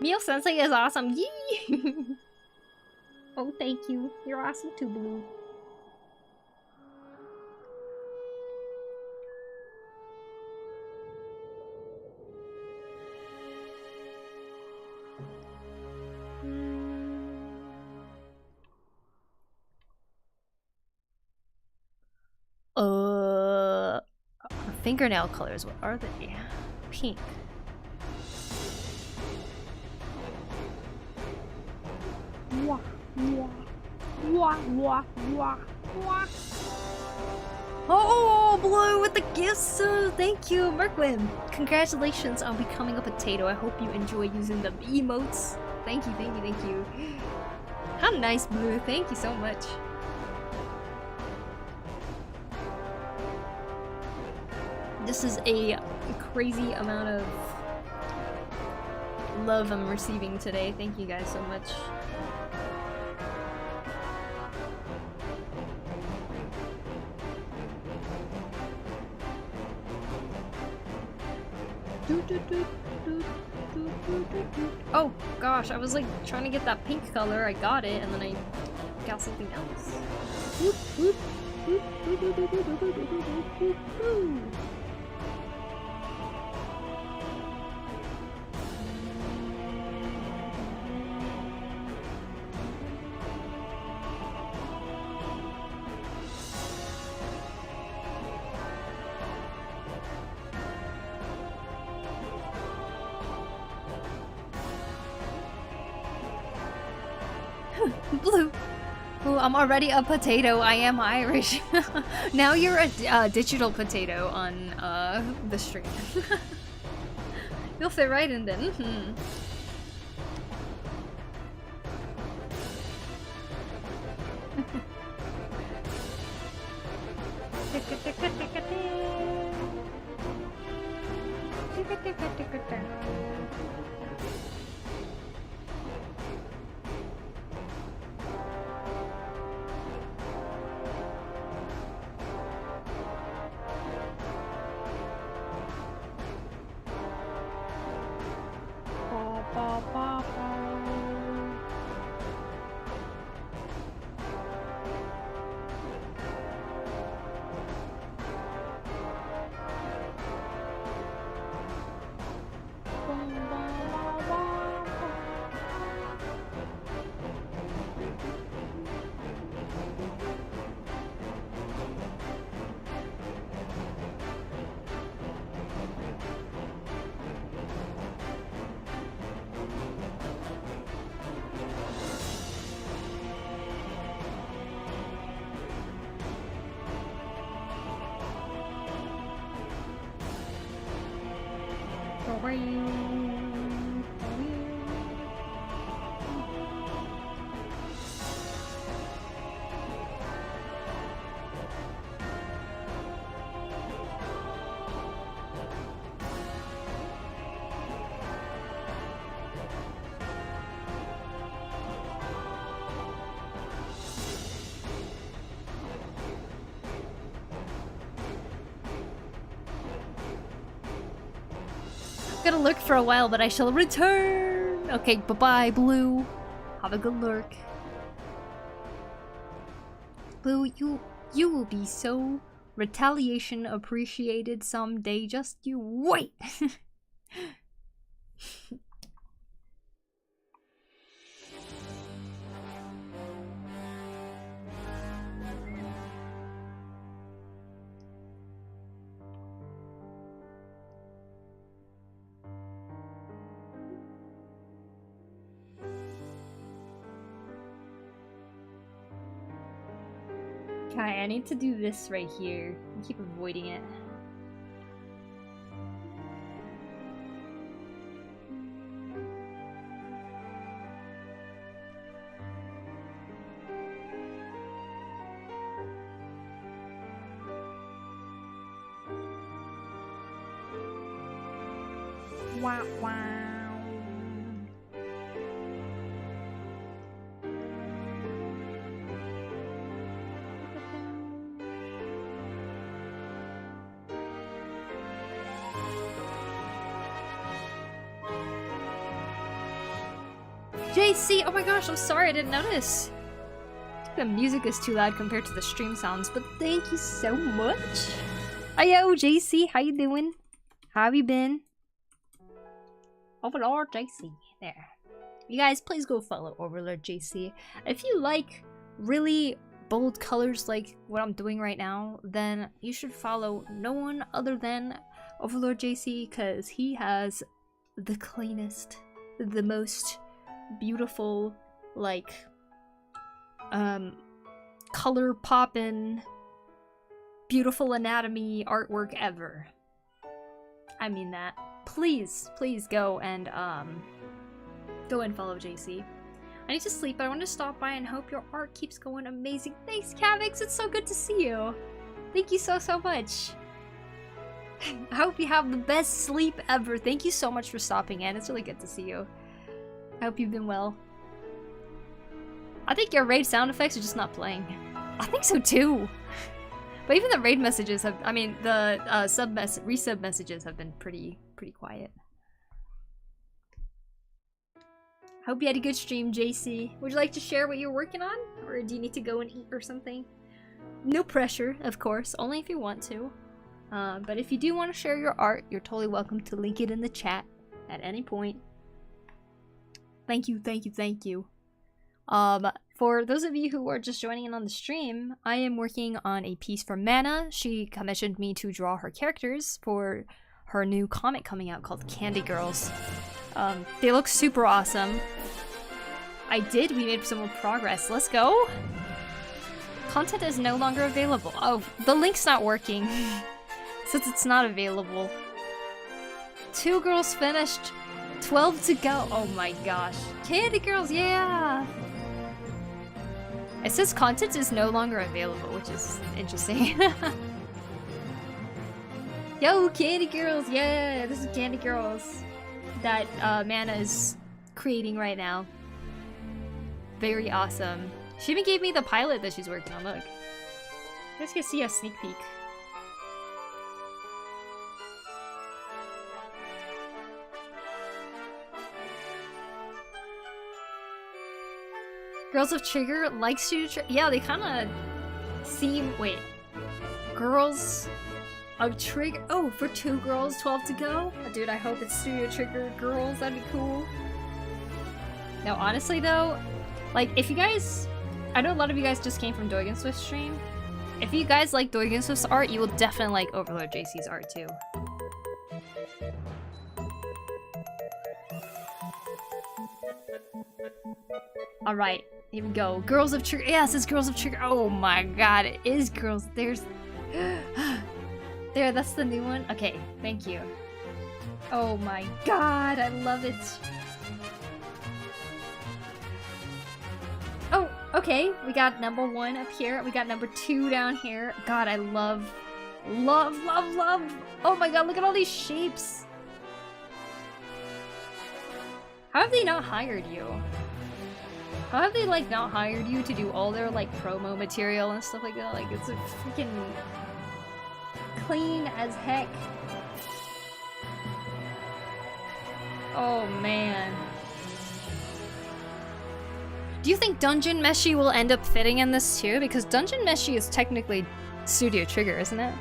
Mio Sensei is awesome. Yee! Oh, thank you. You're awesome too, Blue. Fingernail colors, what are they? Pink. Wah, wah, wah, wah, wah, wah. Oh, Blue with the gifts! Thank you, Merkwin. Congratulations on becoming a potato. I hope you enjoy using the emotes. Thank you, thank you, thank you. How nice, Blue. Thank you so much. This is a crazy amount of love I'm receiving today. Thank you guys so much. Oh gosh, I was like trying to get that pink color. I got it, and then I got something else. Blue. Ooh, I'm already a potato. I am Irish. Now you're a digital potato on the stream. You'll fit right in then. Gonna lurk for a while, but I shall return. Okay, bye-bye, Blue. Have a good lurk. Blue, you will be so retaliation appreciated someday. Just you wait. Okay, I need to do this right here. I keep avoiding it. Wow, wow. JC, oh my gosh, I'm sorry, I didn't notice. The music is too loud compared to the stream sounds, but thank you so much. Yo, JC, how you doing? How have you been? Overlord JC, there. You guys, please go follow Overlord JC. If you like really bold colors like what I'm doing right now, then you should follow no one other than Overlord JC, because he has the cleanest, the most beautiful, like, color poppin', beautiful anatomy artwork ever. I mean that. Please go and follow JC. I need to sleep, but I want to stop by and hope your art keeps going amazing. Thanks, Cavix. It's so good to see you. Thank you so much. I hope you have the best sleep ever. Thank you so much for stopping in. It's really good to see you. I hope you've been well. I think your raid sound effects are just not playing. I think so too. But even the raid messages have, I mean, the resub messages have been pretty quiet. Hope you had a good stream, JC. Would you like to share what you're working on? Or do you need to go and eat or something? No pressure, of course, only if you want to. But if you do want to share your art, you're totally welcome to link it in the chat at any point. Thank you. For those of you who are just joining in on the stream, I am working on a piece for Mana. She commissioned me to draw her characters for her new comic coming out called Candy Girls. They look super awesome. We made some more progress. Let's go. Content is no longer available. Oh, the link's not working. Since it's not available. 2 girls finished. 12 to go. Oh my gosh. Candy Girls, yeah! It says content is no longer available, which is interesting. Yo, Candy Girls, yeah! This is Candy Girls that Mana is creating right now. Very awesome. She even gave me the pilot that she's working on, look. You guys can see a sneak peek. Girls of Trigger like Studio Trigger. Yeah, they kind of seem. Wait. Girls of Trigger. Oh, for 2 girls, 12 to go? Oh, dude, I hope it's Studio Trigger girls. That'd be cool. No, honestly, though, like, if you guys. I know a lot of you guys just came from Doigan Swift's stream. If you guys like Doigan Swift's art, you will definitely like Overlord JC's art, too. Alright. Here we go. Girls of Trigger. Yes, it's Girls of Trigger. Oh my god, it is Girls. There's... There, that's the new one. Okay, thank you. Oh my god, I love it. Oh, okay. We got #1 up here. We got #2 down here. God, I love... Love. Oh my god, look at all these shapes. How have they not hired you? How have they, like, not hired you to do all their, like, promo material and stuff like that? Like, it's a freaking clean as heck. Oh man. Do you think Dungeon Meshi will end up fitting in this too? Because Dungeon Meshi is technically Studio Trigger, isn't it?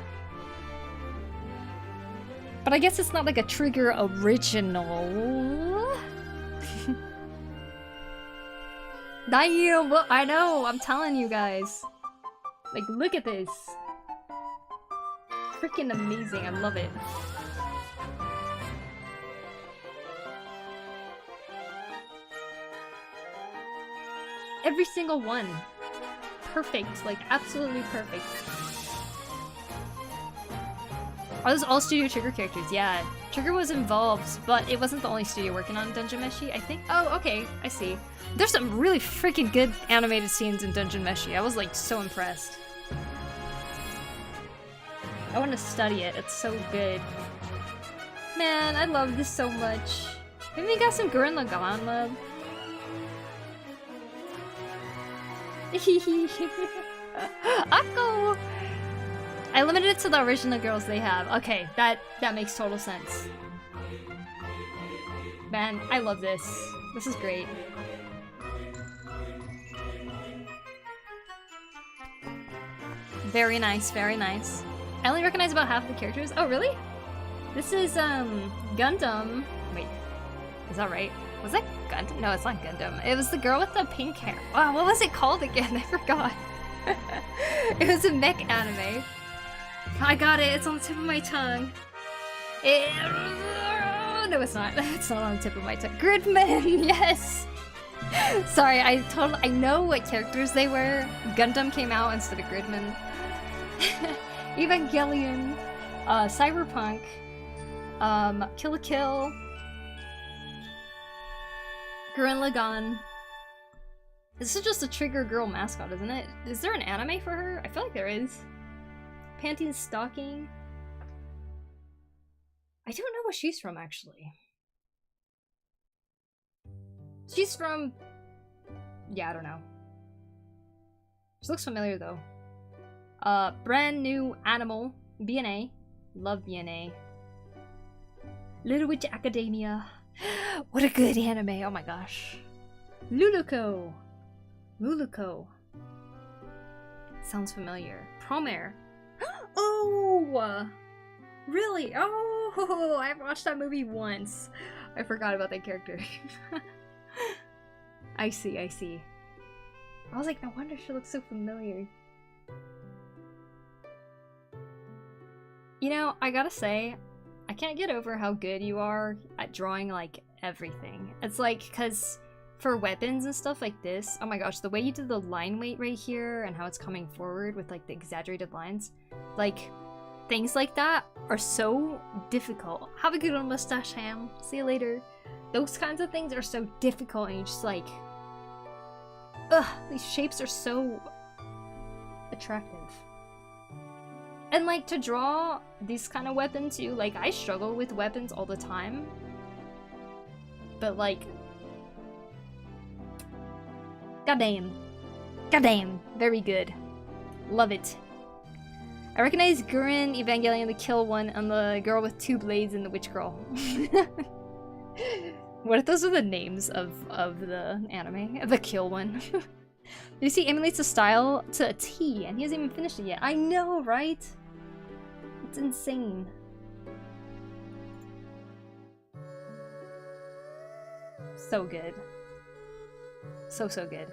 But I guess it's not like a Trigger original. Damn, well, I know, I'm telling you guys. Like, look at this. Freaking amazing, I love it. Every single one. Perfect, like absolutely perfect. Are those all Studio Trigger characters? Yeah, Trigger was involved, but it wasn't the only studio working on Dungeon Meshi, I think. Oh, okay, I see. There's some really freaking good animated scenes in Dungeon Meshi. I was like so impressed. I want to study it, it's so good. Man, I love this so much. Maybe we got some Gurren Lagann love. Akko! I limited it to the original girls they have. Okay, that makes total sense. Man, I love this. This is great. Very nice, very nice. I only recognize about half the characters. Oh, really? This is, Gundam. Wait, is that right? Was that Gundam? No, it's not Gundam. It was the girl with the pink hair. Wow, what was it called again? I forgot. It was a mech anime. I got it. It's on the tip of my tongue. No, it's not. It's not on the tip of my tongue. Gridman, yes. Sorry, I know what characters they were. Gundam came out instead of Gridman. Evangelion, Cyberpunk, Kill la Kill, Gurren Lagann. This is just a Trigger Girl mascot, isn't it? Is there an anime for her? I feel like there is. Panties Stocking. I don't know where she's from, actually. She's from... yeah, I don't know. She looks familiar, though. Brand New Animal. BNA. Love BNA. Little Witch Academia. What a good anime, oh my gosh. Luluko. Luluko. Sounds familiar. Promare. Oh! Really? Oh! I watched that movie once. I forgot about that character. I see, I see. I was like, no wonder she looks so familiar. You know, I gotta say, I can't get over how good you are at drawing, like, everything. It's like, cause for weapons and stuff like this, oh my gosh, the way you did the line weight right here and how it's coming forward with, like, the exaggerated lines, like, things like that are so difficult. Have a good one, Mustache Ham. See you later. Those kinds of things are so difficult and you're just like, ugh, these shapes are so attractive. And like to draw these kind of weapons too, like I struggle with weapons all the time. But like, goddamn. Goddamn, very good. Love it. I recognize Gurren, Evangelion, the Kill one, and the girl with two blades and the witch girl. What if those are the names of the anime? The Kill one. You see, emulates the style to a T, and he hasn't even finished it yet. I know, right? It's insane. So good. So good.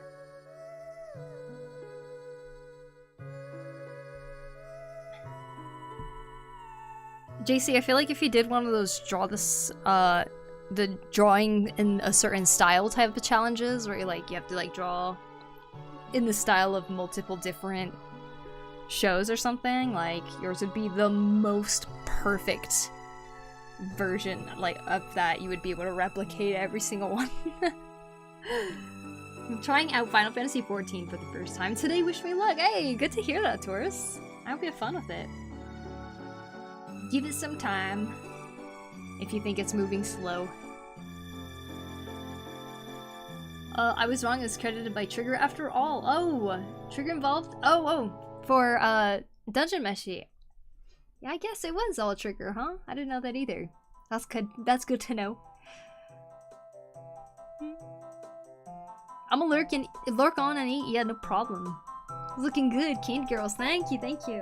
JC, I feel like if you did one of those draw this, the drawing in a certain style type of challenges, where you have to like draw in the style of multiple different shows or something, like yours would be the most perfect version like of that. You would be able to replicate every single one. I'm trying out Final Fantasy XIV for the first time today. Wish me luck. Hey, good to hear that, Taurus. I hope you have fun with it. Give it some time if you think it's moving slow. I was wrong, it's credited by Trigger after all. Oh, Trigger involved? Oh, for Dungeon Meshi. Yeah, I guess it was all Trigger, huh? I didn't know that either. That's good to know. I'm gonna lurk on and eat. Yeah, no problem. Looking good, Candy Girls. Thank you, thank you.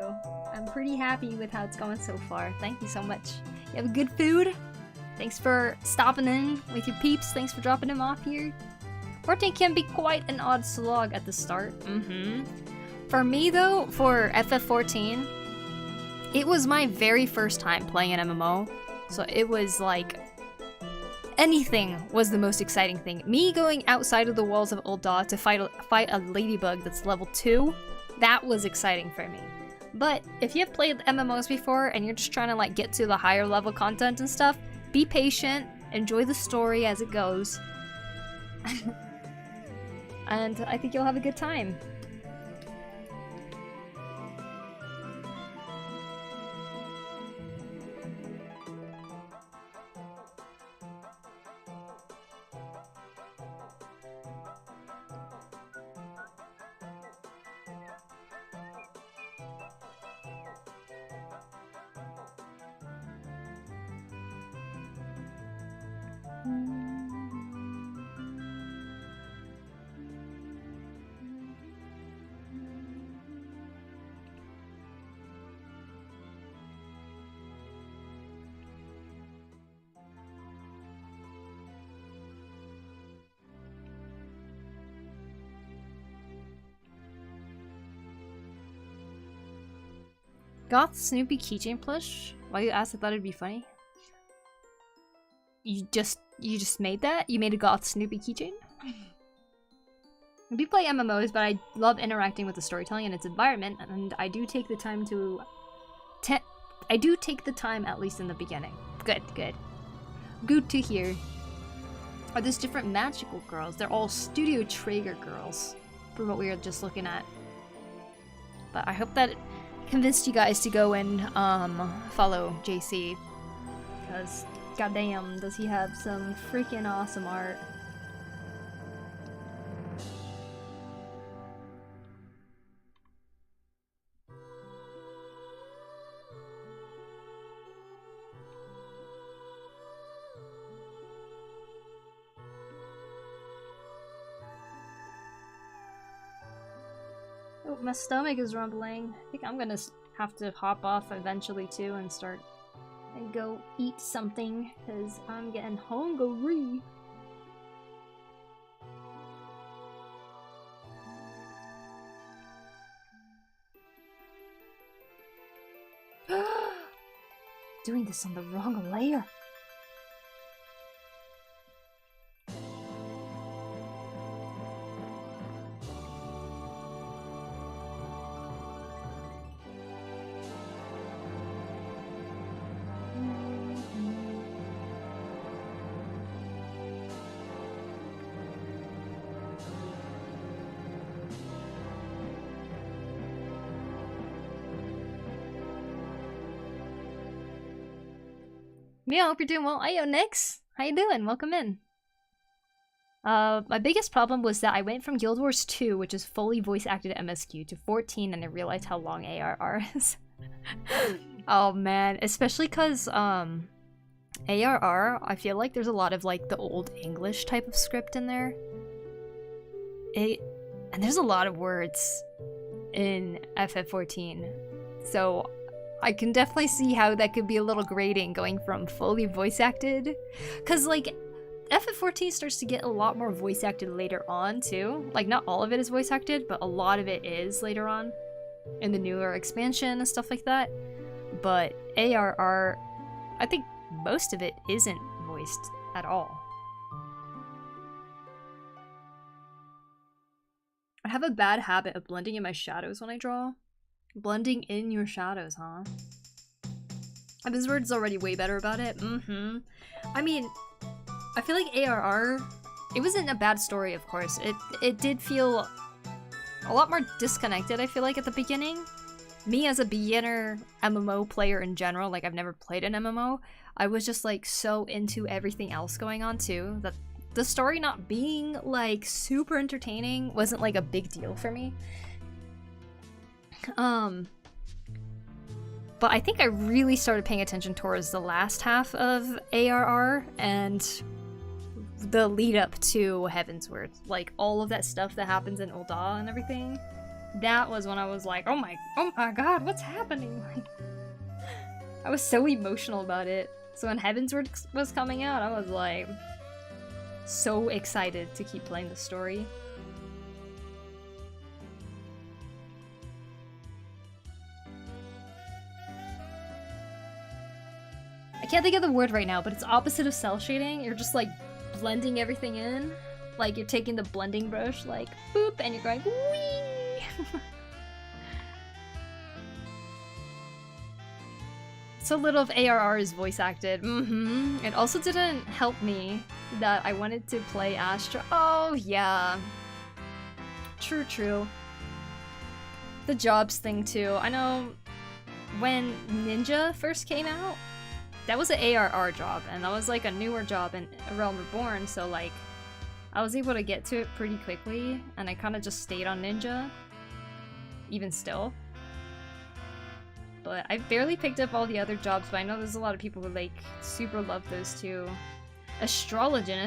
I'm pretty happy with how it's going so far. Thank you so much. You have good food? Thanks for stopping in with your peeps. Thanks for dropping them off here. 14 can be quite an odd slog at the start. For me though, for FF14, it was my very first time playing an MMO. So it was like, anything was the most exciting thing. Me going outside of the walls of Ul'dah to fight a ladybug that's level 2, that was exciting for me. But if you've played MMOs before and you're just trying to like get to the higher level content and stuff, be patient, enjoy the story as it goes. And I think you'll have a good time. Goth Snoopy keychain plush? Why you asked? I thought it'd be funny. You just made that? You made a Goth Snoopy keychain? I do play MMOs, but I love interacting with the storytelling and its environment, and I do take the time to I do take the time, at least in the beginning. Good, good. Good to hear. Are these different magical girls? They're all Studio Traeger girls, for what we were just looking at. But I hope that convinced you guys to go and follow JC, because goddamn does he have some freaking awesome art. Oh, my stomach is rumbling. I think I'm gonna have to hop off eventually too and start and go eat something because I'm getting hungry. Doing this on the wrong layer. Yeah, I hope you're doing well. Ayo, Nix! How you doing? Welcome in. My biggest problem was that I went from Guild Wars 2, which is fully voice-acted MSQ, to 14, and I realized how long ARR is. Oh man, especially because, ARR, I feel like there's a lot of, like, the old English type of script in there. And there's a lot of words in FF14, so I can definitely see how that could be a little grating going from fully voice acted. Cause like FF14 starts to get a lot more voice acted later on too. Like not all of it is voice acted, but a lot of it is later on in the newer expansion and stuff like that. But ARR, I think most of it isn't voiced at all. I have a bad habit of blending in my shadows when I draw. Blending in your shadows, huh? Bizword's already way better about it. I mean, I feel like ARR, it wasn't a bad story, of course. It did feel a lot more disconnected, I feel like, at the beginning. Me as a beginner MMO player in general, like I've never played an MMO, I was just like so into everything else going on too, that the story not being like super entertaining wasn't like a big deal for me. But I think I really started paying attention towards the last half of ARR, and the lead up to Heavensward, like all of that stuff that happens in Ul'dah and everything. That was when I was like, oh my god, what's happening? Like, I was so emotional about it. So when Heavensward was coming out, I was like so excited to keep playing the story. I can't think of the word right now, but it's opposite of cell shading. You're just like blending everything in. Like you're taking the blending brush, like boop, and you're going wee. So little of ARR is voice acted. It also didn't help me that I wanted to play Astra. Oh yeah. True. The jobs thing too. I know when Ninja first came out, that was an ARR job, and that was like a newer job in Realm Reborn, so like I was able to get to it pretty quickly, and I kind of just stayed on Ninja, even still. But I barely picked up all the other jobs, but I know there's a lot of people who like super love those too. Astrologian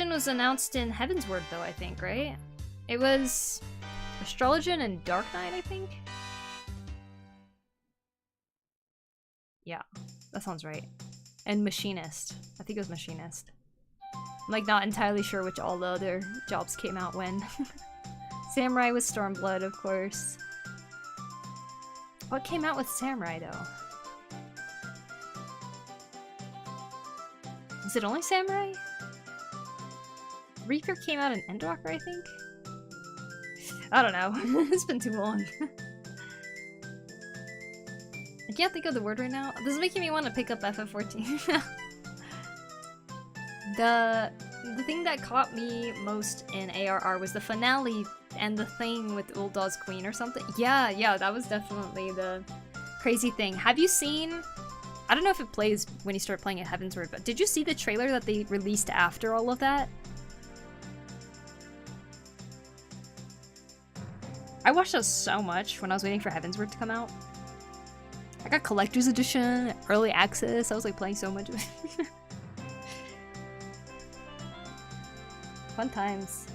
was announced in Heavensward though, I think, right? It was Astrologian and Dark Knight, I think? Yeah, that sounds right. And Machinist. I think it was Machinist. I'm like not entirely sure which all the other jobs came out when. Samurai was Stormblood, of course. What came out with Samurai though? Is it only Samurai? Reaper came out in Endwalker, I think? I don't know. It's been too long. I can't think of the word right now. This is making me want to pick up FF14. The thing that caught me most in ARR was the finale and the thing with Uldah's Queen or something. Yeah, that was definitely the crazy thing. Have you seen... I don't know if it plays when you start playing at Heavensward, but did you see the trailer that they released after all of that? I watched that so much when I was waiting for Heavensward to come out. I got Collector's Edition, Early Access, I was like playing so much of it. Fun times.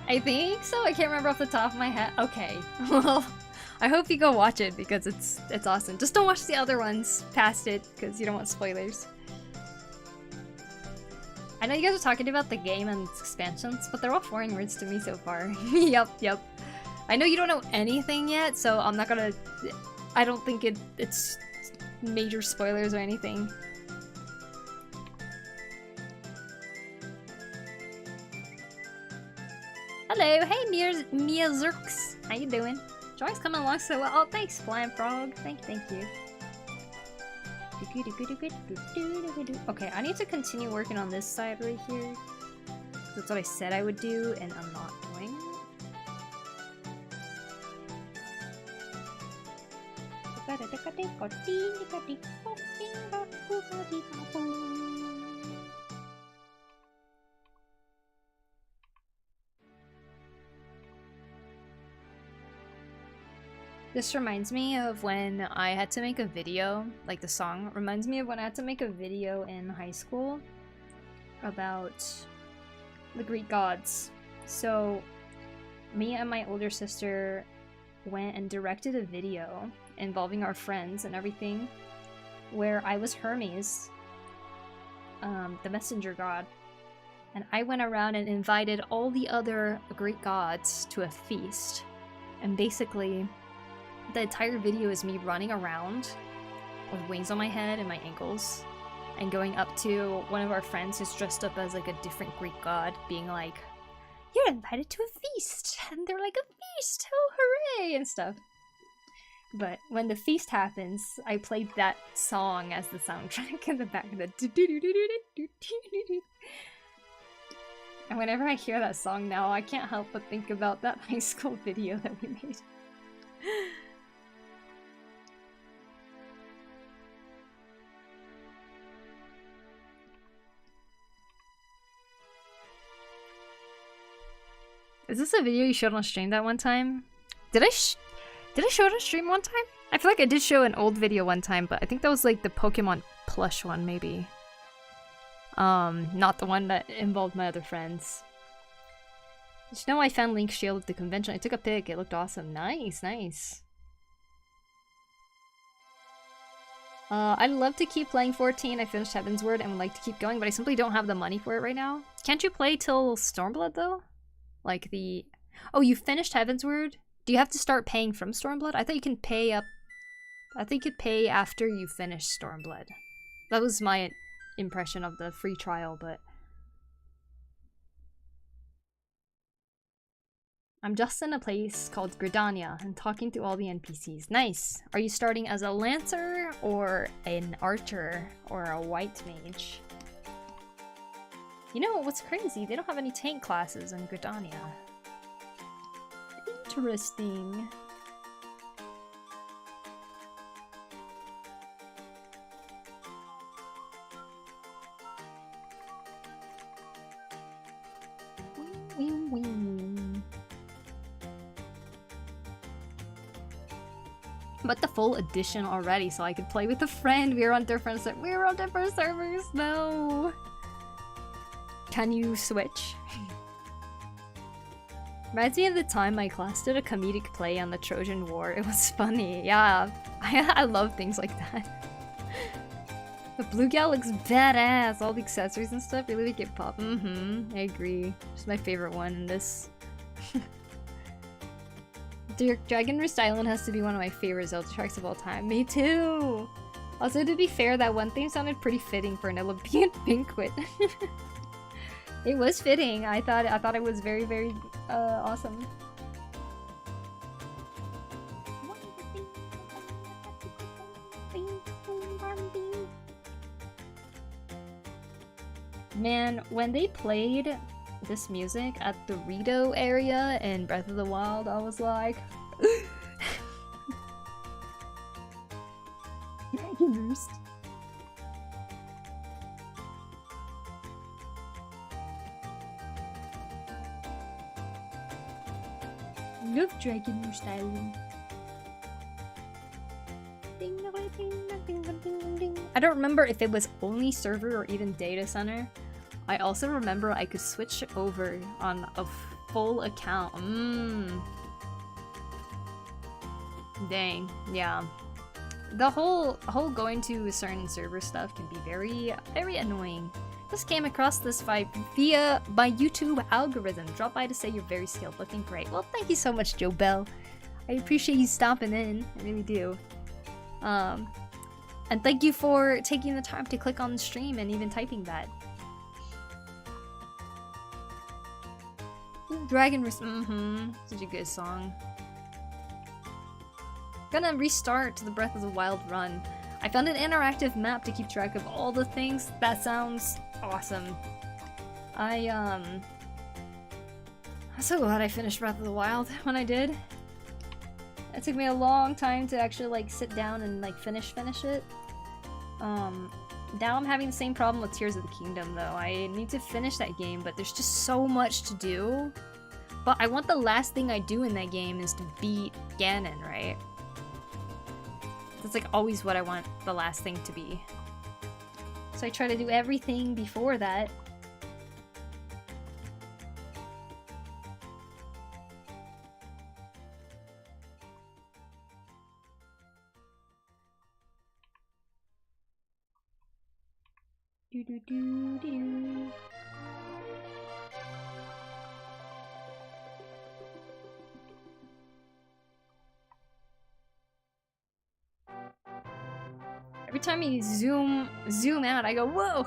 I think so? I can't remember off the top of my head. Okay, well, I hope you go watch it because it's awesome. Just don't watch the other ones past it because you don't want spoilers. I know you guys are talking about the game and its expansions, but they're all foreign words to me so far. Yep. I know you don't know anything yet, so I'm not gonna... I don't think it's major spoilers or anything. Hello, hey Mia Zerks. How you doing? Joy's coming along so well. Oh, thanks, Flying Frog. Thank you. Okay, I need to continue working on this side right here. That's what I said I would do, and I'm not doing. This reminds me of when I had to make a video, like the song reminds me of when I had to make a video in high school about the Greek gods. So me and my older sister went and directed a video involving our friends and everything where I was Hermes, the messenger god, and I went around and invited all the other Greek gods to a feast. And basically the entire video is me running around with wings on my head and my ankles and going up to one of our friends who's dressed up as like a different Greek god, being like, "You're invited to a feast!" And they're like, "A feast! Oh, hooray!" and stuff. But when the feast happens, I played that song as the soundtrack in the back of the and whenever I hear that song now, I can't help but think about that high school video that we made. Is this a video you showed on stream that one time? Did I show it on stream one time? I feel like I did show an old video one time, but I think that was like the Pokemon plush one, maybe. Not the one that involved my other friends. Did you know I found Link's shield at the convention? I took a pic. It looked awesome. Nice, nice. I'd love to keep playing 14. I finished Heavensward and would like to keep going, but I simply don't have the money for it right now. Can't you play till Stormblood though? Like the... Oh, you finished Heavensward? Do you have to start paying from Stormblood? I thought you can pay up... I think you could pay after you finish Stormblood. That was my impression of the free trial, but... I'm just in a place called Gridania and talking to all the NPCs. Nice! Are you starting as a Lancer, or an Archer, or a White Mage? You know what's crazy? They don't have any tank classes in Gridania. Interesting. But the full edition already, so I could play with a friend. We were on different servers. No. Can you switch? Reminds me of the time my class did a comedic play on the Trojan War. It was funny. Yeah, I love things like that. The blue gal looks badass. All the accessories and stuff really make it pop. I agree. It's my favorite one in this. Dragon Roost Island has to be one of my favorite Zelda tracks of all time. Me too! Also, to be fair, that one theme sounded pretty fitting for an Olympian banquet. It was fitting. I thought it was very, very awesome. Man, when they played this music at the Rito area in Breath of the Wild, I was like... Dragon Roost. Love Dragon Roost Island. I don't remember if it was only server or even data center. I also remember I could switch over on a full account. Dang, yeah. The whole going to a certain server stuff can be very, very annoying. Just came across this via my YouTube algorithm. Drop by to say you're very skilled. Looking great. Well, thank you so much, Joe Bell. I appreciate you stopping in. I really do. And thank you for taking the time to click on the stream and even typing that. Dragon Roost, such a good song. Gonna restart the Breath of the Wild run. I found an interactive map to keep track of all the things. That sounds awesome. I'm so glad I finished Breath of the Wild when I did. It took me a long time to actually like sit down and like finish it. Now I'm having the same problem with Tears of the Kingdom though. I need to finish that game, but there's just so much to do. But I want the last thing I do in that game is to beat Ganon, right? That's like always what I want the last thing to be. So I try to do everything before that. Do do do do. Every time you zoom out, I go, whoa!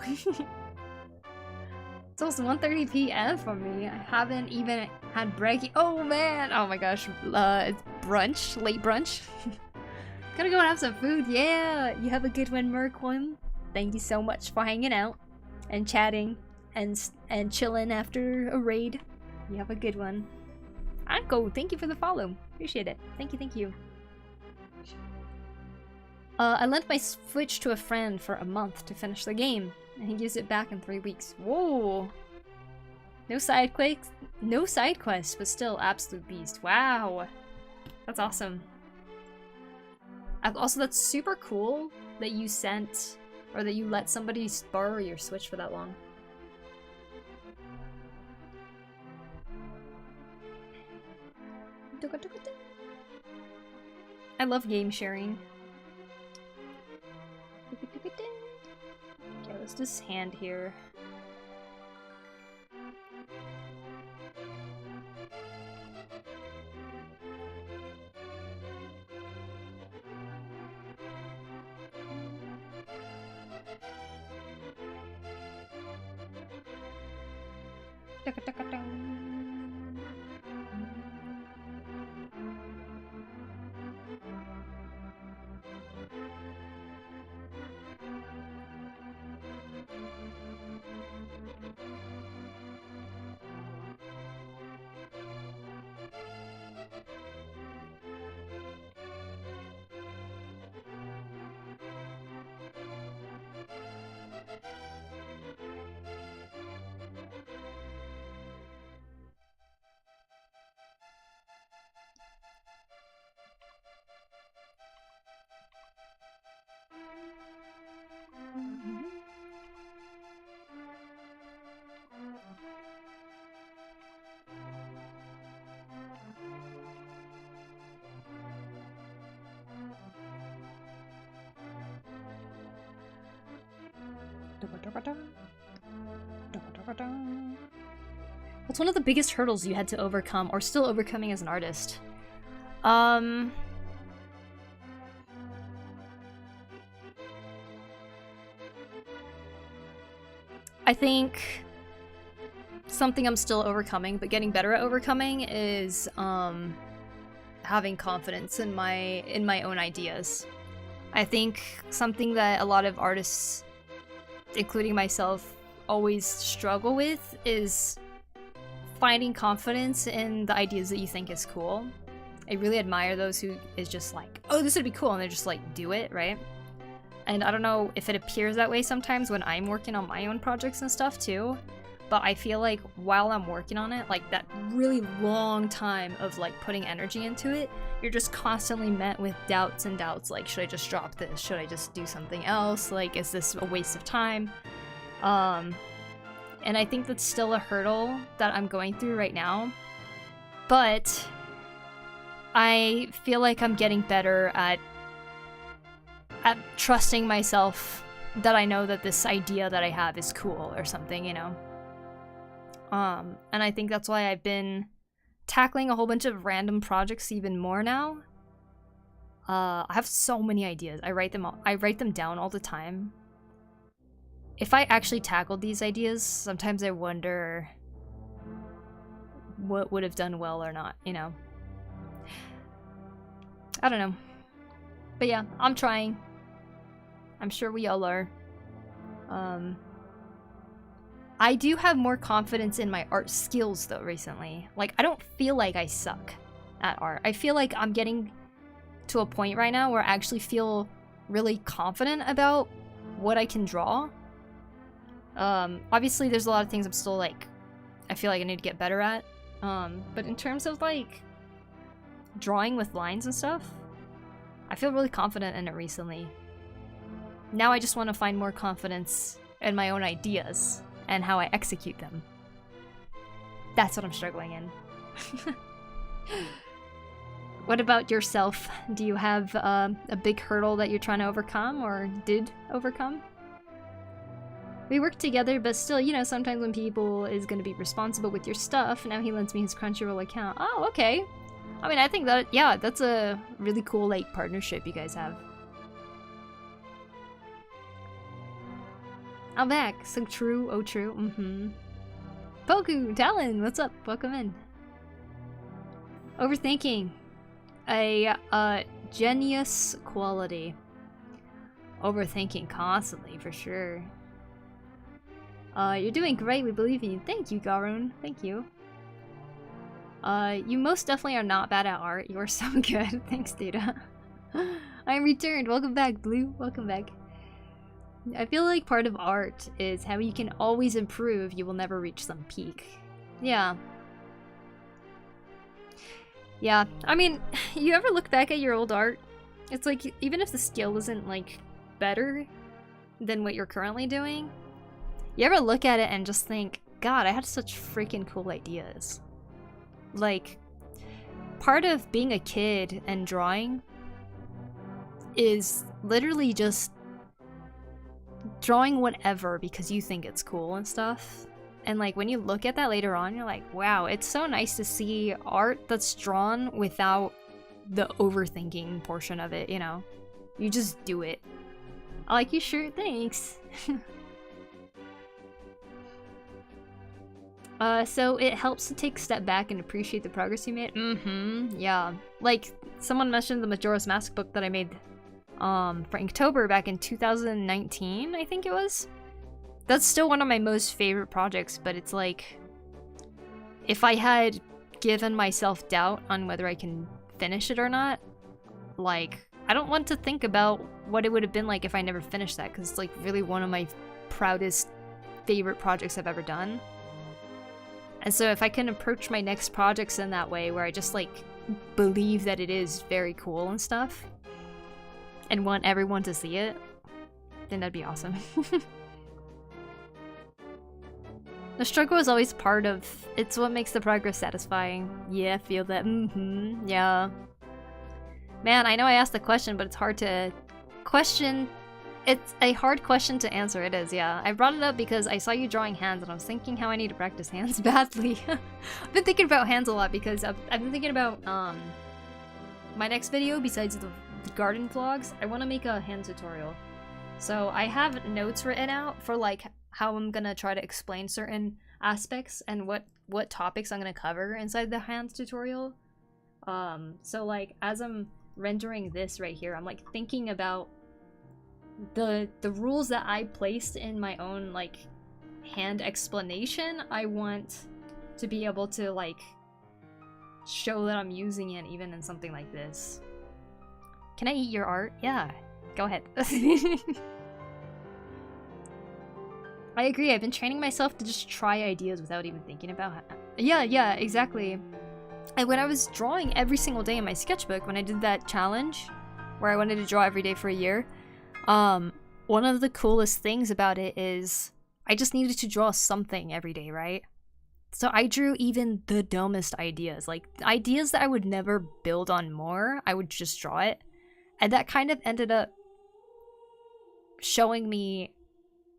It's almost 1:30 p.m. for me. I haven't even had breaking. Oh man! Oh my gosh, it's brunch, late brunch. Gotta go and have some food. Yeah, you have a good one, Merquim. Thank you so much for hanging out and chatting and chilling after a raid. You have a good one. Anko, thank you for the follow. Appreciate it. Thank you, thank you. I lent my Switch to a friend for a month to finish the game, and he gives it back in 3 weeks. Whoa! No side quests, no side quests, but still absolute beast. Wow, that's awesome. Also, that's super cool that you sent, or that you let somebody borrow your Switch for that long. I love game sharing. Okay, let's just hand here. What's one of the biggest hurdles you had to overcome or still overcoming as an artist? I think something I'm still overcoming, but getting better at overcoming, is having confidence in my own ideas. I think something that a lot of artists, including myself, always struggle with is finding confidence in the ideas that you think is cool. I really admire those who is just like, oh, this would be cool, and they just like do it, right? And I don't know if it appears that way sometimes when I'm working on my own projects and stuff too, but I feel like while I'm working on it, like that really long time of like putting energy into it, you're just constantly met with doubts and doubts, like, should I just drop this? Should I just do something else? Like, is this a waste of time? And I think that's still a hurdle that I'm going through right now, but I feel like I'm getting better at trusting myself that I know that this idea that I have is cool or something, you know? And I think that's why I've been tackling a whole bunch of random projects even more now. I have so many ideas. I write them down all the time. If I actually tackled these ideas, sometimes I wonder what would have done well or not, you know? I don't know. But yeah, I'm trying. I'm sure we all are. I do have more confidence in my art skills though recently. Like, I don't feel like I suck at art. I feel like I'm getting to a point right now where I actually feel really confident about what I can draw. Obviously there's a lot of things I'm still like, I feel like I need to get better at. But in terms of like drawing with lines and stuff, I feel really confident in it recently. Now I just want to find more confidence in my own ideas and how I execute them. That's what I'm struggling in. What about yourself? Do you have a big hurdle that you're trying to overcome or did overcome? We work together, but still, you know, sometimes when people is going to be responsible with your stuff, now he lends me his Crunchyroll account. Oh, okay. I mean, I think that, yeah, that's a really cool, like, partnership you guys have. I'm back. So true. Oh, true. Mm-hmm. Poku, Talon, what's up? Welcome in. Overthinking. A genius quality. Overthinking constantly, for sure. You're doing great. We believe in you. Thank you, Garun. Thank you. You most definitely are not bad at art. You are so good. Thanks, Data. I'm returned. Welcome back, Blue. Welcome back. I feel like part of art is how you can always improve. You will never reach some peak. Yeah. Yeah, I mean, you ever look back at your old art? It's like, even if the skill isn't, like, better than what you're currently doing, you ever look at it and just think, God, I had such freaking cool ideas. Like, part of being a kid and drawing is literally just drawing whatever because you think it's cool and stuff. And like when you look at that later on, you're like, wow, it's so nice to see art that's drawn without the overthinking portion of it, you know? You just do it. I like your shirt, thanks. So it helps to take a step back and appreciate the progress you made. Yeah. Like, someone mentioned the Majora's Mask book that I made for Inktober back in 2019, I think it was. That's still one of my most favorite projects, but it's like, if I had given myself doubt on whether I can finish it or not, like, I don't want to think about what it would have been like if I never finished that, because it's like really one of my proudest, favorite projects I've ever done. And so if I can approach my next projects in that way, where I just like believe that it is very cool and stuff, and want everyone to see it, then that'd be awesome. The struggle is always part of, it's what makes the progress satisfying. Yeah, feel that. Yeah. Man, I know I asked the question, but it's hard to question. It's a hard question to answer, it is, yeah. I brought it up because I saw you drawing hands and I was thinking how I need to practice hands badly. I've been thinking about hands a lot because I've been thinking about my next video, besides the garden vlogs, I want to make a hand tutorial. So I have notes written out for like how I'm gonna try to explain certain aspects and what topics I'm gonna cover inside the hands tutorial. So like as I'm rendering this right here, I'm like thinking about the rules that I placed in my own like hand explanation. I want to be able to like show that I'm using it even in something like this. Can I eat your art? Yeah, go ahead. I agree, I've been training myself to just try ideas without even thinking about how— Yeah, exactly. And when I was drawing every single day in my sketchbook, when I did that challenge where I wanted to draw every day for a year, one of the coolest things about it is I just needed to draw something every day, right? So I drew even the dumbest ideas, like ideas that I would never build on more, I would just draw it. And that kind of ended up showing me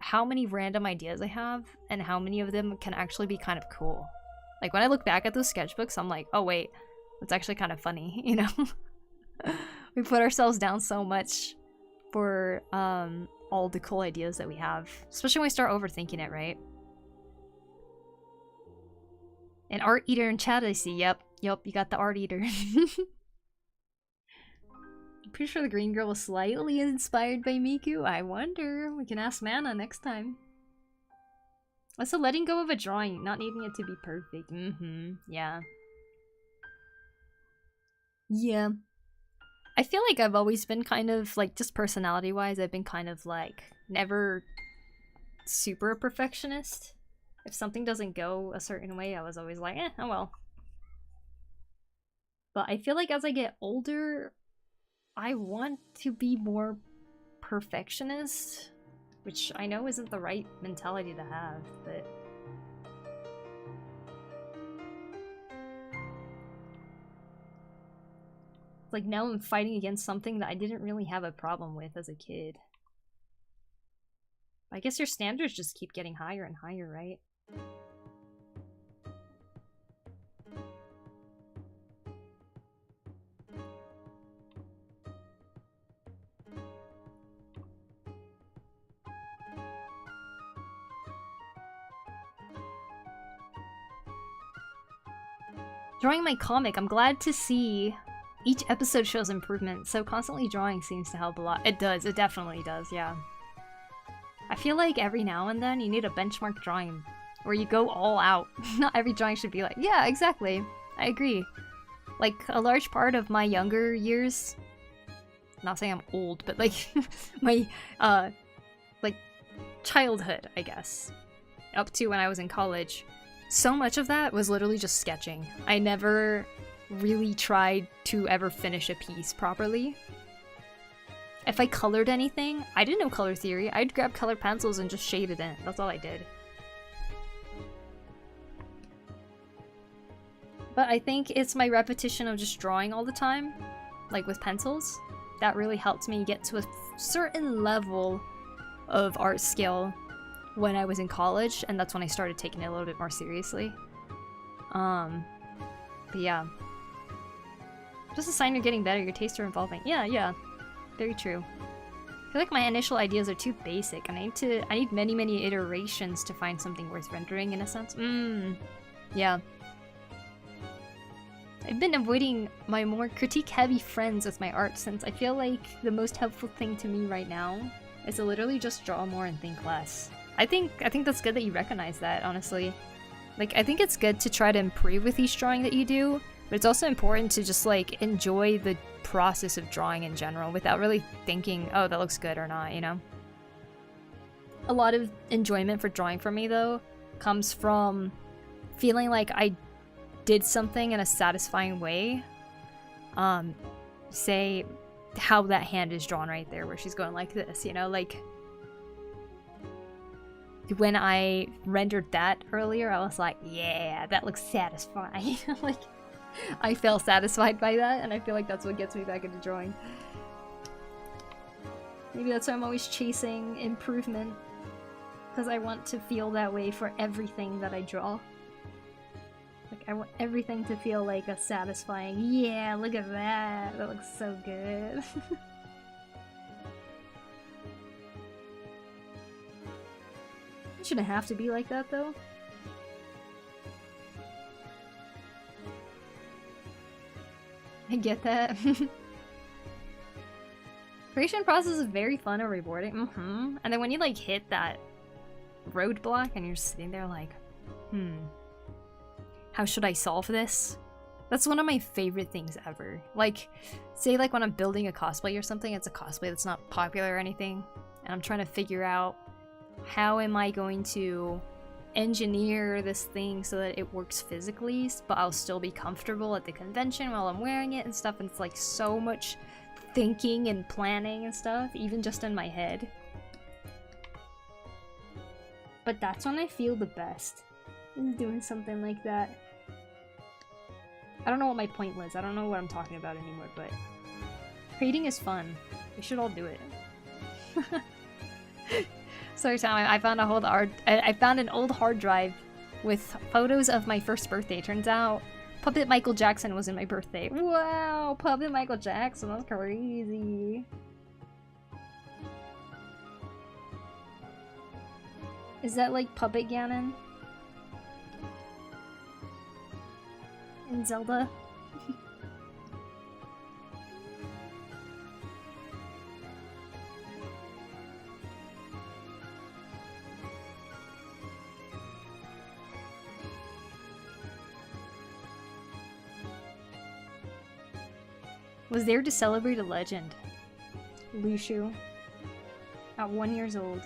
how many random ideas I have and how many of them can actually be kind of cool. Like when I look back at those sketchbooks, I'm like, oh wait, that's actually kind of funny, you know? We put ourselves down so much for all the cool ideas that we have, especially when we start overthinking it, right? An art eater in chat, I see. Yep, you got the art eater. I'm pretty sure the green girl was slightly inspired by Miku. I wonder. We can ask Mana next time. Also, letting go of a drawing, not needing it to be perfect. Yeah. Yeah. I feel like I've always been kind of, like, just personality-wise, I've been kind of, like, never super perfectionist. If something doesn't go a certain way, I was always like, oh well. But I feel like as I get older, I want to be more perfectionist, which I know isn't the right mentality to have, but like now I'm fighting against something that I didn't really have a problem with as a kid. I guess your standards just keep getting higher and higher, right? Drawing my comic, I'm glad to see each episode shows improvement, so constantly drawing seems to help a lot. It does, it definitely does, yeah. I feel like every now and then you need a benchmark drawing where you go all out. Not every drawing should be like, yeah, exactly. I agree. Like, a large part of my younger years, not saying I'm old, but like, my, like, childhood, I guess, up to when I was in college, So much of that was literally just sketching. I never really tried to ever finish a piece properly. If I colored anything, I didn't know color theory. I'd grab colored pencils and just shade it in. That's all I did. But I think it's my repetition of just drawing all the time, like with pencils, that really helped me get to a certain level of art skill when I was in college, and that's when I started taking it a little bit more seriously. But yeah. Just a sign you're getting better, your tastes are evolving. Yeah. Very true. I feel like my initial ideas are too basic, and I need many iterations to find something worth rendering, in a sense. Yeah. I've been avoiding my more critique-heavy friends with my art, since I feel like the most helpful thing to me right now is to literally just draw more and think less. I think that's good that you recognize that, honestly. Like, I think it's good to try to improve with each drawing that you do, but it's also important to just, like, enjoy the process of drawing in general without really thinking, oh, that looks good or not, you know? A lot of enjoyment for drawing for me, though, comes from feeling like I did something in a satisfying way. Say how that hand is drawn right there, where she's going like this, you know? Like, when I rendered that earlier, I was like, yeah, that looks satisfying. Like, I felt satisfied by that, and I feel like that's what gets me back into drawing. Maybe that's why I'm always chasing improvement, because I want to feel that way for everything that I draw. Like, I want everything to feel like a satisfying, yeah, look at that, that looks so good. It shouldn't have to be like that, though. I get that. Creation process is very fun and rewarding. And then when you like hit that roadblock and you're sitting there like, how should I solve this? That's one of my favorite things ever. Like, say like when I'm building a cosplay or something, it's a cosplay that's not popular or anything, and I'm trying to figure out how am I going to engineer this thing so that it works physically, but I'll still be comfortable at the convention while I'm wearing it and stuff, and it's like so much thinking and planning and stuff, even just in my head. But that's when I feel the best, is doing something like that. I don't know what my point was, I don't know what I'm talking about anymore, but creating is fun. We should all do it. Sorry, Sam, I found I found an old hard drive with photos of my first birthday. Turns out Puppet Michael Jackson was in my birthday. Wow, Puppet Michael Jackson, that's crazy. Is that like Puppet Ganon? In Zelda? Was there to celebrate a legend. Lushu. At 1 year old.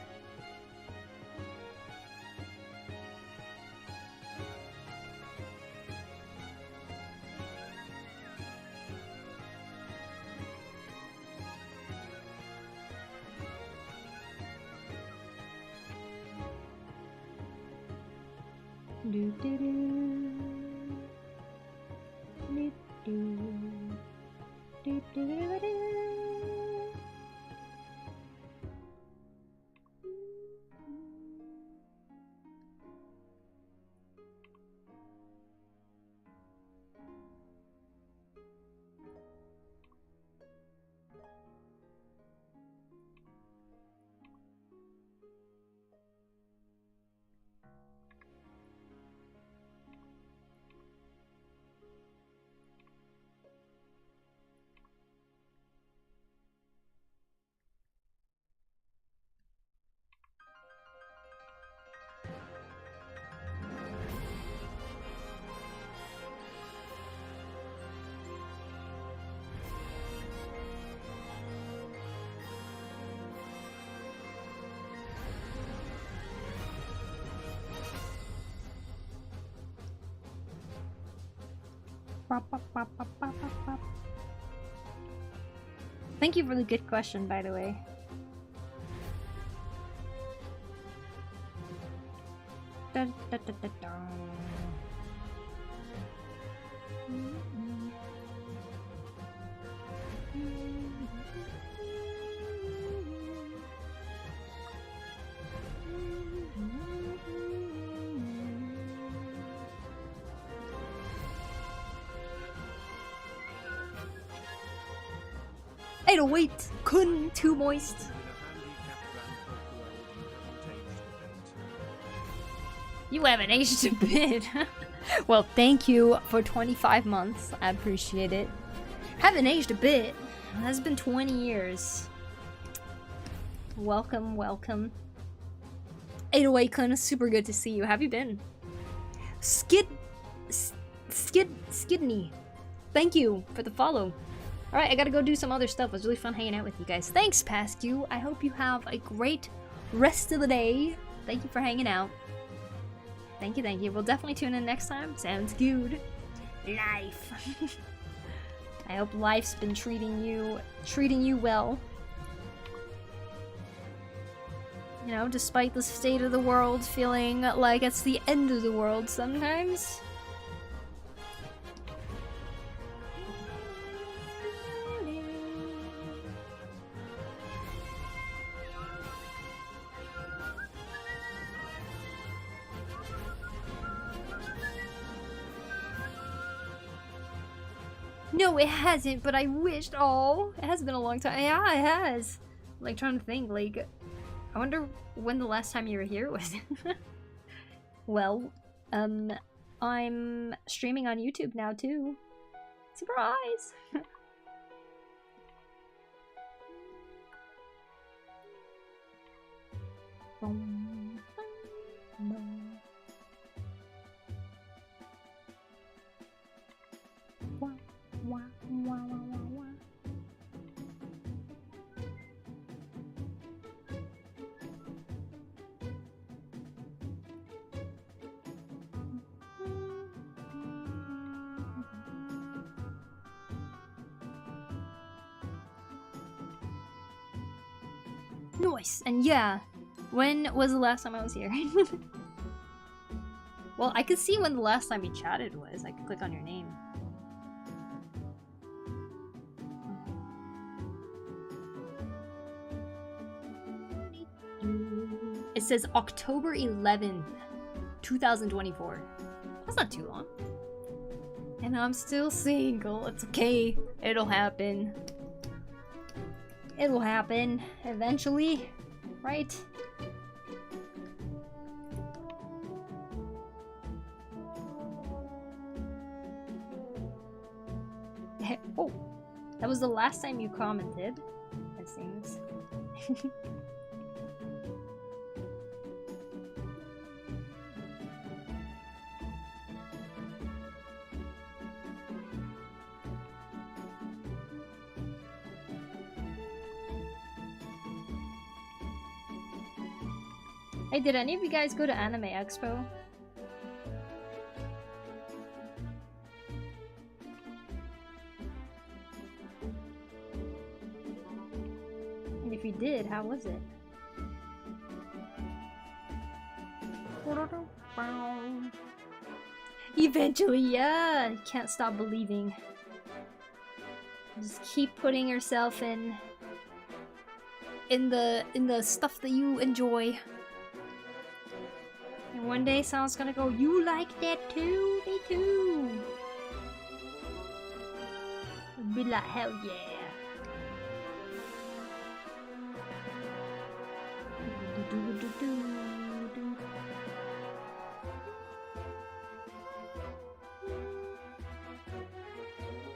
Thank you for the good question, by the way. Dun, dun, dun, dun, dun. Hey, wait, couldn't too moist. You haven't aged a bit. Well, thank you for 25 months. I appreciate it. Haven't aged a bit. It has been 20 years. Welcome, welcome. 808 Clint, super good to see you. How have you been? Skidney. Thank you for the follow. Alright, I gotta go do some other stuff. It was really fun hanging out with you guys. Thanks, Pascu. I hope you have a great rest of the day. Thank you for hanging out. Thank you, thank you. We'll definitely tune in next time. Sounds good. Life. I hope life's been treating you well. You know, despite the state of the world feeling like it's the end of the world sometimes. No, it hasn't, but I wished. Oh, it has been a long time. Yeah, it has. Like, trying to think, like, I wonder when the last time you were here was. Well, I'm streaming on YouTube now, too. Surprise! Nice, and yeah, when was the last time I was here? Well, I could see when the last time you chatted was. I could click on your name. It says October 11th, 2024. That's not too long. And I'm still single. It's okay. It'll happen. It'll happen eventually, right? Oh, that was the last time you commented, it seems. Hey, did any of you guys go to Anime Expo? And if you did, how was it? Eventually, yeah! You can't stop believing. Just keep putting yourself in the stuff that you enjoy. And one day someone's gonna go, you like that too? Me too. I'll be like, hell yeah.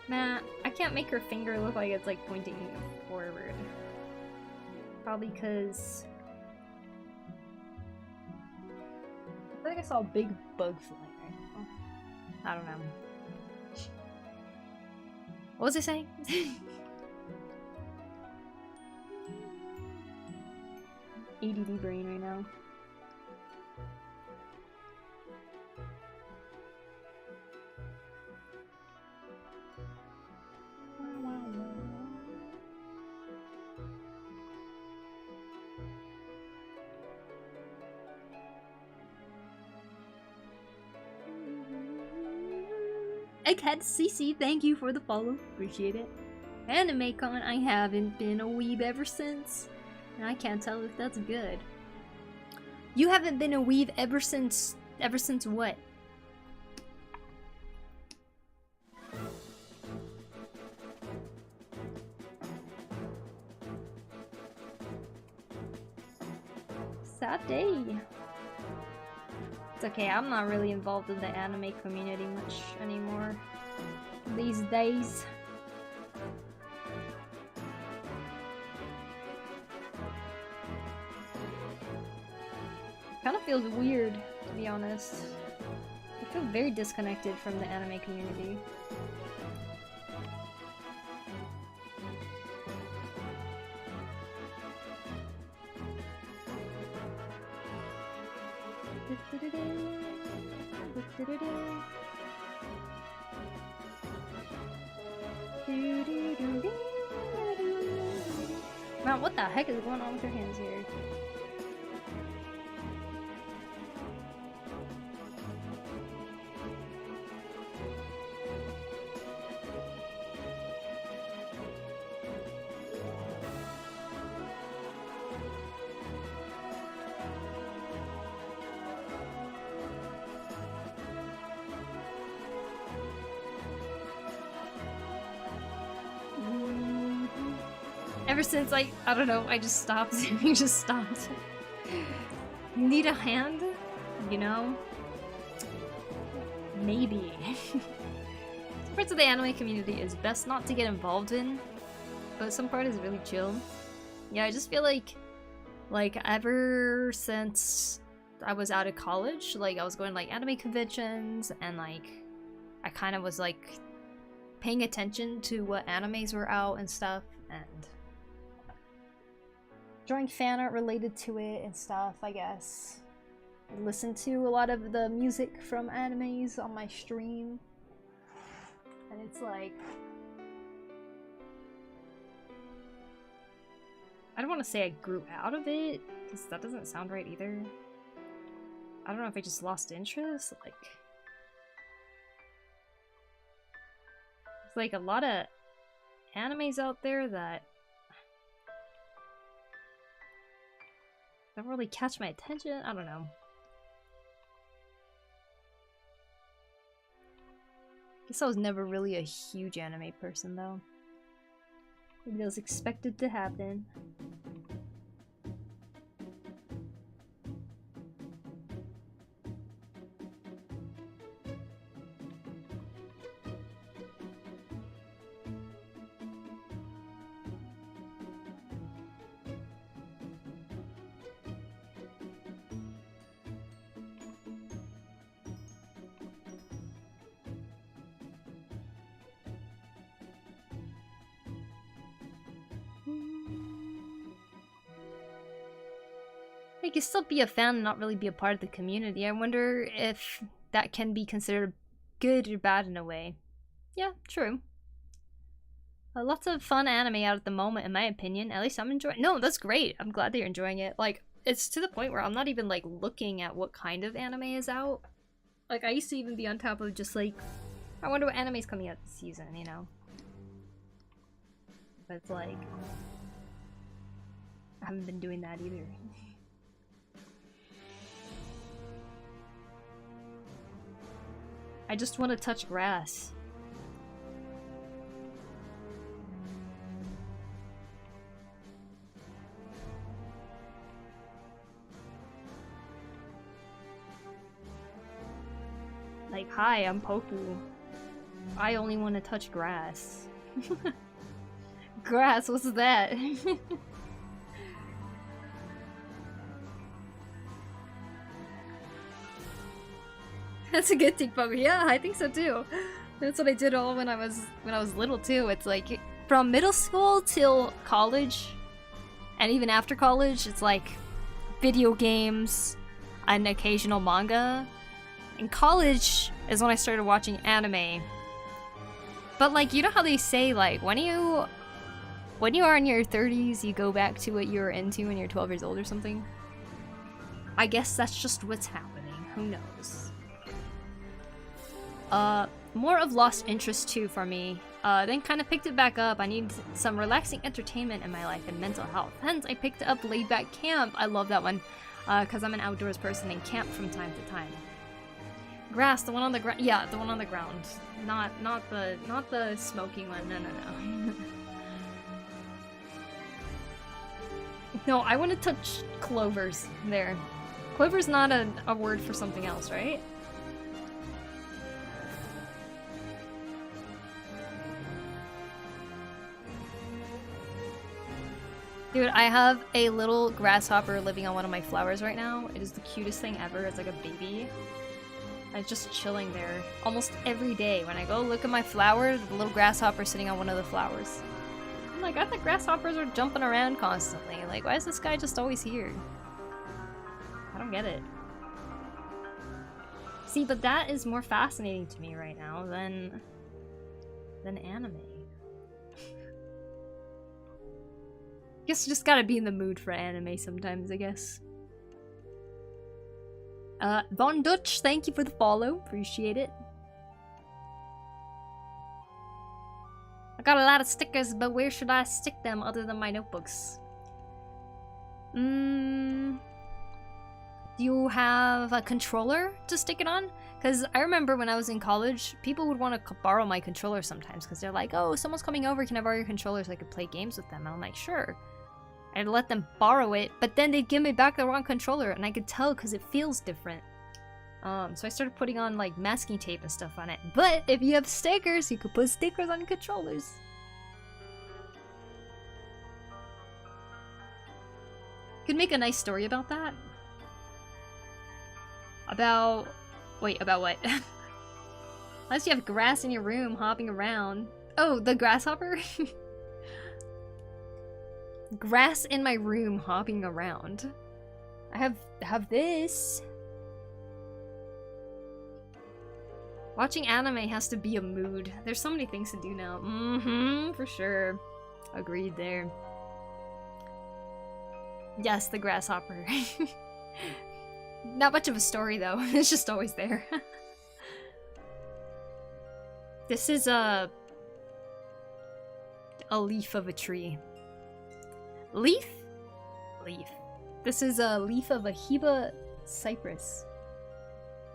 Nah, I can't make her finger look like it's like pointing forward. Probably because I think I saw a big bug flying. Oh, I don't know. What was I saying? ADD brain right now. I Cat CC, thank you for the follow. Appreciate it. AnimeCon, I haven't been a weeb ever since. And I can't tell if that's good. You haven't been a weeb ever since what? Sad day. It's okay, I'm not really involved in the anime community much anymore these days. Kind of feels weird, to be honest. I feel very disconnected from the anime community. Man, what the heck is going on with your hands here? Ever since I don't know, I just stopped. I just stopped. You need a hand? You know? Maybe. Parts of the anime community is best not to get involved in, but some part is really chill. Yeah, I just feel like ever since I was out of college, like I was going to like anime conventions and like I kind of was like paying attention to what animes were out and stuff and drawing fan art related to it and stuff, I guess. I listened to a lot of the music from animes on my stream. And it's like... I don't want to say I grew out of it, because that doesn't sound right either. I don't know if I just lost interest, like... There's like a lot of animes out there that don't really catch my attention. I don't know. Guess I was never really a huge anime person though. Maybe it was expected to happen. You can still be a fan and not really be a part of the community. I wonder if that can be considered good or bad in a way. Yeah, true. Lots of fun anime out at the moment, in my opinion. At least I'm enjoying. No, that's great. I'm glad that you're enjoying it. Like, it's to the point where I'm not even like looking at what kind of anime is out. Like, I used to even be on top of just like, I wonder what anime's coming out this season, you know? But it's like, I haven't been doing that either. I just want to touch grass. Like, hi, I'm Poku. I only want to touch grass. Grass, what's that? That's a good thing, Poku. Yeah, I think so too. That's what I did all when I was little too. It's like from middle school till college, and even after college, it's like video games, an occasional manga. In college is when I started watching anime. But like, you know how they say like when you are in your 30s, you go back to what you were into when you're 12 years old or something? I guess that's just what's happening. Who knows? more of lost interest too for me. Then kind of picked it back up. I need some relaxing entertainment in my life and mental health. Hence, I picked up Laid Back Camp. I love that one because I'm an outdoors person and camp from time to time. Grass, the one on the ground. Yeah, the one on the ground. Not the smoking one. No. No, I want to touch clovers there. Clover's not a word for something else, right? Dude, I have a little grasshopper living on one of my flowers right now. It is the cutest thing ever. It's like a baby. And it's just chilling there almost every day. When I go look at my flower, the little grasshopper sitting on one of the flowers. I'm like, I thought grasshoppers are jumping around constantly. Like, why is this guy just always here? I don't get it. See, but that is more fascinating to me right now than anime. Guess you just gotta be in the mood for anime sometimes, I guess. Von Dutch, thank you for the follow. Appreciate it. I got a lot of stickers, but where should I stick them other than my notebooks? Do you have a controller to stick it on? Because I remember when I was in college, people would want to borrow my controller sometimes because they're like, oh, someone's coming over, can I borrow your controller so I could play games with them? And I'm like, sure. I'd let them borrow it, but then they'd give me back the wrong controller, and I could tell because it feels different. So I started putting on like masking tape and stuff on it. But if you have stickers, you could put stickers on your controllers. Could make a nice story about that. Wait, about what? Unless you have grass in your room hopping around. Oh, the grasshopper? Grass in my room hopping around. I have this. Watching anime has to be a mood. There's so many things to do now. For sure. Agreed there. Yes, the grasshopper. Not much of a story though. It's just always there. This is a leaf of a tree. Leaf? Leaf. This is a leaf of a Heba cypress.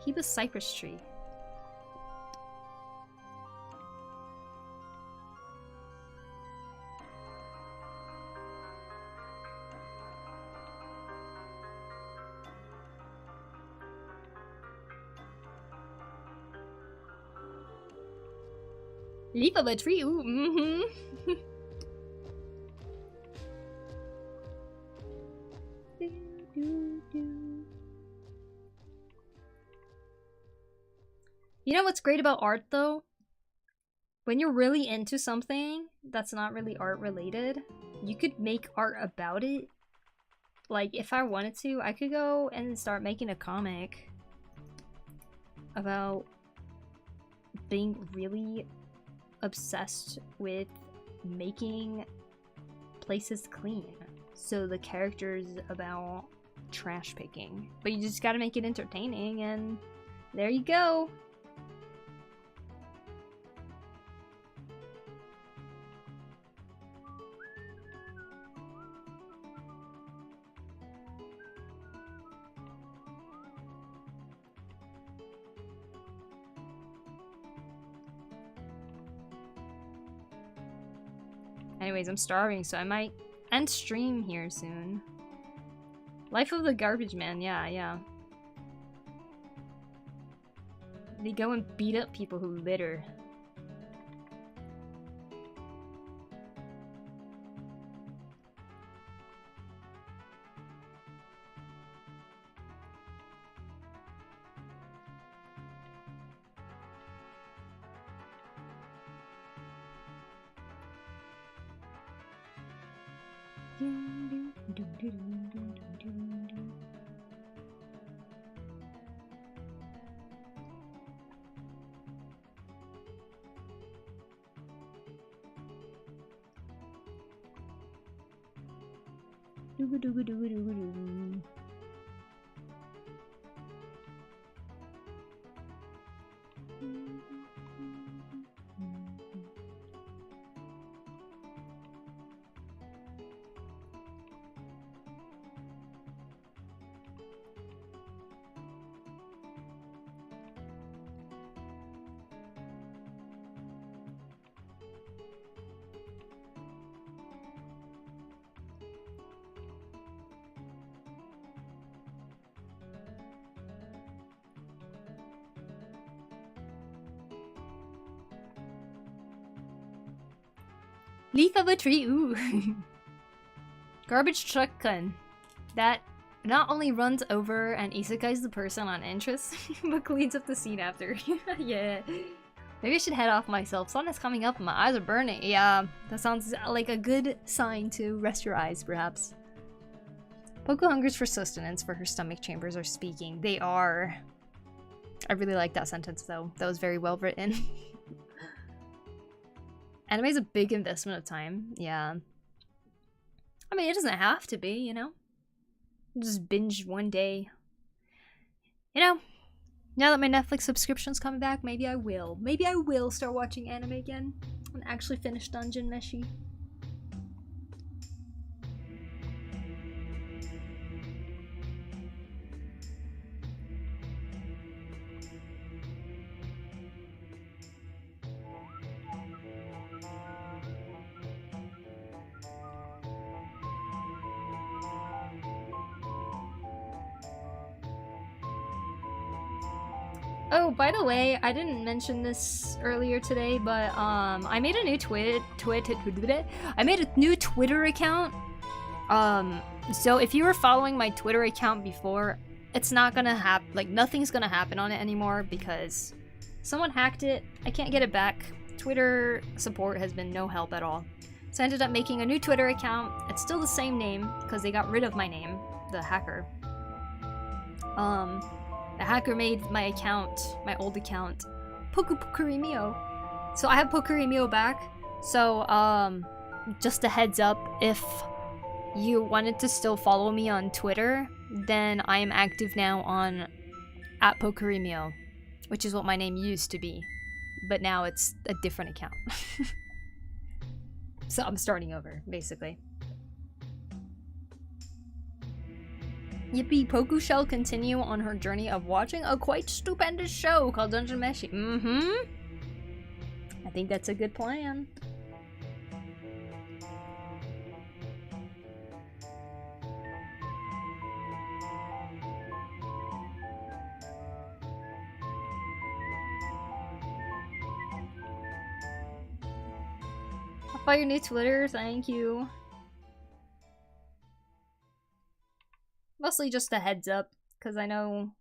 Heba cypress tree. Leaf of a tree, ooh, You know what's great about art though? When you're really into something that's not really art related, you could make art about it. Like if I wanted to, I could go and start making a comic about being really obsessed with making places clean. So the character's about trash picking. But you just gotta make it entertaining and there you go. Anyways, I'm starving, so I might end stream here soon. Life of the Garbage Man, yeah. They go and beat up people who litter. Leaf of a tree, ooh. Garbage truck gun. That not only runs over and isekais the person on interest, but cleans up the scene after. Yeah. Maybe I should head off myself. Sun is coming up and my eyes are burning. Yeah, that sounds like a good sign to rest your eyes, perhaps. Poku hungers for sustenance, for her stomach chambers are speaking. They are. I really like that sentence, though. That was very well written. Anime is a big investment of time. Yeah. I mean, it doesn't have to be, you know? Just binge one day. You know, now that my Netflix subscription's coming back, maybe I will. Maybe I will start watching anime again and actually finish Dungeon Meshi. Oh, by the way, I didn't mention this earlier today, but I made a new I made a new Twitter account. So if you were following my Twitter account before, it's not gonna happen. Like nothing's gonna happen on it anymore because someone hacked it. I can't get it back. Twitter support has been no help at all. So I ended up making a new Twitter account. It's still the same name because they got rid of my name, the hacker. The hacker made my account, my old account, PokuriMio. So I have PokuriMio back. So, just a heads up, if you wanted to still follow me on Twitter, then I am active now on @PokuriMio, which is what my name used to be. But now it's a different account. So I'm starting over, basically. Yippee, Poku shall continue on her journey of watching a quite stupendous show called Dungeon Meshi. I think that's a good plan. I'll buy your new Twitter, thank you. Mostly just a heads up, because I know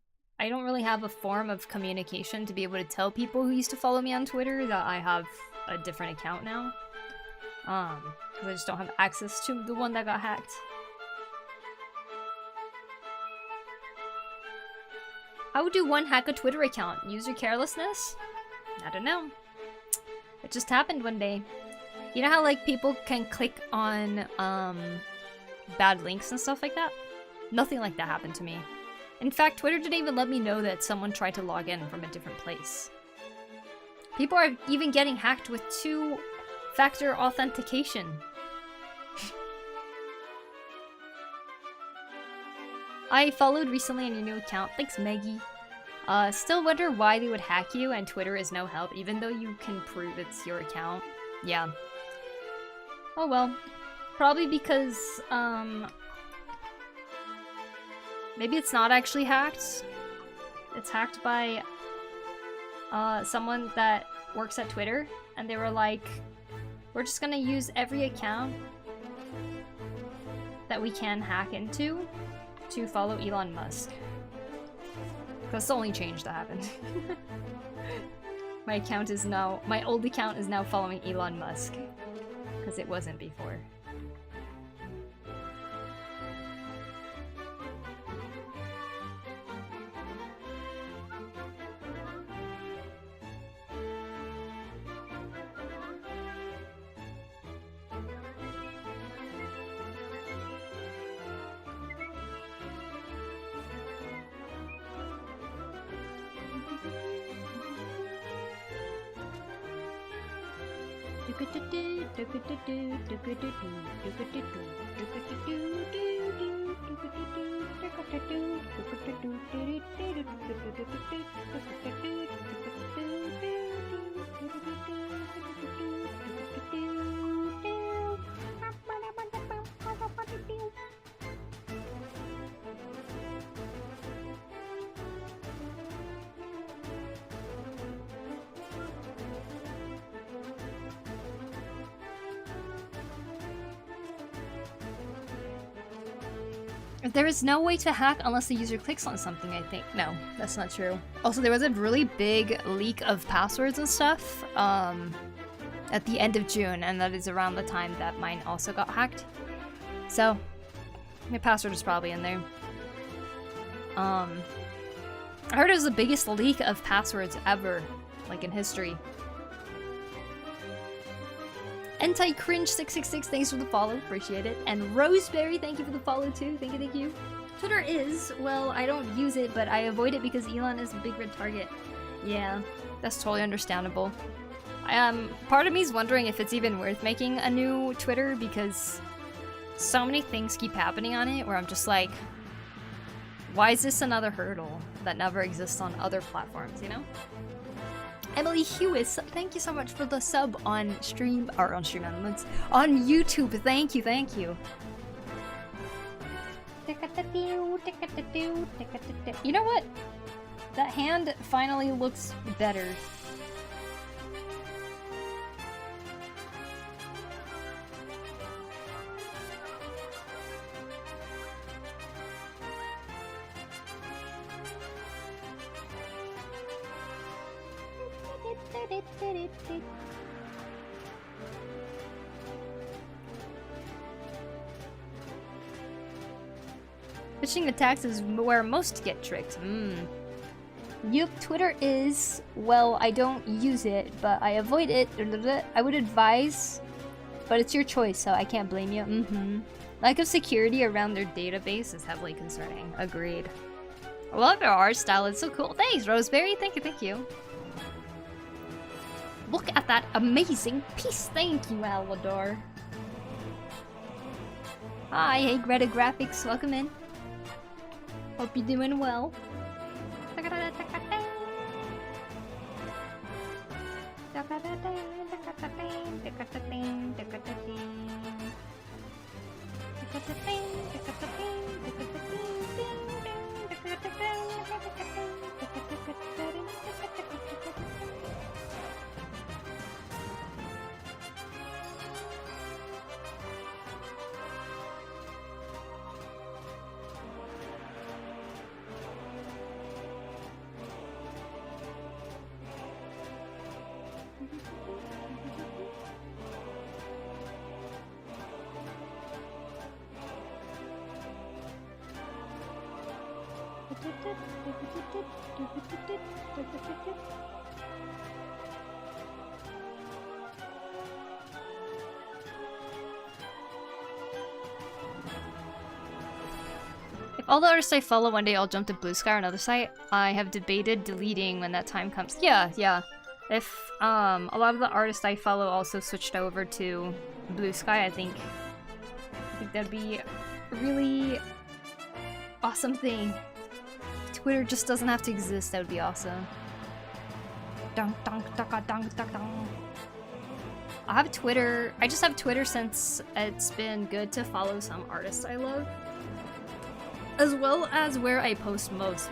I don't really have a form of communication to be able to tell people who used to follow me on Twitter that I have a different account now. Because I just don't have access to the one that got hacked. How do one hack a Twitter account? User carelessness? I don't know. It just happened one day. You know how like people can click on bad links and stuff like that? Nothing like that happened to me. In fact, Twitter didn't even let me know that someone tried to log in from a different place. People are even getting hacked with 2-factor authentication. I followed recently on your new account. Thanks, Maggie. Still wonder why they would hack you and Twitter is no help, even though you can prove it's your account. Yeah. Oh well. Probably because, maybe it's not actually hacked. It's hacked by someone that works at Twitter, and they were like, we're just gonna use every account that we can hack into to follow Elon Musk. That's the only change that happened. My old account is now following Elon Musk, because it wasn't before. There is no way to hack unless the user clicks on something, I think. No, that's not true. Also, there was a really big leak of passwords and stuff at the end of June, and that is around the time that mine also got hacked. So, my password is probably in there. I heard it was the biggest leak of passwords ever, like in history. Anti-Cringe666, thanks for the follow, appreciate it. And Roseberry, thank you for the follow too, thank you, thank you. Twitter is, well, I don't use it, but I avoid it because Elon is a big red target. Yeah, that's totally understandable. Part of me is wondering if it's even worth making a new Twitter because so many things keep happening on it where I'm just like, why is this another hurdle that never exists on other platforms, you know? Emily Hewis, thank you so much for the sub on stream, or on Stream Elements, on YouTube. Thank you, thank you. You know what? That hand finally looks better. Phishing attacks is where most get tricked. Yup, Twitter is, well, I don't use it, but I avoid it. I would advise, but it's your choice, so I can't blame you. Lack of security around their database is heavily concerning. Agreed. I love their art style, it's so cool. Thanks, Roseberry. Thank you, thank you. Look at that amazing piece. Thank you, Alador. Hi, hey Greta Graphics, welcome in. Hope you're doing well. If all the artists I follow one day all jump to Blue Sky or another site, I have debated deleting when that time comes. Yeah. If a lot of the artists I follow also switched over to Blue Sky, I think that'd be a really awesome thing. If Twitter just doesn't have to exist, that would be awesome. I have Twitter. I just have Twitter since it's been good to follow some artists I love, as well as where I post most.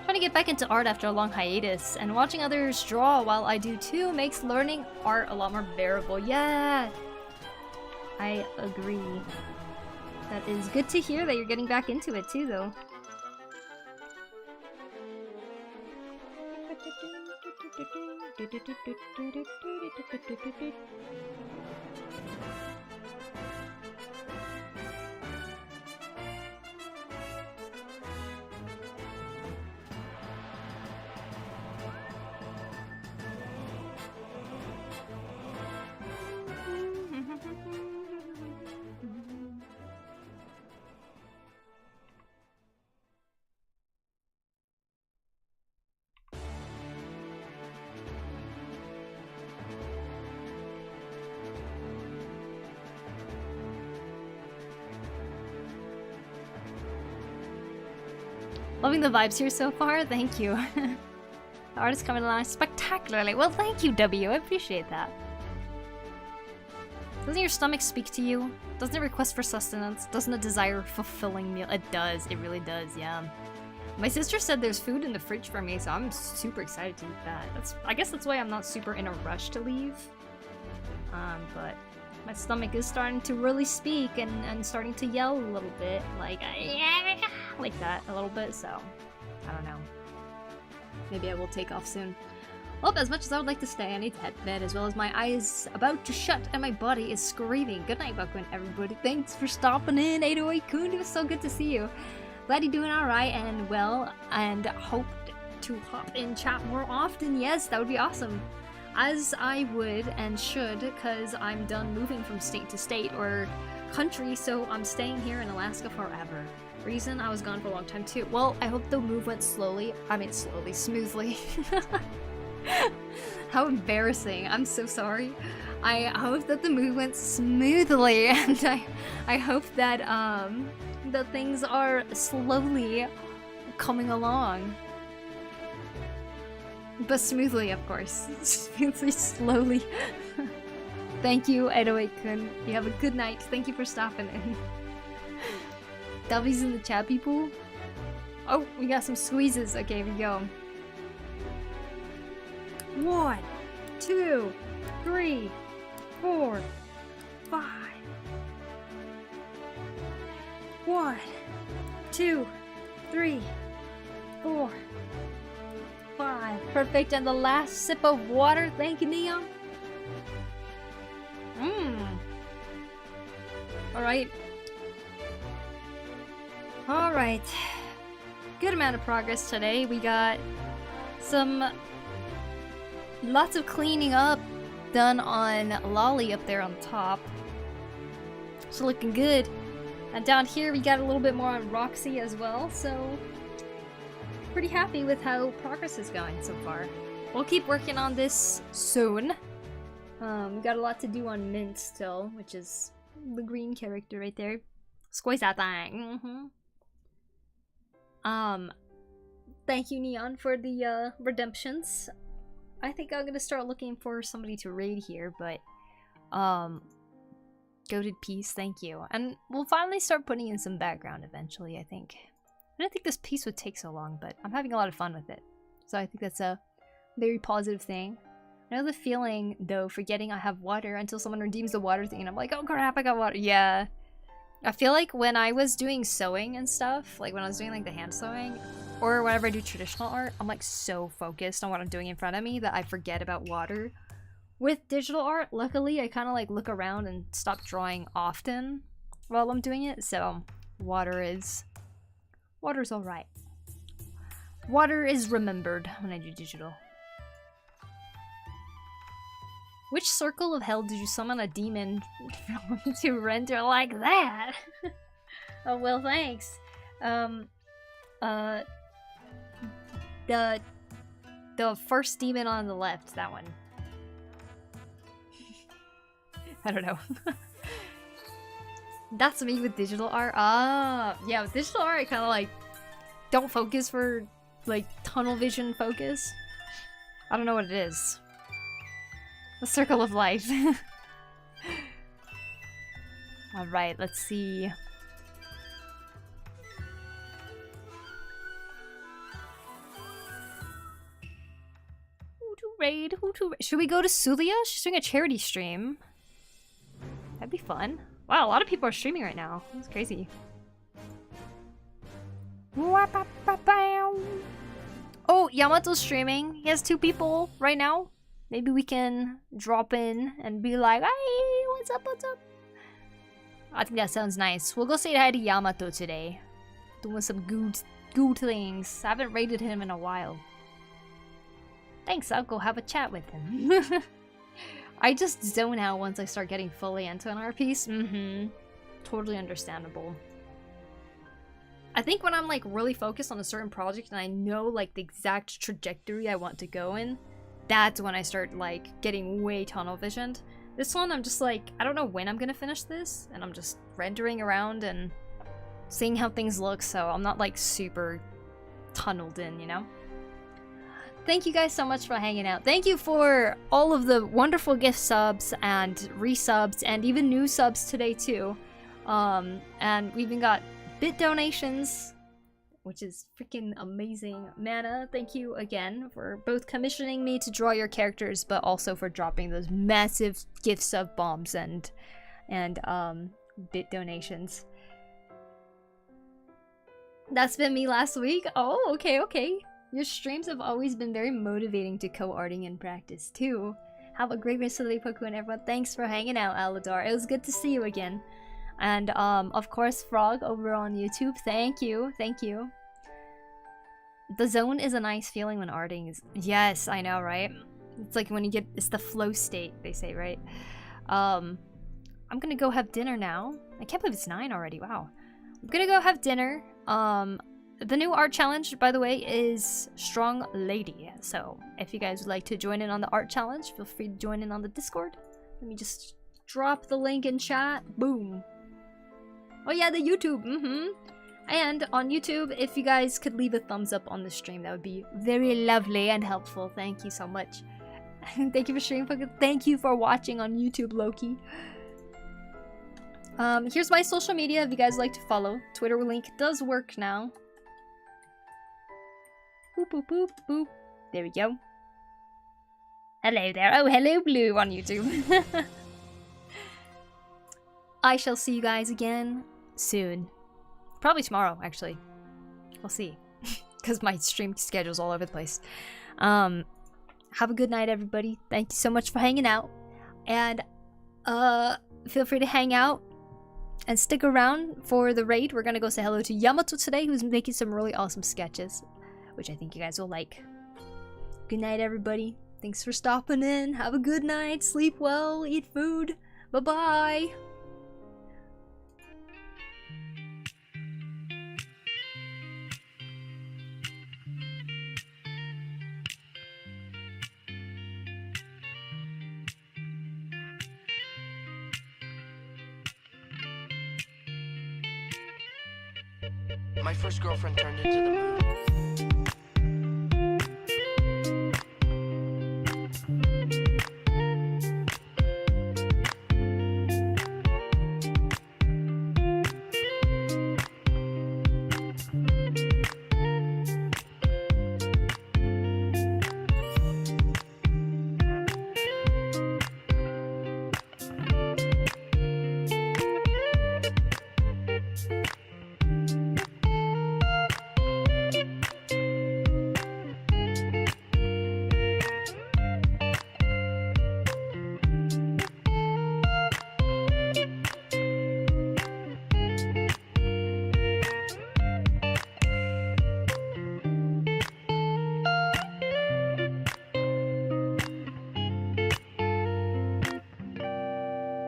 Trying to get back into art after a long hiatus, and watching others draw while I do too makes learning art a lot more bearable. Yeah, I agree. That is good to hear that you're getting back into it too, though. Loving the vibes here so far. Thank you. The art is coming along spectacularly. Well, thank you, W. I appreciate that. Doesn't your stomach speak to you? Doesn't it request for sustenance? Doesn't it desire a fulfilling meal? It does. It really does, yeah. My sister said there's food in the fridge for me, so I'm super excited to eat that. I guess that's why I'm not super in a rush to leave. But my stomach is starting to really speak and starting to yell a little bit. Like that a little bit, so I don't know. Maybe I will take off soon. Well, as much as I would like to stay, I need to head to bed, as well as my eyes about to shut and my body is screaming. Good night, Poku, and everybody. Thanks for stopping in, 808-kun. It was so good to see you. Glad you're doing alright and well, and hope to hop in chat more often. Yes, that would be awesome. As I would and should, because I'm done moving from state to state or country, so I'm staying here in Alaska forever. Reason I was gone for a long time too. Well, I hope the move went slowly. I mean, smoothly. How embarrassing. I'm so sorry. I hope that the move went smoothly, and I hope that that things are slowly coming along. But smoothly, of course. Smoothly, slowly. Thank you, 808-kun. You have a good night. Thank you for stopping in. W's in the chat, people. Oh, we got some squeezes. Okay, here we go. 1, 2, 3, 4, 5. 1, 2, 3, 4, 5. Perfect. And the last sip of water. Thank you, Neon. Alright. Alright. Good amount of progress today. We got lots of cleaning up done on Lolly up there on top. It's looking good. And down here we got a little bit more on Roxy as well, so pretty happy with how progress is going so far. We'll keep working on this soon. We got a lot to do on Mint still, which is the green character right there. Squeeze that thing. Thank you, Neon, for the redemptions. I think I'm gonna start looking for somebody to raid here, but Goated piece, thank you. And we'll finally start putting in some background eventually, I think. I didn't think this piece would take so long, but I'm having a lot of fun with it. So I think that's a very positive thing. I know the feeling, though, forgetting I have water until someone redeems the water thing, and I'm like, oh crap, I got water. Yeah. I feel like when I was doing sewing and stuff, like when I was doing like the hand sewing, or whenever I do traditional art, I'm like so focused on what I'm doing in front of me that I forget about water. With digital art, luckily, I kind of like look around and stop drawing often while I'm doing it, so water's alright. Water is remembered when I do digital. Which circle of hell did you summon a demon to render like that? Oh, well, thanks. The first demon on the left, that one. I don't know. That's me with digital art. Ah, yeah, with digital art, I kind of like don't focus for like tunnel vision focus. I don't know what it is. The circle of life. Alright, let's see. Who to raid? Who to raid? Should we go to Sulia? She's doing a charity stream. That'd be fun. Wow, a lot of people are streaming right now. That's crazy. Oh, Yamato's streaming. He has 2 people right now. Maybe we can drop in and be like, hey, what's up, what's up? I think that sounds nice. We'll go say hi to Yamato today. Doing some good things. I haven't raided him in a while. Thanks, I'll go have a chat with him. I just zone out once I start getting fully into an art piece. Totally understandable. I think when I'm like really focused on a certain project and I know like the exact trajectory I want to go in, that's when I start like getting way tunnel visioned. This one I'm just like, I don't know when I'm gonna finish this, and I'm just rendering around and seeing how things look, so I'm not like super tunneled in, you know? Thank you guys so much for hanging out. Thank you for all of the wonderful gift subs and resubs and even new subs today too. And we even got bit donations, which is freaking amazing. Mana, thank you again for both commissioning me to draw your characters, but also for dropping those massive gift sub bombs and bit donations. That's been me last week. Oh, okay. Your streams have always been very motivating to co-arting in practice too. Have a great rest of the day, Poku, and everyone. Thanks for hanging out, Aladar. It was good to see you again. And of course, Frog over on YouTube. Thank you. The zone is a nice feeling when arting is. Yes, I know, right? It's like when you get. It's the flow state, they say, right? I'm gonna go have dinner now. I can't believe it's 9 already. Wow. I'm gonna go have dinner. The new art challenge, by the way, is Strong Lady. So if you guys would like to join in on the art challenge, feel free to join in on the Discord. Let me just drop the link in chat. Boom. Oh yeah, the YouTube. And on YouTube, if you guys could leave a thumbs up on the stream, that would be very lovely and helpful. Thank you so much. Thank you for streaming, Poku. Thank you for watching on YouTube, Loki. Here's my social media if you guys like to follow. Twitter link does work now. Boop, boop, boop, boop. There we go. Hello there. Oh, hello, Blue on YouTube. I shall see you guys again soon. Probably tomorrow, actually. We'll see. Because my stream schedule's all over the place. Have a good night, everybody. Thank you so much for hanging out. And feel free to hang out and stick around for the raid. We're gonna go say hello to Yamato today, who's making some really awesome sketches, which I think you guys will like. Good night, everybody. Thanks for stopping in. Have a good night. Sleep well. Eat food. Bye-bye. My first girlfriend turned into the moon.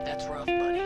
That's rough, buddy.